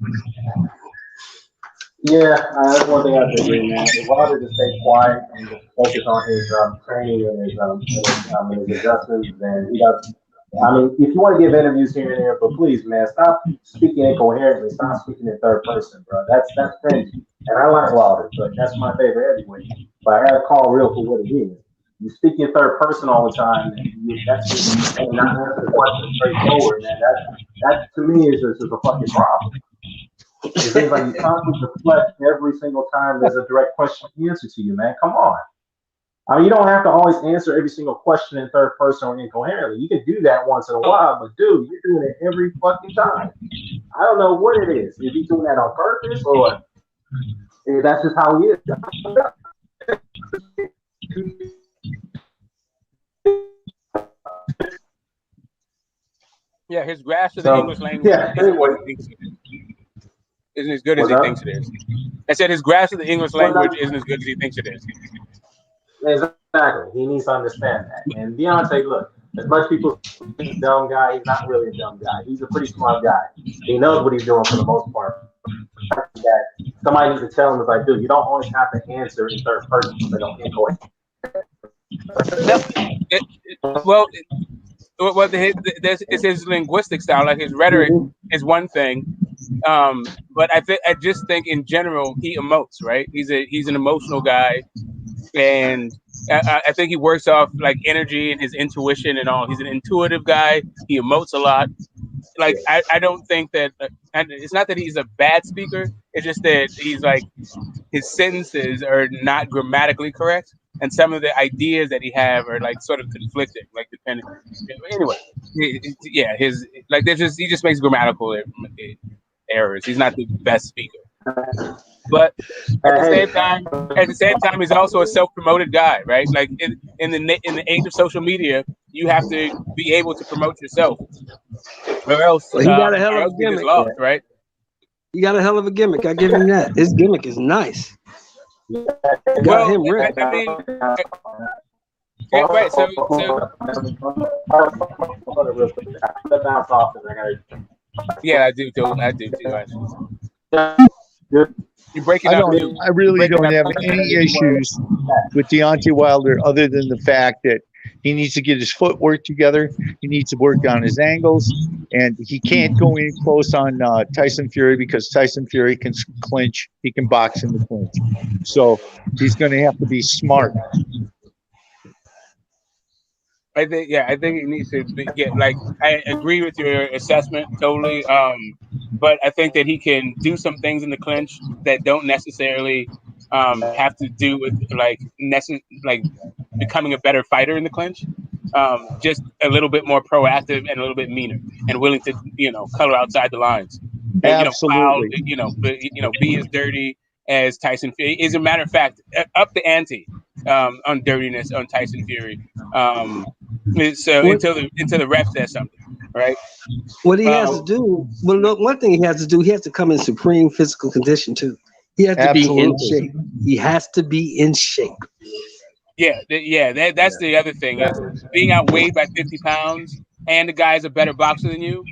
Yeah, that's one thing I have to agree, man. If Wilder to stay quiet and just focus on his training and his adjustments, then he does. I mean, if you want to give interviews here and there, but please, man, stop speaking incoherently. Stop speaking in third person, bro. That's cringy. And I like Wilder, but that's my favorite heavyweight. But I gotta call real for what it is. You speak in third person all the time, and that's just not answering the question straightforward, man. That to me is just a fucking problem. It seems like you constantly deflect every single time there's a direct question answer to you, man. Come on. I mean, you don't have to always answer every single question in third person or incoherently. You can do that once in a while, but dude, you're doing it every fucking time. I don't know what it is. Is he doing that on purpose, or that's just how he is? Yeah, his grasp of the English language isn't what he thinks it is. Isn't as good as he thinks it is. I said his grasp of the English language isn't as good as he thinks it is. Exactly. He needs to understand that. And Deontay, look, As much people think he's a dumb guy, he's not really a dumb guy. He's a pretty smart guy. He knows what he's doing for the most part. That somebody needs to tell him is like, dude, you don't always have to answer in third person so they don't incoherent. It's his linguistic style. Like his rhetoric is one thing, but I just think in general he emotes. Right? He's an emotional guy, and I think he works off like energy and his intuition and all. He's an intuitive guy. He emotes a lot. Like I don't think that, and it's not that he's a bad speaker. It's just that he's like his sentences are not grammatically correct, and some of the ideas that he have are like sort of conflicting, like depending. Anyway, he just makes grammatical errors. He's not the best speaker, but at the same time, he's also a self-promoted guy, right? Like in the age of social media, you have to be able to promote yourself, or else he got a hell of a gimmick, lost, right? He got a hell of a gimmick. I give him that. His gimmick is nice. Got him ripped. I mean, right. So yeah, I do too. Actually. You're breaking up. I really don't have any issues with Deontay Wilder other than the fact that he needs to get his footwork together. He needs to work on his angles, and he can't go in close on Tyson Fury because Tyson Fury can clinch. He can box in the clinch. So he's going to have to be smart. I think he needs to I agree with your assessment totally. But I think that he can do some things in the clinch that don't necessarily have to do with like becoming a better fighter in the clinch. Just a little bit more proactive and a little bit meaner and willing to, color outside the lines. Absolutely. Be as dirty as Tyson Fury. As a matter of fact, up the ante on dirtiness on Tyson Fury. So until the ref says something, right? What he has to do, one thing he has to do, he has to come in supreme physical condition too. He has to be in shape. He has to be in shape. Yeah, that's the other thing. Is being outweighed by 50 pounds and the guy's a better boxer than you.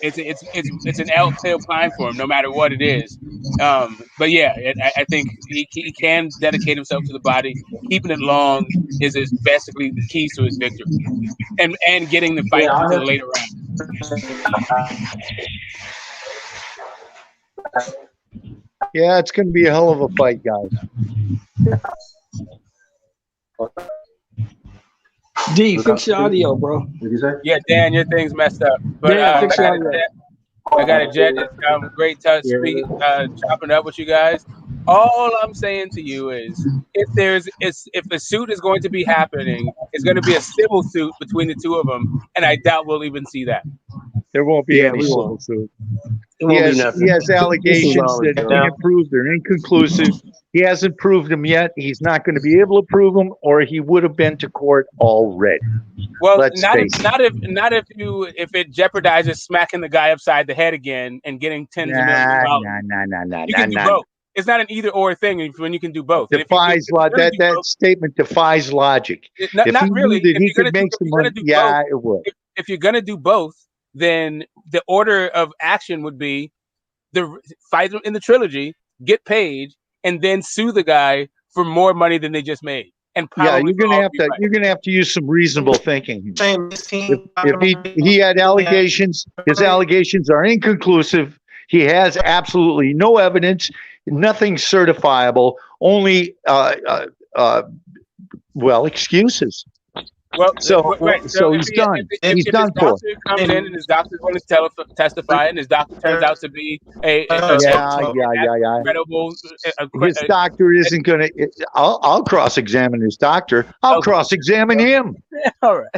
It's an uphill climb for him, no matter what it is. But yeah, I think he can dedicate himself to the body. Keeping it long is basically the keys to his victory, and getting the fight into the later round. Yeah, it's going to be a hell of a fight, guys. D, fix your audio, bro. What did you say? Yeah, Dan, your thing's messed up. But fix your audio. I got a jet. It's great touch chopping up with you guys. All I'm saying to you is, if the suit is going to be happening, it's going to be a civil suit between the two of them, and I doubt we'll even see that. There won't be any civil suit. He has allegations that he can't prove. They're inconclusive. He hasn't proved them yet. He's not going to be able to prove them, or he would have been to court already. Well, not if it jeopardizes smacking the guy upside the head again and getting tens of millions of dollars. You can do both. It's not an either or thing when you can do both. Defies that statement defies logic. Not really. That he could make some money, it would. If you're going to do both, then the order of action would be the fight in the trilogy, get paid, and then sue the guy for more money than they just made. And you're gonna have to use some reasonable thinking. If he had allegations, his allegations are inconclusive. He has absolutely no evidence, nothing certifiable, only excuses. Well, so he's done. He's done for. If his doctor comes in and his doctor's going to testify, and his doctor turns out to be credible. His doctor isn't going to. I'll cross-examine his doctor. I'll cross-examine him. All right.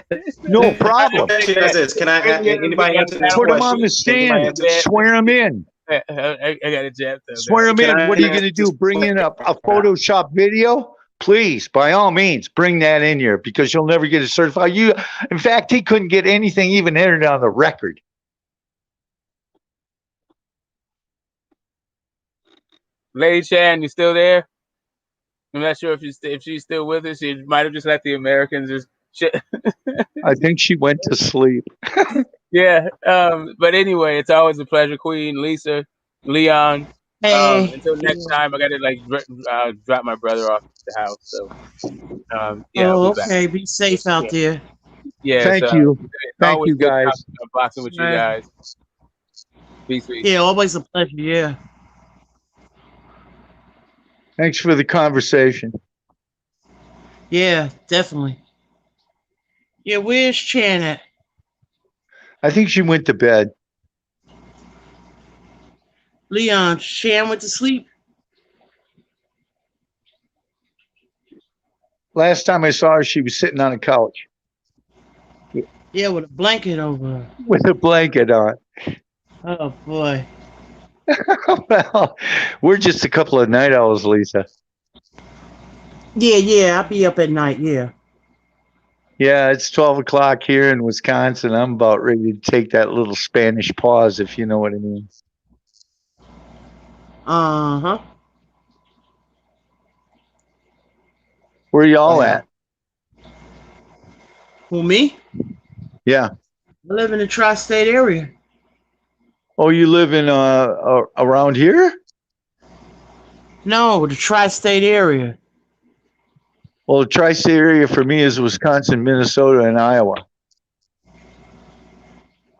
No problem. Can I? Anybody answer this Put him on the stand. Swear him in. I got a jab. Swear him in. What are you going to do? Bring in a Photoshop video? Please, by all means, bring that in here because you'll never get it certified. In fact, he couldn't get anything even entered on the record. Lady Chan, you still there? I'm not sure if she's still with us. She might have just let the Americans just I think she went to sleep. Yeah. But anyway, it's always a pleasure, Queen Lisa, Leon. Hey. Until next time, I got to drop my brother off at the house. So, yeah. Oh, I'll be okay. back. Be safe out there. Yeah. Thank you. Thank Always you, good guys. boxing with you guys. Peace. Yeah, always a pleasure. Yeah. Thanks for the conversation. Yeah, definitely. Yeah, where's Chan at? I think she went to bed. Leon, Chan went to sleep? Last time I saw her, she was sitting on a couch. Yeah, with a blanket over her. With a blanket on. Oh, boy. Well, we're just a couple of night owls, Lisa. Yeah, I'll be up at night, yeah. Yeah, it's 12 o'clock here in Wisconsin. I'm about ready to take that little Spanish pause, if you know what I mean. Uh-huh. Where y'all at? Who, me? Yeah. I live in the tri-state area. Oh, you live in around here? No, the tri-state area. Well, the tri-state area for me is Wisconsin, Minnesota, and Iowa.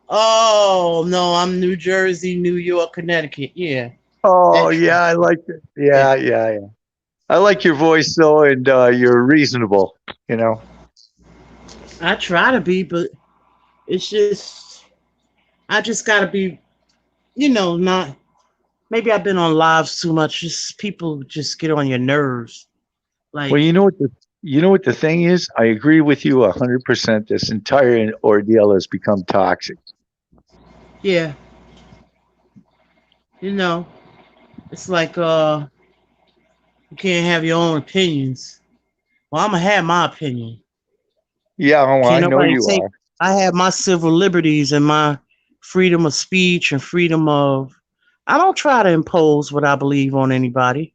Oh, no, I'm New Jersey, New York, Connecticut. Yeah. Oh, yeah, I like it. Yeah. I like your voice, though, and you're reasonable, you know. I try to be, but it's just, I just got to be, not, maybe I've been on lives too much. Just people just get on your nerves. Like, well, you know what the thing is? I agree with you 100%. This entire ordeal has become toxic. yeah. It's like, you can't have your own opinions. Well, I'm going to have my opinion. Yeah, well, I know you are. I have my civil liberties and my freedom of speech and freedom of... I don't try to impose what I believe on anybody.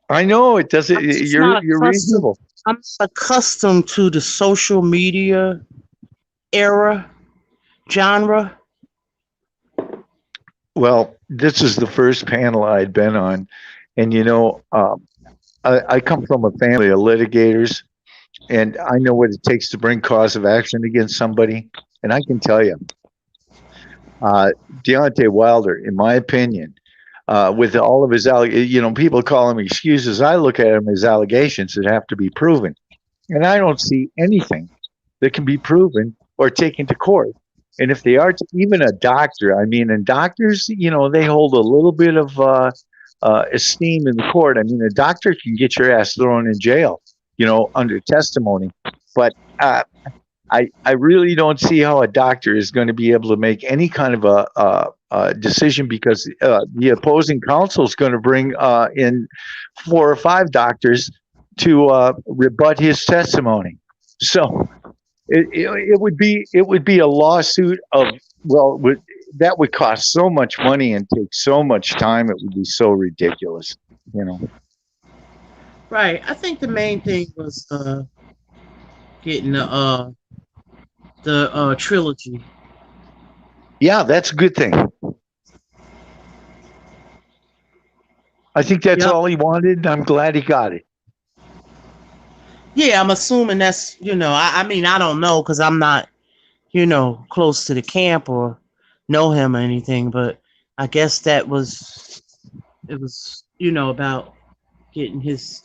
I know it doesn't. You're reasonable. I'm accustomed to the social media era, genre. Well, this is the first panel I'd been on, and I come from a family of litigators, and I know what it takes to bring cause of action against somebody. And I can tell you, Deontay Wilder, in my opinion, with all of his people call him excuses. I look at them as allegations that have to be proven, and I don't see anything that can be proven or taken to court. And if they are even a doctor, and doctors, they hold a little bit of esteem in the court. A doctor can get your ass thrown in jail, under testimony. But I really don't see how a doctor is going to be able to make any kind of a decision, because the opposing counsel is going to bring in 4 or 5 doctors to rebut his testimony. So it would be a lawsuit that would cost so much money and take so much time. It would be so ridiculous, Right. I think the main thing was getting the trilogy. Yeah, that's a good thing. I think that's all he wanted, and I'm glad he got it. Yeah, I'm assuming that's, I don't know, because I'm not, close to the camp or know him or anything, but I guess it was, about getting his,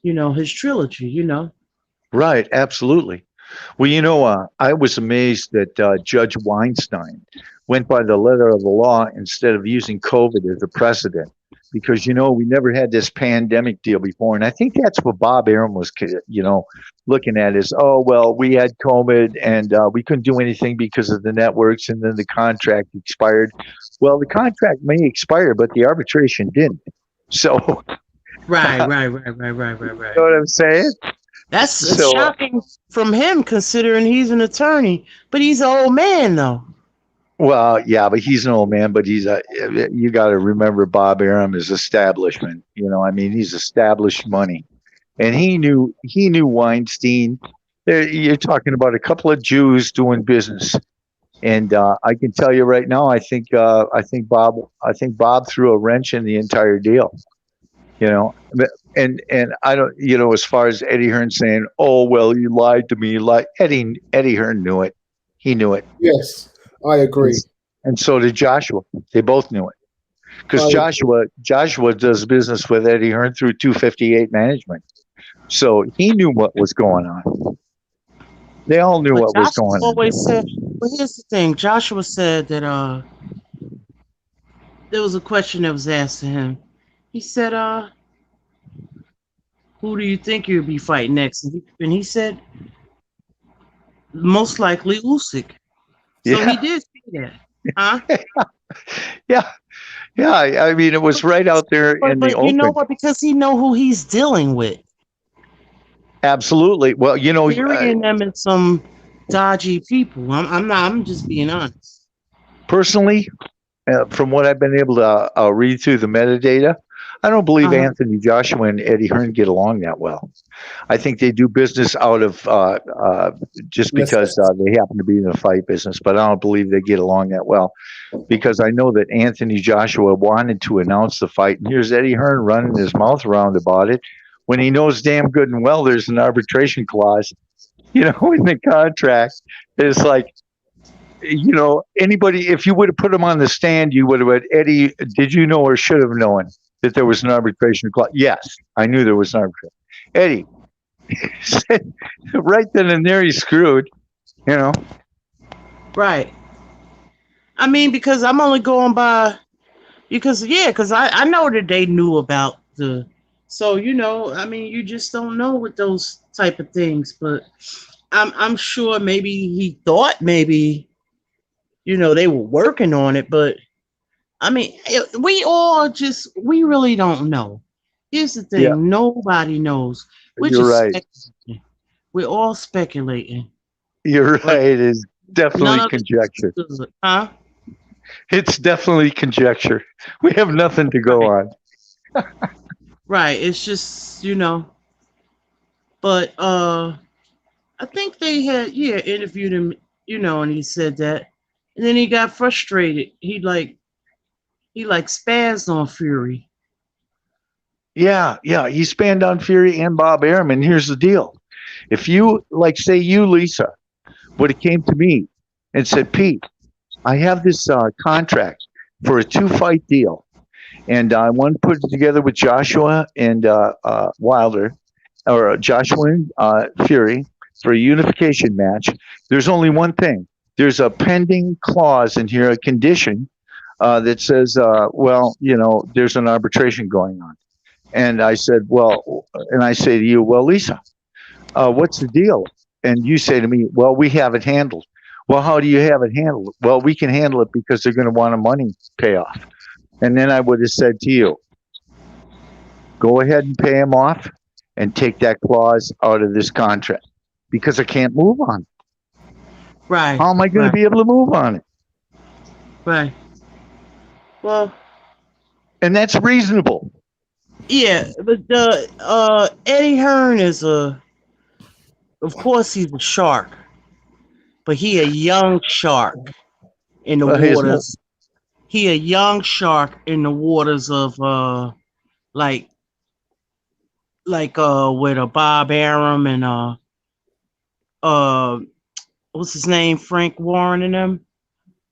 his trilogy, Right, absolutely. Well, I was amazed that Judge Weinstein went by the letter of the law instead of using COVID as a precedent, because, we never had this pandemic deal before. And I think that's what Bob Arum was, looking at is, we had COVID and we couldn't do anything because of the networks, and then the contract expired. Well, the contract may expire, but the arbitration didn't. So. Right. You know what I'm saying? That's shocking from him, considering he's an attorney, but he's an old man, though. Well, yeah, but he's an old man, but you got to remember Bob Arum is establishment. He's established money. and he knew Weinstein. You're talking about a couple of Jews doing business, and I can tell you right now, I think Bob threw a wrench in the entire deal. And I don't, as far as Eddie Hearn saying, "Oh well, you lied to me," Eddie Hearn knew it. He knew it. Yes, I agree. And so did Joshua. They both knew it. Because Joshua does business with Eddie Hearn through 258 Management. So he knew what was going on. They all knew what was going on. Always said, well, here's the thing. Joshua said that there was a question that was asked to him. He said, who do you think you'll be fighting next? And he said, most likely Usyk. So he did say that. Huh? Yeah. Yeah, I mean, it was right out there in the open. You know what? Because he know who he's dealing with. Absolutely. Well, Fury and them and some dodgy people. I'm just being honest. Personally, from what I've been able to read through the metadata, I don't believe Anthony Joshua and Eddie Hearn get along that well. I think they do business out of just because they happen to be in the fight business, but I don't believe they get along that well, because I know that Anthony Joshua wanted to announce the fight, and here's Eddie Hearn running his mouth around about it when he knows damn good and well there's an arbitration clause, in the contract. It's like, anybody, if you would have put him on the stand, you would have said, Eddie, did you know or should have known that there was an arbitration clause? Yes, I knew there was an arbitration. Eddie said right then and there he's screwed, Right. I mean, because I'm only going by, because I know that they knew about so, I mean, you just don't know with those type of things, but I'm sure maybe he thought they were working on it, but I mean, we really don't know. Here's the thing. Yeah. Nobody knows. You're right. We're all speculating. You're right. It's definitely conjecture. Huh? It's definitely conjecture. We have nothing to go on. Right. It's just, but I think they had, interviewed him, and he said that. And then he got frustrated. He spazzed on Fury. Yeah, he spanned on Fury and Bob Arum. And here's the deal. If you, say you, Lisa, would have came to me and said, Pete, I have this contract for a 2-fight deal, and I want to put it together with Joshua and Wilder, or Joshua and Fury, for a unification match. There's only one thing. There's a pending clause in here, a condition that says, there's an arbitration going on. And I said, and I say to you, well, Lisa, what's the deal? And you say to me, well, we have it handled. Well, how do you have it handled? Well, we can handle it because they're going to want a money payoff. And then I would have said to you, go ahead and pay him off and take that clause out of this contract, because I can't move on it. Right. How am I going to be able to move on it? Right. Well. And that's reasonable. Yeah, but Eddie Hearn is of course he's a shark, but he a young shark in the waters. He a young shark in the waters of with Bob Arum and what's his name, Frank Warren and them.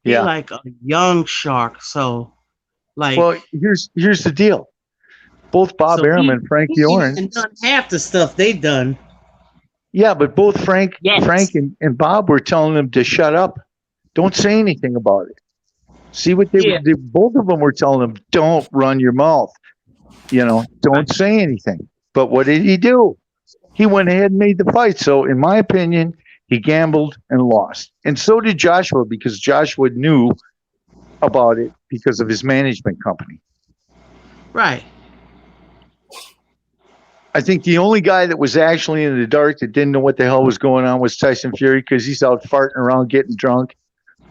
Yeah, he like a young shark. So well, here's the deal. Both Bob Arum and Frank Warren done half the stuff they've done. Yeah, but both Frank and Bob were telling them to shut up. Don't say anything about it. See what they both of them were telling them, don't run your mouth. Don't say anything. But what did he do? He went ahead and made the fight. So in my opinion, he gambled and lost. And so did Joshua, because Joshua knew about it because of his management company. Right. I think the only guy that was actually in the dark that didn't know what the hell was going on was Tyson Fury, because he's out farting around, getting drunk,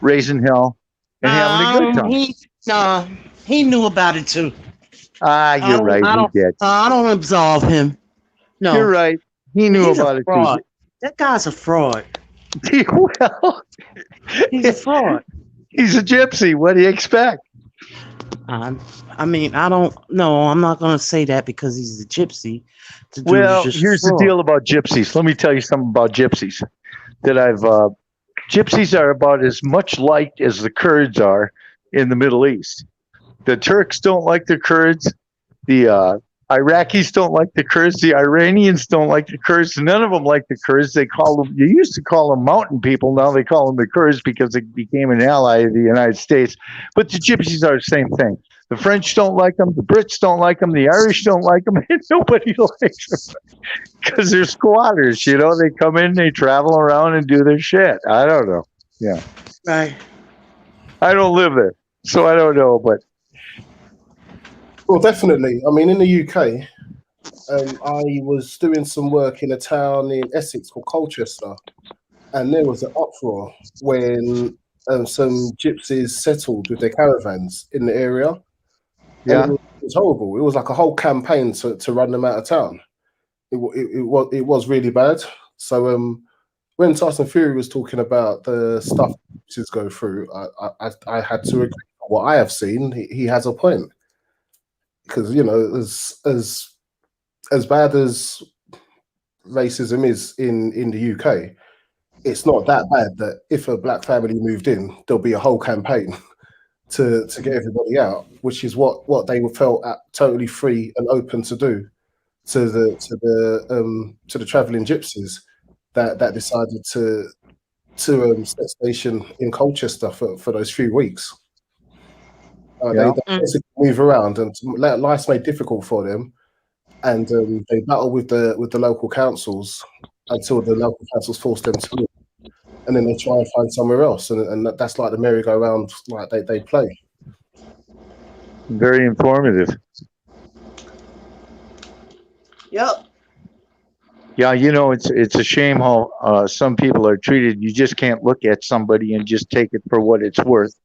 raising hell, and having a good time. He knew about it too. You're right. He did. I don't absolve him. No, you're right. He knew about it too. That guy's a fraud. Well, he's a fraud. He's a gypsy. What do you expect? I mean, I don't know. I'm not going to say that because he's a gypsy. Well, here's the deal about gypsies. Let me tell you something about gypsies that gypsies are about as much liked as the Kurds are in the Middle East. The Turks don't like the Kurds. The Iraqis don't like the Kurds. The Iranians don't like the Kurds. None of them like the Kurds. You used to call them mountain people. Now they call them the Kurds because they became an ally of the United States. But the gypsies are the same thing. The French don't like them. The Brits don't like them. The Irish don't like them. Nobody likes them because they're squatters. They come in, they travel around and do their shit. I don't know. Yeah. Right. I don't live there, so I don't know. But well, definitely. I mean, in the UK, I was doing some work in a town in Essex called Colchester, and there was an uproar when some gypsies settled with their caravans in the area. Yeah, it was horrible. It was like a whole campaign to run them out of town. It was really bad. So when Tyson Fury was talking about the stuff gypsies go through, I had to agree. What I have seen, he has a point. Because as bad as racism is in the UK, it's not that bad that if a black family moved in, there'll be a whole campaign to get everybody out, which is what they felt totally free and open to do to the traveling gypsies that decided to set station in Colchester for those few weeks. They basically move around, and life's made difficult for them, and they battle with the local councils until the local councils force them to move. And then they try and find somewhere else, and that's like the merry-go-round like they play. Very informative. Yep. Yeah, it's a shame how some people are treated. You just can't look at somebody and just take it for what it's worth.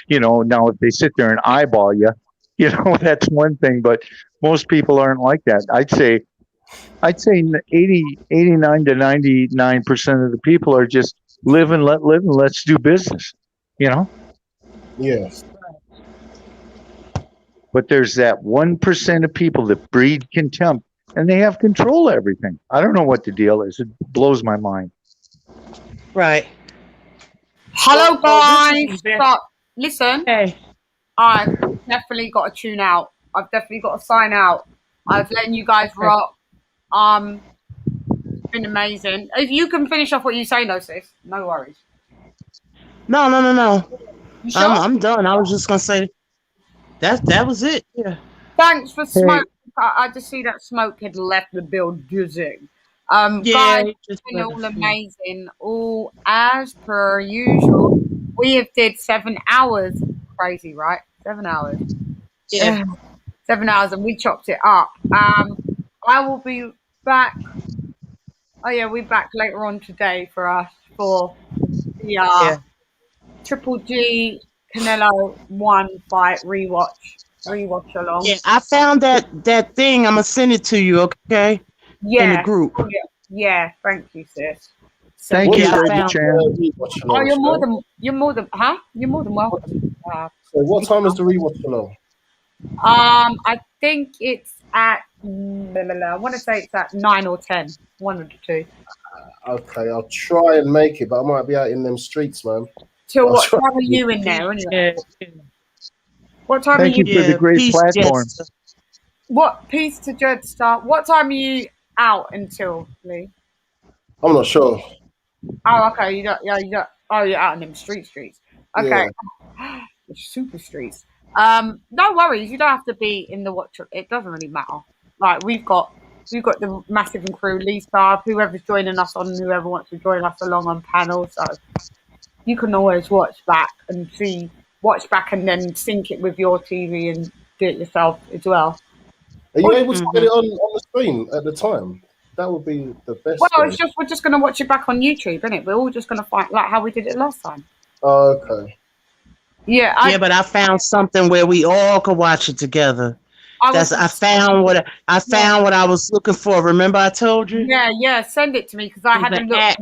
Now if they sit there and eyeball you, that's one thing, but most people aren't like that. I'd say 89 to 99% of the people are just live and let live and let's do business, Yes. But there's that 1% of people that breed contempt and they have control of everything. I don't know what the deal is. It blows my mind. Right. Hello, guys. Listen. Hey. I've definitely got to tune out. I've definitely got to sign out. I've letting you guys rock. It's been amazing. If you can finish off what you say, though, sis, no worries. No. You sure? I'm done. I was just gonna say that was it. Yeah. Thanks for smoke. I just see that smoke had left the building. Yeah, guys, it's been all amazing. All as per usual. We have did 7 hours. Crazy, right? 7 hours. Yeah. 7 hours, and we chopped it up. I will be back. Oh yeah, we're back later on today for the Triple G Canelo 1 fight rewatch along. Yeah, I found that thing. I'm gonna send it to you, okay? Yeah. In the group. Yeah. Thank you, sis. So Thank you, you're more than welcome. So what time is the rewatch along? I think it's at I want to say it's at 9 or 10. One of the two. Okay, I'll try and make it, but I might be out in them streets, man. Till what time are you in there anyway? What time Thank are you? Thank you for the great platform. What peace to Jetstar? What time are you out until, Lee? I'm not sure. Oh, okay. You don't. Oh, you're out in them streets. Okay. Yeah. Super streets. No worries. You don't have to be in the watch. It doesn't really matter. Like we've got the massive and crew, Lee Star, whoever's joining us on, whoever wants to join us along on panel. So you can always watch back and then sync it with your TV and do it yourself as well. Are you able to get it on the screen at the time? That would be the best. Well, it's just we're just going to watch it back on YouTube, isn't it? We're all just going to find like how we did it last time. Okay. Yeah. But I found something where we all could watch it together. I found what I was looking for. Remember I told you? Yeah. Send it to me because I hadn't looked.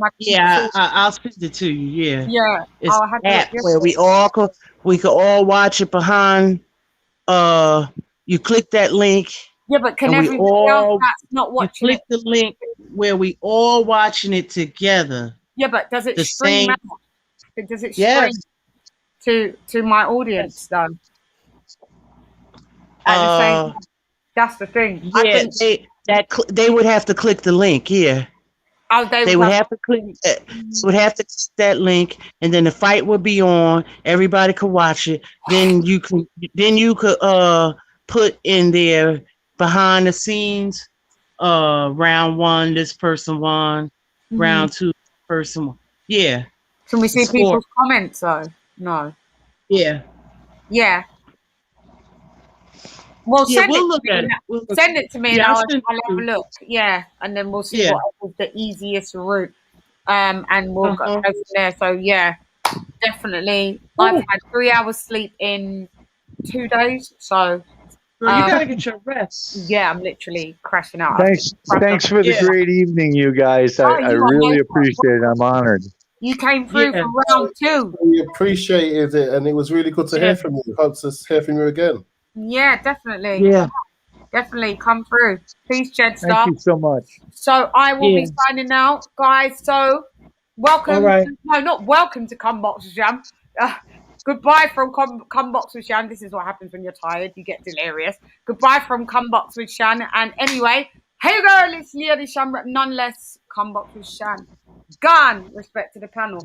I'll send it to you. Yeah. It's an app where we could all watch it behind. You click that link. Yeah, but can everybody else that's not watching click the link where we all watching it together? Yeah, but does it stream out? Does it stream to my audience though? At the same time? That's the thing. Yeah, they would have to click the link. Yeah. Oh, they would have to click. Would have to click that link, and then the fight would be on. Everybody could watch it. Then you could put in there behind the scenes. Round 1, this person won. Round 2, person won. Yeah. Can we see people's comments though? No. Yeah. Yeah. Well, send it to me and I'll have a look. Yeah, and then we'll see what is the easiest route. And we'll go from there. So yeah, definitely. I've had 3 hours sleep in 2 days. So you gotta get your rest. Yeah, I'm literally crashing out. Thanks for the great evening, you guys. I really appreciate it. I'm honored. You came through for round 2. We appreciated it, and it was really good to hear from you. Hope to hear from you again. Yeah, definitely. Yeah, definitely come through. Peace, Jed Star. Thank you so much. So I will be signing out, guys. So welcome. No, not welcome to Come Box with Jam. Goodbye from Come Box with Shan. This is what happens when you're tired. You get delirious. Goodbye from Come Box with Shan. And anyway, hey girl, it's Leah the Shan, nonetheless. Come Box with Shan. Gone. Respect to the panel.